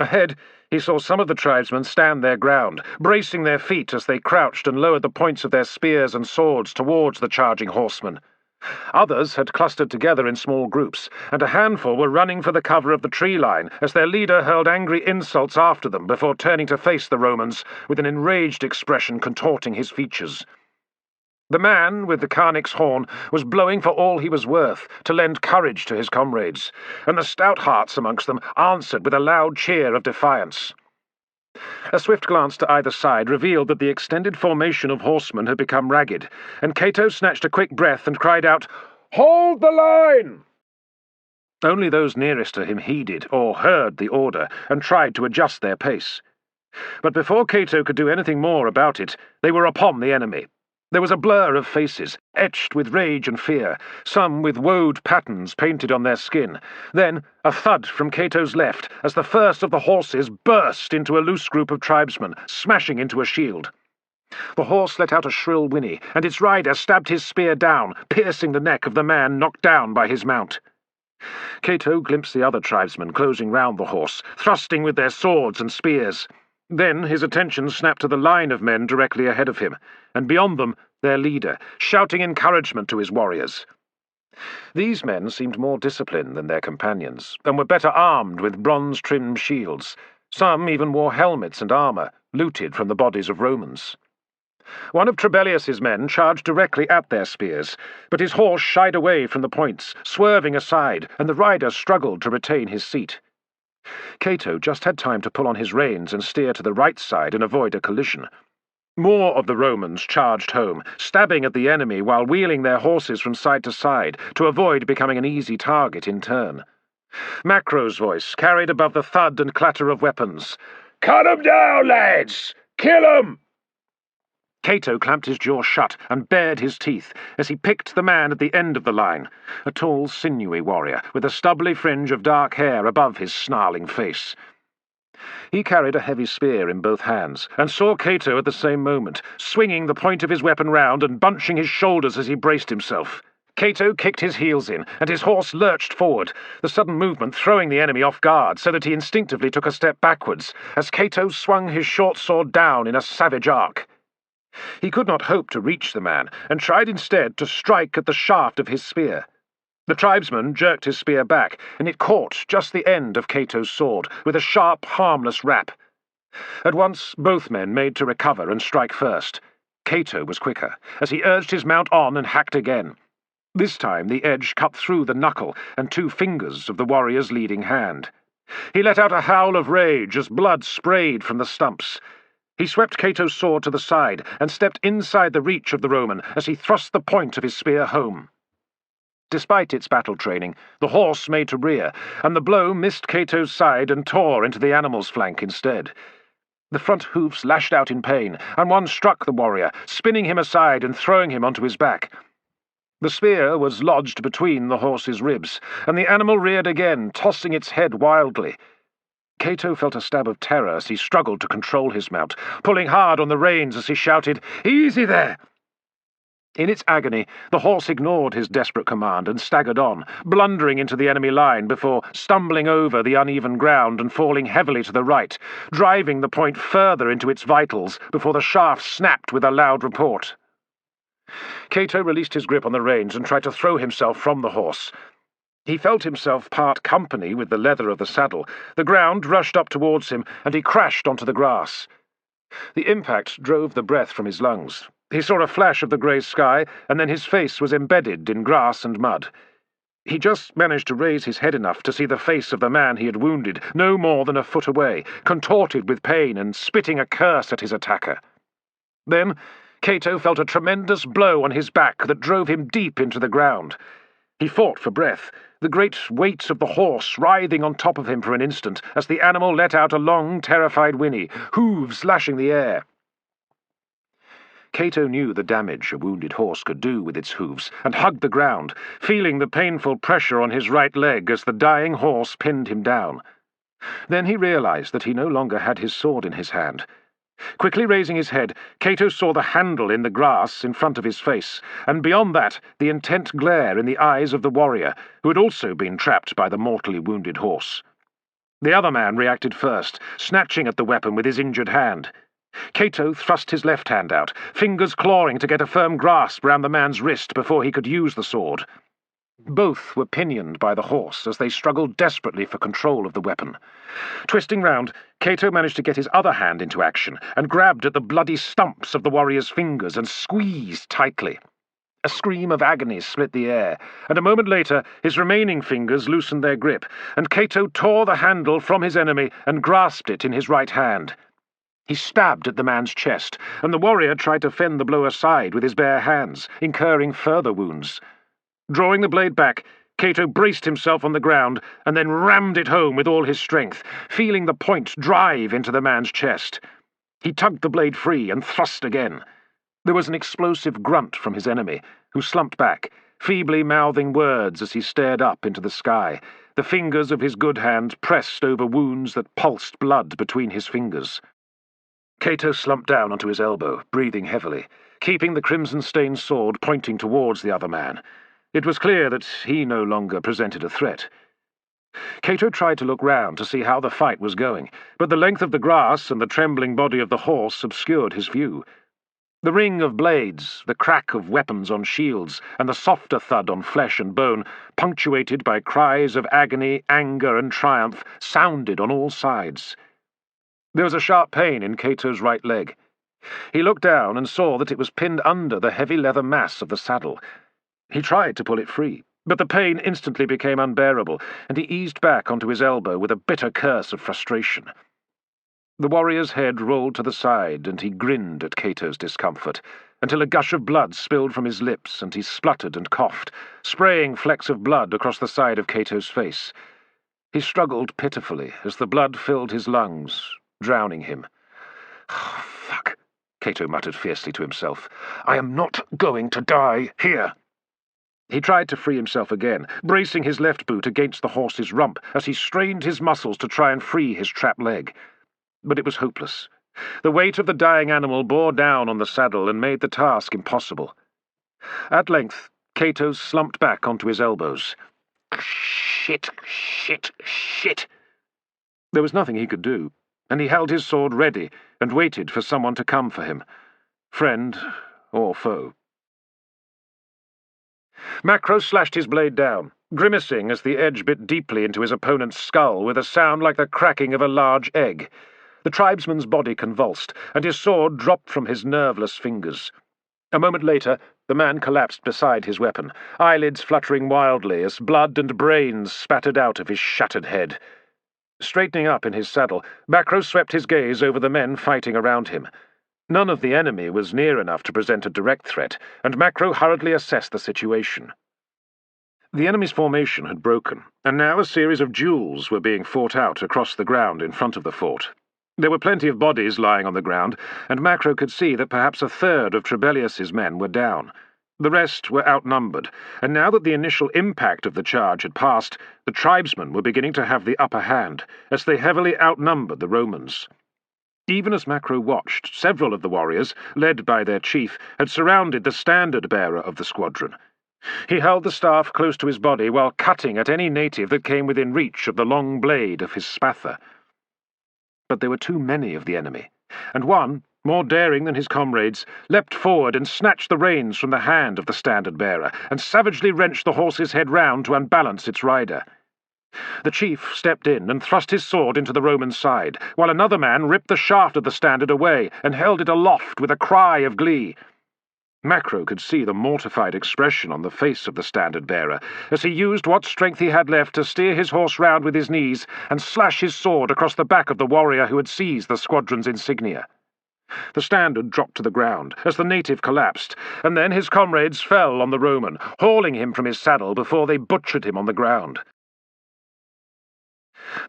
Ahead, he saw some of the tribesmen stand their ground, bracing their feet as they crouched and lowered the points of their spears and swords towards the charging horsemen. Others had clustered together in small groups, and a handful were running for the cover of the tree line as their leader hurled angry insults after them before turning to face the Romans with an enraged expression contorting his features. The man with the Carnix's horn was blowing for all he was worth to lend courage to his comrades, and the stout hearts amongst them answered with a loud cheer of defiance. A swift glance to either side revealed that the extended formation of horsemen had become ragged, and Cato snatched a quick breath and cried out, "Hold the line!" Only those nearest to him heeded or heard the order and tried to adjust their pace. But before Cato could do anything more about it, they were upon the enemy. There was a blur of faces, etched with rage and fear, some with woad patterns painted on their skin. Then a thud from Cato's left as the first of the horses burst into a loose group of tribesmen, smashing into a shield. The horse let out a shrill whinny, and its rider stabbed his spear down, piercing the neck of the man knocked down by his mount. Cato glimpsed the other tribesmen closing round the horse, thrusting with their swords and spears. Then his attention snapped to the line of men directly ahead of him, and beyond them their leader, shouting encouragement to his warriors. These men seemed more disciplined than their companions, and were better armed with bronze-trimmed shields. Some even wore helmets and armour, looted from the bodies of Romans. One of Trebellius's men charged directly at their spears, but his horse shied away from the points, swerving aside, and the rider struggled to retain his seat. Cato just had time to pull on his reins and steer to the right side and avoid a collision. More of the Romans charged home, stabbing at the enemy while wheeling their horses from side to side to avoid becoming an easy target in turn. Macro's voice carried above the thud and clatter of weapons. "Cut 'em down, lads! Kill 'em!" Cato clamped his jaw shut and bared his teeth as he picked the man at the end of the line, a tall, sinewy warrior with a stubbly fringe of dark hair above his snarling face. He carried a heavy spear in both hands, and saw Cato at the same moment, swinging the point of his weapon round and bunching his shoulders as he braced himself. Cato kicked his heels in, and his horse lurched forward, the sudden movement throwing the enemy off guard so that he instinctively took a step backwards, as Cato swung his short sword down in a savage arc. He could not hope to reach the man, and tried instead to strike at the shaft of his spear. The tribesman jerked his spear back, and it caught just the end of Cato's sword, with a sharp, harmless rap. At once both men made to recover and strike first. Cato was quicker, as he urged his mount on and hacked again. This time the edge cut through the knuckle and 2 fingers of the warrior's leading hand. He let out a howl of rage as blood sprayed from the stumps. He swept Cato's sword to the side and stepped inside the reach of the Roman as he thrust the point of his spear home. Despite its battle training, the horse made to rear, and the blow missed Cato's side and tore into the animal's flank instead. The front hoofs lashed out in pain, and one struck the warrior, spinning him aside and throwing him onto his back. The spear was lodged between the horse's ribs, and the animal reared again, tossing its head wildly. Cato felt a stab of terror as he struggled to control his mount, pulling hard on the reins as he shouted, "Easy there!" In its agony, the horse ignored his desperate command and staggered on, blundering into the enemy line before stumbling over the uneven ground and falling heavily to the right, driving the point further into its vitals before the shaft snapped with a loud report. Cato released his grip on the reins and tried to throw himself from the horse. He felt himself part company with the leather of the saddle. The ground rushed up towards him, and he crashed onto the grass. The impact drove the breath from his lungs. He saw a flash of the grey sky, and then his face was embedded in grass and mud. He just managed to raise his head enough to see the face of the man he had wounded, no more than a foot away, contorted with pain and spitting a curse at his attacker. Then Cato felt a tremendous blow on his back that drove him deep into the ground. He fought for breath, the great weight of the horse writhing on top of him for an instant as the animal let out a long, terrified whinny, hooves lashing the air. Cato knew the damage a wounded horse could do with its hooves, and hugged the ground, feeling the painful pressure on his right leg as the dying horse pinned him down. Then he realized that he no longer had his sword in his hand. Quickly raising his head, Cato saw the handle in the grass in front of his face, and beyond that the intent glare in the eyes of the warrior, who had also been trapped by the mortally wounded horse. The other man reacted first, snatching at the weapon with his injured hand. Cato thrust his left hand out, fingers clawing to get a firm grasp round the man's wrist before he could use the sword. Both were pinioned by the horse as they struggled desperately for control of the weapon. Twisting round, Cato managed to get his other hand into action and grabbed at the bloody stumps of the warrior's fingers and squeezed tightly. A scream of agony split the air, and a moment later his remaining fingers loosened their grip, and Cato tore the handle from his enemy and grasped it in his right hand. He stabbed at the man's chest, and the warrior tried to fend the blow aside with his bare hands, incurring further wounds. Drawing the blade back, Cato braced himself on the ground and then rammed it home with all his strength, feeling the point drive into the man's chest. He tugged the blade free and thrust again. There was an explosive grunt from his enemy, who slumped back, feebly mouthing words as he stared up into the sky, the fingers of his good hand pressed over wounds that pulsed blood between his fingers. Cato slumped down onto his elbow, breathing heavily, keeping the crimson-stained sword pointing towards the other man. It was clear that he no longer presented a threat. Cato tried to look round to see how the fight was going, but the length of the grass and the trembling body of the horse obscured his view. The ring of blades, the crack of weapons on shields, and the softer thud on flesh and bone, punctuated by cries of agony, anger, and triumph, sounded on all sides. There was a sharp pain in Cato's right leg. He looked down and saw that it was pinned under the heavy leather mass of the saddle. He tried to pull it free, but the pain instantly became unbearable, and he eased back onto his elbow with a bitter curse of frustration. The warrior's head rolled to the side, and he grinned at Cato's discomfort, until a gush of blood spilled from his lips, and he spluttered and coughed, spraying flecks of blood across the side of Cato's face. He struggled pitifully as the blood filled his lungs, drowning him. "Oh, fuck," Cato muttered fiercely to himself. "I am not going to die here." He tried to free himself again, bracing his left boot against the horse's rump as he strained his muscles to try and free his trapped leg. But it was hopeless. The weight of the dying animal bore down on the saddle and made the task impossible. At length, Cato slumped back onto his elbows. Shit. There was nothing he could do, and he held his sword ready and waited for someone to come for him, friend or foe. Macro slashed his blade down, grimacing as the edge bit deeply into his opponent's skull with a sound like the cracking of a large egg. The tribesman's body convulsed, and his sword dropped from his nerveless fingers. A moment later, the man collapsed beside his weapon, eyelids fluttering wildly as blood and brains spattered out of his shattered head. Straightening up in his saddle, Macro swept his gaze over the men fighting around him. None of the enemy was near enough to present a direct threat, and Macro hurriedly assessed the situation. The enemy's formation had broken, and now a series of duels were being fought out across the ground in front of the fort. There were plenty of bodies lying on the ground, and Macro could see that perhaps a third of Trebellius's men were down. The rest were outnumbered, and now that the initial impact of the charge had passed, the tribesmen were beginning to have the upper hand, as they heavily outnumbered the Romans. Even as Macro watched, several of the warriors, led by their chief, had surrounded the standard-bearer of the squadron. He held the staff close to his body while cutting at any native that came within reach of the long blade of his spather. But there were too many of the enemy, and one, more daring than his comrades, leapt forward and snatched the reins from the hand of the standard-bearer, and savagely wrenched the horse's head round to unbalance its rider. The chief stepped in and thrust his sword into the Roman's side, while another man ripped the shaft of the standard away and held it aloft with a cry of glee. Macro could see the mortified expression on the face of the standard-bearer as he used what strength he had left to steer his horse round with his knees and slash his sword across the back of the warrior who had seized the squadron's insignia. The standard dropped to the ground as the native collapsed, and then his comrades fell on the Roman, hauling him from his saddle before they butchered him on the ground.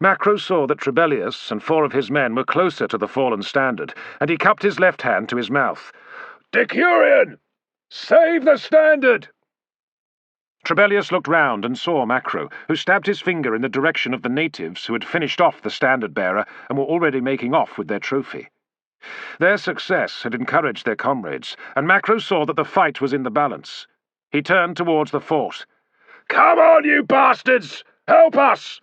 Macro saw that Trebellius and 4 of his men were closer to the fallen standard, and he cupped his left hand to his mouth. "Decurion! Save the standard!" Trebellius looked round and saw Macro, who stabbed his finger in the direction of the natives who had finished off the standard-bearer and were already making off with their trophy. Their success had encouraged their comrades, and Macro saw that the fight was in the balance. He turned towards the fort. "Come on, you bastards! Help us!"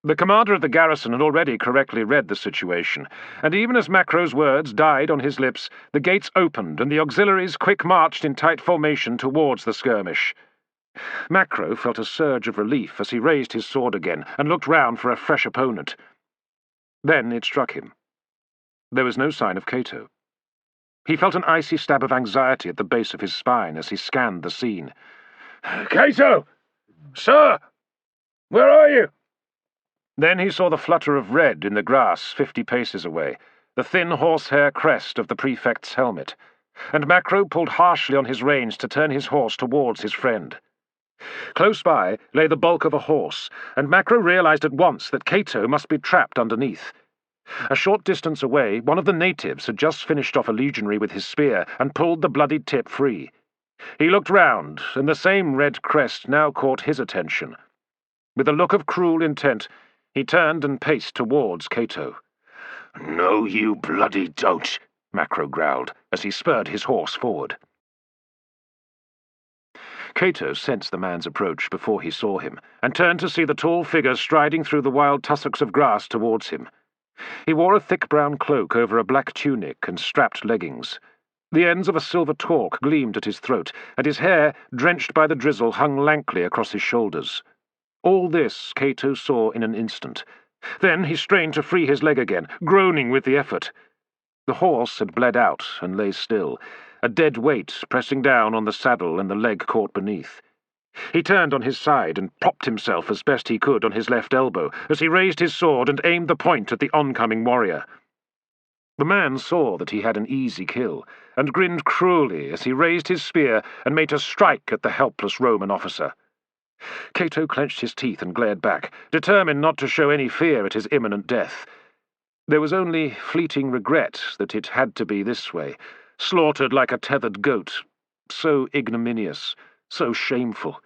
The commander of the garrison had already correctly read the situation, and even as Macro's words died on his lips, the gates opened and the auxiliaries quick marched in tight formation towards the skirmish. Macro felt a surge of relief as he raised his sword again and looked round for a fresh opponent. Then it struck him. There was no sign of Cato. He felt an icy stab of anxiety at the base of his spine as he scanned the scene. "Cato! Sir! Where are you?" Then he saw the flutter of red in the grass 50 paces away, the thin horsehair crest of the prefect's helmet, and Macro pulled harshly on his reins to turn his horse towards his friend. Close by lay the bulk of a horse, and Macro realized at once that Cato must be trapped underneath. A short distance away, one of the natives had just finished off a legionary with his spear and pulled the bloodied tip free. He looked round, and the same red crest now caught his attention. With a look of cruel intent, he turned and paced towards Cato. "No, you bloody don't," Macro growled, as he spurred his horse forward. Cato sensed the man's approach before he saw him, and turned to see the tall figure striding through the wild tussocks of grass towards him. He wore a thick brown cloak over a black tunic and strapped leggings. The ends of a silver torque gleamed at his throat, and his hair, drenched by the drizzle, hung lankly across his shoulders. All this Cato saw in an instant. Then he strained to free his leg again, groaning with the effort. The horse had bled out and lay still, a dead weight pressing down on the saddle and the leg caught beneath. He turned on his side and propped himself as best he could on his left elbow as he raised his sword and aimed the point at the oncoming warrior. The man saw that he had an easy kill, and grinned cruelly as he raised his spear and made to strike at the helpless Roman officer. Cato clenched his teeth and glared back, determined not to show any fear at his imminent death. There was only fleeting regret that it had to be this way, slaughtered like a tethered goat, so ignominious, so shameful.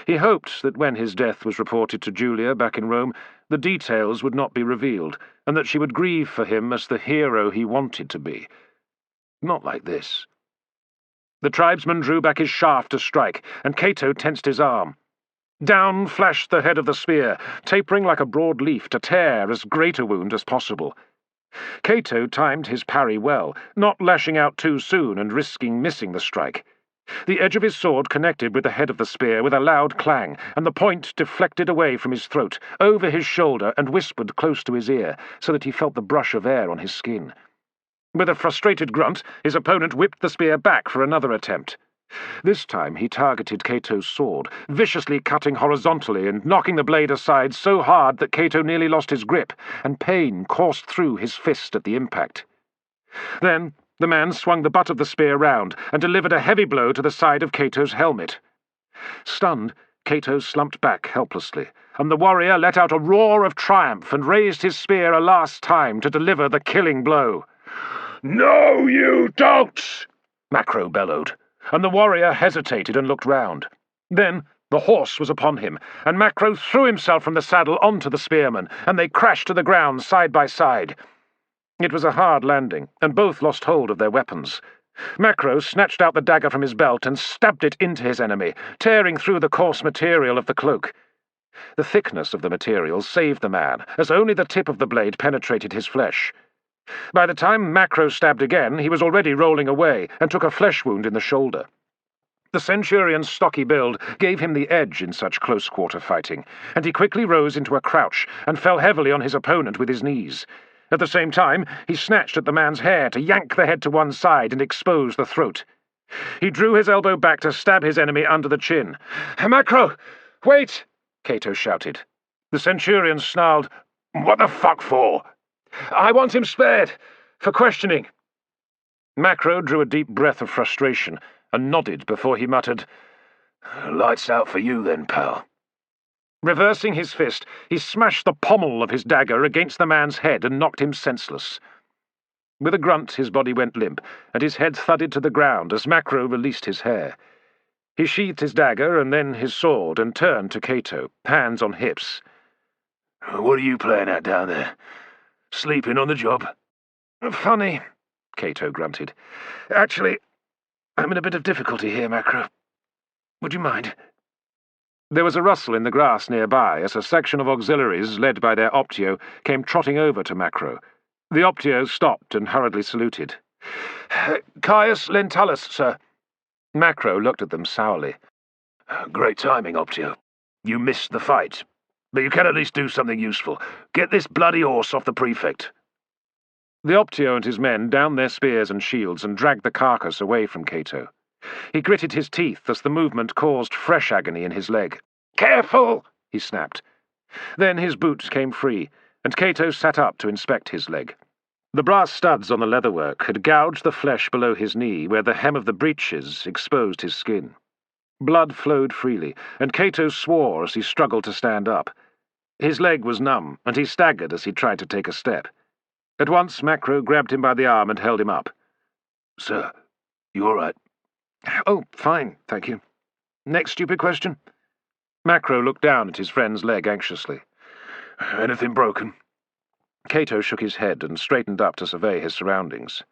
He hoped that when his death was reported to Julia back in Rome, the details would not be revealed, and that she would grieve for him as the hero he wanted to be. Not like this. The tribesman drew back his shaft to strike, and Cato tensed his arm. Down flashed the head of the spear, tapering like a broad leaf to tear as great a wound as possible. Cato timed his parry well, not lashing out too soon and risking missing the strike. The edge of his sword connected with the head of the spear with a loud clang, and the point deflected away from his throat, over his shoulder, and whispered close to his ear, so that he felt the brush of air on his skin. With a frustrated grunt, his opponent whipped the spear back for another attempt. This time he targeted Cato's sword, viciously cutting horizontally and knocking the blade aside so hard that Cato nearly lost his grip, and pain coursed through his fist at the impact. Then the man swung the butt of the spear round and delivered a heavy blow to the side of Cato's helmet. Stunned, Cato slumped back helplessly, and the warrior let out a roar of triumph and raised his spear a last time to deliver the killing blow. "No, you don't!" Macro bellowed, and the warrior hesitated and looked round. Then the horse was upon him, and Macro threw himself from the saddle onto the spearman, and they crashed to the ground side by side. It was a hard landing, and both lost hold of their weapons. Macro snatched out the dagger from his belt and stabbed it into his enemy, tearing through the coarse material of the cloak. The thickness of the material saved the man, as only the tip of the blade penetrated his flesh. By the time Macro stabbed again, he was already rolling away and took a flesh wound in the shoulder. The Centurion's stocky build gave him the edge in such close-quarter fighting, and he quickly rose into a crouch and fell heavily on his opponent with his knees. At the same time, he snatched at the man's hair to yank the head to one side and expose the throat. He drew his elbow back to stab his enemy under the chin. "Macro! Wait!" Cato shouted. The Centurion snarled, "What the fuck for?" "I want him spared, for questioning." Macro drew a deep breath of frustration and nodded before he muttered, "Lights out for you then, pal." Reversing his fist, he smashed the pommel of his dagger against the man's head and knocked him senseless. With a grunt, his body went limp, and his head thudded to the ground as Macro released his hair. He sheathed his dagger and then his sword and turned to Cato, hands on hips. "What are you playing at down there? Sleeping on the job?" "Funny," Cato grunted. "Actually, I'm in a bit of difficulty here, Macro. Would you mind?" There was a rustle in the grass nearby as a section of auxiliaries, led by their Optio, came trotting over to Macro. The Optio stopped and hurriedly saluted. "Caius Lentulus, sir." Macro looked at them sourly. "Great timing, Optio. You missed the fight. But you can at least do something useful. Get this bloody horse off the Prefect." The Optio and his men downed their spears and shields and dragged the carcass away from Cato. He gritted his teeth as the movement caused fresh agony in his leg. "Careful!" he snapped. Then his boot came free, and Cato sat up to inspect his leg. The brass studs on the leatherwork had gouged the flesh below his knee where the hem of the breeches exposed his skin. Blood flowed freely, and Cato swore as he struggled to stand up. His leg was numb, and he staggered as he tried to take a step. At once Macro grabbed him by the arm and held him up. "Sir, you all right?" "Oh, fine, thank you. Next stupid question?" Macro looked down at his friend's leg anxiously. "Anything broken?" Cato shook his head and straightened up to survey his surroundings.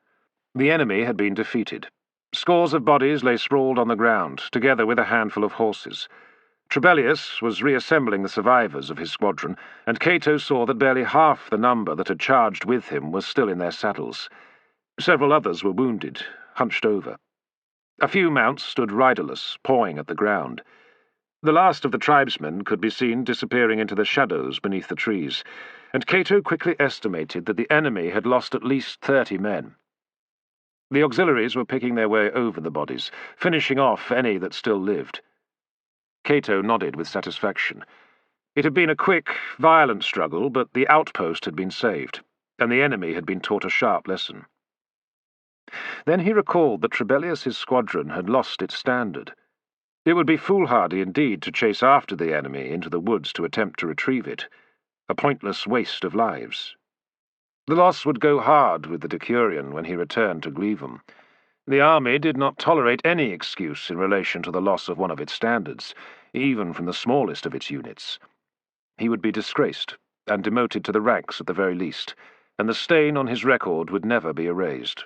The enemy had been defeated. Scores of bodies lay sprawled on the ground, together with a handful of horses. Trebellius was reassembling the survivors of his squadron, and Cato saw that barely half the number that had charged with him was still in their saddles. Several others were wounded, hunched over. A few mounts stood riderless, pawing at the ground. The last of the tribesmen could be seen disappearing into the shadows beneath the trees, and Cato quickly estimated that the enemy had lost at least 30 men. The auxiliaries were picking their way over the bodies, finishing off any that still lived. Cato nodded with satisfaction. It had been a quick, violent struggle, but the outpost had been saved, and the enemy had been taught a sharp lesson. Then he recalled that Trebellius's squadron had lost its standard. It would be foolhardy indeed to chase after the enemy into the woods to attempt to retrieve it, a pointless waste of lives. The loss would go hard with the Decurion when he returned to Glevum. The army did not tolerate any excuse in relation to the loss of one of its standards, even from the smallest of its units. He would be disgraced, and demoted to the ranks at the very least, and the stain on his record would never be erased.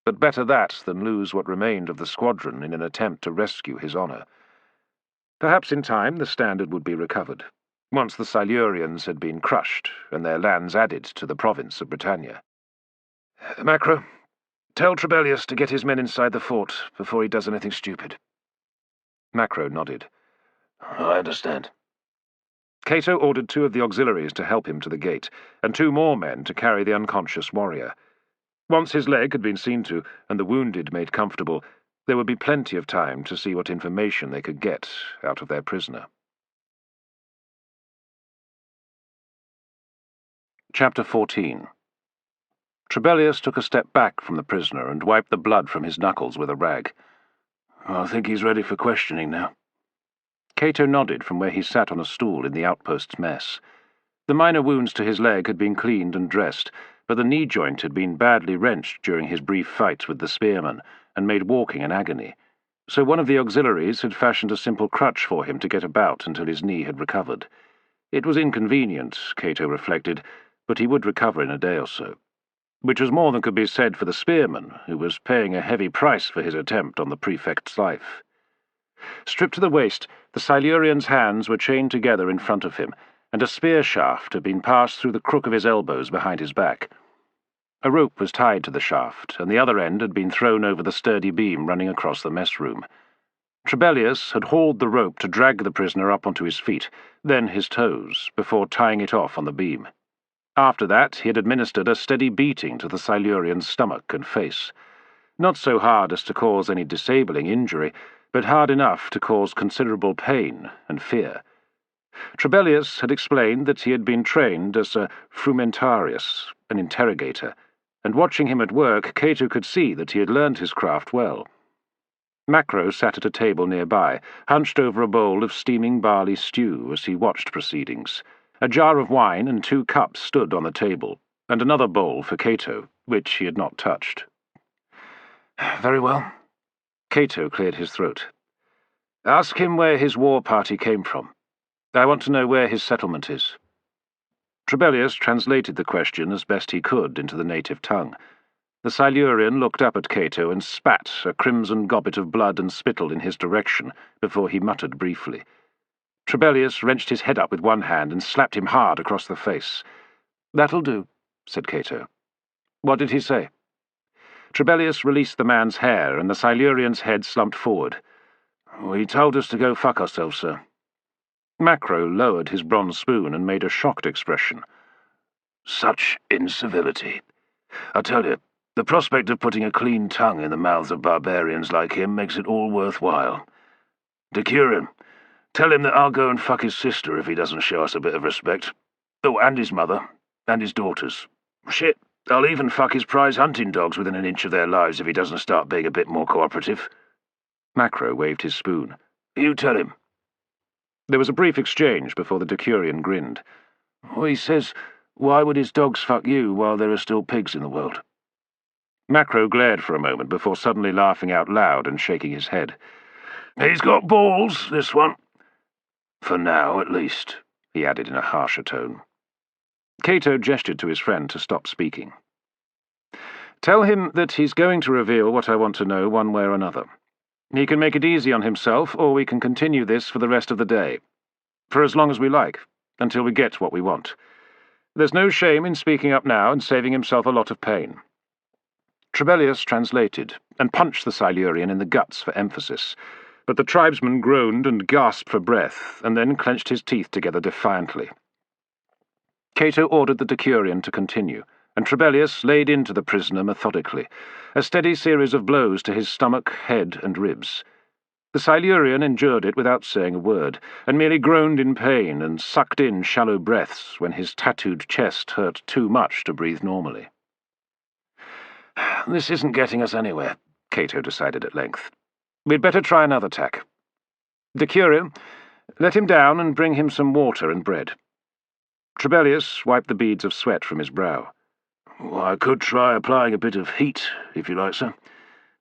But better that than lose what remained of the squadron in an attempt to rescue his honour. Perhaps in time the standard would be recovered, once the Silurians had been crushed and their lands added to the province of Britannia. "Macro, tell Trebellius to get his men inside the fort before he does anything stupid." Macro nodded. "I understand." Cato ordered 2 of the auxiliaries to help him to the gate, and 2 more men to carry the unconscious warrior. Once his leg had been seen to, and the wounded made comfortable, there would be plenty of time to see what information they could get out of their prisoner. Chapter 14. Trebellius took a step back from the prisoner and wiped the blood from his knuckles with a rag. "I think he's ready for questioning now." Cato nodded from where he sat on a stool in the outpost's mess. The minor wounds to his leg had been cleaned and dressed, but the knee joint had been badly wrenched during his brief fight with the spearman and made walking an agony, so one of the auxiliaries had fashioned a simple crutch for him to get about until his knee had recovered. It was inconvenient, Cato reflected, but he would recover in a day or so. Which was more than could be said for the spearman, who was paying a heavy price for his attempt on the Prefect's life. Stripped to the waist, the Silurian's hands were chained together in front of him, and a spear shaft had been passed through the crook of his elbows behind his back. A rope was tied to the shaft, and the other end had been thrown over the sturdy beam running across the mess room. Trebellius had hauled the rope to drag the prisoner up onto his feet, then his toes, before tying it off on the beam. After that, he had administered a steady beating to the Silurian's stomach and face. Not so hard as to cause any disabling injury, but hard enough to cause considerable pain and fear. Trebellius had explained that he had been trained as a frumentarius, an interrogator, and watching him at work, Cato could see that he had learned his craft well. Macro sat at a table nearby, hunched over a bowl of steaming barley stew as he watched proceedings. A jar of wine and 2 cups stood on the table, and another bowl for Cato, which he had not touched. Very well. Cato cleared his throat. Ask him where his war party came from. I want to know where his settlement is. Trebellius translated the question as best he could into the native tongue. The Silurian looked up at Cato and spat a crimson gobbet of blood and spittle in his direction before he muttered briefly. Trebellius wrenched his head up with one hand and slapped him hard across the face. "That'll do," said Cato. "What did he say?" Trebellius released the man's hair, and the Silurian's head slumped forward. "He told us to go fuck ourselves, sir." Macro lowered his bronze spoon and made a shocked expression. Such incivility. I tell you, the prospect of putting a clean tongue in the mouths of barbarians like him makes it all worthwhile. Decurion, tell him that I'll go and fuck his sister if he doesn't show us a bit of respect. Oh, and his mother, and his daughters. Shit, I'll even fuck his prize hunting dogs within an inch of their lives if he doesn't start being a bit more cooperative. Macro waved his spoon. You tell him. There was a brief exchange before the Decurion grinned. He says, why would his dogs fuck you while there are still pigs in the world? Macro glared for a moment before suddenly laughing out loud and shaking his head. He's got balls, this one. For now, at least, he added in a harsher tone. Cato gestured to his friend to stop speaking. Tell him that he's going to reveal what I want to know one way or another. He can make it easy on himself, or we can continue this for the rest of the day. For as long as we like, until we get what we want. There's no shame in speaking up now and saving himself a lot of pain. Trebellius translated, and punched the Silurian in the guts for emphasis, but the tribesman groaned and gasped for breath, and then clenched his teeth together defiantly. Cato ordered the Decurion to continue, and Trebellius laid into the prisoner methodically, a steady series of blows to his stomach, head, and ribs. The Silurian endured it without saying a word, and merely groaned in pain and sucked in shallow breaths when his tattooed chest hurt too much to breathe normally. This isn't getting us anywhere, Cato decided at length. We'd better try another tack. Decurion, let him down and bring him some water and bread. Trebellius wiped the beads of sweat from his brow. Well, I could try applying a bit of heat, if you like, sir.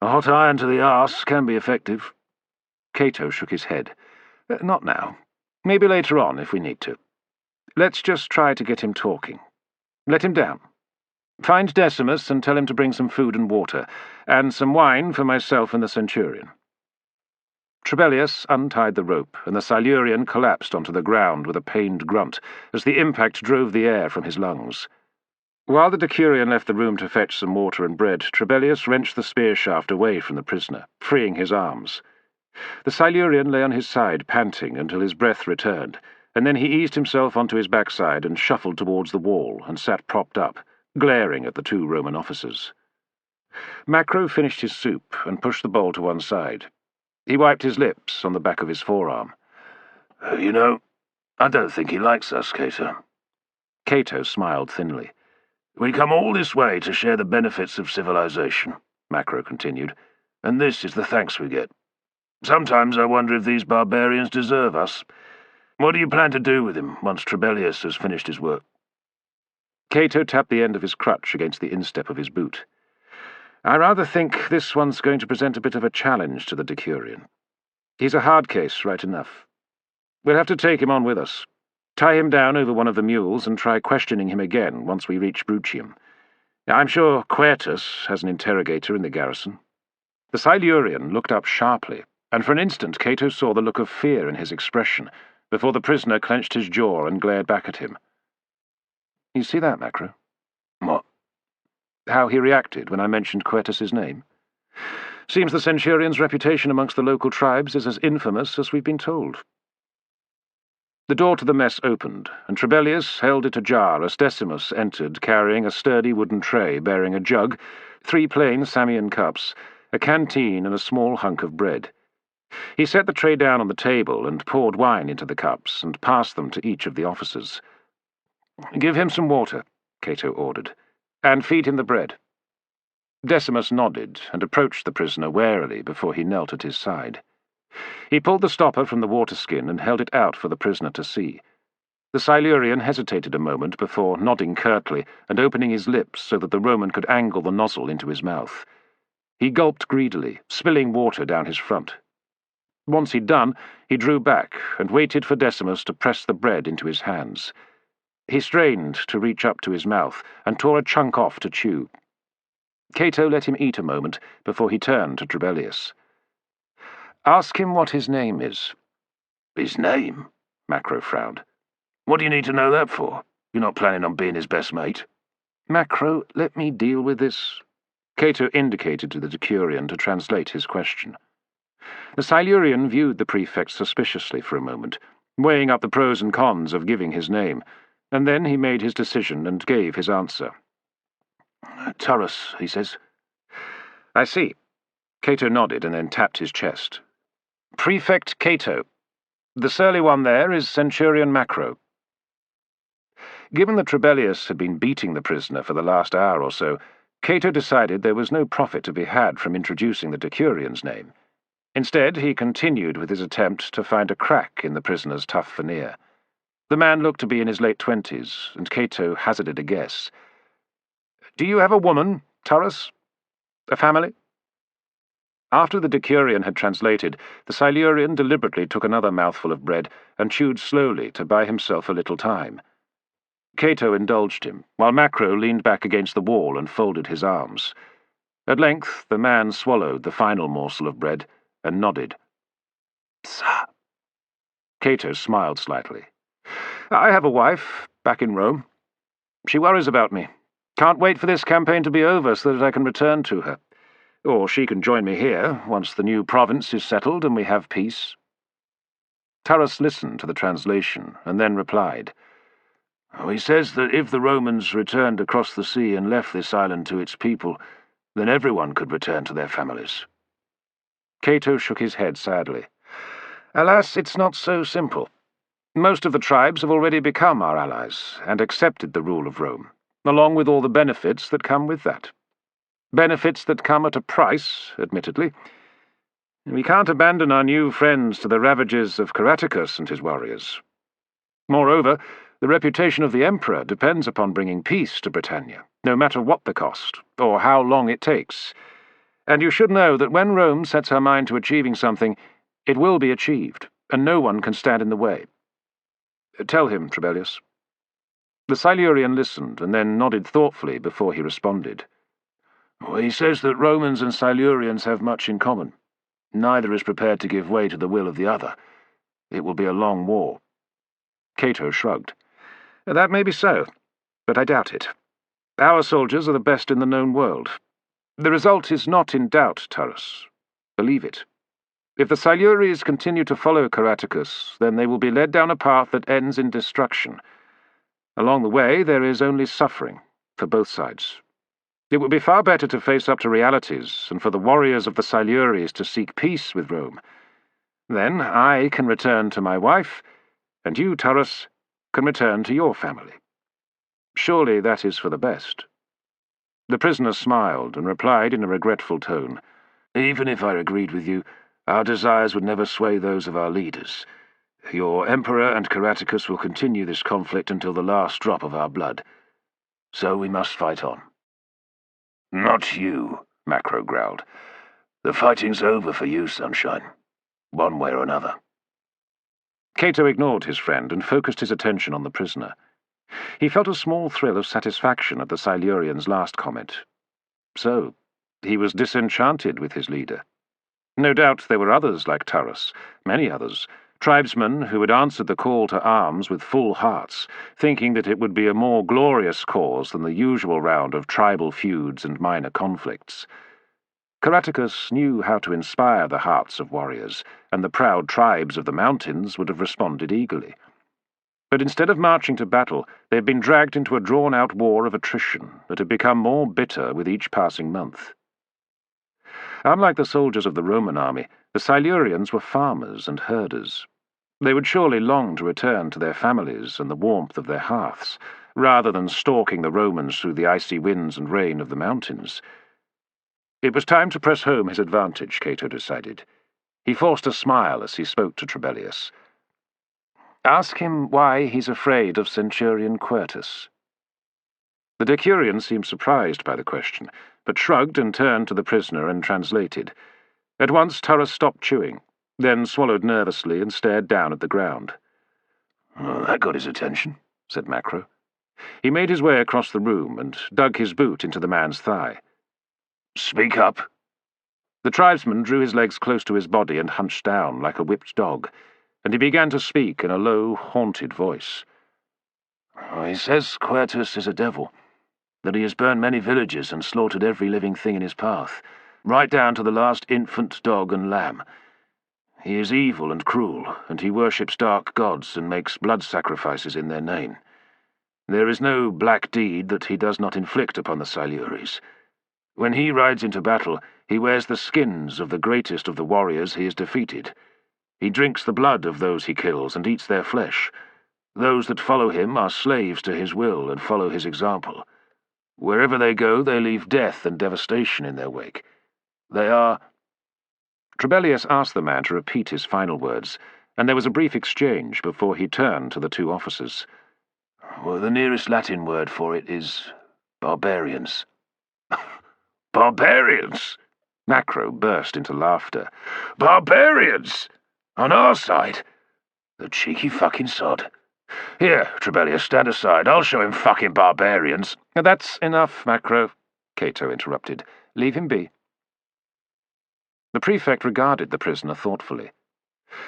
A hot iron to the arse can be effective. Cato shook his head. Not now. Maybe later on, if we need to. Let's just try to get him talking. Let him down. Find Decimus and tell him to bring some food and water, and some wine for myself and the Centurion. Trebellius untied the rope, and the Silurian collapsed onto the ground with a pained grunt as the impact drove the air from his lungs. While the Decurion left the room to fetch some water and bread, Trebellius wrenched the spear shaft away from the prisoner, freeing his arms. The Silurian lay on his side, panting, until his breath returned, and then he eased himself onto his backside and shuffled towards the wall and sat propped up, glaring at the 2 Roman officers. Macro finished his soup and pushed the bowl to one side. He wiped his lips on the back of his forearm. You know, I don't think he likes us, Cato. Cato smiled thinly. We come all this way to share the benefits of civilization, Macro continued, and this is the thanks we get. Sometimes I wonder if these barbarians deserve us. What do you plan to do with him once Trebellius has finished his work? Cato tapped the end of his crutch against the instep of his boot. I rather think this one's going to present a bit of a challenge to the Decurion. He's a hard case, right enough. We'll have to take him on with us, tie him down over one of the mules, and try questioning him again once we reach Brutium. I'm sure Quertus has an interrogator in the garrison. The Silurian looked up sharply, and for an instant Cato saw the look of fear in his expression, before the prisoner clenched his jaw and glared back at him. You see that, Macro? What? How he reacted when I mentioned Quertus's name? Seems the Centurion's reputation amongst the local tribes is as infamous as we've been told. The door to the mess opened, and Trebellius held it ajar as Decimus entered, carrying a sturdy wooden tray bearing a jug, 3 plain Samian cups, a canteen, and a small hunk of bread. He set the tray down on the table and poured wine into the cups and passed them to each of the officers. "Give him some water," Cato ordered, "and feed him the bread." Decimus nodded and approached the prisoner warily before he knelt at his side. He pulled the stopper from the water-skin and held it out for the prisoner to see. The Silurian hesitated a moment before nodding curtly and opening his lips so that the Roman could angle the nozzle into his mouth. He gulped greedily, spilling water down his front. Once he'd done, he drew back and waited for Decimus to press the bread into his hands. He strained to reach up to his mouth and tore a chunk off to chew. Cato let him eat a moment before he turned to Trebellius. "Ask him what his name is." "His name?" Macro frowned. "What do you need to know that for? You're not planning on being his best mate." "Macro, let me deal with this." Cato indicated to the Decurion to translate his question. The Silurian viewed the prefect suspiciously for a moment, weighing up the pros and cons of giving his name, and then he made his decision and gave his answer. "Turrus, he says." "I see." Cato nodded and then tapped his chest. "Prefect Cato. The surly one there is Centurion Macro." Given that Trebellius had been beating the prisoner for the last hour or so, Cato decided there was no profit to be had from introducing the Decurion's name. Instead, he continued with his attempt to find a crack in the prisoner's tough veneer. The man looked to be in his late 20s, and Cato hazarded a guess. "Do you have a woman, Turrus? A family?" After the Decurion had translated, the Silurian deliberately took another mouthful of bread and chewed slowly to buy himself a little time. Cato indulged him, while Macro leaned back against the wall and folded his arms. At length the man swallowed the final morsel of bread and nodded. "Sir." Cato smiled slightly. "I have a wife, back in Rome. She worries about me. Can't wait for this campaign to be over so that I can return to her. Or she can join me here, once the new province is settled and we have peace." Turrus listened to the translation, and then replied. "He says that if the Romans returned across the sea and left this island to its people, then everyone could return to their families." Cato shook his head sadly. "Alas, it's not so simple. Most of the tribes have already become our allies and accepted the rule of Rome, along with all the benefits that come with that. Benefits that come at a price, admittedly. We can't abandon our new friends to the ravages of Caratacus and his warriors. Moreover, the reputation of the Emperor depends upon bringing peace to Britannia, no matter what the cost, or how long it takes. And you should know that when Rome sets her mind to achieving something, it will be achieved, and no one can stand in the way. Tell him, Trebellius." The Silurian listened, and then nodded thoughtfully before he responded. "He says that Romans and Silurians have much in common. Neither is prepared to give way to the will of the other. It will be a long war." Cato shrugged. "That may be so, but I doubt it. Our soldiers are the best in the known world. The result is not in doubt, Turrus. Believe it. If the Siluries continue to follow Caratacus, then they will be led down a path that ends in destruction. Along the way, there is only suffering, for both sides. It would be far better to face up to realities, and for the warriors of the Siluries to seek peace with Rome. Then I can return to my wife, and you, Turrus, can return to your family. Surely that is for the best." The prisoner smiled and replied in a regretful tone. "Even if I agreed with you, our desires would never sway those of our leaders. Your Emperor and Caratacus will continue this conflict until the last drop of our blood. So we must fight on." "Not you," Macro growled. "The fighting's over for you, Sunshine. One way or another." Cato ignored his friend and focused his attention on the prisoner. He felt a small thrill of satisfaction at the Silurian's last comment. So, he was disenchanted with his leader. No doubt there were others like Turrus, many others, Tribesmen who had answered the call to arms with full hearts, thinking that it would be a more glorious cause than the usual round of tribal feuds and minor conflicts. Caratacus knew how to inspire the hearts of warriors, and the proud tribes of the mountains would have responded eagerly. But instead of marching to battle, they had been dragged into a drawn-out war of attrition that had become more bitter with each passing month. Unlike the soldiers of the Roman army, the Silurians were farmers and herders. They would surely long to return to their families and the warmth of their hearths, rather than stalking the Romans through the icy winds and rain of the mountains. It was time to press home his advantage, Cato decided. He forced a smile as he spoke to Trebellius. "Ask him why he's afraid of Centurion Quertus." The Decurion seemed surprised by the question, but shrugged and turned to the prisoner and translated. At once Turrus stopped chewing, then swallowed nervously and stared down at the ground. "Well, that got his attention," said Macro. He made his way across the room and dug his boot into the man's thigh. "Speak up." The tribesman drew his legs close to his body and hunched down like a whipped dog, and he began to speak in a low, haunted voice. "He says Quertus is a devil, that he has burned many villages and slaughtered every living thing in his path, right down to the last infant dog and lamb. He is evil and cruel, and he worships dark gods and makes blood sacrifices in their name. There is no black deed that he does not inflict upon the Silures. When he rides into battle, he wears the skins of the greatest of the warriors he has defeated. He drinks the blood of those he kills and eats their flesh. Those that follow him are slaves to his will and follow his example. Wherever they go, they leave death and devastation in their wake. They are—" Trebellius asked the man to repeat his final words, and there was a brief exchange before he turned to the two officers. "Well, the nearest Latin word for it is barbarians." "Barbarians?" Macro burst into laughter. "Barbarians? On our side? The cheeky fucking sod. Here, Trebellius, stand aside. I'll show him fucking barbarians." "That's enough, Macro," Cato interrupted. "Leave him be." The prefect regarded the prisoner thoughtfully.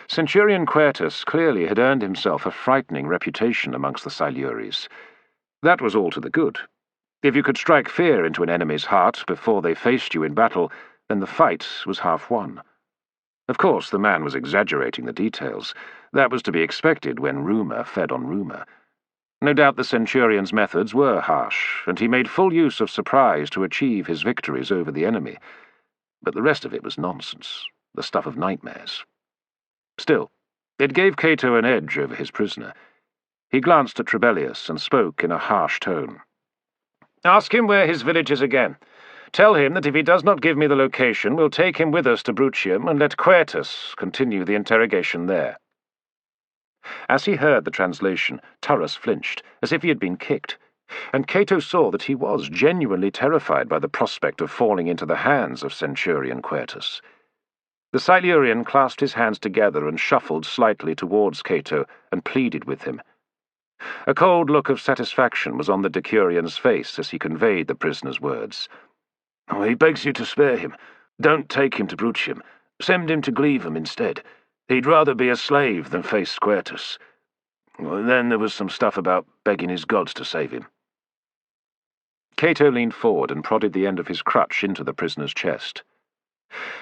Centurion Quertus clearly had earned himself a frightening reputation amongst the Silures. That was all to the good. If you could strike fear into an enemy's heart before they faced you in battle, then the fight was half won. Of course, the man was exaggerating the details. That was to be expected when rumour fed on rumour. No doubt the Centurion's methods were harsh, and he made full use of surprise to achieve his victories over the enemy. But the rest of it was nonsense, the stuff of nightmares. Still, it gave Cato an edge over his prisoner. He glanced at Trebellius and spoke in a harsh tone. "Ask him where his village is again. Tell him that if he does not give me the location, we'll take him with us to Brutium and let Quertus continue the interrogation there." As he heard the translation, Turrus flinched, as if he had been kicked, and Cato saw that he was genuinely terrified by the prospect of falling into the hands of Centurion Quertus. The Silurian clasped his hands together and shuffled slightly towards Cato and pleaded with him. A cold look of satisfaction was on the Decurion's face as he conveyed the prisoner's words. "He begs you to spare him. Don't take him to Brutium. Send him to Glevum instead. He'd rather be a slave than face Quertus." Then there was some stuff about begging his gods to save him. Cato leaned forward and prodded the end of his crutch into the prisoner's chest.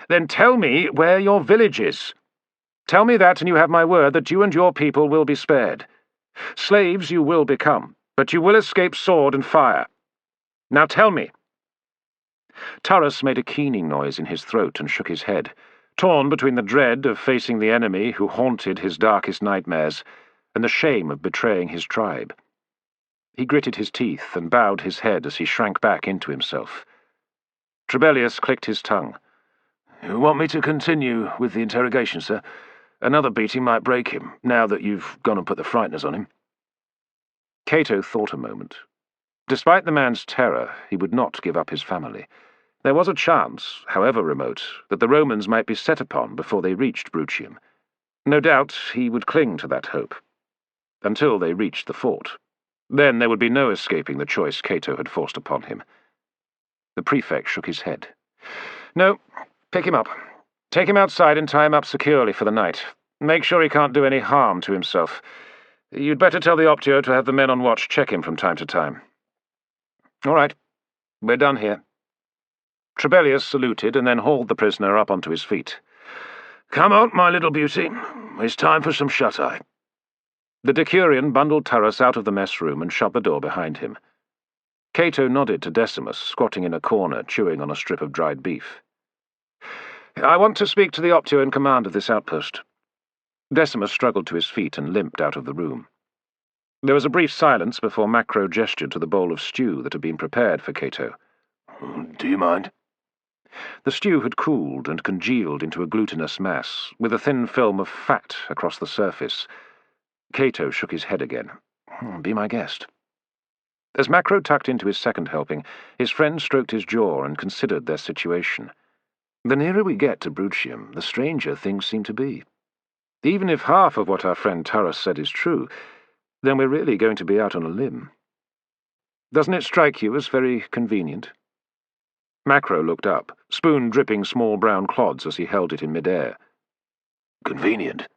"Then tell me where your village is. Tell me that, and you have my word that you and your people will be spared. Slaves you will become, but you will escape sword and fire. Now tell me." Turrus made a keening noise in his throat and shook his head, torn between the dread of facing the enemy who haunted his darkest nightmares and the shame of betraying his tribe. He gritted his teeth and bowed his head as he shrank back into himself. Trebellius clicked his tongue. "You want me to continue with the interrogation, sir? Another beating might break him, now that you've gone and put the frighteners on him." Cato thought a moment. Despite the man's terror, he would not give up his family. There was a chance, however remote, that the Romans might be set upon before they reached Brutium. No doubt he would cling to that hope, until they reached the fort. Then there would be no escaping the choice Cato had forced upon him. The prefect shook his head. "No, pick him up. Take him outside and tie him up securely for the night. Make sure he can't do any harm to himself. You'd better tell the Optio to have the men on watch check him from time to time. All right, we're done here." Trebellius saluted and then hauled the prisoner up onto his feet. "Come on, my little beauty. It's time for some shut-eye." The Decurion bundled Turrus out of the mess room and shut the door behind him. Cato nodded to Decimus, squatting in a corner, chewing on a strip of dried beef. "I want to speak to the Optio in command of this outpost." Decimus struggled to his feet and limped out of the room. There was a brief silence before Macro gestured to the bowl of stew that had been prepared for Cato. "Do you mind?" The stew had cooled and congealed into a glutinous mass, with a thin film of fat across the surface. Cato shook his head again. "Be my guest." As Macro tucked into his second helping, his friend stroked his jaw and considered their situation. The nearer we get to Brutium, the stranger things seem to be. Even if half of what our friend Turrus said is true, then we're really going to be out on a limb. Doesn't it strike you as very convenient? Macro looked up, spoon dripping small brown clods as he held it in midair. "Convenient?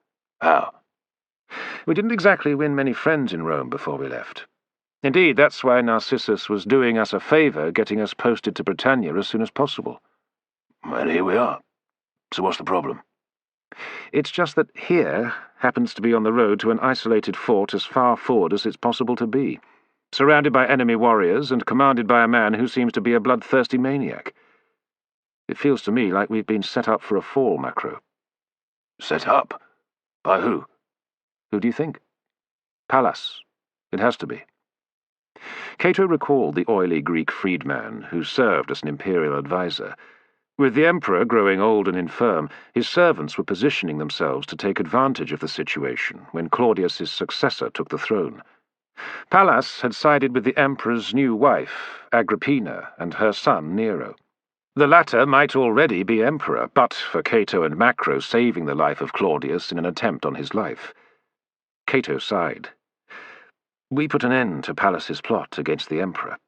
How?" "We didn't exactly win many friends in Rome before we left. Indeed, that's why Narcissus was doing us a favour, getting us posted to Britannia as soon as possible." "And here we are. So what's the problem?" "It's just that here happens to be on the road to an isolated fort as far forward as it's possible to be, surrounded by enemy warriors and commanded by a man who seems to be a bloodthirsty maniac. It feels to me like we've been set up for a fall, Macro." "Set up? By who?" "Who do you think?" "Pallas. It has to be." Cato recalled the oily Greek freedman who served as an imperial advisor. With the emperor growing old and infirm, his servants were positioning themselves to take advantage of the situation when Claudius's successor took the throne. Pallas had sided with the emperor's new wife, Agrippina, and her son Nero. The latter might already be emperor, but for Cato and Macro saving the life of Claudius in an attempt on his life. Cato sighed. "We put an end to Pallas's plot against the emperor,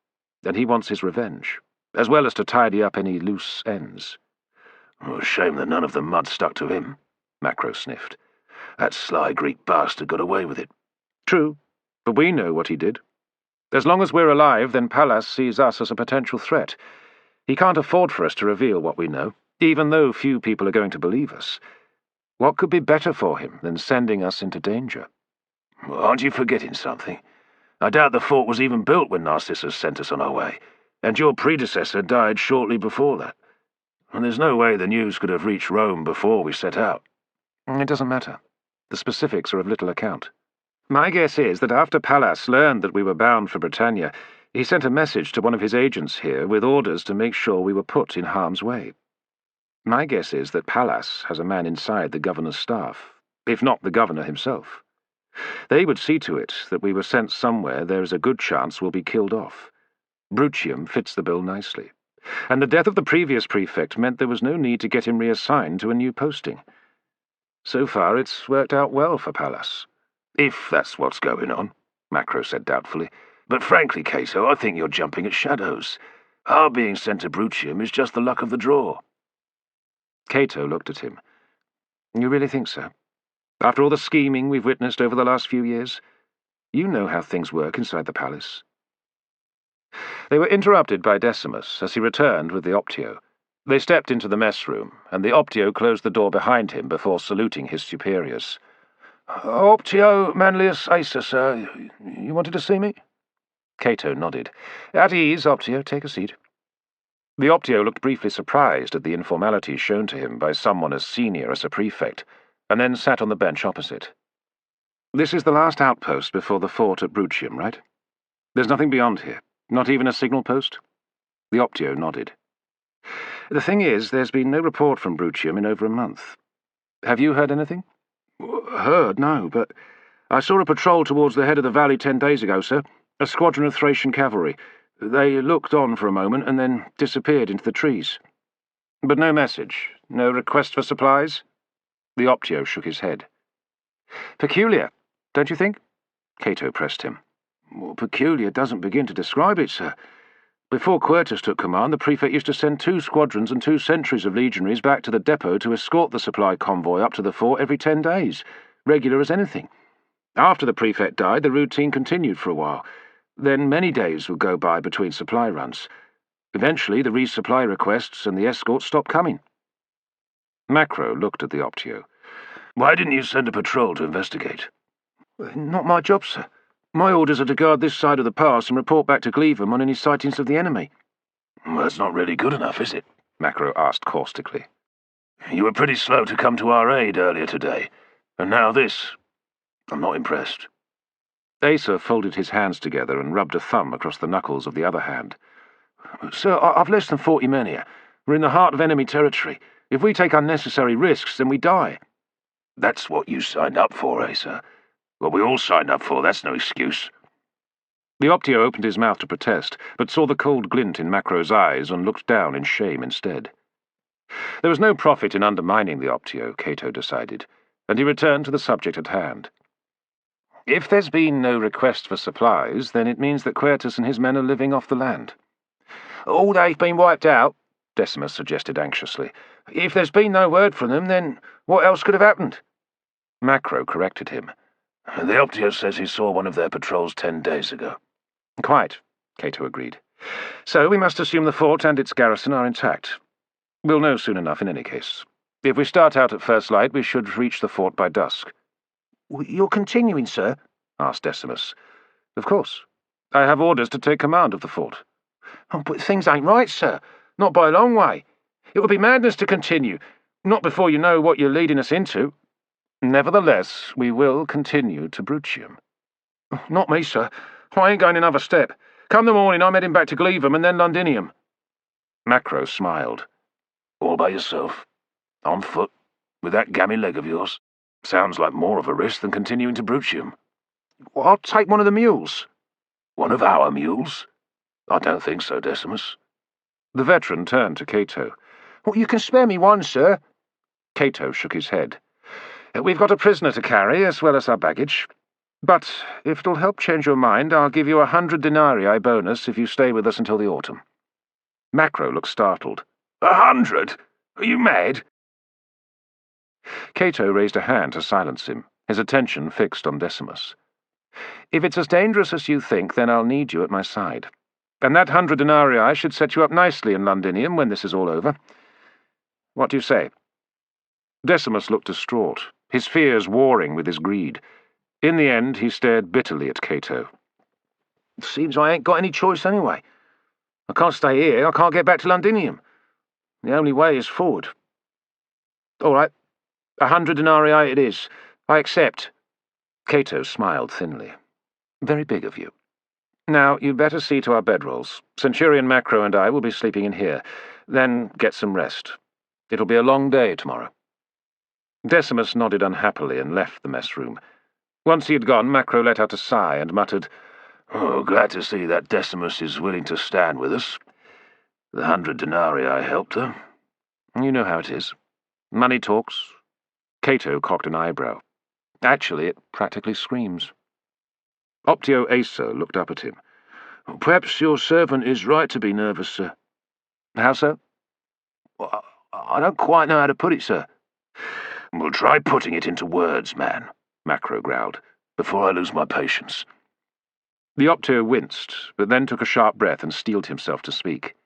and he wants his revenge, as well as to tidy up any loose ends." "Shame that none of the mud stuck to him," Macro sniffed. "That sly Greek bastard got away with it." "True, but we know what he did. As long as we're alive, then Pallas sees us as a potential threat. He can't afford for us to reveal what we know, even though few people are going to believe us. What could be better for him than sending us into danger?" "Aren't you forgetting something? I doubt the fort was even built when Narcissus sent us on our way, and your predecessor died shortly before that. And there's no way the news could have reached Rome before we set out." "It doesn't matter. The specifics are of little account. My guess is that after Pallas learned that we were bound for Britannia, he sent a message to one of his agents here with orders to make sure we were put in harm's way. My guess is that Pallas has a man inside the governor's staff, if not the governor himself. They would see to it that we were sent somewhere there is a good chance we'll be killed off. Brutium fits the bill nicely, and the death of the previous prefect meant there was no need to get him reassigned to a new posting. So far it's worked out well for Pallas." "If that's what's going on," Macro said doubtfully. "But frankly, Cato, I think you're jumping at shadows. Our being sent to Brutium is just the luck of the draw." Cato looked at him. "You really think so? After all the scheming we've witnessed over the last few years? You know how things work inside the palace." They were interrupted by Decimus as he returned with the Optio. They stepped into the mess room, and the Optio closed the door behind him before saluting his superiors. "Optio Manlius Acer, sir. You wanted to see me?" Cato nodded. "At ease, Optio. Take a seat." The Optio looked briefly surprised at the informality shown to him by someone as senior as a prefect, and then sat on the bench opposite. "This is the last outpost before the fort at Brutium, right? There's nothing beyond here, not even a signal post?" The Optio nodded. "The thing is, there's been no report from Brutium in over a month. Have you heard anything?" "Heard? No, but I saw a patrol towards the head of the valley 10 days ago, sir. A squadron of Thracian cavalry. They looked on for a moment and then disappeared into the trees." "But no message? No request for supplies?" The Optio shook his head. "Peculiar, don't you think?" Cato pressed him. "Well, peculiar doesn't begin to describe it, sir. Before Quertus took command, the Prefect used to send 2 squadrons and 2 centuries of legionaries back to the depot to escort the supply convoy up to the fort every 10 days, regular as anything. After the Prefect died, the routine continued for a while. Then many days would go by between supply runs. Eventually, the resupply requests and the escorts stopped coming. Macro looked at the Optio. Why didn't you send a patrol to investigate? Not my job, sir. My orders are to guard this side of the pass and report back to Gleavum on any sightings of the enemy. Well, that's not really good enough, is it? Macro asked caustically. You were pretty slow to come to our aid earlier today, and now this. I'm not impressed. Asa folded his hands together and rubbed a thumb across the knuckles of the other hand. Sir, I've less than 40 men here. We're in the heart of enemy territory. If we take unnecessary risks, then we die. That's what you signed up for, Asa. What we all signed up for, that's no excuse. The Optio opened his mouth to protest, but saw the cold glint in Macro's eyes and looked down in shame instead. There was no profit in undermining the Optio, Cato decided, and he returned to the subject at hand. If there's been no request for supplies, then it means that Quertus and his men are living off the land. Oh, they've been wiped out, Decimus suggested anxiously. If there's been no word from them, then what else could have happened? Macro corrected him. The Optio says he saw one of their patrols 10 days ago. Quite, Cato agreed. So we must assume the fort and its garrison are intact. We'll know soon enough in any case. If we start out at first light, we should reach the fort by dusk. You're continuing, sir? Asked Decimus. Of course. I have orders to take command of the fort. Oh, but things ain't right, sir. Not by a long way. It would be madness to continue, not before you know what you're leading us into. Nevertheless, we will continue to Brutium. Not me, sir. I ain't going another step. Come the morning, I'm heading back to Gleavum and then Londinium. Macro smiled. All by yourself? On foot? With that gammy leg of yours? Sounds like more of a risk than continuing to Brutium. Well, I'll take one of the mules. One of our mules? I don't think so, Decimus. The veteran turned to Cato. Well, you can spare me one, sir. Cato shook his head. We've got a prisoner to carry, as well as our baggage. But if it'll help change your mind, I'll give you 100 denarii bonus if you stay with us until the autumn. Macro looked startled. 100? Are you mad? Cato raised a hand to silence him, his attention fixed on Decimus. If it's as dangerous as you think, then I'll need you at my side. And that 100 denarii should set you up nicely in Londinium when this is all over. What do you say? Decimus looked distraught, his fears warring with his greed. In the end, he stared bitterly at Cato. Seems I ain't got any choice anyway. I can't stay here, I can't get back to Londinium. The only way is forward. All right, 100 denarii it is. I accept. Cato smiled thinly. Very big of you. Now, you'd better see to our bedrolls. Centurion Macro and I will be sleeping in here. Then get some rest. It'll be a long day tomorrow. Decimus nodded unhappily and left the mess room. Once he had gone, Macro let out a sigh and muttered, Oh, glad to see that Decimus is willing to stand with us. The 100 denarii helped her. You know how it is. Money talks. Cato cocked an eyebrow. Actually, it practically screams. Optio Asa looked up at him. Perhaps your servant is right to be nervous, sir. How so? Well, I don't quite know how to put it, sir. Well, try putting it into words, man, Macro growled, before I lose my patience. The Optio winced, but then took a sharp breath and steeled himself to speak.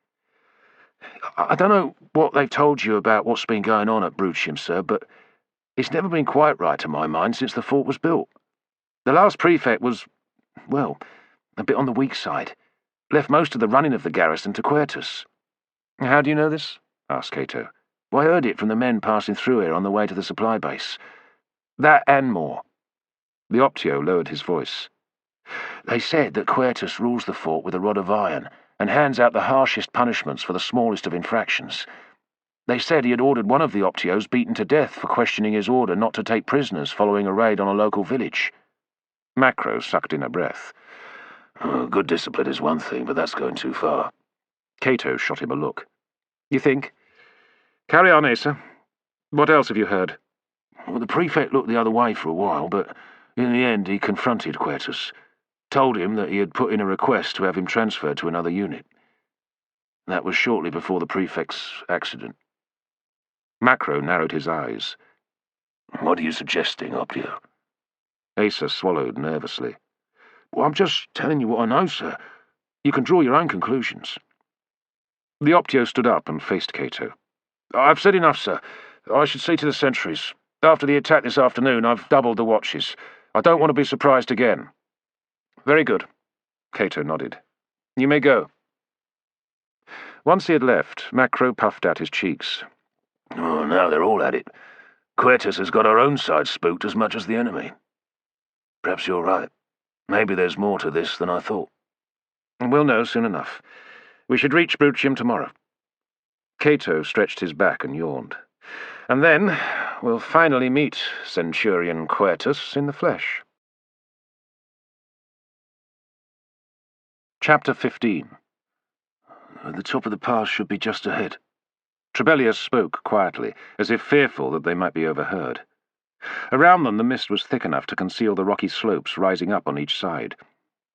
I don't know what they've told you about what's been going on at Brutium, sir, but it's never been quite right to my mind since the fort was built. The last prefect was, well, a bit on the weak side. Left most of the running of the garrison to Quertus. How do you know this? Asked Cato. Well, I heard it from the men passing through here on the way to the supply base. That and more. The Optio lowered his voice. They said that Quertus rules the fort with a rod of iron and hands out the harshest punishments for the smallest of infractions. They said he had ordered one of the Optios beaten to death for questioning his order not to take prisoners following a raid on a local village. Macro sucked in a breath. Good discipline is one thing, but that's going too far. Cato shot him a look. You think? Carry on, Asa. What else have you heard? Well, the prefect looked the other way for a while, but in the end he confronted Quertus. Told him that he had put in a request to have him transferred to another unit. That was shortly before the Prefect's accident. Macro narrowed his eyes. What are you suggesting, Optio? Asa swallowed nervously. Well, I'm just telling you what I know, sir. You can draw your own conclusions. The Optio stood up and faced Cato. I've said enough, sir. I should see to the sentries. After the attack this afternoon, I've doubled the watches. I don't want to be surprised again. Very good. Cato nodded. You may go. Once he had left, Macro puffed out his cheeks. Oh, now they're all at it. Quertus has got our own side spooked as much as the enemy. Perhaps you're right. Maybe there's more to this than I thought. We'll know soon enough. We should reach Brutium tomorrow. Cato stretched his back and yawned. And then we'll finally meet Centurion Quertus in the flesh. Chapter 15. The top of the pass should be just ahead. Trebellius spoke quietly, as if fearful that they might be overheard. Around them the mist was thick enough to conceal the rocky slopes rising up on each side.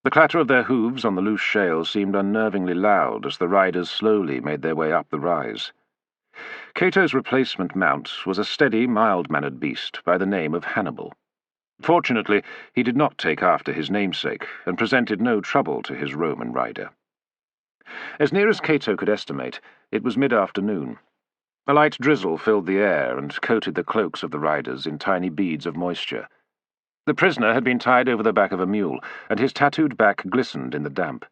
The clatter of their hooves on the loose shale seemed unnervingly loud as the riders slowly made their way up the rise. Cato's replacement mount was a steady, mild-mannered beast by the name of Hannibal. Fortunately, he did not take after his namesake, and presented no trouble to his Roman rider. As near as Cato could estimate, it was mid-afternoon. A light drizzle filled the air and coated the cloaks of the riders in tiny beads of moisture. The prisoner had been tied over the back of a mule, and his tattooed back glistened in the damp.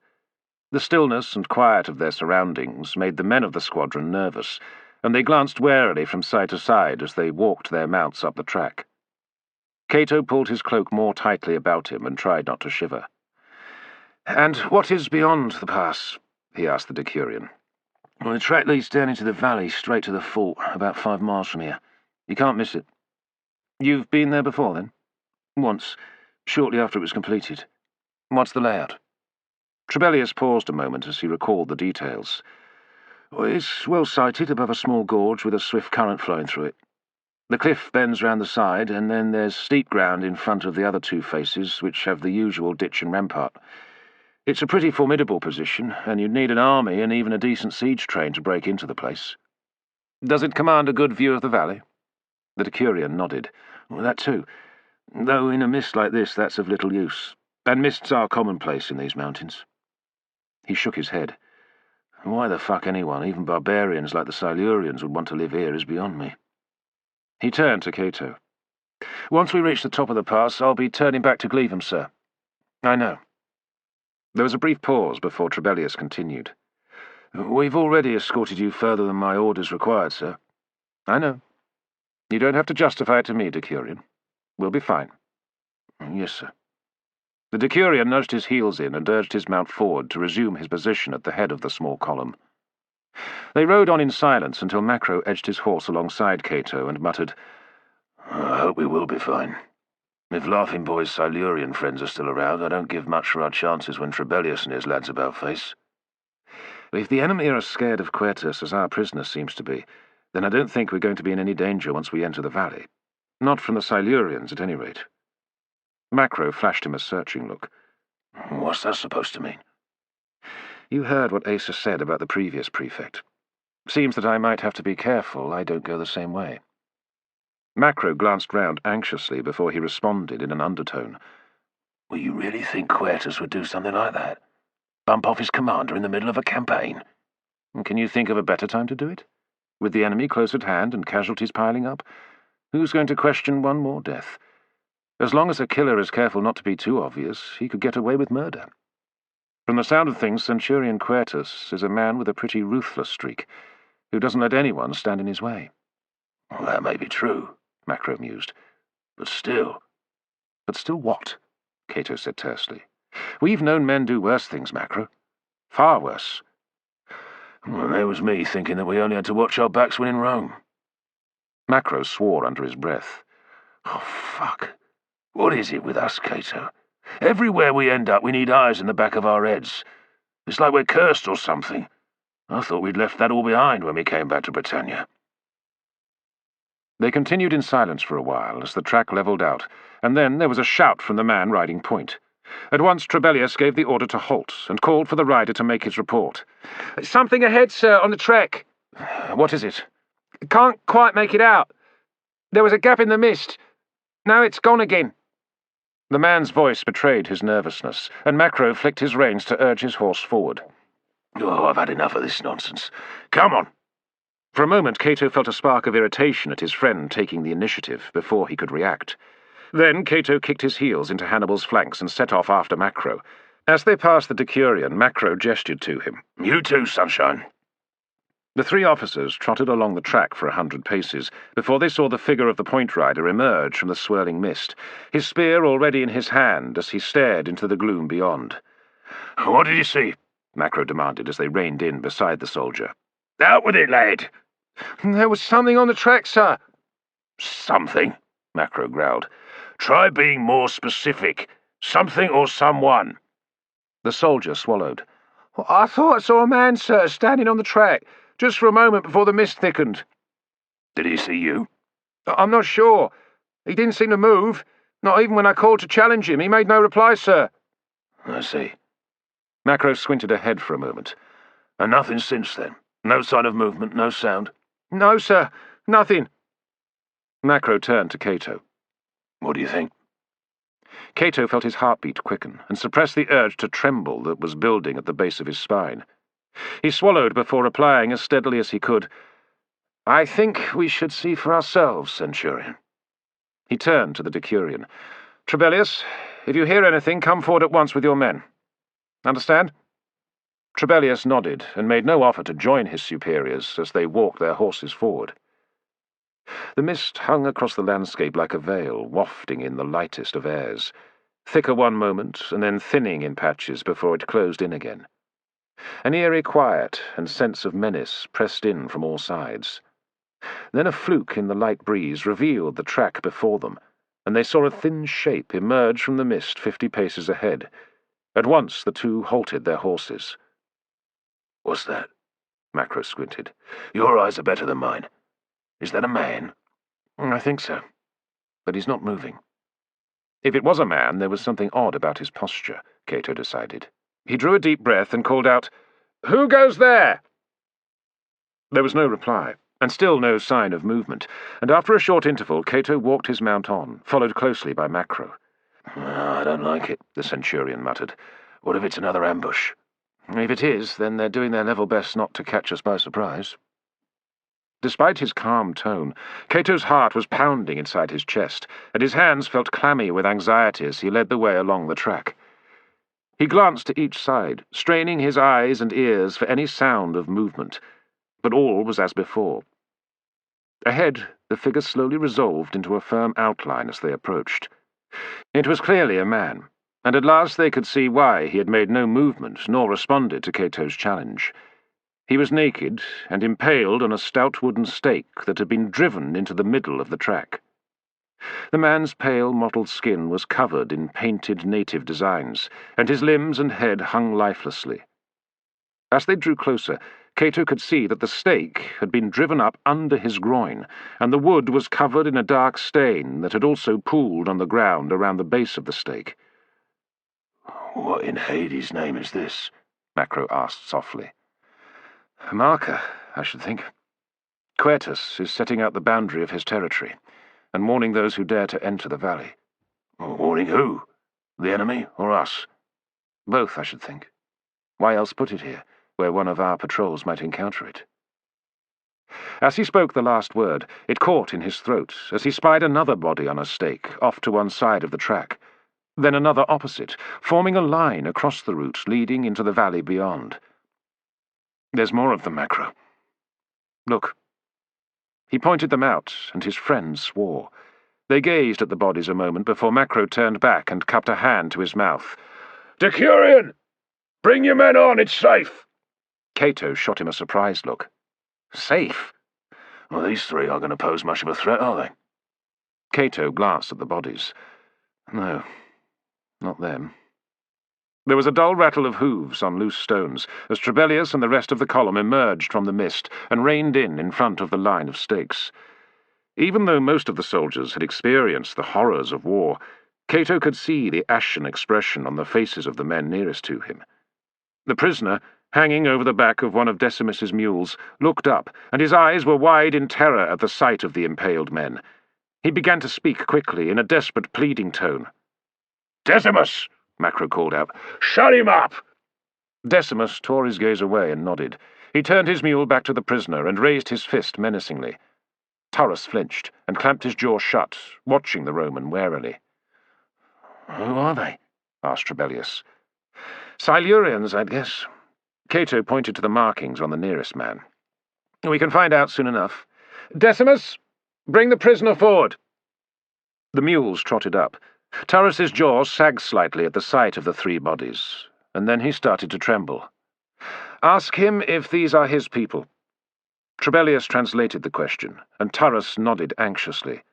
The stillness and quiet of their surroundings made the men of the squadron nervous, and they glanced warily from side to side as they walked their mounts up the track. Cato pulled his cloak more tightly about him and tried not to shiver. "And what is beyond the pass?" he asked the Decurion. Well, the track leads down into the valley, straight to the fort, about 5 miles from here. You can't miss it. You've been there before, then? Once, shortly after it was completed. What's the layout? Trebellius paused a moment as he recalled the details. Well, it's well sited above a small gorge with a swift current flowing through it. The cliff bends round the side, and then there's steep ground in front of the other two faces, which have the usual ditch and rampart. It's a pretty formidable position, and you'd need an army and even a decent siege train to break into the place. Does it command a good view of the valley? The Decurion nodded. Well, that too. Though in a mist like this, that's of little use. And mists are commonplace in these mountains. He shook his head. Why the fuck anyone, even barbarians like the Silurians, would want to live here is beyond me. He turned to Cato. Once we reach the top of the pass, I'll be turning back to Glevum, sir. I know. There was a brief pause before Trebellius continued. We've already escorted you further than my orders required, sir. I know. You don't have to justify it to me, Decurion. We'll be fine. Yes, sir. The Decurion nudged his heels in and urged his mount forward to resume his position at the head of the small column. They rode on in silence until Macro edged his horse alongside Cato and muttered, I hope we will be fine. If Laughing Boy's Silurian friends are still around, I don't give much for our chances when Trebellius and his lads about face. If the enemy are as scared of Quertus as our prisoner seems to be, then I don't think we're going to be in any danger once we enter the valley. Not from the Silurians, at any rate. Macro flashed him a searching look. What's that supposed to mean? You heard what Asa said about the previous prefect. Seems that I might have to be careful I don't go the same way. Macro glanced round anxiously before he responded in an undertone. Well, you really think Quertus would do something like that? Bump off his commander in the middle of a campaign? And can you think of a better time to do it? With the enemy close at hand and casualties piling up? Who's going to question one more death? As long as a killer is careful not to be too obvious, he could get away with murder. From the sound of things, Centurion Quertus is a man with a pretty ruthless streak, who doesn't let anyone stand in his way. Well, that may be true, Macro mused. But still... But still what? Cato said tersely. We've known men do worse things, Macro. Far worse. Well, there was me thinking that we only had to watch our backs when in Rome. Macro swore under his breath. Oh, fuck. What is it with us, Cato? Everywhere we end up, we need eyes in the back of our heads. It's like we're cursed or something. I thought we'd left that all behind when we came back to Britannia. They continued in silence for a while as the track levelled out, and then there was a shout from the man riding point. At once Trebellius gave the order to halt and called for the rider to make his report. "Something ahead, sir, on the trek." "What is it?" "Can't quite make it out. There was a gap in the mist. Now it's gone again." The man's voice betrayed his nervousness, and Macro flicked his reins to urge his horse forward. "Oh, I've had enough of this nonsense. Come on!" For a moment, Cato felt a spark of irritation at his friend taking the initiative before he could react. Then Cato kicked his heels into Hannibal's flanks and set off after Macro. As they passed the Decurion, Macro gestured to him. "You too, Sunshine." The three officers trotted along the track for 100 paces before they saw the figure of the point rider emerge from the swirling mist, his spear already in his hand as he stared into the gloom beyond. "What did you see?" Macro demanded as they reined in beside the soldier. "Out with it, lad!" "There was something on the track, sir." "Something?" Macro growled. "Try being more specific. Something or someone." The soldier swallowed. "I thought I saw a man, sir, standing on the track, just for a moment before the mist thickened." "Did he see you?" "I'm not sure. He didn't seem to move. Not even when I called to challenge him. He made no reply, sir." "I see." Macro squinted ahead for a moment. "And nothing since then? No sign of movement, no sound?" "No, sir. Nothing." Macro turned to Cato. "What do you think?" Cato felt his heartbeat quicken and suppressed the urge to tremble that was building at the base of his spine. He swallowed before replying as steadily as he could, "I think we should see for ourselves, Centurion." He turned to the Decurion. "Trebellius, if you hear anything, come forward at once with your men. Understand?" Trebellius nodded and made no offer to join his superiors as they walked their horses forward. The mist hung across the landscape like a veil, wafting in the lightest of airs, thicker one moment and then thinning in patches before it closed in again. An eerie quiet and sense of menace pressed in from all sides. Then a fluke in the light breeze revealed the track before them, and they saw a thin shape emerge from the mist 50 paces ahead. At once the two halted their horses. "What's that?" Macro squinted. "Your eyes are better than mine. Is that a man?" "I think so. But he's not moving." If it was a man, there was something odd about his posture, Cato decided. He drew a deep breath and called out, "Who goes there?" There was no reply, and still no sign of movement, and after a short interval Cato walked his mount on, followed closely by Macro. "I don't like it," the Centurion muttered. "What if it's another ambush?" "If it is, then they're doing their level best not to catch us by surprise." Despite his calm tone, Cato's heart was pounding inside his chest, and his hands felt clammy with anxiety as he led the way along the track. He glanced to each side, straining his eyes and ears for any sound of movement, but all was as before. Ahead, the figure slowly resolved into a firm outline as they approached. It was clearly a man, and at last they could see why he had made no movement nor responded to Cato's challenge. He was naked and impaled on a stout wooden stake that had been driven into the middle of the track. The man's pale, mottled skin was covered in painted native designs, and his limbs and head hung lifelessly. As they drew closer, Cato could see that the stake had been driven up under his groin, and the wood was covered in a dark stain that had also pooled on the ground around the base of the stake. "What in Hades' name is this?" Macro asked softly. "A marker, I should think. Quertus is setting out the boundary of his territory, and warning those who dare to enter the valley." "Warning who? The enemy or us?" "Both, I should think. Why else put it here, where one of our patrols might encounter it?" As he spoke the last word, it caught in his throat as he spied another body on a stake off to one side of the track, then another opposite, forming a line across the route leading into the valley beyond. "There's more of them, Macro. Look." He pointed them out, and his friends swore. They gazed at the bodies a moment before Macro turned back and cupped a hand to his mouth. "Decurion! Bring your men on, it's safe!" Cato shot him a surprised look. "Safe?" "Well, these three aren't going to pose much of a threat, are they?" Cato glanced at the bodies. No, not them. There was a dull rattle of hooves on loose stones as Trebellius and the rest of the column emerged from the mist and reined in front of the line of stakes. Even though most of the soldiers had experienced the horrors of war, Cato could see the ashen expression on the faces of the men nearest to him. The prisoner, hanging over the back of one of Decimus's mules, looked up, and his eyes were wide in terror at the sight of the impaled men. He began to speak quickly, in a desperate, pleading tone. "Decimus!" Macro called out. "Shut him up!" Decimus tore his gaze away and nodded. He turned his mule back to the prisoner and raised his fist menacingly. Turrus flinched and clamped his jaw shut, watching the Roman warily. "Who are they?" asked Trebellius. "Silurians, I'd guess." Cato pointed to the markings on the nearest man. "We can find out soon enough. Decimus, bring the prisoner forward." The mules trotted up. Turrus's jaw sagged slightly at the sight of the three bodies, and then he started to tremble. "Ask him if these are his people." Trebellius translated the question, and Turrus nodded anxiously.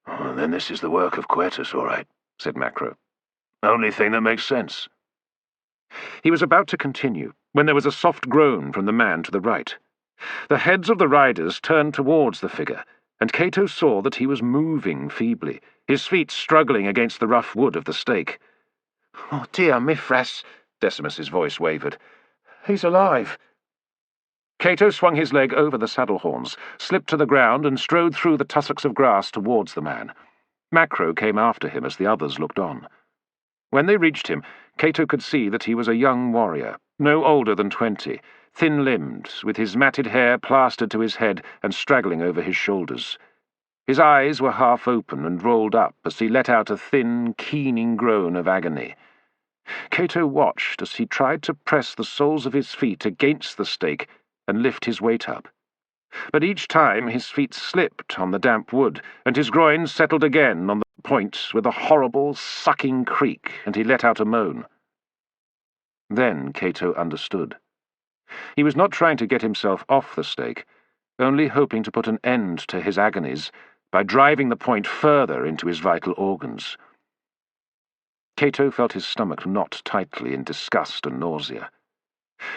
"Oh, then this is the work of Quertus, all right," said Macro. "Only thing that makes sense." He was about to continue, when there was a soft groan from the man to the right. The heads of the riders turned towards the figure, and Cato saw that he was moving feebly, his feet struggling against the rough wood of the stake. "Oh, dear Mithras," Decimus's voice wavered. "He's alive." Cato swung his leg over the saddle horns, slipped to the ground, and strode through the tussocks of grass towards the man. Macro came after him as the others looked on. When they reached him, Cato could see that he was a young warrior, no older than 20, thin-limbed, with his matted hair plastered to his head and straggling over his shoulders. His eyes were half open and rolled up as he let out a thin, keening groan of agony. Cato watched as he tried to press the soles of his feet against the stake and lift his weight up. But each time his feet slipped on the damp wood, and his groin settled again on the point with a horrible, sucking creak, and he let out a moan. Then Cato understood. He was not trying to get himself off the stake, only hoping to put an end to his agonies by driving the point further into his vital organs. Cato felt his stomach knot tightly in disgust and nausea.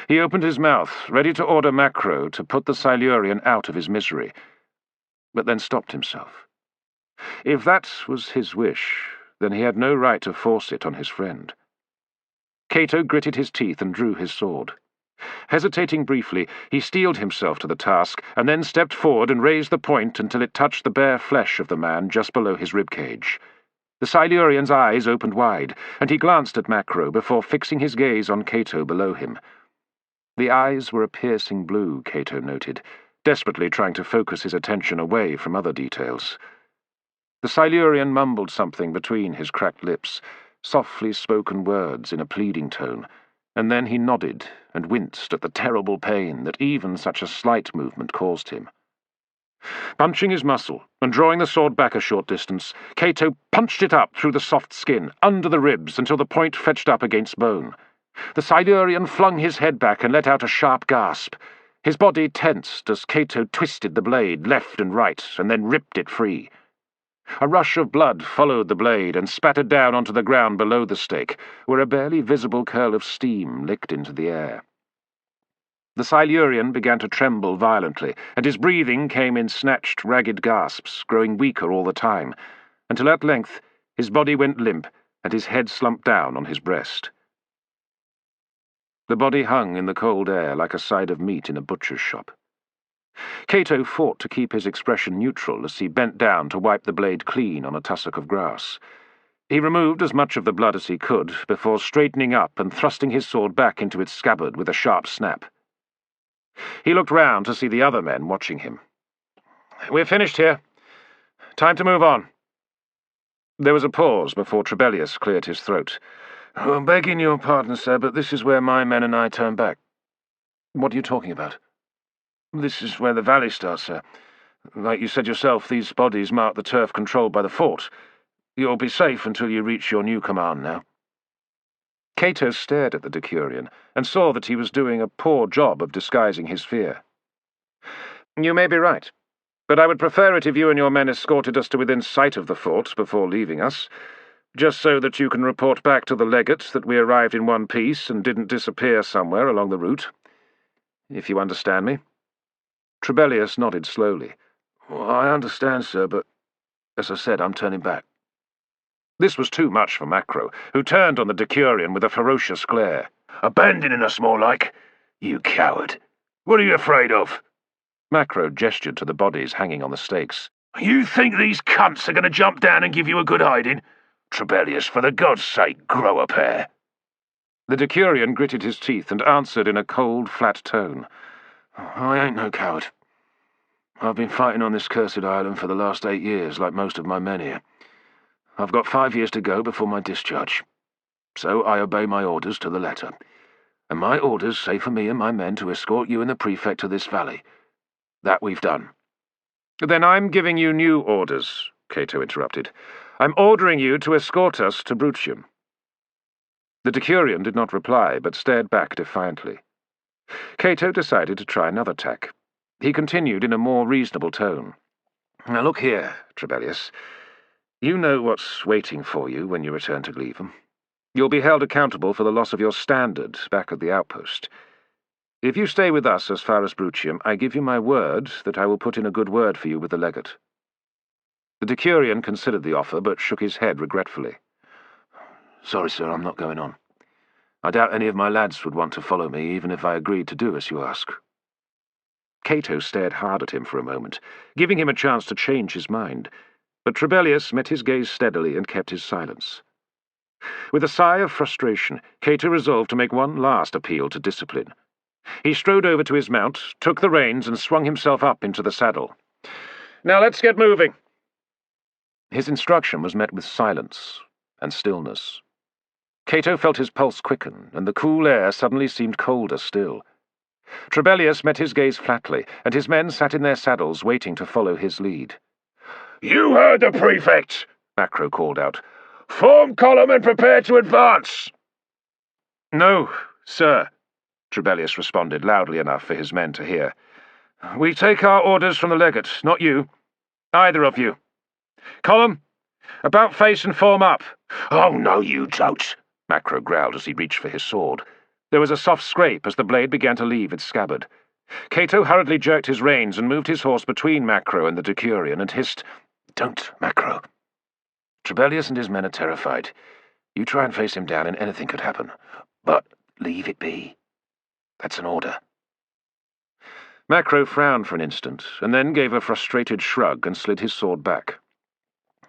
He opened his mouth, ready to order Macro to put the Silurian out of his misery, but then stopped himself. If that was his wish, then he had no right to force it on his friend. Cato gritted his teeth and drew his sword. Hesitating briefly, he steeled himself to the task, and then stepped forward and raised the point until it touched the bare flesh of the man just below his ribcage. The Silurian's eyes opened wide, and he glanced at Macro before fixing his gaze on Cato below him. The eyes were a piercing blue, Cato noted, desperately trying to focus his attention away from other details. The Silurian mumbled something between his cracked lips, softly spoken words in a pleading tone, and then he nodded and winced at the terrible pain that even such a slight movement caused him. Bunching his muscle and drawing the sword back a short distance, Cato punched it up through the soft skin, under the ribs, until the point fetched up against bone. The Silurian flung his head back and let out a sharp gasp. His body tensed as Cato twisted the blade left and right, and then ripped it free. A rush of blood followed the blade and spattered down onto the ground below the stake, where a barely visible curl of steam licked into the air. The Silurian began to tremble violently, and his breathing came in snatched, ragged gasps, growing weaker all the time, until at length his body went limp and his head slumped down on his breast. The body hung in the cold air like a side of meat in a butcher's shop. Cato fought to keep his expression neutral as he bent down to wipe the blade clean on a tussock of grass. He removed as much of the blood as he could before straightening up and thrusting his sword back into its scabbard with a sharp snap. He looked round to see the other men watching him. "We're finished here. Time to move on." There was a pause before Trebellius cleared his throat. "I'm begging your pardon, sir, but this is where my men and I turn back." "What are you talking about?" "This is where the valley starts, sir. Like you said yourself, these bodies mark the turf controlled by the fort. You'll be safe until you reach your new command now." Cato stared at the Decurion and saw that he was doing a poor job of disguising his fear. "You may be right, but I would prefer it if you and your men escorted us to within sight of the fort before leaving us, just so that you can report back to the legate that we arrived in one piece and didn't disappear somewhere along the route. If you understand me." Trebellius nodded slowly. "I understand, sir, but, as I said, I'm turning back." This was too much for Macro, who turned on the Decurion with a ferocious glare. Abandoning us more like? You coward. What are you afraid of? Macro gestured to the bodies hanging on the stakes. You think these cunts are going to jump down and give you a good hiding? Trebellius, for the God's sake, grow a pair. The Decurion gritted his teeth and answered in a cold, flat tone. I ain't no coward. I've been fighting on this cursed island for the last 8 years, like most of my men here. I've got 5 years to go before my discharge. So I obey my orders to the letter. And my orders say for me and my men to escort you and the Prefect to this valley. That we've done. Then I'm giving you new orders, Cato interrupted. I'm ordering you to escort us to Brutium. The Decurion did not reply, but stared back defiantly. Cato decided to try another tack. He continued in a more reasonable tone. Now look here, Trebellius. You know what's waiting for you when you return to Glevum. You'll be held accountable for the loss of your standard back at the outpost. If you stay with us as far as Brutium, I give you my word that I will put in a good word for you with the legate. The Decurion considered the offer, but shook his head regretfully. Sorry, sir, I'm not going on. I doubt any of my lads would want to follow me, even if I agreed to do as you ask. Cato stared hard at him for a moment, giving him a chance to change his mind, but Trebellius met his gaze steadily and kept his silence. With a sigh of frustration, Cato resolved to make one last appeal to discipline. He strode over to his mount, took the reins, and swung himself up into the saddle. Now let's get moving. His instruction was met with silence and stillness. Cato felt his pulse quicken, and the cool air suddenly seemed colder still. Trebellius met his gaze flatly, and his men sat in their saddles waiting to follow his lead. You heard the Prefect, Macro called out. Form column and prepare to advance. No, sir, Trebellius responded loudly enough for his men to hear. We take our orders from the legate, not you. Either of you. Column, about face and form up. Oh, no, you don't, Macro growled as he reached for his sword. There was a soft scrape as the blade began to leave its scabbard. Cato hurriedly jerked his reins and moved his horse between Macro and the Decurion and hissed, Don't, Macro. Trebellius and his men are terrified. You try and face him down and anything could happen. But leave it be. That's an order. Macro frowned for an instant, and then gave a frustrated shrug and slid his sword back.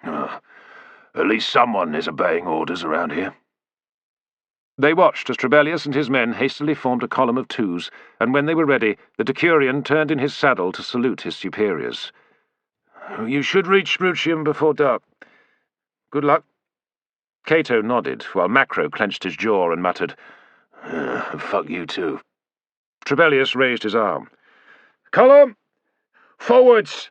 At least someone is obeying orders around here. They watched as Trebellius and his men hastily formed a column of twos, and when they were ready, the Decurion turned in his saddle to salute his superiors. You should reach Brutium before dark. Good luck. Cato nodded, while Macro clenched his jaw and muttered, Fuck you too. Trebellius raised his arm. Column! Forwards!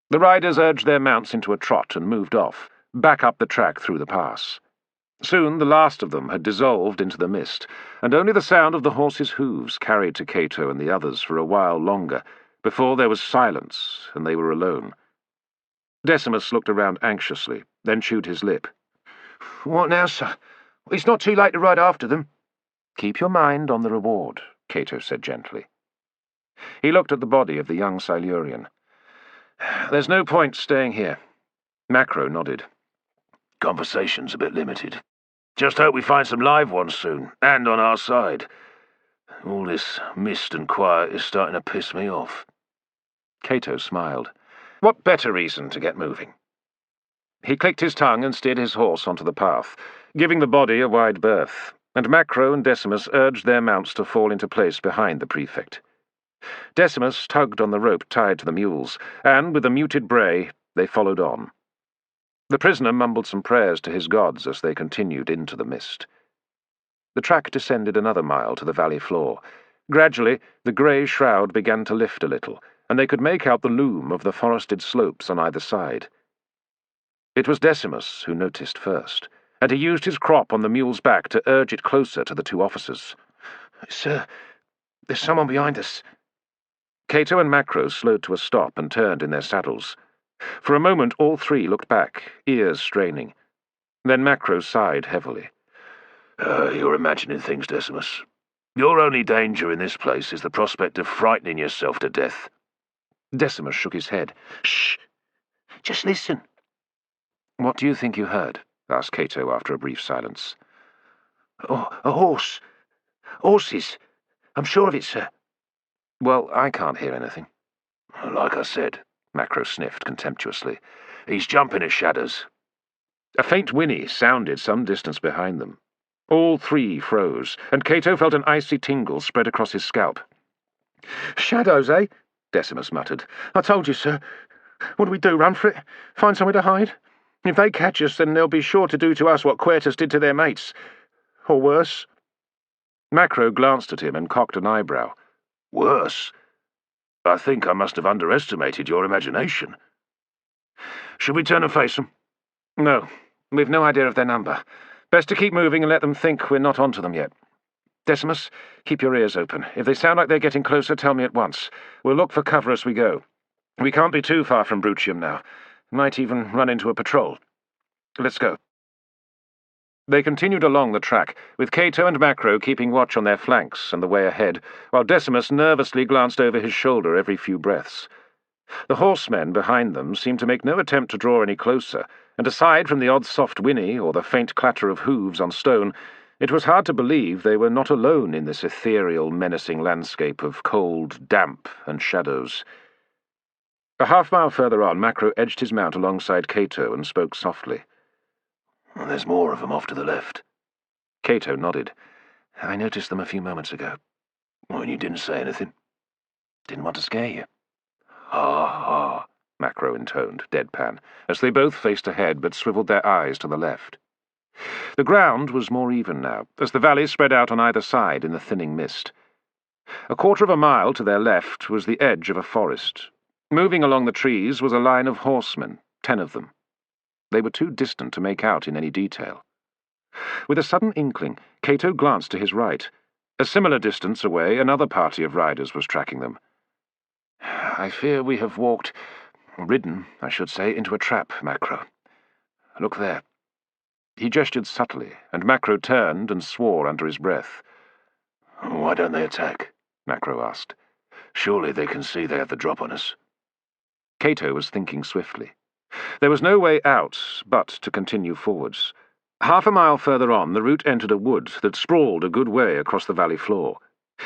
The riders urged their mounts into a trot and moved off, back up the track through the pass. Soon the last of them had dissolved into the mist, and only the sound of the horses' hooves carried to Cato and the others for a while longer, before there was silence and they were alone. Decimus looked around anxiously, then chewed his lip. What now, sir? It's not too late to ride after them. Keep your mind on the reward, Cato said gently. He looked at the body of the young Silurian. There's no point staying here. Macro nodded. Conversation's a bit limited. Just hope we find some live ones soon, and on our side. All this mist and quiet is starting to piss me off. Cato smiled. What better reason to get moving? He clicked his tongue and steered his horse onto the path, giving the body a wide berth, and Macro and Decimus urged their mounts to fall into place behind the Prefect. Decimus tugged on the rope tied to the mules, and, with a muted bray, they followed on. The prisoner mumbled some prayers to his gods as they continued into the mist. The track descended another mile to the valley floor. Gradually, the grey shroud began to lift a little, and they could make out the loom of the forested slopes on either side. It was Decimus who noticed first, and he used his crop on the mule's back to urge it closer to the two officers. Sir, there's someone behind us. Cato and Macro slowed to a stop and turned in their saddles. For a moment all three looked back, ears straining. Then Macro sighed heavily. You're imagining things, Decimus. Your only danger in this place is the prospect of frightening yourself to death. Decimus shook his head. Shh! Just listen. "What do you think you heard?" asked Cato after a brief silence. "Oh, a horse. Horses. I'm sure of it, sir." "Well, I can't hear anything." Like I said," Macro sniffed contemptuously, "he's jumping at shadows." A faint whinny sounded some distance behind them. All three froze, and Cato felt an icy tingle spread across his scalp. "Shadows, eh?" Decimus muttered. "I told you, sir. What do we do, run for it? Find somewhere to hide? If they catch us, then they'll be sure to do to us what Quertus did to their mates. Or worse." Macro glanced at him and cocked an eyebrow. "Worse? I think I must have underestimated your imagination. Should we turn and face them?" "No, we've no idea of their number. Best to keep moving and let them think we're not onto them yet. Decimus, keep your ears open. If they sound like they're getting closer, tell me at once. We'll look for cover as we go. We can't be too far from Brutium now. Might even run into a patrol. Let's go." They continued along the track, with Cato and Macro keeping watch on their flanks and the way ahead, while Decimus nervously glanced over his shoulder every few breaths. The horsemen behind them seemed to make no attempt to draw any closer, and aside from the odd soft whinny or the faint clatter of hooves on stone, it was hard to believe they were not alone in this ethereal, menacing landscape of cold, damp, and shadows. A half-mile further on, Macro edged his mount alongside Cato and spoke softly. "There's more of them off to the left." Cato nodded. "I noticed them a few moments ago." "And you didn't say anything?" "Didn't want to scare you." "Ha, ha," Macro intoned, deadpan, as they both faced ahead but swiveled their eyes to the left. The ground was more even now, as the valley spread out on either side in the thinning mist. A quarter of a mile to their left was the edge of a forest. Moving along the trees was a line of horsemen, 10 of them. They were too distant to make out in any detail. With a sudden inkling, Cato glanced to his right. A similar distance away, another party of riders was tracking them. "I fear we have ridden, I should say, into a trap, Macro. Look there." He gestured subtly, and Macro turned and swore under his breath. "Why don't they attack?" Macro asked. "Surely they can see they have the drop on us." Cato was thinking swiftly. There was no way out but to continue forwards. Half a mile further on, the route entered a wood that sprawled a good way across the valley floor.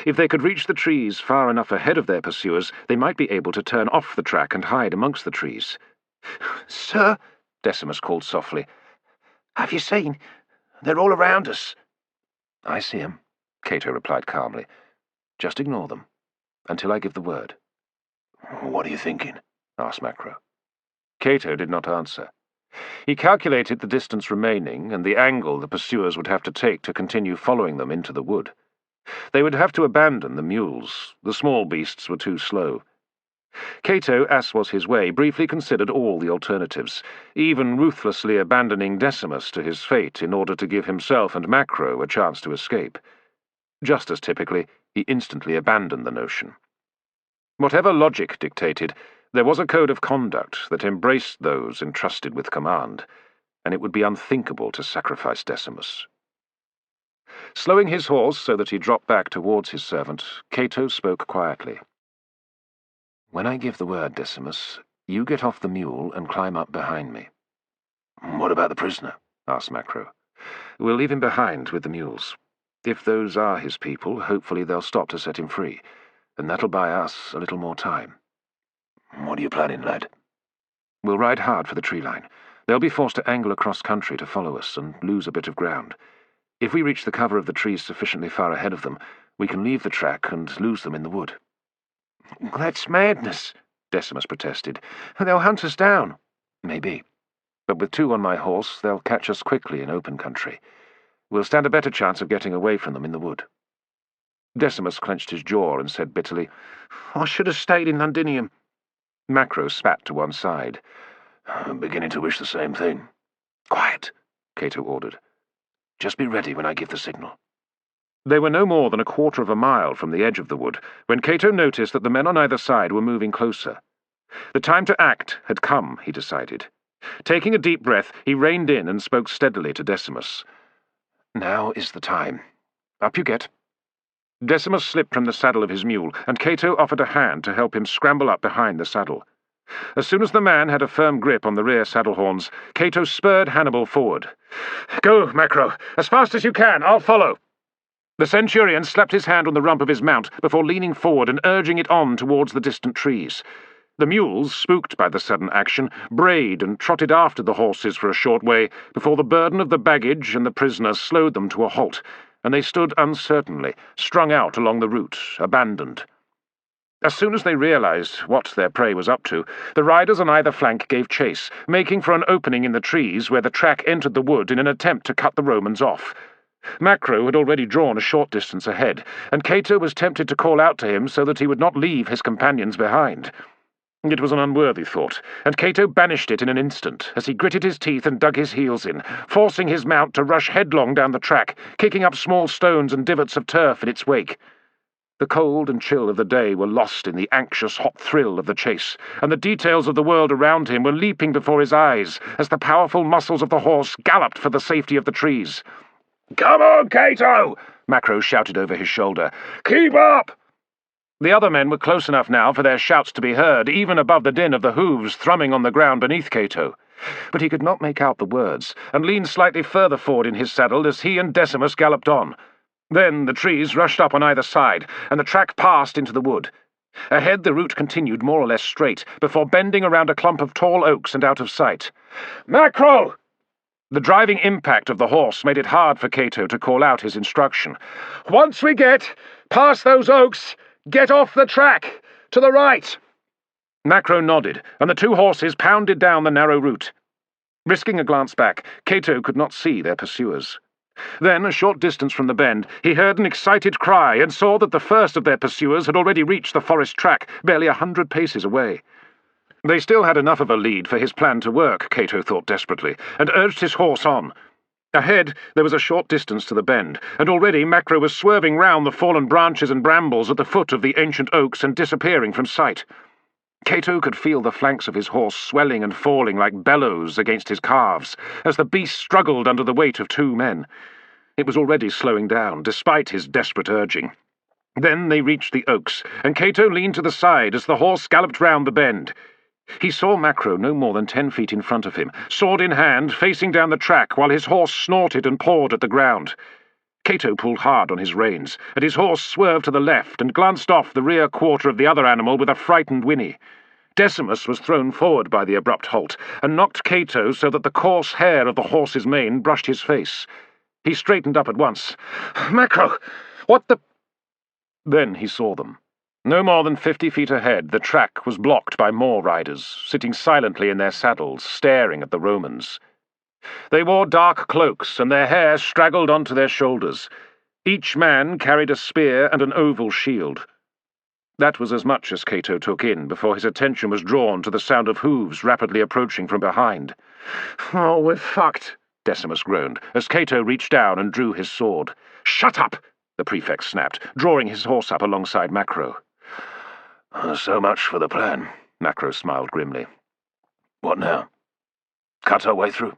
If they could reach the trees far enough ahead of their pursuers, they might be able to turn off the track and hide amongst the trees. "Sir," Decimus called softly, "have you seen? They're all around us." "I see 'em," Cato replied calmly. "Just ignore them, until I give the word." "What are you thinking?" asked Macro. Cato did not answer. He calculated the distance remaining and the angle the pursuers would have to take to continue following them into the wood. They would have to abandon the mules. The small beasts were too slow. Cato, as was his way, briefly considered all the alternatives, even ruthlessly abandoning Decimus to his fate in order to give himself and Macro a chance to escape. Just as typically, he instantly abandoned the notion. Whatever logic dictated, there was a code of conduct that embraced those entrusted with command, and it would be unthinkable to sacrifice Decimus. Slowing his horse so that he dropped back towards his servant, Cato spoke quietly. "When I give the word, Decimus, you get off the mule and climb up behind me." "What about the prisoner?" asked Macro. "We'll leave him behind with the mules. If those are his people, hopefully they'll stop to set him free, and that'll buy us a little more time." "What are you planning, lad?" "We'll ride hard for the tree line. They'll be forced to angle across country to follow us and lose a bit of ground. If we reach the cover of the trees sufficiently far ahead of them, we can leave the track and lose them in the wood." "That's madness," Decimus protested. "They'll hunt us down." "Maybe. But with 2 on my horse, they'll catch us quickly in open country. We'll stand a better chance of getting away from them in the wood." Decimus clenched his jaw and said bitterly, "I should have stayed in Londinium." Macro spat to one side. "I'm beginning to wish the same thing." "Quiet," Cato ordered. "Just be ready when I give the signal." They were no more than a quarter of a mile from the edge of the wood when Cato noticed that the men on either side were moving closer. The time to act had come, he decided. Taking a deep breath, he reined in and spoke steadily to Decimus. "Now is the time. Up you get." Decimus slipped from the saddle of his mule, and Cato offered a hand to help him scramble up behind the saddle. As soon as the man had a firm grip on the rear saddle horns, Cato spurred Hannibal forward. "Go, Macro! As fast as you can! I'll follow!" The Centurion slapped his hand on the rump of his mount before leaning forward and urging it on towards the distant trees. The mules, spooked by the sudden action, brayed and trotted after the horses for a short way before the burden of the baggage and the prisoner slowed them to a halt, and they stood uncertainly, strung out along the route, abandoned. As soon as they realized what their prey was up to, the riders on either flank gave chase, making for an opening in the trees where the track entered the wood in an attempt to cut the Romans off. Macro had already drawn a short distance ahead, and Cato was tempted to call out to him so that he would not leave his companions behind. It was an unworthy thought, and Cato banished it in an instant as he gritted his teeth and dug his heels in, forcing his mount to rush headlong down the track, kicking up small stones and divots of turf in its wake. The cold and chill of the day were lost in the anxious, hot thrill of the chase, and the details of the world around him were leaping before his eyes as the powerful muscles of the horse galloped for the safety of the trees. "Come on, Cato!" Macro shouted over his shoulder. "Keep up!" The other men were close enough now for their shouts to be heard, even above the din of the hooves thrumming on the ground beneath Cato. But he could not make out the words, and leaned slightly further forward in his saddle as he and Decimus galloped on. Then the trees rushed up on either side, and the track passed into the wood. Ahead the route continued more or less straight, before bending around a clump of tall oaks and out of sight. "Macro!" The driving impact of the horse made it hard for Cato to call out his instruction. "Once we get past those oaks, get off the track! To the right!" Macro nodded, and the two horses pounded down the narrow route. Risking a glance back, Cato could not see their pursuers. Then, a short distance from the bend, he heard an excited cry and saw that the first of their pursuers had already reached the forest track, barely 100 paces away. They still had enough of a lead for his plan to work, Cato thought desperately, and urged his horse on. Ahead, there was a short distance to the bend, and already Macro was swerving round the fallen branches and brambles at the foot of the ancient oaks and disappearing from sight. Cato could feel the flanks of his horse swelling and falling like bellows against his calves, as the beast struggled under the weight of two men. It was already slowing down, despite his desperate urging. Then they reached the oaks, and Cato leaned to the side as the horse galloped round the bend. He saw Macro no more than 10 feet in front of him, sword in hand, facing down the track while his horse snorted and pawed at the ground. Cato pulled hard on his reins, and his horse swerved to the left and glanced off the rear quarter of the other animal with a frightened whinny. Decimus was thrown forward by the abrupt halt, and knocked Cato so that the coarse hair of the horse's mane brushed his face. He straightened up at once. "Macro, what the—" Then he saw them. No more than 50 feet ahead, the track was blocked by more riders, sitting silently in their saddles, staring at the Romans. They wore dark cloaks, and their hair straggled onto their shoulders. Each man carried a spear and an oval shield. That was as much as Cato took in before his attention was drawn to the sound of hooves rapidly approaching from behind. "Oh, we're fucked," Decimus groaned, as Cato reached down and drew his sword. "Shut up!" the prefect snapped, drawing his horse up alongside Macro. "So much for the plan," Macro smiled grimly. "What now? Cut our way through?"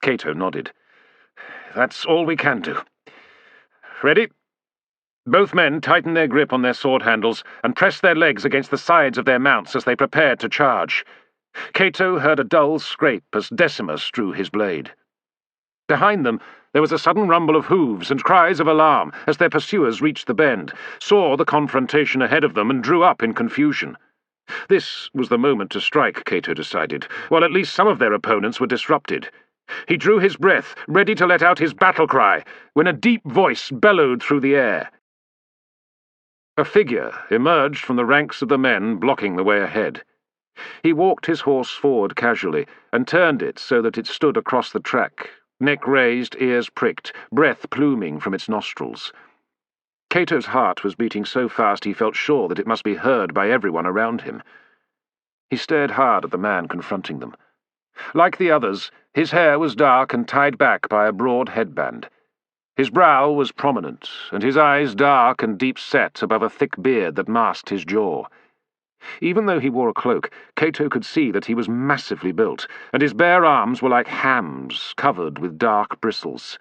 Cato nodded. "That's all we can do. Ready?" Both men tightened their grip on their sword handles and pressed their legs against the sides of their mounts as they prepared to charge. Cato heard a dull scrape as Decimus drew his blade. Behind them, there was a sudden rumble of hooves and cries of alarm as their pursuers reached the bend, saw the confrontation ahead of them, and drew up in confusion. This was the moment to strike, Cato decided, while at least some of their opponents were disrupted. He drew his breath, ready to let out his battle cry, when a deep voice bellowed through the air. A figure emerged from the ranks of the men blocking the way ahead. He walked his horse forward casually and turned it so that it stood across the track, neck raised, ears pricked, breath pluming from its nostrils. Cato's heart was beating so fast he felt sure that it must be heard by everyone around him. He stared hard at the man confronting them. Like the others, his hair was dark and tied back by a broad headband. His brow was prominent, and his eyes dark and deep-set above a thick beard that masked his jaw. Even though he wore a cloak, Cato could see that he was massively built, and his bare arms were like hams covered with dark bristles.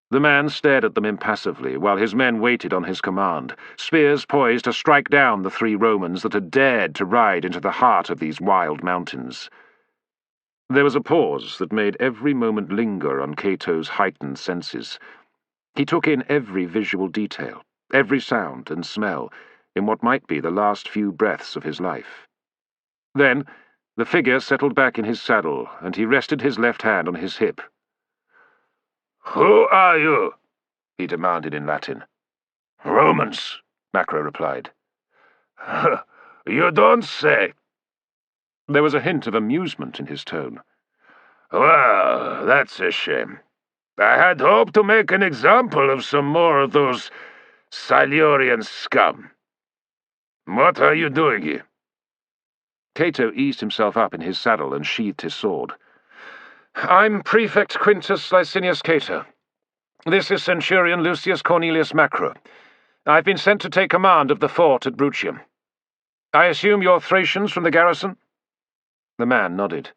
The man stared at them impassively, while his men waited on his command, spears poised to strike down the 3 Romans that had dared to ride into the heart of these wild mountains. There was a pause that made every moment linger on Cato's heightened senses. He took in every visual detail, every sound and smell, in what might be the last few breaths of his life. Then the figure settled back in his saddle, and he rested his left hand on his hip. "Who are you?" he demanded in Latin. "Romans," Macro replied. "You don't say." There was a hint of amusement in his tone. "Well, that's a shame. I had hoped to make an example of some more of those Silurian scum. What are you doing here?" Cato eased himself up in his saddle and sheathed his sword. "I'm Prefect Quintus Licinius Cato. This is Centurion Lucius Cornelius Macro. I've been sent to take command of the fort at Brutium. I assume you're Thracians from the garrison?" The man nodded.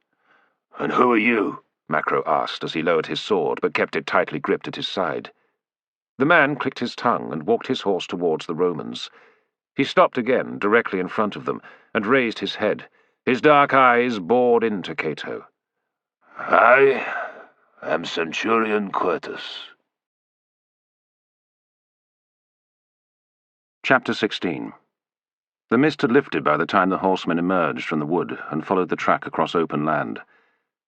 "And who are you?" Macro asked as he lowered his sword but kept it tightly gripped at his side. The man clicked his tongue and walked his horse towards the Romans. He stopped again, directly in front of them, and raised his head. His dark eyes bored into Cato. "I am Centurion Quertus." Chapter 16. The mist had lifted by the time the horsemen emerged from the wood and followed the track across open land.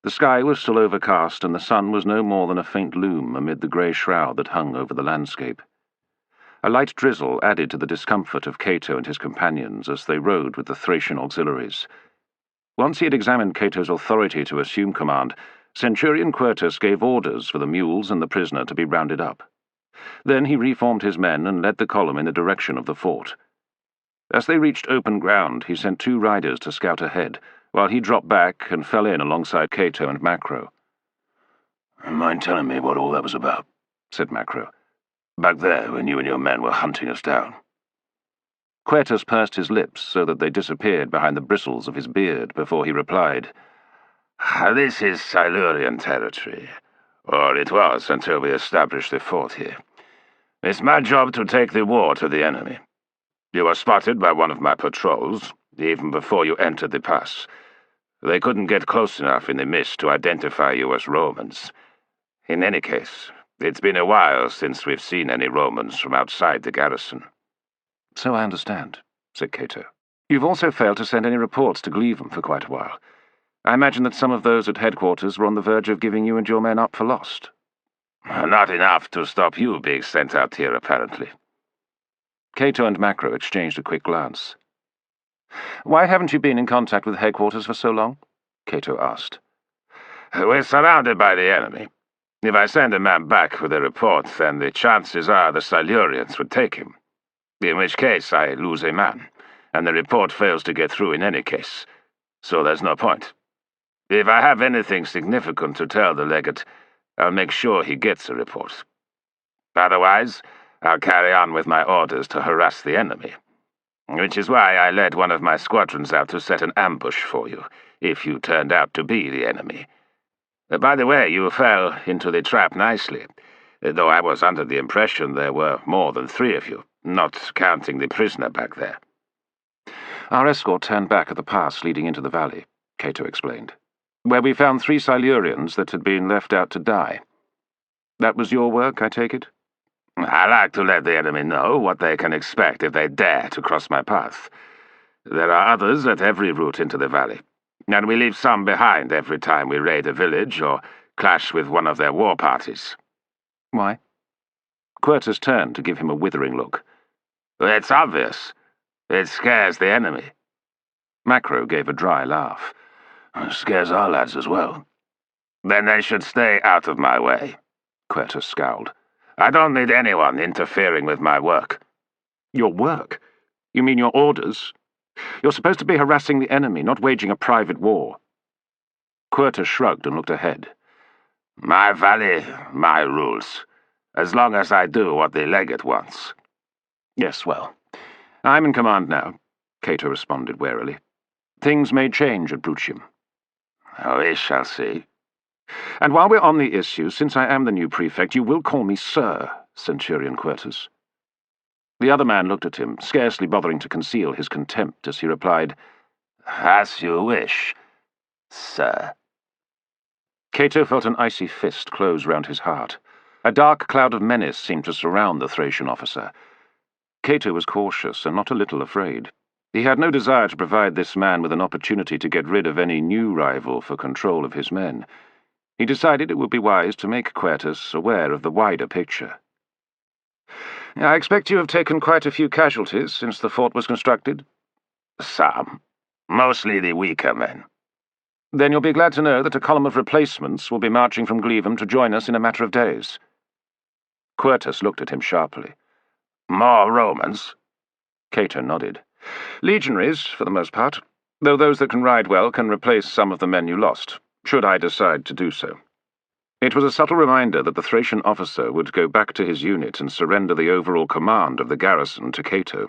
The sky was still overcast, and the sun was no more than a faint loom amid the grey shroud that hung over the landscape. A light drizzle added to the discomfort of Cato and his companions as they rode with the Thracian auxiliaries. Once he had examined Cato's authority to assume command, Centurion Quertus gave orders for the mules and the prisoner to be rounded up. Then he reformed his men and led the column in the direction of the fort. As they reached open ground, he sent 2 riders to scout ahead, while he dropped back and fell in alongside Cato and Macro. "Mind telling me what all that was about?" said Macro. "Back there, when you and your men were hunting us down." Quertus pursed his lips so that they disappeared behind the bristles of his beard before he replied, "This is Silurian territory, or it was until we established the fort here. It's my job to take the war to the enemy. You were spotted by one of my patrols, even before you entered the pass. They couldn't get close enough in the mist to identify you as Romans. In any case, it's been a while since we've seen any Romans from outside the garrison." "So I understand," said Cato. "You've also failed to send any reports to Glevum for quite a while. I imagine that some of those at headquarters were on the verge of giving you and your men up for lost." "Not enough to stop you being sent out here, apparently." Cato and Macro exchanged a quick glance. "Why haven't you been in contact with headquarters for so long?" Cato asked. "We're surrounded by the enemy. If I send a man back with a report, then the chances are the Silurians would take him. In which case I lose a man, and the report fails to get through in any case. So there's no point. If I have anything significant to tell the legate, I'll make sure he gets a report. Otherwise, I'll carry on with my orders to harass the enemy. Which is why I led one of my squadrons out to set an ambush for you, if you turned out to be the enemy. By the way, you fell into the trap nicely, though I was under the impression there were more than 3 of you, not counting the prisoner back there." "Our escort turned back at the pass leading into the valley," Cato explained, "where we found 3 Silurians that had been left out to die. That was your work, I take it?" "I like to let the enemy know what they can expect if they dare to cross my path. There are others at every route into the valley, and we leave some behind every time we raid a village or clash with one of their war parties." "Why?" Quertus turned to give him a withering look. "It's obvious. It scares the enemy." Macro gave a dry laugh. "It scares our lads as well." "Then they should stay out of my way." Quertus scowled. "I don't need anyone interfering with my work." "Your work? You mean your orders? You're supposed to be harassing the enemy, not waging a private war." Quertus shrugged and looked ahead. "My valley, my rules. As long as I do what the legate wants." "Yes, well, I'm in command now," Cato responded warily. "Things may change at Brutium." "We shall see." And while we're on the issue, since I am the new prefect, you will call me Sir, Centurion Quertus. The other man looked at him, scarcely bothering to conceal his contempt as he replied, As you wish, sir. Cato felt an icy fist close round his heart. A dark cloud of menace seemed to surround the Thracian officer. Cato was cautious and not a little afraid. He had no desire to provide this man with an opportunity to get rid of any new rival for control of his men. He decided it would be wise to make Quertus aware of the wider picture. I expect you have taken quite a few casualties since the fort was constructed? Some. Mostly the weaker men. Then you'll be glad to know that a column of replacements will be marching from Glevum to join us in a matter of days. Quertus looked at him sharply. More Romans? Cato nodded. Legionaries, for the most part, though those that can ride well can replace some of the men you lost, should I decide to do so. It was a subtle reminder that the Thracian officer would go back to his unit and surrender the overall command of the garrison to Cato.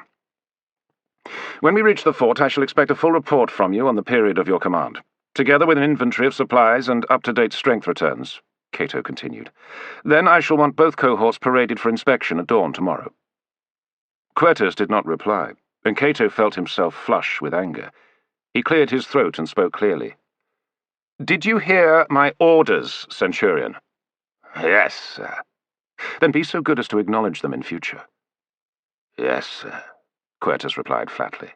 When we reach the fort, I shall expect a full report from you on the period of your command, together with an inventory of supplies and up-to-date strength returns, Cato continued. Then I shall want both cohorts paraded for inspection at dawn tomorrow. Quertus did not reply, and Cato felt himself flush with anger. He cleared his throat and spoke clearly. Did you hear my orders, Centurion? Yes, sir. Then be so good as to acknowledge them in future. Yes, sir, Quertus replied flatly.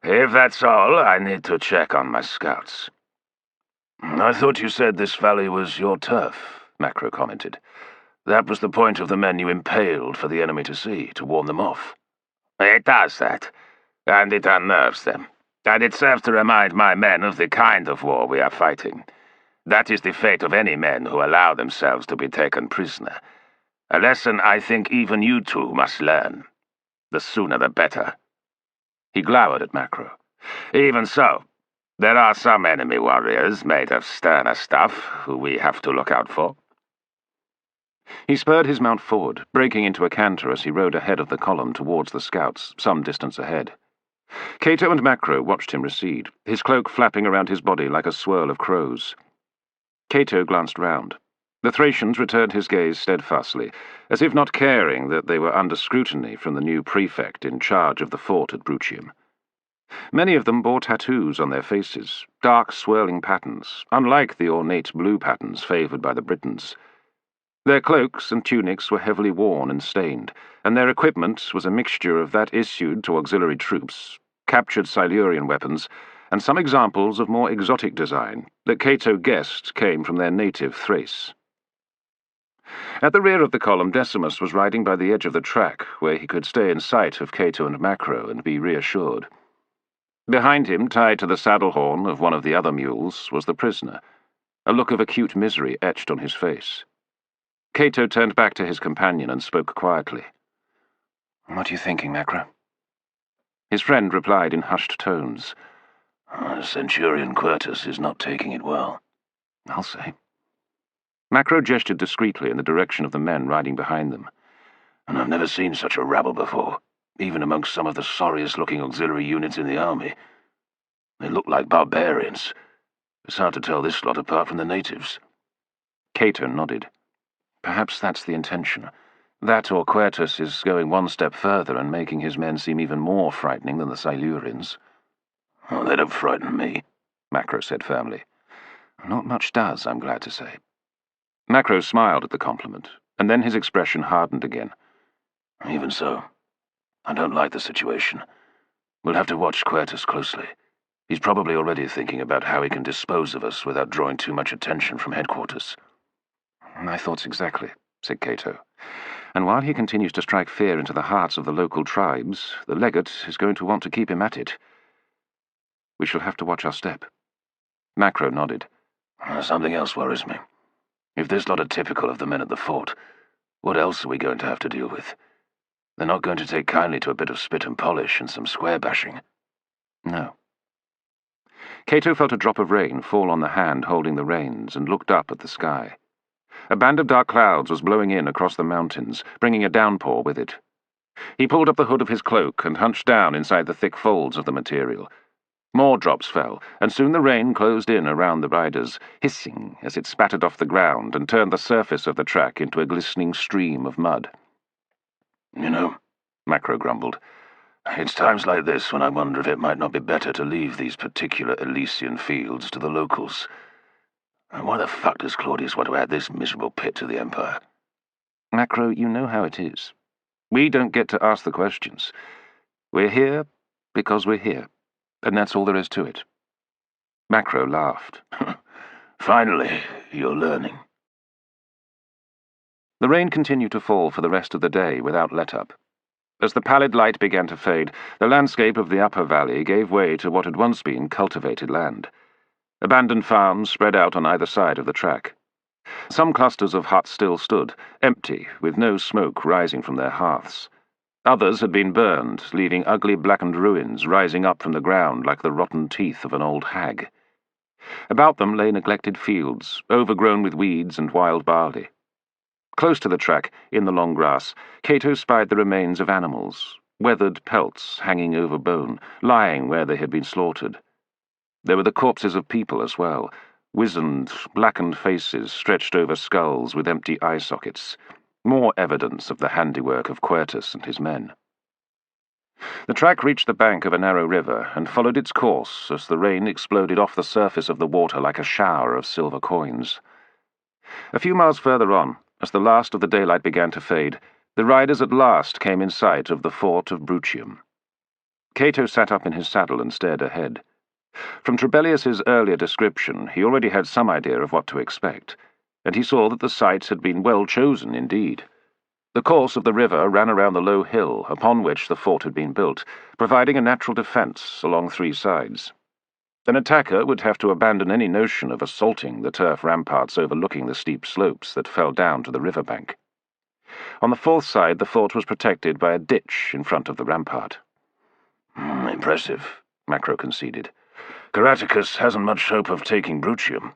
If that's all, I need to check on my scouts. I thought you said this valley was your turf, Macro commented. That was the point of the men you impaled for the enemy to see, to warn them off. It does that, and it unnerves them. And it serves to remind my men of the kind of war we are fighting. That is the fate of any men who allow themselves to be taken prisoner. A lesson I think even you two must learn. The sooner the better. He glowered at Macro. Even so, there are some enemy warriors made of sterner stuff who we have to look out for. He spurred his mount forward, breaking into a canter as he rode ahead of the column towards the scouts, some distance ahead. Cato and Macro watched him recede, his cloak flapping around his body like a swirl of crows. Cato glanced round. The Thracians returned his gaze steadfastly, as if not caring that they were under scrutiny from the new prefect in charge of the fort at Brutium. Many of them bore tattoos on their faces, dark swirling patterns, unlike the ornate blue patterns favoured by the Britons. Their cloaks and tunics were heavily worn and stained, and their equipment was a mixture of that issued to auxiliary troops, captured Silurian weapons, and some examples of more exotic design that Cato guessed came from their native Thrace. At the rear of the column, Decimus was riding by the edge of the track, where he could stay in sight of Cato and Macro and be reassured. Behind him, tied to the saddle horn of one of the other mules, was the prisoner, a look of acute misery etched on his face. Cato turned back to his companion and spoke quietly. "What are you thinking, Macro?" His friend replied in hushed tones. Centurion Quertus is not taking it well. "I'll say." Macro gestured discreetly in the direction of the men riding behind them. And I've never seen such a rabble before, even amongst some of the sorriest-looking auxiliary units in the army. They look like barbarians. It's hard to tell this lot apart from the natives. Cato nodded. Perhaps that's the intention. That or Quertus is going one step further and making his men seem even more frightening than the Silurians. Oh, they don't frighten me, Macro said firmly. Not much does, I'm glad to say. Macro smiled at the compliment, and then his expression hardened again. Even so, I don't like the situation. We'll have to watch Quertus closely. He's probably already thinking about how he can dispose of us without drawing too much attention from headquarters. My thoughts exactly, said Cato. And while he continues to strike fear into the hearts of the local tribes, the legate is going to want to keep him at it. We shall have to watch our step. Macro nodded. Something else worries me. If this lot are typical of the men at the fort, what else are we going to have to deal with? They're not going to take kindly to a bit of spit and polish and some square bashing. No. Cato felt a drop of rain fall on the hand holding the reins and looked up at the sky. A band of dark clouds was blowing in across the mountains, bringing a downpour with it. He pulled up the hood of his cloak and hunched down inside the thick folds of the material. More drops fell, and soon the rain closed in around the riders, hissing as it spattered off the ground and turned the surface of the track into a glistening stream of mud. "You know," Macro grumbled, "it's times like this when I wonder if it might not be better to leave these particular Elysian fields to the locals. Why the fuck does Claudius want to add this miserable pit to the Empire?" Macro, you know how it is. We don't get to ask the questions. We're here because we're here, and that's all there is to it. Macro laughed. "Finally, you're learning." The rain continued to fall for the rest of the day without let-up. As the pallid light began to fade, the landscape of the upper valley gave way to what had once been cultivated land. Abandoned farms spread out on either side of the track. Some clusters of huts still stood, empty, with no smoke rising from their hearths. Others had been burned, leaving ugly blackened ruins rising up from the ground like the rotten teeth of an old hag. About them lay neglected fields, overgrown with weeds and wild barley. Close to the track, in the long grass, Cato spied the remains of animals, weathered pelts hanging over bone, lying where they had been slaughtered. There were the corpses of people as well, wizened, blackened faces stretched over skulls with empty eye sockets, more evidence of the handiwork of Quertus and his men. The track reached the bank of a narrow river and followed its course as the rain exploded off the surface of the water like a shower of silver coins. A few miles further on, as the last of the daylight began to fade, the riders at last came in sight of the fort of Brutium. Cato sat up in his saddle and stared ahead. From Trebellius's earlier description, he already had some idea of what to expect, and he saw that the site had been well chosen indeed. The course of the river ran around the low hill upon which the fort had been built, providing a natural defence along three sides. An attacker would have to abandon any notion of assaulting the turf ramparts overlooking the steep slopes that fell down to the river bank. On the fourth side, the fort was protected by a ditch in front of the rampart. "Impressive," Macro conceded. "Caratacus hasn't much hope of taking Brutium."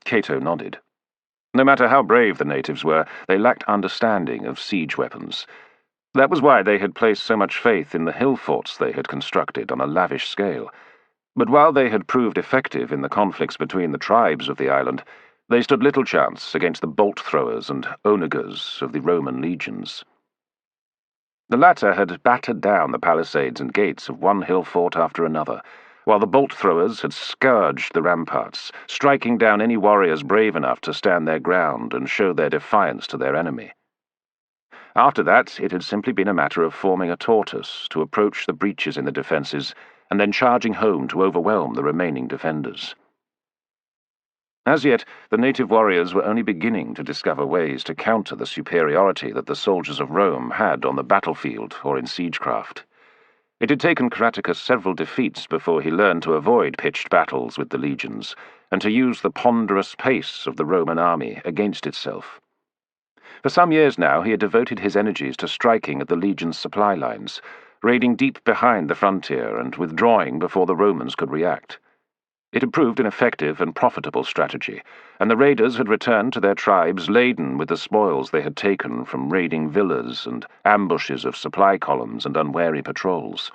Cato nodded. No matter how brave the natives were, they lacked understanding of siege weapons. That was why they had placed so much faith in the hill forts they had constructed on a lavish scale. But while they had proved effective in the conflicts between the tribes of the island, they stood little chance against the bolt-throwers and onagers of the Roman legions. The latter had battered down the palisades and gates of one hill fort after another, while the bolt-throwers had scourged the ramparts, striking down any warriors brave enough to stand their ground and show their defiance to their enemy. After that, it had simply been a matter of forming a tortoise to approach the breaches in the defences and then charging home to overwhelm the remaining defenders. As yet, the native warriors were only beginning to discover ways to counter the superiority that the soldiers of Rome had on the battlefield or in siegecraft. It had taken Caratacus several defeats before he learned to avoid pitched battles with the legions, and to use the ponderous pace of the Roman army against itself. For some years now he had devoted his energies to striking at the legion's supply lines, raiding deep behind the frontier and withdrawing before the Romans could react. It had proved an effective and profitable strategy, and the raiders had returned to their tribes laden with the spoils they had taken from raiding villas and ambushes of supply columns and unwary patrols.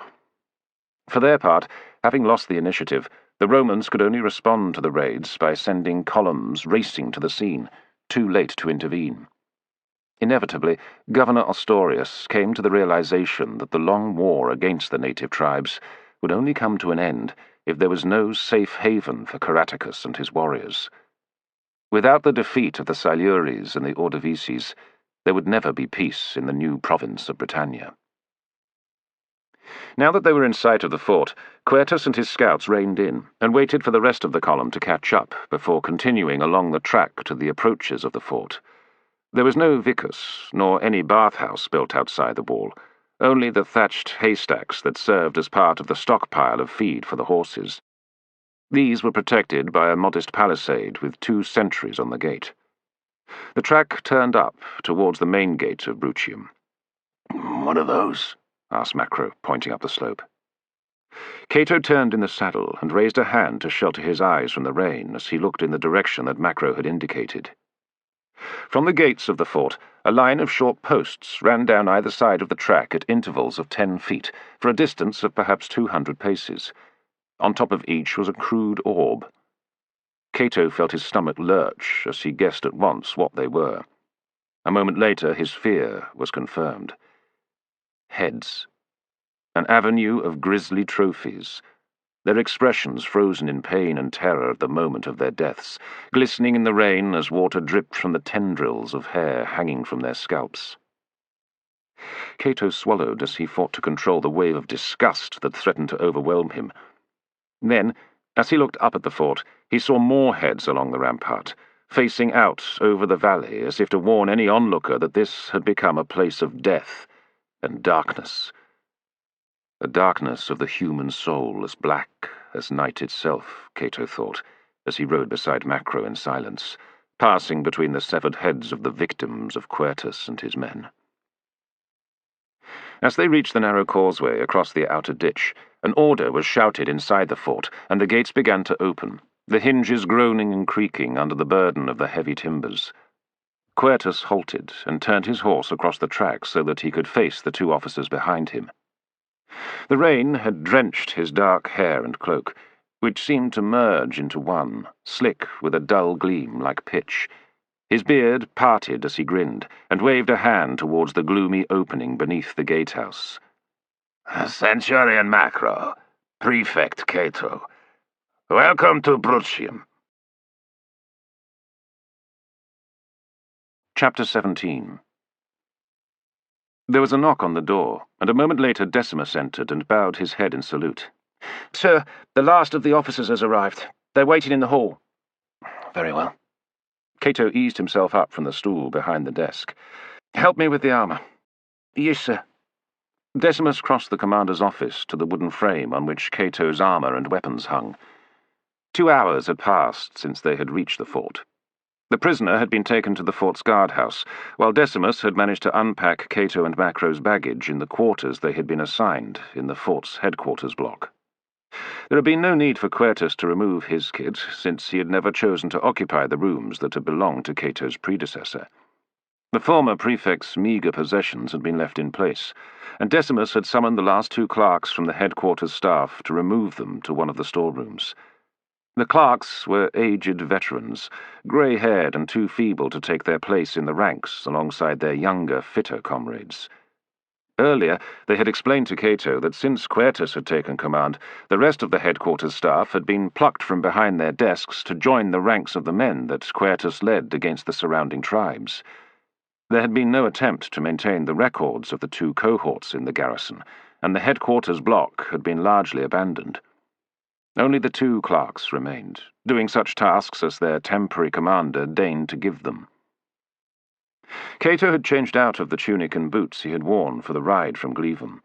For their part, having lost the initiative, the Romans could only respond to the raids by sending columns racing to the scene, too late to intervene. Inevitably, Governor Ostorius came to the realization that the long war against the native tribes would only come to an end if there was no safe haven for Caratacus and his warriors. Without the defeat of the Silures and the Ordovices, there would never be peace in the new province of Britannia. Now that they were in sight of the fort, Quertus and his scouts reined in and waited for the rest of the column to catch up before continuing along the track to the approaches of the fort. There was no vicus, nor any bathhouse built outside the wall, only the thatched haystacks that served as part of the stockpile of feed for the horses. These were protected by a modest palisade with 2 sentries on the gate. The track turned up towards the main gate of Brutium. "What are those?" asked Macro, pointing up the slope. Cato turned in the saddle and raised a hand to shelter his eyes from the rain as he looked in the direction that Macro had indicated. From the gates of the fort, a line of short posts ran down either side of the track at intervals of 10 feet, for a distance of perhaps 200 paces. On top of each was a crude orb. Cato felt his stomach lurch as he guessed at once what they were. A moment later, his fear was confirmed. Heads. An avenue of grisly trophies, their expressions frozen in pain and terror at the moment of their deaths, glistening in the rain as water dripped from the tendrils of hair hanging from their scalps. Cato swallowed as he fought to control the wave of disgust that threatened to overwhelm him. Then, as he looked up at the fort, he saw more heads along the rampart, facing out over the valley as if to warn any onlooker that this had become a place of death and darkness. The darkness of the human soul as black as night itself, Cato thought, as he rode beside Macro in silence, passing between the severed heads of the victims of Quertus and his men. As they reached the narrow causeway across the outer ditch, an order was shouted inside the fort, and the gates began to open, the hinges groaning and creaking under the burden of the heavy timbers. Quertus halted and turned his horse across the track so that he could face the two officers behind him. The rain had drenched his dark hair and cloak, which seemed to merge into one, slick with a dull gleam like pitch. His beard parted as he grinned, and waved a hand towards the gloomy opening beneath the gatehouse. Centurion Macro, Prefect Cato. Welcome to Brutium. Chapter 17. There was a knock on the door, and a moment later Decimus entered and bowed his head in salute. "Sir, the last of the officers has arrived. They're waiting in the hall." "Very well." Cato eased himself up from the stool behind the desk. "Help me with the armor." "Yes, sir." Decimus crossed the commander's office to the wooden frame on which Cato's armor and weapons hung. 2 hours had passed since they had reached the fort. The prisoner had been taken to the fort's guardhouse, while Decimus had managed to unpack Cato and Macro's baggage in the quarters they had been assigned in the fort's headquarters block. There had been no need for Quertus to remove his kit, since he had never chosen to occupy the rooms that had belonged to Cato's predecessor. The former prefect's meagre possessions had been left in place, and Decimus had summoned the last 2 clerks from the headquarters staff to remove them to one of the storerooms. The clerks were aged veterans, grey-haired and too feeble to take their place in the ranks alongside their younger, fitter comrades. Earlier, they had explained to Cato that since Quertus had taken command, the rest of the headquarters staff had been plucked from behind their desks to join the ranks of the men that Quertus led against the surrounding tribes. There had been no attempt to maintain the records of the 2 cohorts in the garrison, and the headquarters block had been largely abandoned. Only the 2 clerks remained, doing such tasks as their temporary commander deigned to give them. Cato had changed out of the tunic and boots he had worn for the ride from Glevum.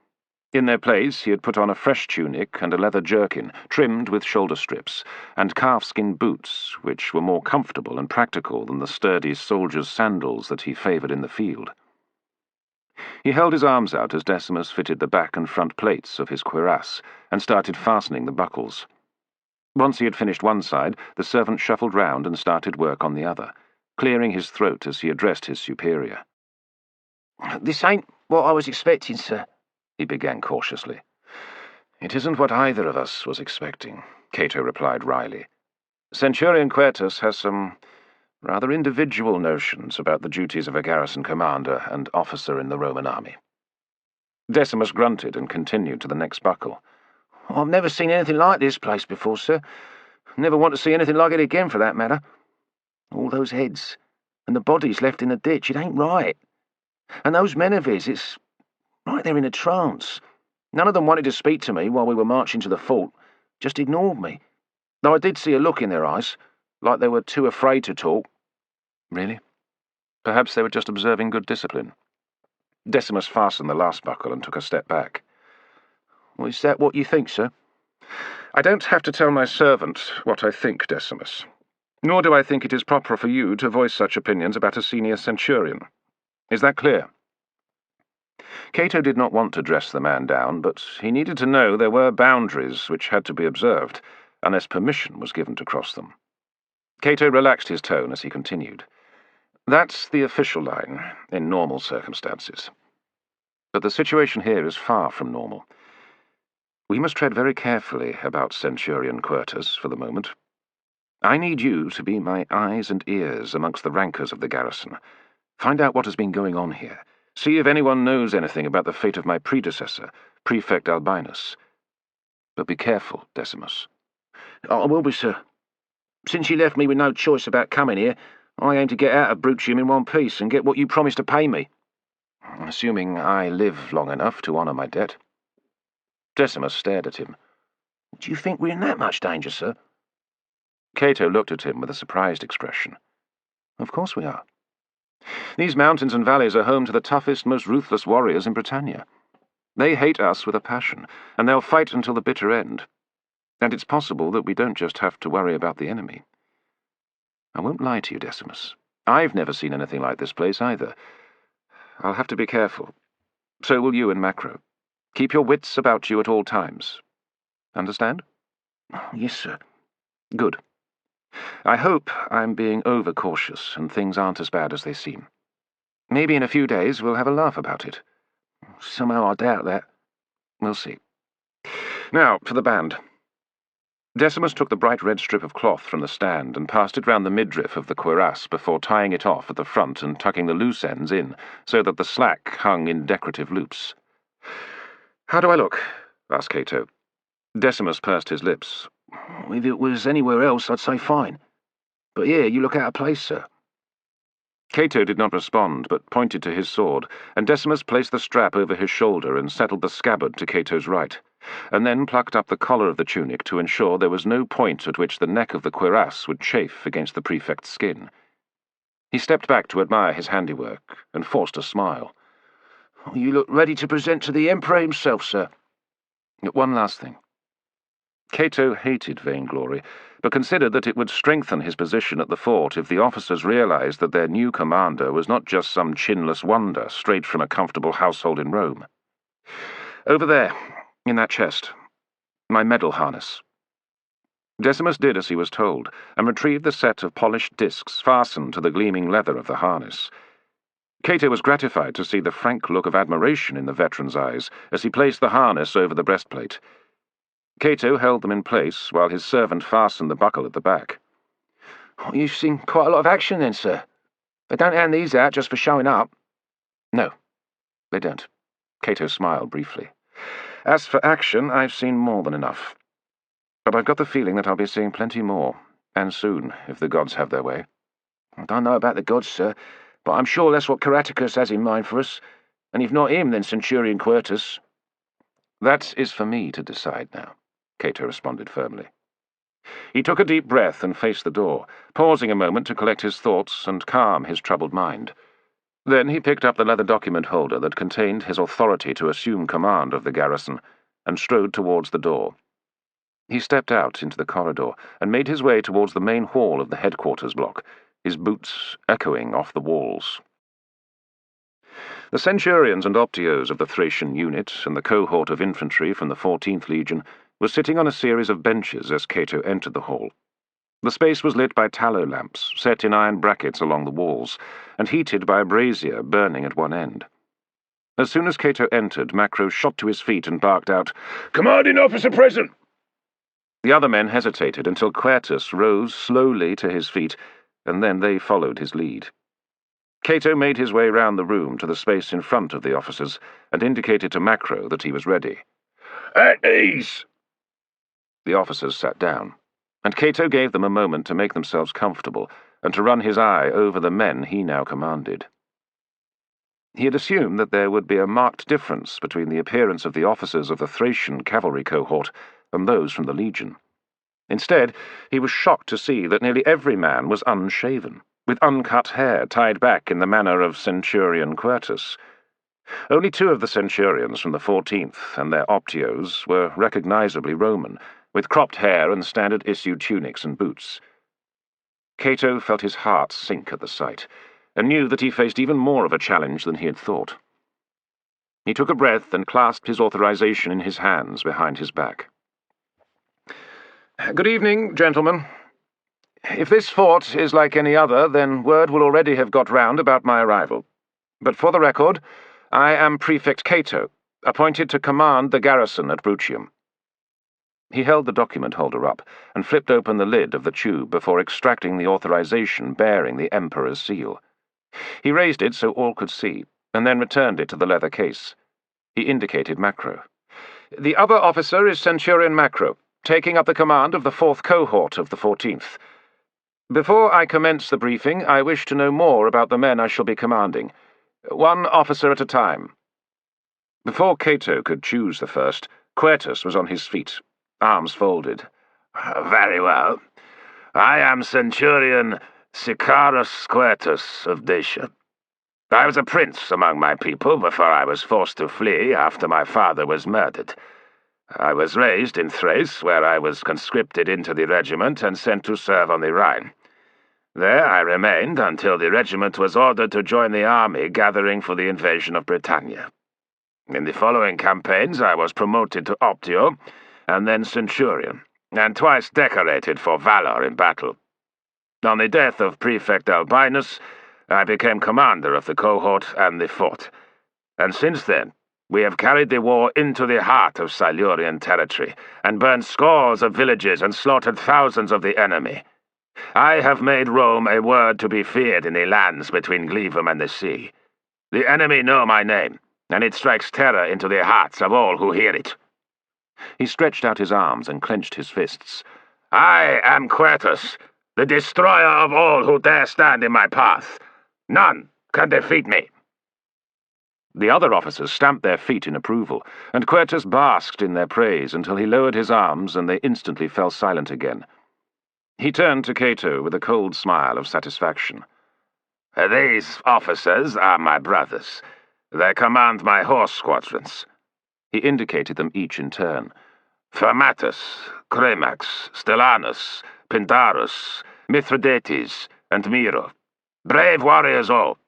In their place he had put on a fresh tunic and a leather jerkin, trimmed with shoulder strips, and calfskin boots, which were more comfortable and practical than the sturdy soldier's sandals that he favoured in the field. He held his arms out as Decimus fitted the back and front plates of his cuirass, and started fastening the buckles. Once he had finished one side, the servant shuffled round and started work on the other, clearing his throat as he addressed his superior. "This ain't what I was expecting, sir," he began cautiously. "It isn't what either of us was expecting," Cato replied wryly. "Centurion Quertus has some rather individual notions about the duties of a garrison commander and officer in the Roman army." Decimus grunted and continued to the next buckle. "I've never seen anything like this place before, sir. Never want to see anything like it again, for that matter. All those heads, and the bodies left in the ditch, it ain't right. And those men of his, it's like they're in a trance. None of them wanted to speak to me while we were marching to the fort, just ignored me. Though I did see a look in their eyes, like they were too afraid to talk." "Really? Perhaps they were just observing good discipline." Decimus fastened the last buckle and took a step back. "Well, is that what you think, sir?" "I don't have to tell my servant what I think, Decimus. Nor do I think it is proper for you to voice such opinions about a senior centurion. Is that clear?" Cato did not want to dress the man down, but he needed to know there were boundaries which had to be observed, unless permission was given to cross them. Cato relaxed his tone as he continued. "That's the official line, in normal circumstances. But the situation here is far from normal. We must tread very carefully about Centurion Quertus for the moment. I need you to be my eyes and ears amongst the rankers of the garrison. Find out what has been going on here. See if anyone knows anything about the fate of my predecessor, Prefect Albinus. But be careful, Decimus. I will be, sir. Since you left me with no choice about coming here, I aim to get out of Brutium in one piece and get what you promised to pay me. Assuming I live long enough to honour my debt. Decimus stared at him. Do you think we're in that much danger, sir? Cato looked at him with a surprised expression. Of course we are. These mountains and valleys are home to the toughest, most ruthless warriors in Britannia. They hate us with a passion, and they'll fight until the bitter end. And it's possible that we don't just have to worry about the enemy. I won't lie to you, Decimus. I've never seen anything like this place either. I'll have to be careful. So will you and Macro. Keep your wits about you at all times. Understand? Yes, sir. Good. I hope I'm being overcautious and things aren't as bad as they seem. Maybe in a few days we'll have a laugh about it. Somehow I doubt that. We'll see. Now, for the band. Decimus took the bright red strip of cloth from the stand and passed it round the midriff of the cuirass before tying it off at the front and tucking the loose ends in, so that the slack hung in decorative loops. "How do I look?" asked Cato. Decimus pursed his lips. "If it was anywhere else, I'd say fine. But here, you look out of place, sir." Cato did not respond, but pointed to his sword, and Decimus placed the strap over his shoulder and settled the scabbard to Cato's right, and then plucked up the collar of the tunic to ensure there was no point at which the neck of the cuirass would chafe against the prefect's skin. He stepped back to admire his handiwork, and forced a smile. "You look ready to present to the Emperor himself, sir." One last thing. Cato hated vainglory, but considered that it would strengthen his position at the fort if the officers realized that their new commander was not just some chinless wonder straight from a comfortable household in Rome. "Over there, in that chest. My medal harness." Decimus did as he was told, and retrieved the set of polished discs fastened to the gleaming leather of the harness. Cato was gratified to see the frank look of admiration in the veteran's eyes as he placed the harness over the breastplate. Cato held them in place while his servant fastened the buckle at the back. "You've seen quite a lot of action then, sir. They don't hand these out just for showing up." "No, they don't." Cato smiled briefly. "As for action, I've seen more than enough. But I've got the feeling that I'll be seeing plenty more, and soon, if the gods have their way." "I don't know about the gods, sir, but I'm sure that's what Caratacus has in mind for us. And if not him, then Centurion Quertus." "That is for me to decide now," Cato responded firmly. He took a deep breath and faced the door, pausing a moment to collect his thoughts and calm his troubled mind. Then he picked up the leather document holder that contained his authority to assume command of the garrison, and strode towards the door. He stepped out into the corridor and made his way towards the main hall of the headquarters block, his boots echoing off the walls. The centurions and optios of the Thracian unit and the cohort of infantry from the 14th Legion were sitting on a series of benches as Cato entered the hall. The space was lit by tallow lamps set in iron brackets along the walls, and heated by a brazier burning at one end. As soon as Cato entered, Macro shot to his feet and barked out, "Commanding officer present!" The other men hesitated until Quertus rose slowly to his feet, and then they followed his lead. Cato made his way round the room to the space in front of the officers, and indicated to Macro that he was ready. "At ease!" The officers sat down, and Cato gave them a moment to make themselves comfortable and to run his eye over the men he now commanded. He had assumed that there would be a marked difference between the appearance of the officers of the Thracian cavalry cohort and those from the Legion. Instead, he was shocked to see that nearly every man was unshaven, with uncut hair tied back in the manner of Centurion Quertus. Only 2 of the centurions from the 14th and their optios were recognizably Roman, with cropped hair and standard-issue tunics and boots. Cato felt his heart sink at the sight, and knew that he faced even more of a challenge than he had thought. He took a breath and clasped his authorization in his hands behind his back. "Good evening, gentlemen. If this fort is like any other, then word will already have got round about my arrival. But for the record, I am Prefect Cato, appointed to command the garrison at Brutium. He held the document holder up and flipped open the lid of the tube before extracting the authorization bearing the Emperor's seal. He raised it so all could see, and then returned it to the leather case. He indicated Macro. "The other officer is Centurion Macro, taking up the command of the 4th cohort of the 14th. Before I commence the briefing, I wish to know more about the men I shall be commanding. One officer at a time." Before Cato could choose the first, Quertus was on his feet, arms folded. "Very well. I am Centurion Quertus of Dacia. I was a prince among my people before I was forced to flee after my father was murdered. I was raised in Thrace, where I was conscripted into the regiment and sent to serve on the Rhine. There I remained until the regiment was ordered to join the army gathering for the invasion of Britannia. In the following campaigns I was promoted to Optio, and then Centurion, and twice decorated for valor in battle. On the death of Prefect Albinus, I became commander of the cohort and the fort, and since then we have carried the war into the heart of Silurian territory, and burned scores of villages and slaughtered thousands of the enemy. I have made Rome a word to be feared in the lands between Glevum and the sea. The enemy know my name, and it strikes terror into the hearts of all who hear it." He stretched out his arms and clenched his fists. "I am Quertus, the destroyer of all who dare stand in my path. None can defeat me." The other officers stamped their feet in approval, and Quertus basked in their praise until he lowered his arms and they instantly fell silent again. He turned to Cato with a cold smile of satisfaction. "These officers are my brothers. They command my horse squadrons." He indicated them each in turn. "Fermatus, Cremax, Stellanus, Pindarus, Mithridates, and Miro. Brave warriors all.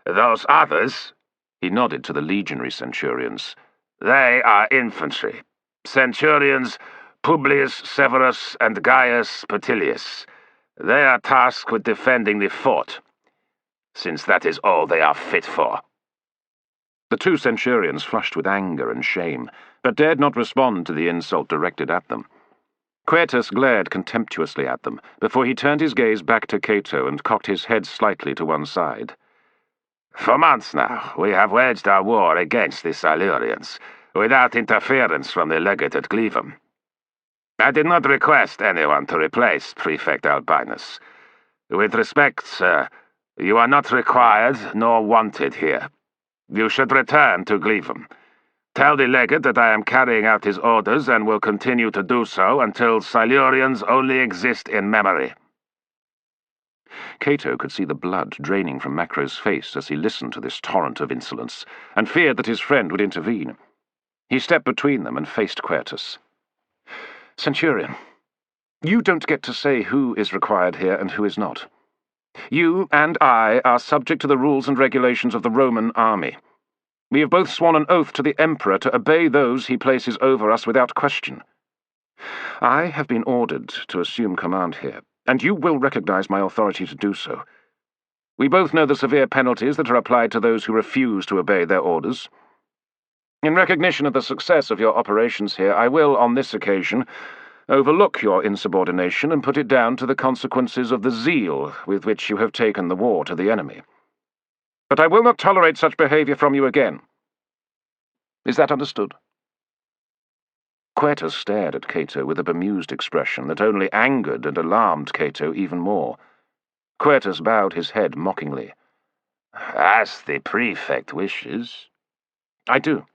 Those others," he nodded to the legionary centurions, "they are infantry. Centurions Publius Severus and Gaius Petilius. They are tasked with defending the fort, since that is all they are fit for." The two centurions flushed with anger and shame, but dared not respond to the insult directed at them. Quertus glared contemptuously at them, before he turned his gaze back to Cato and cocked his head slightly to one side. "For months now, we have waged our war against the Silurians, without interference from the legate at Glevum. I did not request anyone to replace Prefect Albinus. With respect, sir, you are not required nor wanted here. You should return to Glevum. Tell the legate that I am carrying out his orders and will continue to do so until Silurians only exist in memory." Cato could see the blood draining from Macro's face as he listened to this torrent of insolence, and feared that his friend would intervene. He stepped between them and faced Quertus. "Centurion, you don't get to say who is required here and who is not. You and I are subject to the rules and regulations of the Roman army. We have both sworn an oath to the Emperor to obey those he places over us without question. I have been ordered to assume command here, and you will recognize my authority to do so. We both know the severe penalties that are applied to those who refuse to obey their orders. In recognition of the success of your operations here, I will, on this occasion, overlook your insubordination and put it down to the consequences of the zeal with which you have taken the war to the enemy. But I will not tolerate such behavior from you again. Is that understood?" Quertus stared at Cato with a bemused expression that only angered and alarmed Cato even more. Quertus bowed his head mockingly. "As the Prefect wishes." "I do."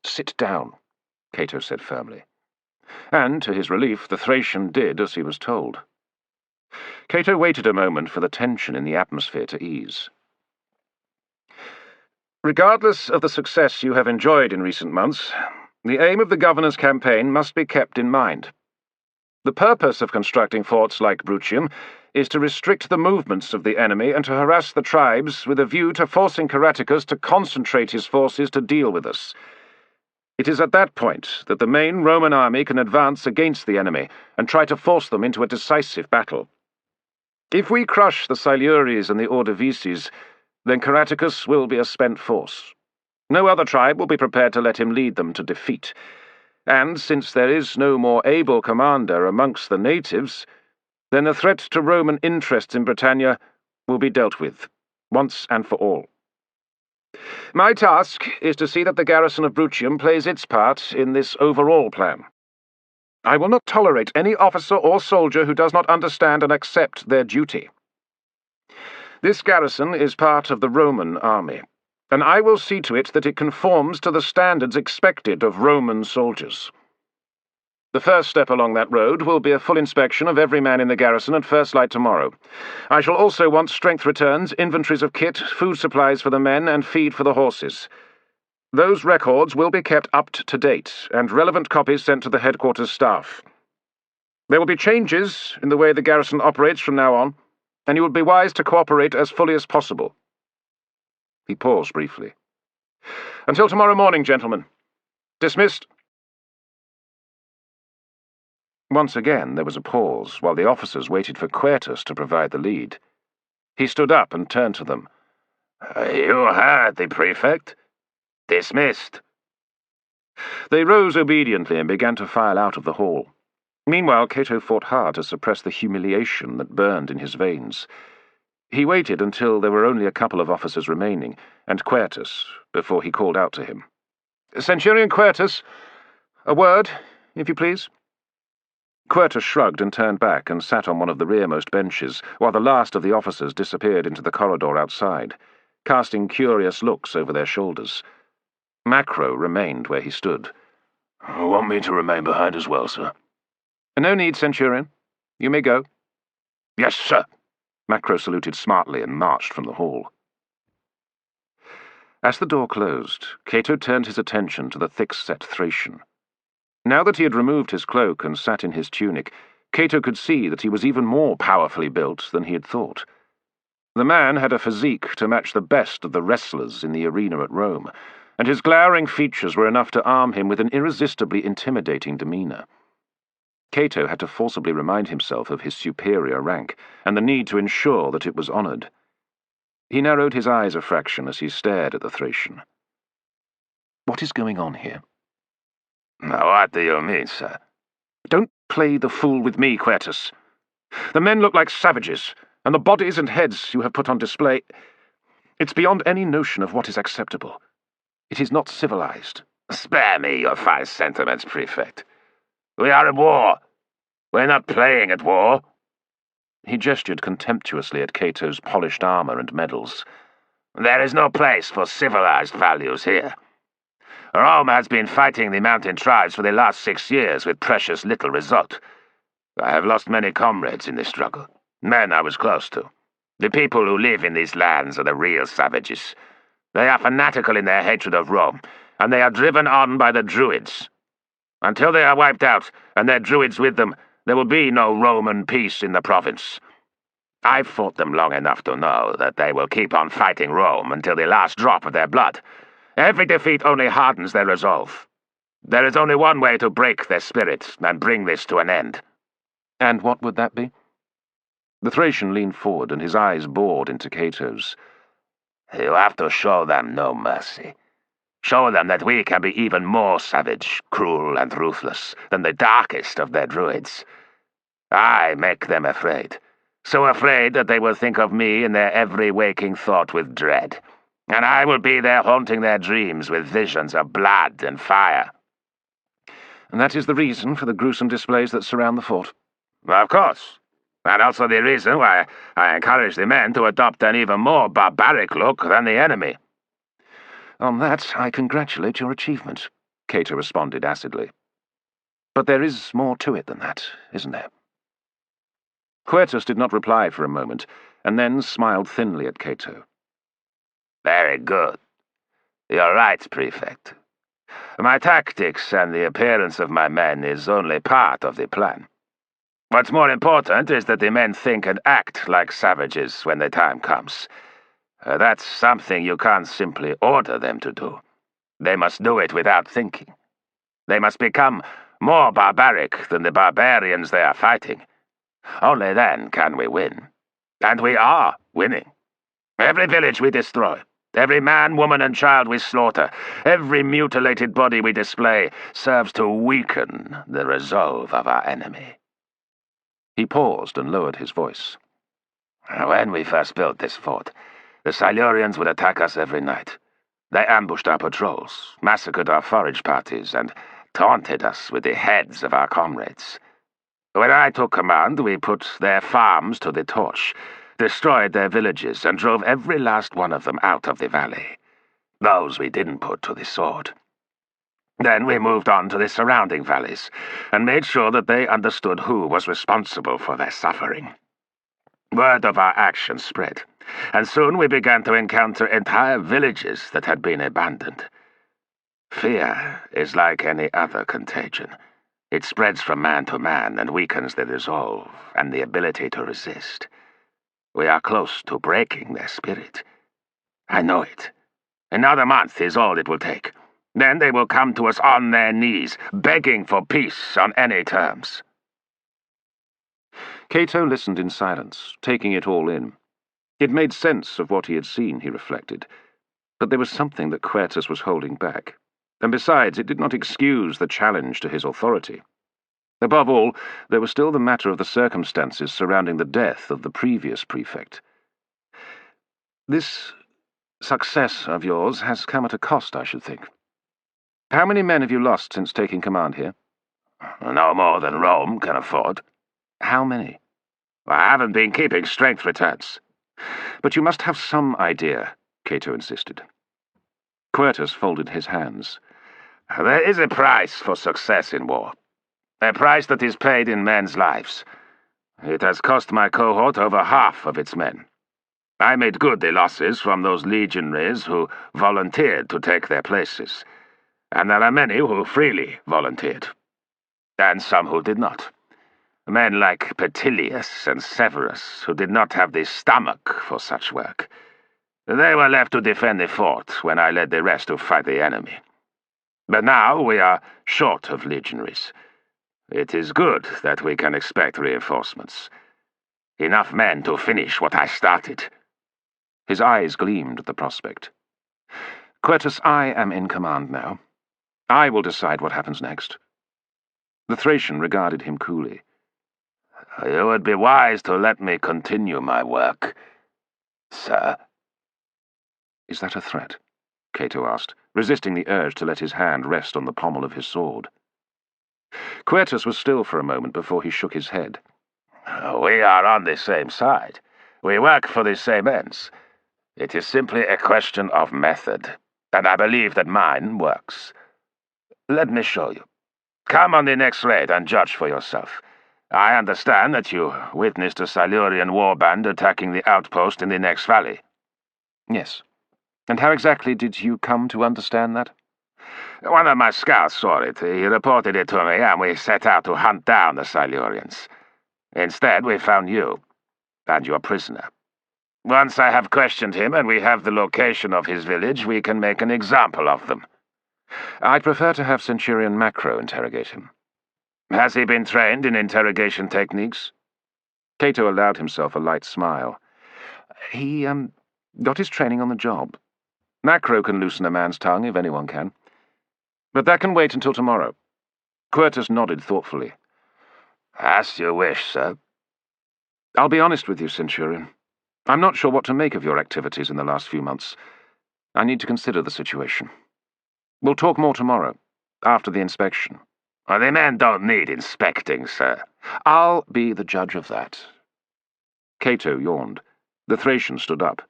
"Sit down," Cato said firmly. And, to his relief, the Thracian did as he was told. Cato waited a moment for the tension in the atmosphere to ease. "Regardless of the success you have enjoyed in recent months, the aim of the governor's campaign must be kept in mind. The purpose of constructing forts like Brutium is to restrict the movements of the enemy and to harass the tribes with a view to forcing Caratacus to concentrate his forces to deal with us. It is at that point that the main Roman army can advance against the enemy and try to force them into a decisive battle. If we crush the Siluries and the Auidobook, then Caratacus will be a spent force. No other tribe will be prepared to let him lead them to defeat, And since there is no more able commander amongst the natives, then the threat to Roman interests in Britannia will be dealt with, once and for all. My task is to see that the garrison of Brutium plays its part in this overall plan. I will not tolerate any officer or soldier who does not understand and accept their duty. This garrison is part of the Roman army, and I will see to it that it conforms to the standards expected of Roman soldiers. The first step along that road will be a full inspection of every man in the garrison at first light tomorrow. I shall also want strength returns, inventories of kit, food supplies for the men, and feed for the horses. Those records will be kept up to date, and relevant copies sent to the headquarters staff. There will be changes in the way the garrison operates from now on, and you would be wise to cooperate as fully as possible. He paused briefly. Until tomorrow morning, gentlemen. Dismissed. Once again there was a pause, while the officers waited for Quertus to provide the lead. He stood up and turned to them. You heard the Prefect? Dismissed. They rose obediently and began to file out of the hall. Meanwhile, Cato fought hard to suppress the humiliation that burned in his veins. He waited until there were only a couple of officers remaining, and Quertus, before he called out to him. "Centurion Quertus, a word, if you please." Quertus shrugged and turned back and sat on one of the rearmost benches, while the last of the officers disappeared into the corridor outside, casting curious looks over their shoulders. Macro remained where he stood. Want me to remain behind as well, sir? No need, Centurion. You may go. Yes, sir. Macro saluted smartly and marched from the hall. As the door closed, Cato turned his attention to the thick-set Thracian. Now that he had removed his cloak and sat in his tunic, Cato could see that he was even more powerfully built than he had thought. The man had a physique to match the best of the wrestlers in the arena at Rome, and his glowering features were enough to arm him with an irresistibly intimidating demeanour. Cato had to forcibly remind himself of his superior rank, and the need to ensure that it was honoured. He narrowed his eyes a fraction as he stared at the Thracian. What is going on here? What do you mean, sir? Don't play the fool with me, Quertus. The men look like savages, and the bodies and heads you have put on display... It's beyond any notion of what is acceptable. It is not civilized. Spare me your fine sentiments, Prefect. We are at war. We're not playing at war. He gestured contemptuously at Cato's polished armor and medals. There is no place for civilized values here. Rome has been fighting the mountain tribes for the last 6 years with precious little result. I have lost many comrades in this struggle, men I was close to. The people who live in these lands are the real savages. They are fanatical in their hatred of Rome, and they are driven on by the Druids. Until they are wiped out, and their Druids with them, there will be no Roman peace in the province. I've fought them long enough to know that they will keep on fighting Rome until the last drop of their blood. Every defeat only hardens their resolve. There is only one way to break their spirit and bring this to an end. And what would that be? The Thracian leaned forward, and his eyes bored into Cato's. You have to show them no mercy. Show them that we can be even more savage, cruel, and ruthless than the darkest of their Druids. I make them afraid, so afraid that they will think of me in their every waking thought with dread. And I will be there haunting their dreams with visions of blood and fire. And that is the reason for the gruesome displays that surround the fort? Of course. And also the reason why I encourage the men to adopt an even more barbaric look than the enemy. On that, I congratulate your achievement, Cato responded acidly. But there is more to it than that, isn't there? Quertus did not reply for a moment, and then smiled thinly at Cato. Very good. You're right, Prefect. My tactics and the appearance of my men is only part of the plan. What's more important is that the men think and act like savages when the time comes. That's something you can't simply order them to do. They must do it without thinking. They must become more barbaric than the barbarians they are fighting. Only then can we win. And we are winning. Every village we destroy, Every man, woman, and child we slaughter, every mutilated body we display, serves to weaken the resolve of our enemy." He paused and lowered his voice. "When we first built this fort, the Silurians would attack us every night. They ambushed our patrols, massacred our forage parties, and taunted us with the heads of our comrades. When I took command, we put their farms to the torch, destroyed their villages, and drove every last one of them out of the valley. Those we didn't put to the sword. Then we moved on to the surrounding valleys, and made sure that they understood who was responsible for their suffering. Word of our actions spread, and soon we began to encounter entire villages that had been abandoned. Fear is like any other contagion. It spreads from man to man and weakens the resolve and the ability to resist. We are close to breaking their spirit. I know it. Another month is all it will take. Then they will come to us on their knees, begging for peace on any terms." Cato listened in silence, taking it all in. It made sense of what he had seen, he reflected, but there was something that Quertus was holding back, and besides, it did not excuse the challenge to his authority. Above all, there was still the matter of the circumstances surrounding the death of the previous prefect. "This success of yours has come at a cost, I should think. How many men have you lost since taking command here?" "No more than Rome can afford." "How many?" "I haven't been keeping strength returns." "But you must have some idea," Cato insisted. Quertus folded his hands. "There is a price for success in war. A price that is paid in men's lives. It has cost my cohort over half of its men. I made good the losses from those legionaries who volunteered to take their places, and there are many who freely volunteered, and some who did not. Men like Perilous and Severus, who did not have the stomach for such work. They were left to defend the fort when I led the rest to fight the enemy. But now we are short of legionaries. It is good that we can expect reinforcements. Enough men to finish what I started." His eyes gleamed at the prospect. "Quertus, I am in command now. I will decide what happens next." The Thracian regarded him coolly. "You would be wise to let me continue my work, sir." "Is that a threat?" Cato asked, resisting the urge to let his hand rest on the pommel of his sword. Quertus was still for a moment before he shook his head. "We are on the same side. We work for the same ends. It is simply a question of method, and I believe that mine works. Let me show you. Come on the next raid and judge for yourself. I understand that you witnessed a Silurian warband attacking the outpost in the next valley." "Yes. And how exactly did you come to understand that?" "One of my scouts saw it. He reported it to me, and we set out to hunt down the Silurians. Instead, we found you, and your prisoner. Once I have questioned him and we have the location of his village, we can make an example of them." "I'd prefer to have Centurion Macro interrogate him." "Has he been trained in interrogation techniques?" Cato allowed himself a light smile. "He, got his training on the job. Macro can loosen a man's tongue if anyone can. But that can wait until tomorrow." Quertus nodded thoughtfully. "As you wish, sir." "I'll be honest with you, Centurion. I'm not sure what to make of your activities in the last few months. I need to consider the situation. We'll talk more tomorrow, after the inspection." "The men don't need inspecting, sir." "I'll be the judge of that." Cato yawned. The Thracian stood up.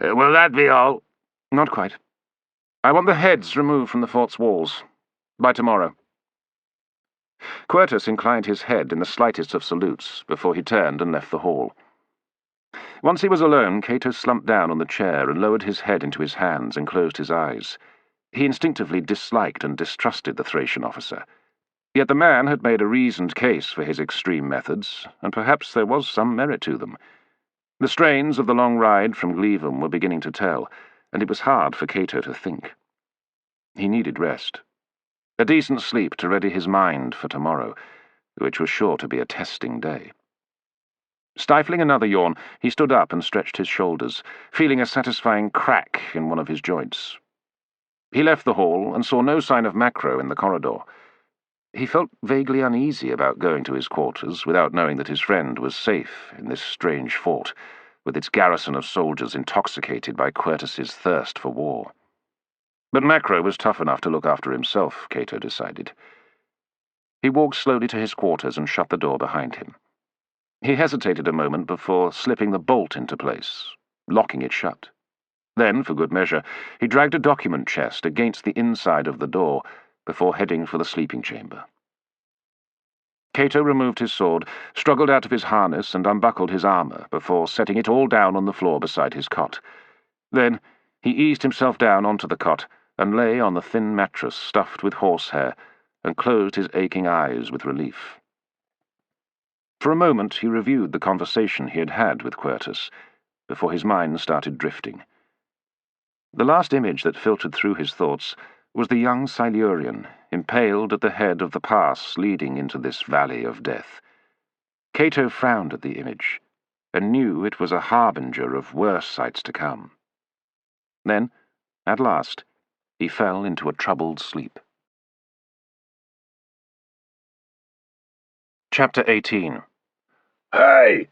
"Will that be all?" "Not quite. I want the heads removed from the fort's walls. By tomorrow." Quertus inclined his head in the slightest of salutes before he turned and left the hall. Once he was alone, Cato slumped down on the chair and lowered his head into his hands and closed his eyes. He instinctively disliked and distrusted the Thracian officer. Yet the man had made a reasoned case for his extreme methods, and perhaps there was some merit to them. The strains of the long ride from Glevum were beginning to tell, and it was hard for Cato to think. He needed rest. A decent sleep to ready his mind for tomorrow, which was sure to be a testing day. Stifling another yawn, he stood up and stretched his shoulders, feeling a satisfying crack in one of his joints. He left the hall and saw no sign of Macro in the corridor. He felt vaguely uneasy about going to his quarters without knowing that his friend was safe in this strange fort, with its garrison of soldiers intoxicated by Quertus's thirst for war. But Macro was tough enough to look after himself, Cato decided. He walked slowly to his quarters and shut the door behind him. He hesitated a moment before slipping the bolt into place, locking it shut. Then, for good measure, he dragged a document chest against the inside of the door before heading for the sleeping chamber. Cato removed his sword, struggled out of his harness and unbuckled his armour before setting it all down on the floor beside his cot. Then he eased himself down onto the cot and lay on the thin mattress stuffed with horsehair and closed his aching eyes with relief. For a moment he reviewed the conversation he had had with Quertus, before his mind started drifting. The last image that filtered through his thoughts was the young Silurian, impaled at the head of the pass leading into this valley of death. Cato frowned at the image, and knew it was a harbinger of worse sights to come. Then, at last, he fell into a troubled sleep. Chapter 18. Hey!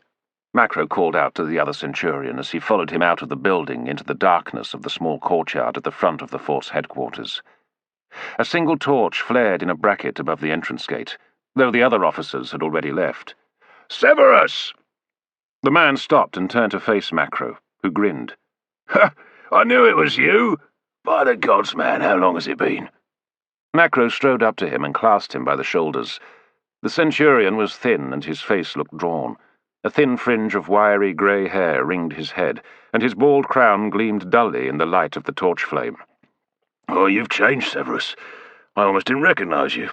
Macro called out to the other Centurion as he followed him out of the building into the darkness of the small courtyard at the front of the fort's headquarters. A single torch flared in a bracket above the entrance gate, though the other officers had already left. Severus! The man stopped and turned to face Macro, who grinned. Ha! I knew it was you! By the gods, man, how long has it been? Macro strode up to him and clasped him by the shoulders. The Centurion was thin and his face looked drawn. A thin fringe of wiry grey hair ringed his head, and his bald crown gleamed dully in the light of the torch flame. Oh, you've changed, Severus. I almost didn't recognize you.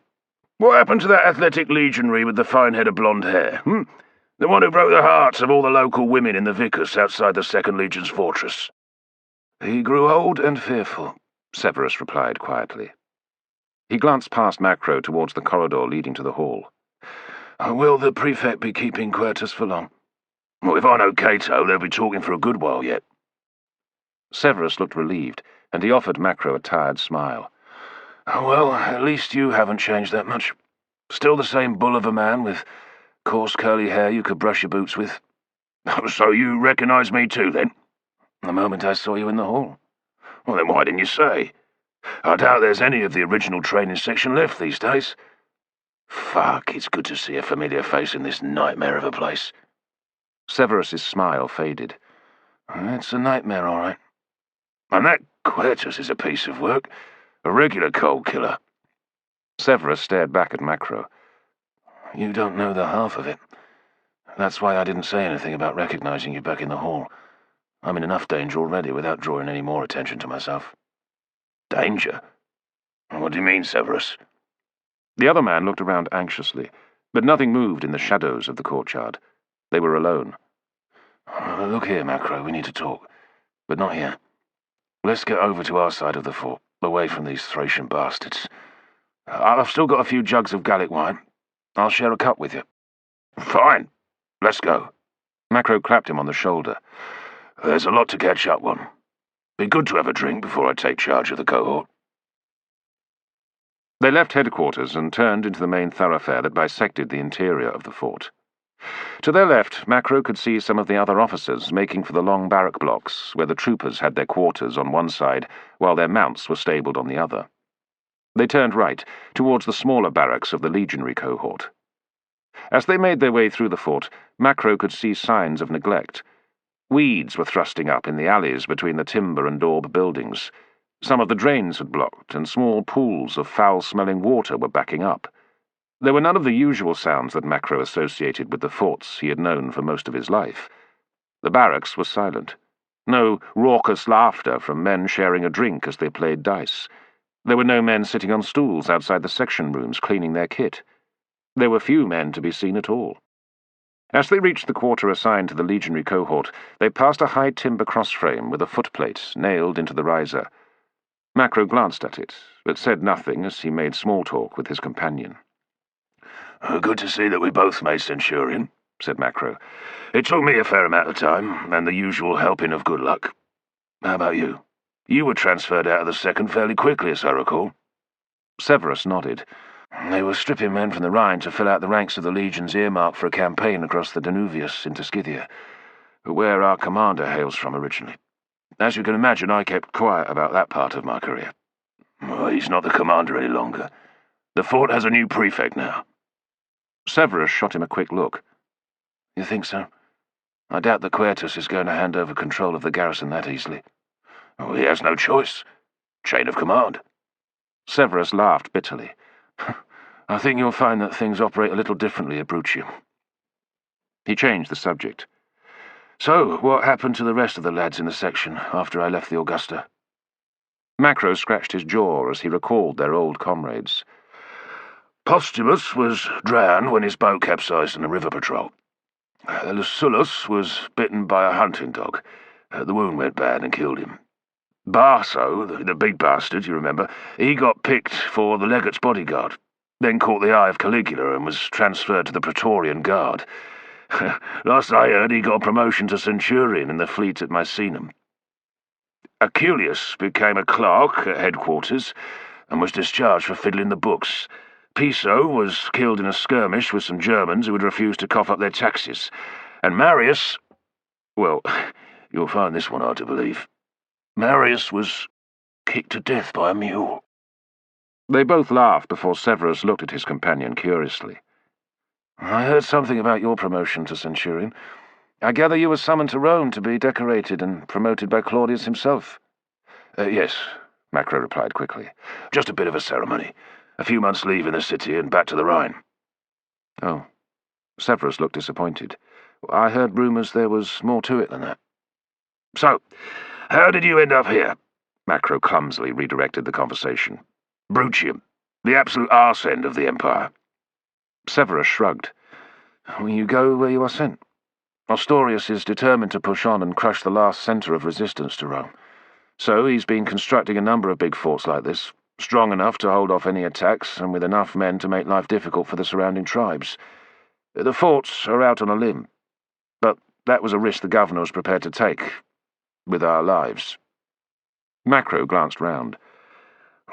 What happened to that athletic legionary with the fine head of blonde hair, The one who broke the hearts of all the local women in the Vicus outside the Second Legion's fortress? He grew old and fearful, Severus replied quietly. He glanced past Macro towards the corridor leading to the hall. Will the Prefect be keeping Quertus for long? Well, if I know Cato, they'll be talking for a good while yet. Severus looked relieved, and he offered Macro a tired smile. Well, at least you haven't changed that much. Still the same bull of a man with coarse curly hair you could brush your boots with. So you recognize me too, then? The moment I saw you in the hall. Well, then why didn't you say? I doubt there's any of the original training section left these days. Fuck, it's good to see a familiar face in this nightmare of a place. Severus's smile faded. It's a nightmare, all right. And that Quertus is a piece of work. A regular cold killer. Severus stared back at Macro. You don't know the half of it. That's why I didn't say anything about recognizing you back in the hall. I'm in enough danger already without drawing any more attention to myself. Danger? What do you mean, Severus? The other man looked around anxiously, but nothing moved in the shadows of the courtyard. They were alone. Look here, Macro, we need to talk. But not here. Let's get over to our side of the fort, away from these Thracian bastards. I've still got a few jugs of Gallic wine. I'll share a cup with you. Fine. Let's go. Macro clapped him on the shoulder. There's a lot to catch up on. Be good to have a drink before I take charge of the cohort. They left headquarters and turned into the main thoroughfare that bisected the interior of the fort. To their left, Macro could see some of the other officers making for the long barrack blocks, where the troopers had their quarters on one side, while their mounts were stabled on the other. They turned right, towards the smaller barracks of the legionary cohort. As they made their way through the fort, Macro could see signs of neglect. Weeds were thrusting up in the alleys between the timber and daub buildings. Some of the drains had blocked, and small pools of foul-smelling water were backing up. There were none of the usual sounds that Macro associated with the forts he had known for most of his life. The barracks were silent. No raucous laughter from men sharing a drink as they played dice. There were no men sitting on stools outside the section rooms cleaning their kit. There were few men to be seen at all. As they reached the quarter assigned to the legionary cohort, they passed a high timber crossframe with a footplate nailed into the riser. Macro glanced at it, but said nothing as he made small talk with his companion. Good to see that we both made Centurion, said Macro. "It took me a fair amount of time, and the usual helping of good luck. How about you? You were transferred out of the second fairly quickly, as I recall." Severus nodded. "They were stripping men from the Rhine to fill out the ranks of the legions earmarked for a campaign across the Danuvius into Scythia, where our commander hails from originally. As you can imagine, I kept quiet about that part of my career." "Well, he's not the commander any longer. The fort has a new prefect now." Severus shot him a quick look. "You think so? I doubt that Quertus is going to hand over control of the garrison that easily." "Oh, he has no choice. Chain of command." Severus laughed bitterly. "I think you'll find that things operate a little differently at Bruttium." He changed the subject. "So, what happened to the rest of the lads in the section after I left the Augusta?" Macro scratched his jaw as he recalled their old comrades. "Posthumus was drowned when his boat capsized in a river patrol. Lucullus was bitten by a hunting dog. The wound went bad and killed him. Barso, the big bastard, you remember, he got picked for the legate's bodyguard, then caught the eye of Caligula and was transferred to the Praetorian Guard. Last I heard, he got a promotion to Centurion in the fleet at Misenum. Aculeus became a clerk at headquarters and was discharged for fiddling the books. Piso was killed in a skirmish with some Germans who had refused to cough up their taxes. And Marius... well, you'll find this one hard to believe. Marius was kicked to death by a mule." They both laughed before Severus looked at his companion curiously. "I heard something about your promotion to Centurion. I gather you were summoned to Rome to be decorated and promoted by Claudius himself." Yes," Macro replied quickly. "Just a bit of a ceremony. A few months' leave in the city and back to the Rhine." Oh. Severus looked disappointed. I heard rumours there was more to it than that. "So, how did you end up here?" Macro clumsily redirected the conversation. "Bruttium, the absolute arse end of the Empire." Severus shrugged. "Well, you go where you are sent. Ostorius is determined to push on and crush the last centre of resistance to Rome. So he's been constructing a number of big forts like this, strong enough to hold off any attacks and with enough men to make life difficult for the surrounding tribes. The forts are out on a limb, but that was a risk the governor was prepared to take, with our lives." Macro glanced round.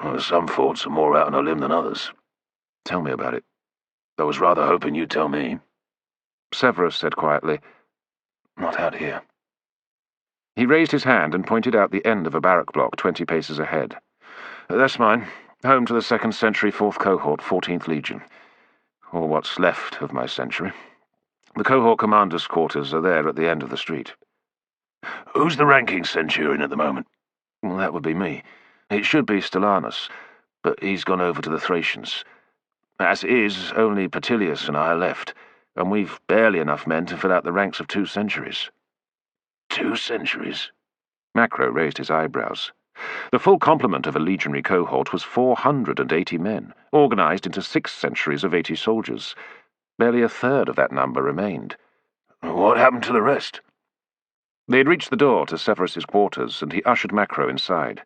"Well, some forts are more out on a limb than others." "Tell me about it." "I was rather hoping you'd tell me." Severus said quietly, "Not out here." He raised his hand and pointed out the end of a barrack block 20 paces ahead. "That's mine. Home to the 2nd Century 4th Cohort, 14th Legion. Or what's left of my century. The cohort commander's quarters are there at the end of the street." "Who's the ranking Centurion at the moment?" "Well, that would be me. It should be Stellanus, but he's gone over to the Thracians. As it is, only Perilous and I are left, and we've barely enough men to fill out the ranks of 2 centuries. 2 centuries? Macro raised his eyebrows. The full complement of a legionary cohort was 480 men, organised into 6 centuries of 80 soldiers. Barely a third of that number remained. What happened to the rest? They had reached the door to Severus's quarters, and he ushered Macro inside.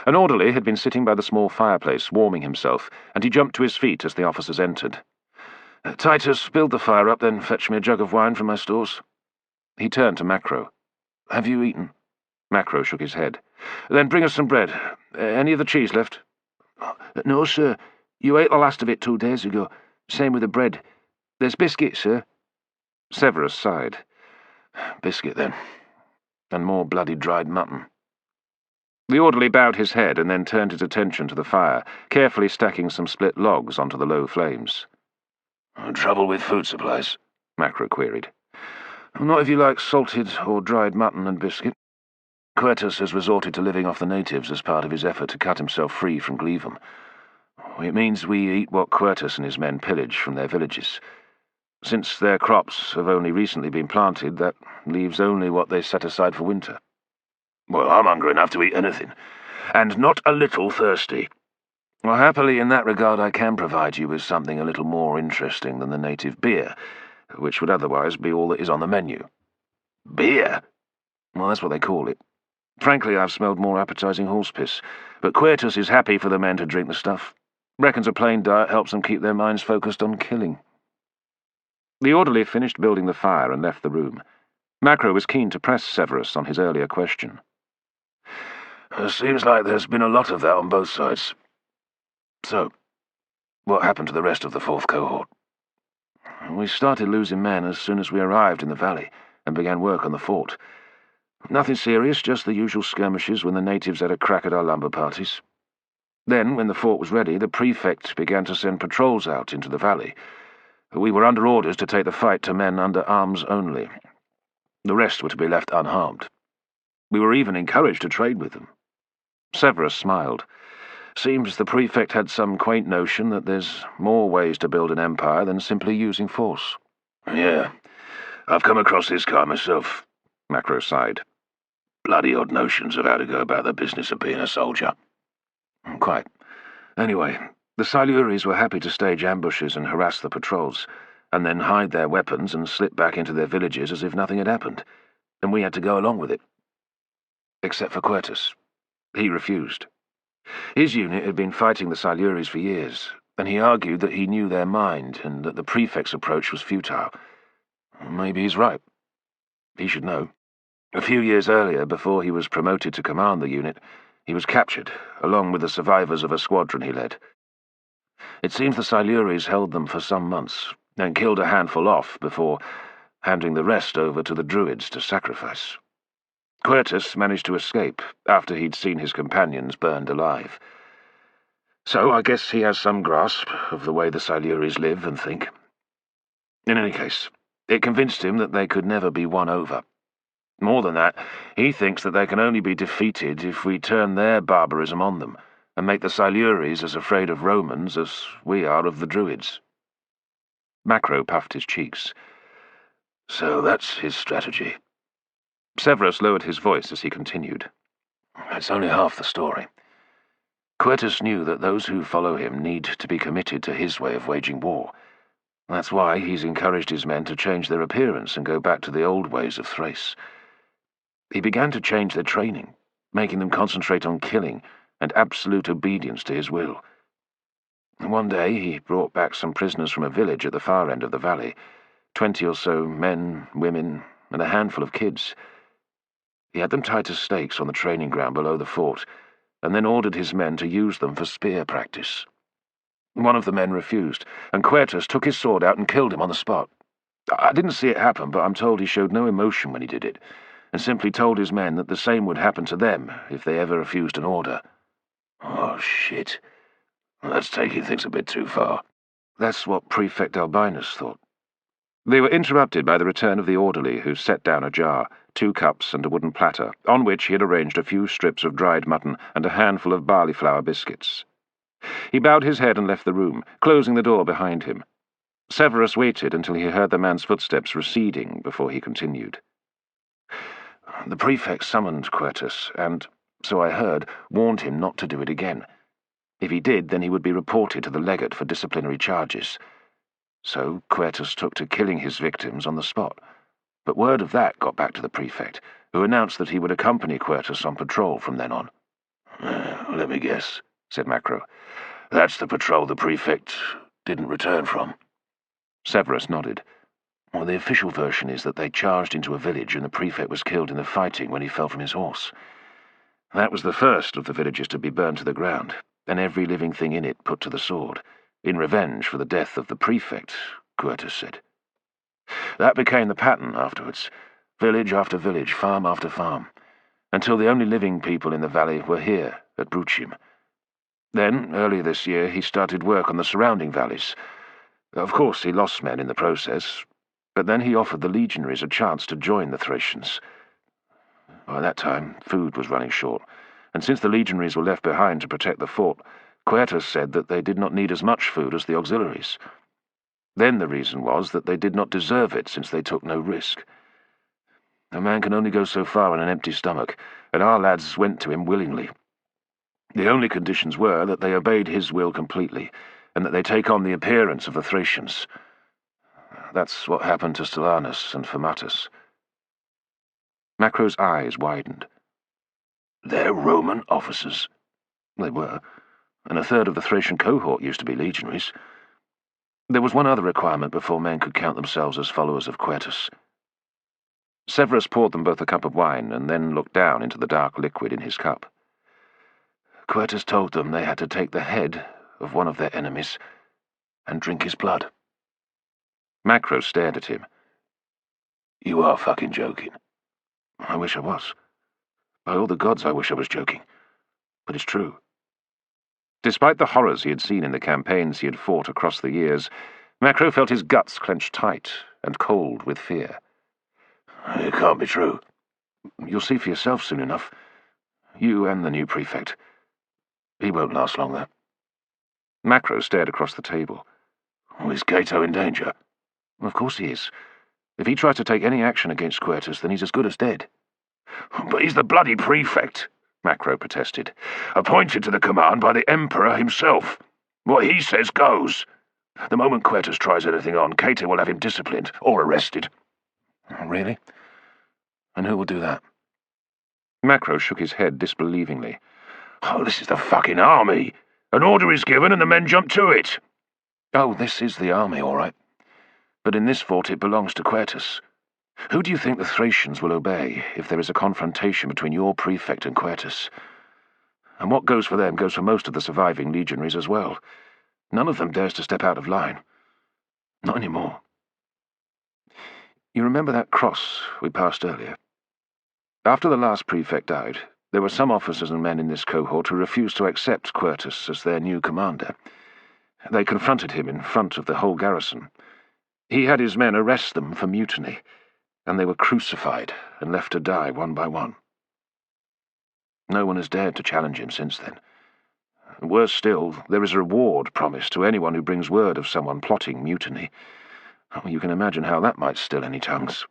An orderly had been sitting by the small fireplace, warming himself, and he jumped to his feet as the officers entered. Titus, build the fire up, then fetch me a jug of wine from my stores." He turned to Macro. "Have you eaten?" Macro shook his head. "Then bring us some bread. Any of the cheese left?" "No, sir. You ate the last of it 2 days ago. Same with the bread. There's biscuit, sir." Severus sighed. "Biscuit, then. And more bloody dried mutton." The orderly bowed his head and then turned his attention to the fire, carefully stacking some split logs onto the low flames. "Trouble with food supplies?" Macro queried. "Not if you like salted or dried mutton and biscuit. Quertus has resorted to living off the natives as part of his effort to cut himself free from Glevum. It means we eat what Quertus and his men pillage from their villages. Since their crops have only recently been planted, that leaves only what they set aside for winter." "Well, I'm hungry enough to eat anything, and not a little thirsty. Well, happily, in that regard, I can provide you with something a little more interesting than the native beer, which would otherwise be all that is on the menu." "Beer?" "Well, that's what they call it. Frankly, I've smelled more appetizing horse piss, but Quertus is happy for the men to drink the stuff. Reckons a plain diet helps them keep their minds focused on killing." The orderly finished building the fire and left the room. Macro was keen to press Severus on his earlier question. Seems like there's been a lot of that on both sides. So, what happened to the rest of the 4th cohort? We started losing men as soon as we arrived in the valley and began work on the fort. Nothing serious, just the usual skirmishes when the natives had a crack at our lumber parties. Then, when the fort was ready, the Prefect began to send patrols out into the valley. We were under orders to take the fight to men under arms only. The rest were to be left unharmed. We were even encouraged to trade with them. Severus smiled. Seems the Prefect had some quaint notion that there's more ways to build an empire than simply using force. Yeah, I've come across this kind myself, Macro sighed. Bloody odd notions of how to go about the business of being a soldier. Quite. Anyway, the Silures were happy to stage ambushes and harass the patrols, and then hide their weapons and slip back into their villages as if nothing had happened, and we had to go along with it. Except for Quertus. He refused. His unit had been fighting the Silures for years, and he argued that he knew their mind and that the Prefect's approach was futile. Maybe he's right. He should know. A few years earlier, before he was promoted to command the unit, he was captured, along with the survivors of a squadron he led. It seems the Silures held them for some months, and killed a handful off before handing the rest over to the Druids to sacrifice. Quertus managed to escape after he'd seen his companions burned alive. So I guess he has some grasp of the way the Silures live and think. In any case, it convinced him that they could never be won over. More than that, he thinks that they can only be defeated if we turn their barbarism on them and make the Silures as afraid of Romans as we are of the Druids. Macro puffed his cheeks. So that's his strategy. Severus lowered his voice as he continued. It's only half the story. Quertus knew that those who follow him need to be committed to his way of waging war. That's why he's encouraged his men to change their appearance and go back to the old ways of Thrace. He began to change their training, making them concentrate on killing and absolute obedience to his will. One day he brought back some prisoners from a village at the far end of the valley, 20 or so men, women, and a handful of kids. He had them tied to stakes on the training ground below the fort, and then ordered his men to use them for spear practice. One of the men refused, and Quertus took his sword out and killed him on the spot. I didn't see it happen, but I'm told he showed no emotion when he did it, and simply told his men that the same would happen to them if they ever refused an order. Oh, shit. That's taking things a bit too far. That's what Prefect Albinus thought. They were interrupted by the return of the orderly, who set down a jar, 2 cups and a wooden platter, on which he had arranged a few strips of dried mutton and a handful of barley flour biscuits. He bowed his head and left the room, closing the door behind him. Severus waited until he heard the man's footsteps receding before he continued. The Prefect summoned Quertus, and, so I heard, warned him not to do it again. If he did, then he would be reported to the legate for disciplinary charges. So Quertus took to killing his victims on the spot. But word of that got back to the Prefect, who announced that he would accompany Quertus on patrol from then on. Let me guess, said Macro. That's the patrol the Prefect didn't return from. Severus nodded. Well, the official version is that they charged into a village and the Prefect was killed in the fighting when he fell from his horse. That was the first of the villages to be burned to the ground, and every living thing in it put to the sword, in revenge for the death of the Prefect, Quertus said. That became the pattern afterwards, village after village, farm after farm, until the only living people in the valley were here, at Bruchium. Then, earlier this year, he started work on the surrounding valleys. Of course, he lost men in the process, but then he offered the legionaries a chance to join the Thracians. By that time, food was running short, and since the legionaries were left behind to protect the fort, Quertus said that they did not need as much food as the auxiliaries. Then the reason was that they did not deserve it since they took no risk. A man can only go so far on an empty stomach, and our lads went to him willingly. The only conditions were that they obeyed his will completely, and that they take on the appearance of the Thracians. That's what happened to Stellanus and Fermatus. Macro's eyes widened. They're Roman officers? They were, and a third of the Thracian cohort used to be legionaries. There was one other requirement before men could count themselves as followers of Quertus. Severus poured them both a cup of wine and then looked down into the dark liquid in his cup. Quertus told them they had to take the head of one of their enemies and drink his blood. Macro stared at him. You are fucking joking. I wish I was. By all the gods, I wish I was joking. But it's true. Despite the horrors he had seen in the campaigns he had fought across the years, Macro felt his guts clenched tight and cold with fear. It can't be true. You'll see for yourself soon enough. You and the new prefect. He won't last long, though. Macro stared across the table. Is Cato in danger? Of course he is. If he tries to take any action against Quertus, then he's as good as dead. But he's the bloody prefect, Macro protested. Appointed to the command by the Emperor himself. What he says goes. The moment Quertus tries anything on, Cato will have him disciplined or arrested. Really? And who will do that? Macro shook his head disbelievingly. Oh, this is the fucking army. An order is given and the men jump to it. Oh, this is the army, all right. But in this fort it belongs to Quertus. Who do you think the Thracians will obey if there is a confrontation between your prefect and Quertus? And what goes for them goes for most of the surviving legionaries as well. None of them dares to step out of line. Not anymore. You remember that cross we passed earlier? After the last prefect died, there were some officers and men in this cohort who refused to accept Quertus as their new commander. They confronted him in front of the whole garrison. He had his men arrest them for mutiny, and they were crucified and left to die one by one. No one has dared to challenge him since then. Worse still, there is a reward promised to anyone who brings word of someone plotting mutiny. Oh, you can imagine how that might still any tongues.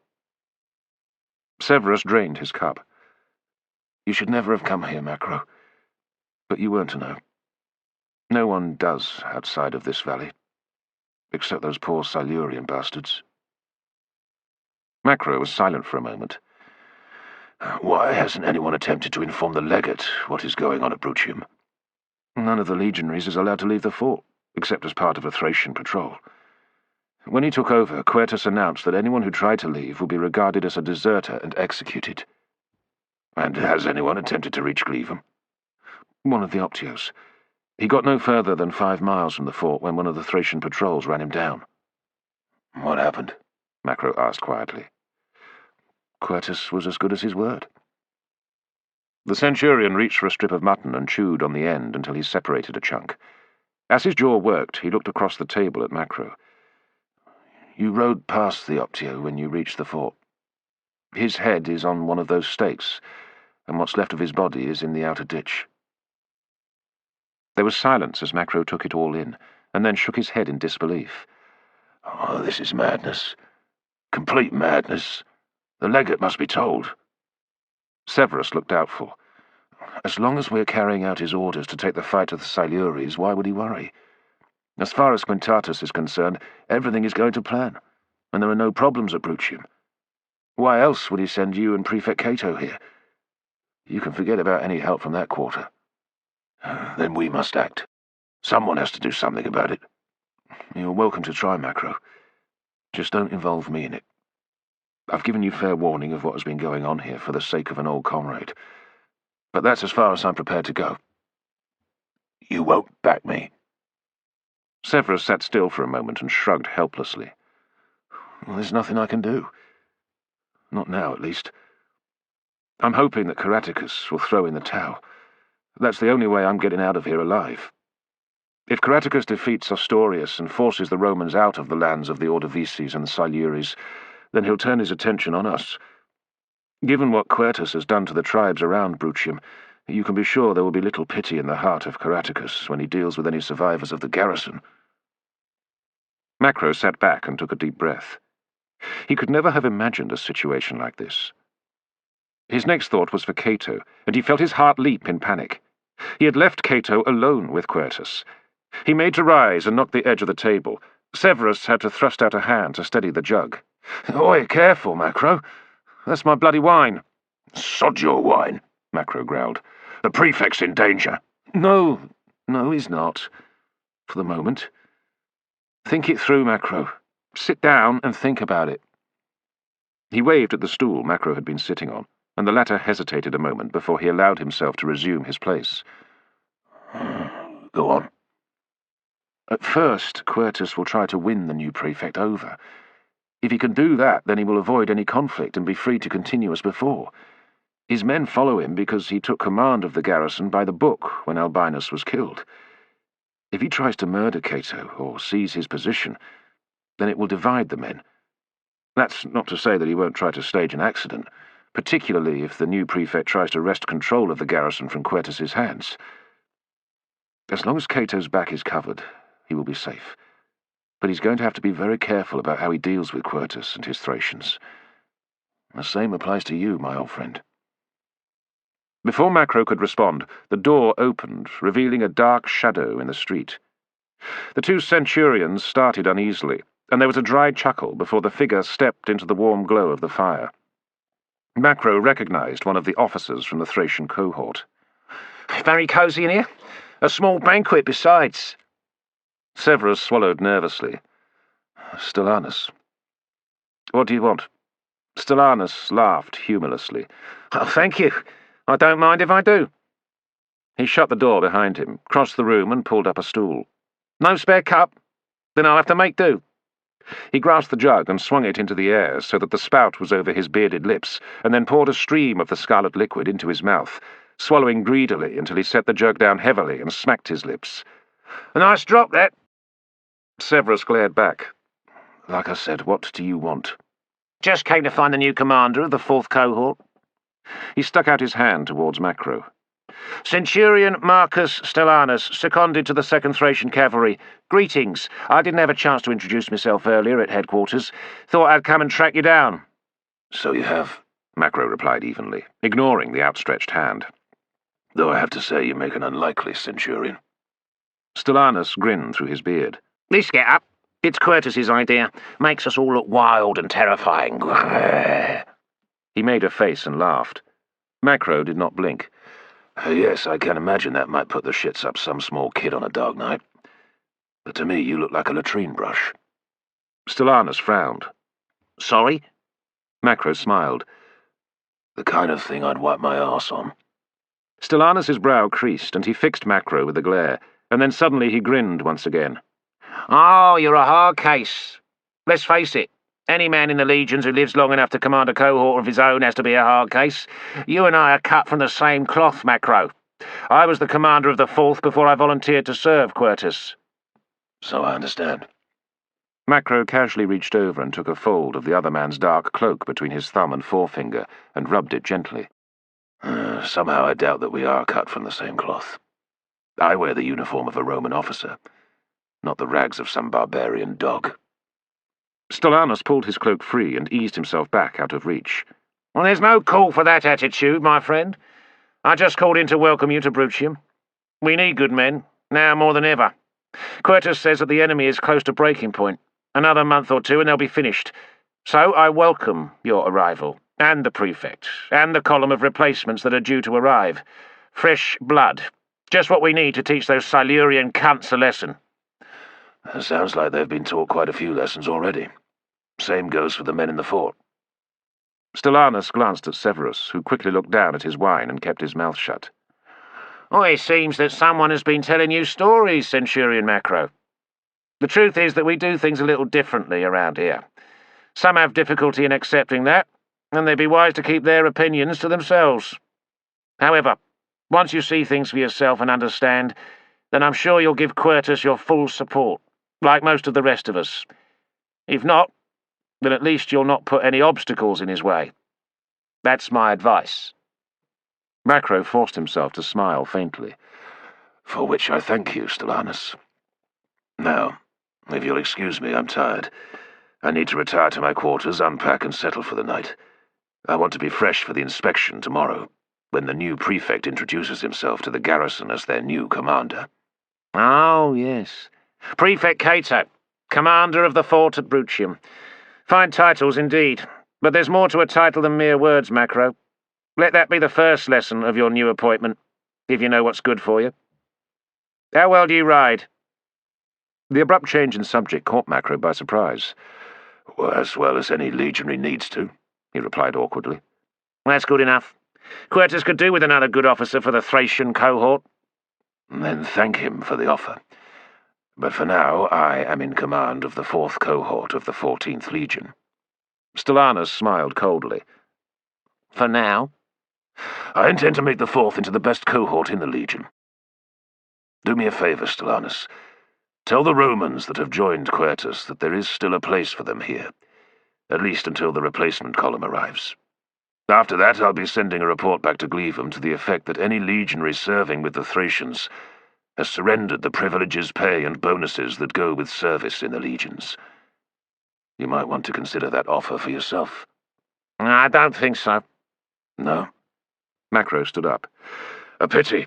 Severus drained his cup. You should never have come here, Macro. But you weren't to know. No one does outside of this valley, except those poor Silurian bastards. Macro was silent for a moment. Why hasn't anyone attempted to inform the legate what is going on at Brutium? None of the legionaries is allowed to leave the fort, except as part of a Thracian patrol. When he took over, Quertus announced that anyone who tried to leave would be regarded as a deserter and executed. And has anyone attempted to reach Cleveland? One of the Optios. He got no further than 5 miles from the fort when one of the Thracian patrols ran him down. What happened? Macro asked quietly. Quertus was as good as his word. The Centurion reached for a strip of mutton and chewed on the end until he separated a chunk. As his jaw worked, he looked across the table at Macro. You rode past the Optio when you reached the fort. His head is on one of those stakes, and what's left of his body is in the outer ditch. There was silence as Macro took it all in, and then shook his head in disbelief. Oh, this is madness. Complete madness. The legate must be told. Severus looked doubtful. As long as we're carrying out his orders to take the fight to the Silures, why would he worry? As far as Quintatus is concerned, everything is going to plan, and there are no problems at Brutium. Why else would he send you and Prefect Cato here? You can forget about any help from that quarter. Then we must act. Someone has to do something about it. You're welcome to try, Macro. Just don't involve me in it. I've given you fair warning of what has been going on here for the sake of an old comrade. But that's as far as I'm prepared to go. You won't back me. Severus sat still for a moment and shrugged helplessly. Well, there's nothing I can do. Not now, at least. I'm hoping that Caratacus will throw in the towel. That's the only way I'm getting out of here alive. If Caratacus defeats Ostorius and forces the Romans out of the lands of the Ordovices and the Silures, then he'll turn his attention on us. Given what Quertus has done to the tribes around Brutium, you can be sure there will be little pity in the heart of Caratacus when he deals with any survivors of the garrison. Macro sat back and took a deep breath. He could never have imagined a situation like this. His next thought was for Cato, and he felt his heart leap in panic. He had left Cato alone with Quertus. He made to rise and knock the edge of the table. Severus had to thrust out a hand to steady the jug. Oi, careful, Macro. That's my bloody wine. Sod your wine, Macro growled. The prefect's in danger. No, he's not. For the moment. Think it through, Macro. Sit down and think about it. He waved at the stool Macro had been sitting on, and the latter hesitated a moment before he allowed himself to resume his place. Go on. At first, Quertus will try to win the new prefect over. If he can do that, then he will avoid any conflict and be free to continue as before. His men follow him because he took command of the garrison by the book when Albinus was killed. If he tries to murder Cato or seize his position, then it will divide the men. That's not to say that he won't try to stage an accident, particularly if the new prefect tries to wrest control of the garrison from Quertus's hands. As long as Cato's back is covered, he will be safe. But he's going to have to be very careful about how he deals with Quertus and his Thracians. The same applies to you, my old friend. Before Macro could respond, the door opened, revealing a dark shadow in the street. The two Centurions started uneasily, and there was a dry chuckle before the figure stepped into the warm glow of the fire. Macro recognized one of the officers from the Thracian cohort. Very cosy in here. A small banquet besides. Severus swallowed nervously. Stellanus. What do you want? Stellanus laughed humorlessly. Oh, thank you. I don't mind if I do. He shut the door behind him, crossed the room, and pulled up a stool. No spare cup? Then I'll have to make do. He grasped the jug and swung it into the air so that the spout was over his bearded lips, and then poured a stream of the scarlet liquid into his mouth, swallowing greedily until he set the jug down heavily and smacked his lips. A nice drop, that. Severus glared back. Like I said, what do you want? Just came to find the new commander of the 4th cohort. He stuck out his hand towards Macro. Centurion Marcus Stellanus, seconded to the 2nd Thracian Cavalry. Greetings. I didn't have a chance to introduce myself earlier at headquarters. Thought I'd come and track you down. So you have, Macro replied evenly, ignoring the outstretched hand. Though I have to say you make an unlikely Centurion. Stellanus grinned through his beard. This get up. It's Quertus's idea. Makes us all look wild and terrifying. He made a face and laughed. Macro did not blink. Yes, I can imagine that might put the shits up some small kid on a dark night. But to me, you look like a latrine brush. Stellanus frowned. Sorry? Macro smiled. The kind of thing I'd wipe my arse on. Stellanus's brow creased, and he fixed Macro with a glare, and then suddenly he grinned once again. Oh, you're a hard case. Let's face it. Any man in the legions who lives long enough to command a cohort of his own has to be a hard case. You and I are cut from the same cloth, Macro. I was the commander of the 4th before I volunteered to serve Quertus. So I understand. Macro casually reached over and took a fold of the other man's dark cloak between his thumb and forefinger and rubbed it gently. Somehow I doubt that we are cut from the same cloth. I wear the uniform of a Roman officer, not the rags of some barbarian dog. Stellanus pulled his cloak free and eased himself back out of reach. Well, there's no call for that attitude, my friend. I just called in to welcome you to Brutium. We need good men, now more than ever. Quertus says that the enemy is close to breaking point. Another month or two and they'll be finished. So I welcome your arrival, and the Prefect, and the column of replacements that are due to arrive. Fresh blood. Just what we need to teach those Silurian cunts a lesson. Sounds like they've been taught quite a few lessons already. Same goes for the men in the fort. Stellanus glanced at Severus, who quickly looked down at his wine and kept his mouth shut. Oh, it seems that someone has been telling you stories, Centurion Macro. The truth is that we do things a little differently around here. Some have difficulty in accepting that, and they'd be wise to keep their opinions to themselves. However, once you see things for yourself and understand, then I'm sure you'll give Quertus your full support, like most of the rest of us. If not, then at least you'll not put any obstacles in his way. That's my advice. Macro forced himself to smile faintly. For which I thank you, Stellanus. Now, if you'll excuse me, I'm tired. I need to retire to my quarters, unpack and settle for the night. I want to be fresh for the inspection tomorrow, when the new prefect introduces himself to the garrison as their new commander. Oh, yes. Prefect Cato, commander of the fort at Brutium. Fine titles indeed, but there's more to a title than mere words, Macro. Let that be the first lesson of your new appointment, if you know what's good for you. How well do you ride? The abrupt change in subject caught Macro by surprise. Well, as well as any legionary needs to, he replied awkwardly. That's good enough. Quertus could do with another good officer for the Thracian cohort. Then thank him for the offer. But for now, I am in command of the 4th cohort of the 14th Legion. Stellanus smiled coldly. For now? I intend to make the 4th into the best cohort in the Legion. Do me a favour, Stellanus. Tell the Romans that have joined Quertus that there is still a place for them here, at least until the replacement column arrives. After that, I'll be sending a report back to Glevum to the effect that any legionary serving with the Thracians has surrendered the privileges, pay, and bonuses that go with service in the legions. You might want to consider that offer for yourself. I don't think so. No? Macro stood up. A pity.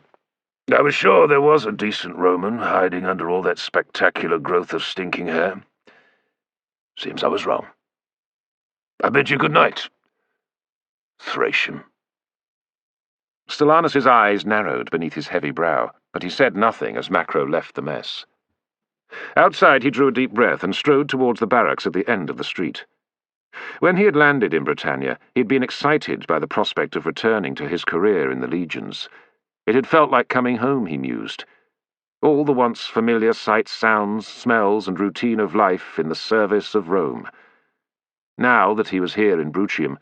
I was sure there was a decent Roman hiding under all that spectacular growth of stinking hair. Seems I was wrong. I bid you good night, Thracian. Stellanus's eyes narrowed beneath his heavy brow, but he said nothing as Macro left the mess. Outside, he drew a deep breath and strode towards the barracks at the end of the street. When he had landed in Britannia, he had been excited by the prospect of returning to his career in the legions. It had felt like coming home, he mused. All the once familiar sights, sounds, smells, and routine of life in the service of Rome. Now that he was here in Bruttium,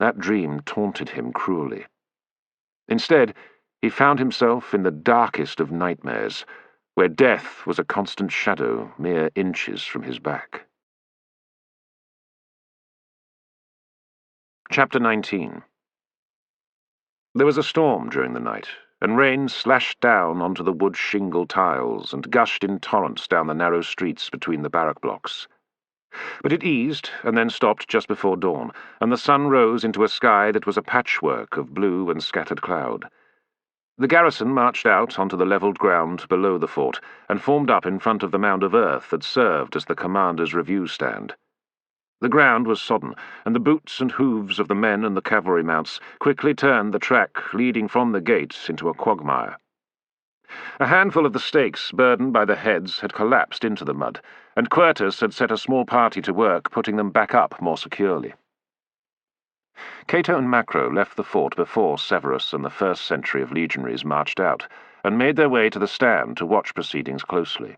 that dream taunted him cruelly. Instead, he found himself in the darkest of nightmares, where death was a constant shadow mere inches from his back. Chapter 19. There was a storm during the night, and rain slashed down onto the wood shingle tiles and gushed in torrents down the narrow streets between the barrack blocks. But it eased and then stopped just before dawn, and the sun rose into a sky that was a patchwork of blue and scattered cloud. The garrison marched out onto the levelled ground below the fort and formed up in front of the mound of earth that served as the commander's review stand. The ground was sodden, and the boots and hooves of the men and the cavalry mounts quickly turned the track leading from the gate into a quagmire. A handful of the stakes, burdened by the heads, had collapsed into the mud, and Quertus had set a small party to work putting them back up more securely. Cato and Macro left the fort before Severus and the first century of legionaries marched out, and made their way to the stand to watch proceedings closely.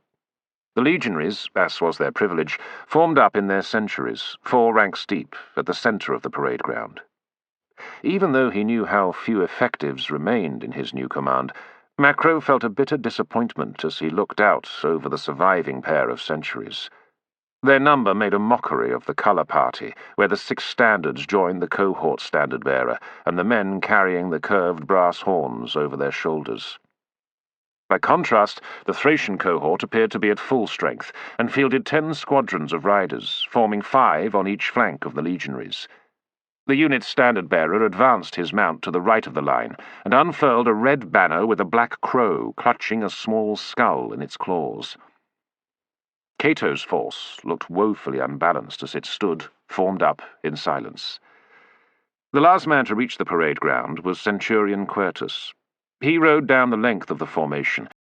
The legionaries, as was their privilege, formed up in their centuries, 4 ranks deep, at the centre of the parade ground. Even though he knew how few effectives remained in his new command, Macro felt a bitter disappointment as he looked out over the surviving pair of centuries. Their number made a mockery of the colour party, where the 6 standards joined the cohort standard-bearer, and the men carrying the curved brass horns over their shoulders. By contrast, the Thracian cohort appeared to be at full strength, and fielded 10 squadrons of riders, forming 5 on each flank of the legionaries. The unit's standard-bearer advanced his mount to the right of the line, and unfurled a red banner with a black crow clutching a small skull in its claws. Cato's force looked woefully unbalanced as it stood, formed up, in silence. The last man to reach the parade ground was Centurion Quertus. He rode down the length of the formation,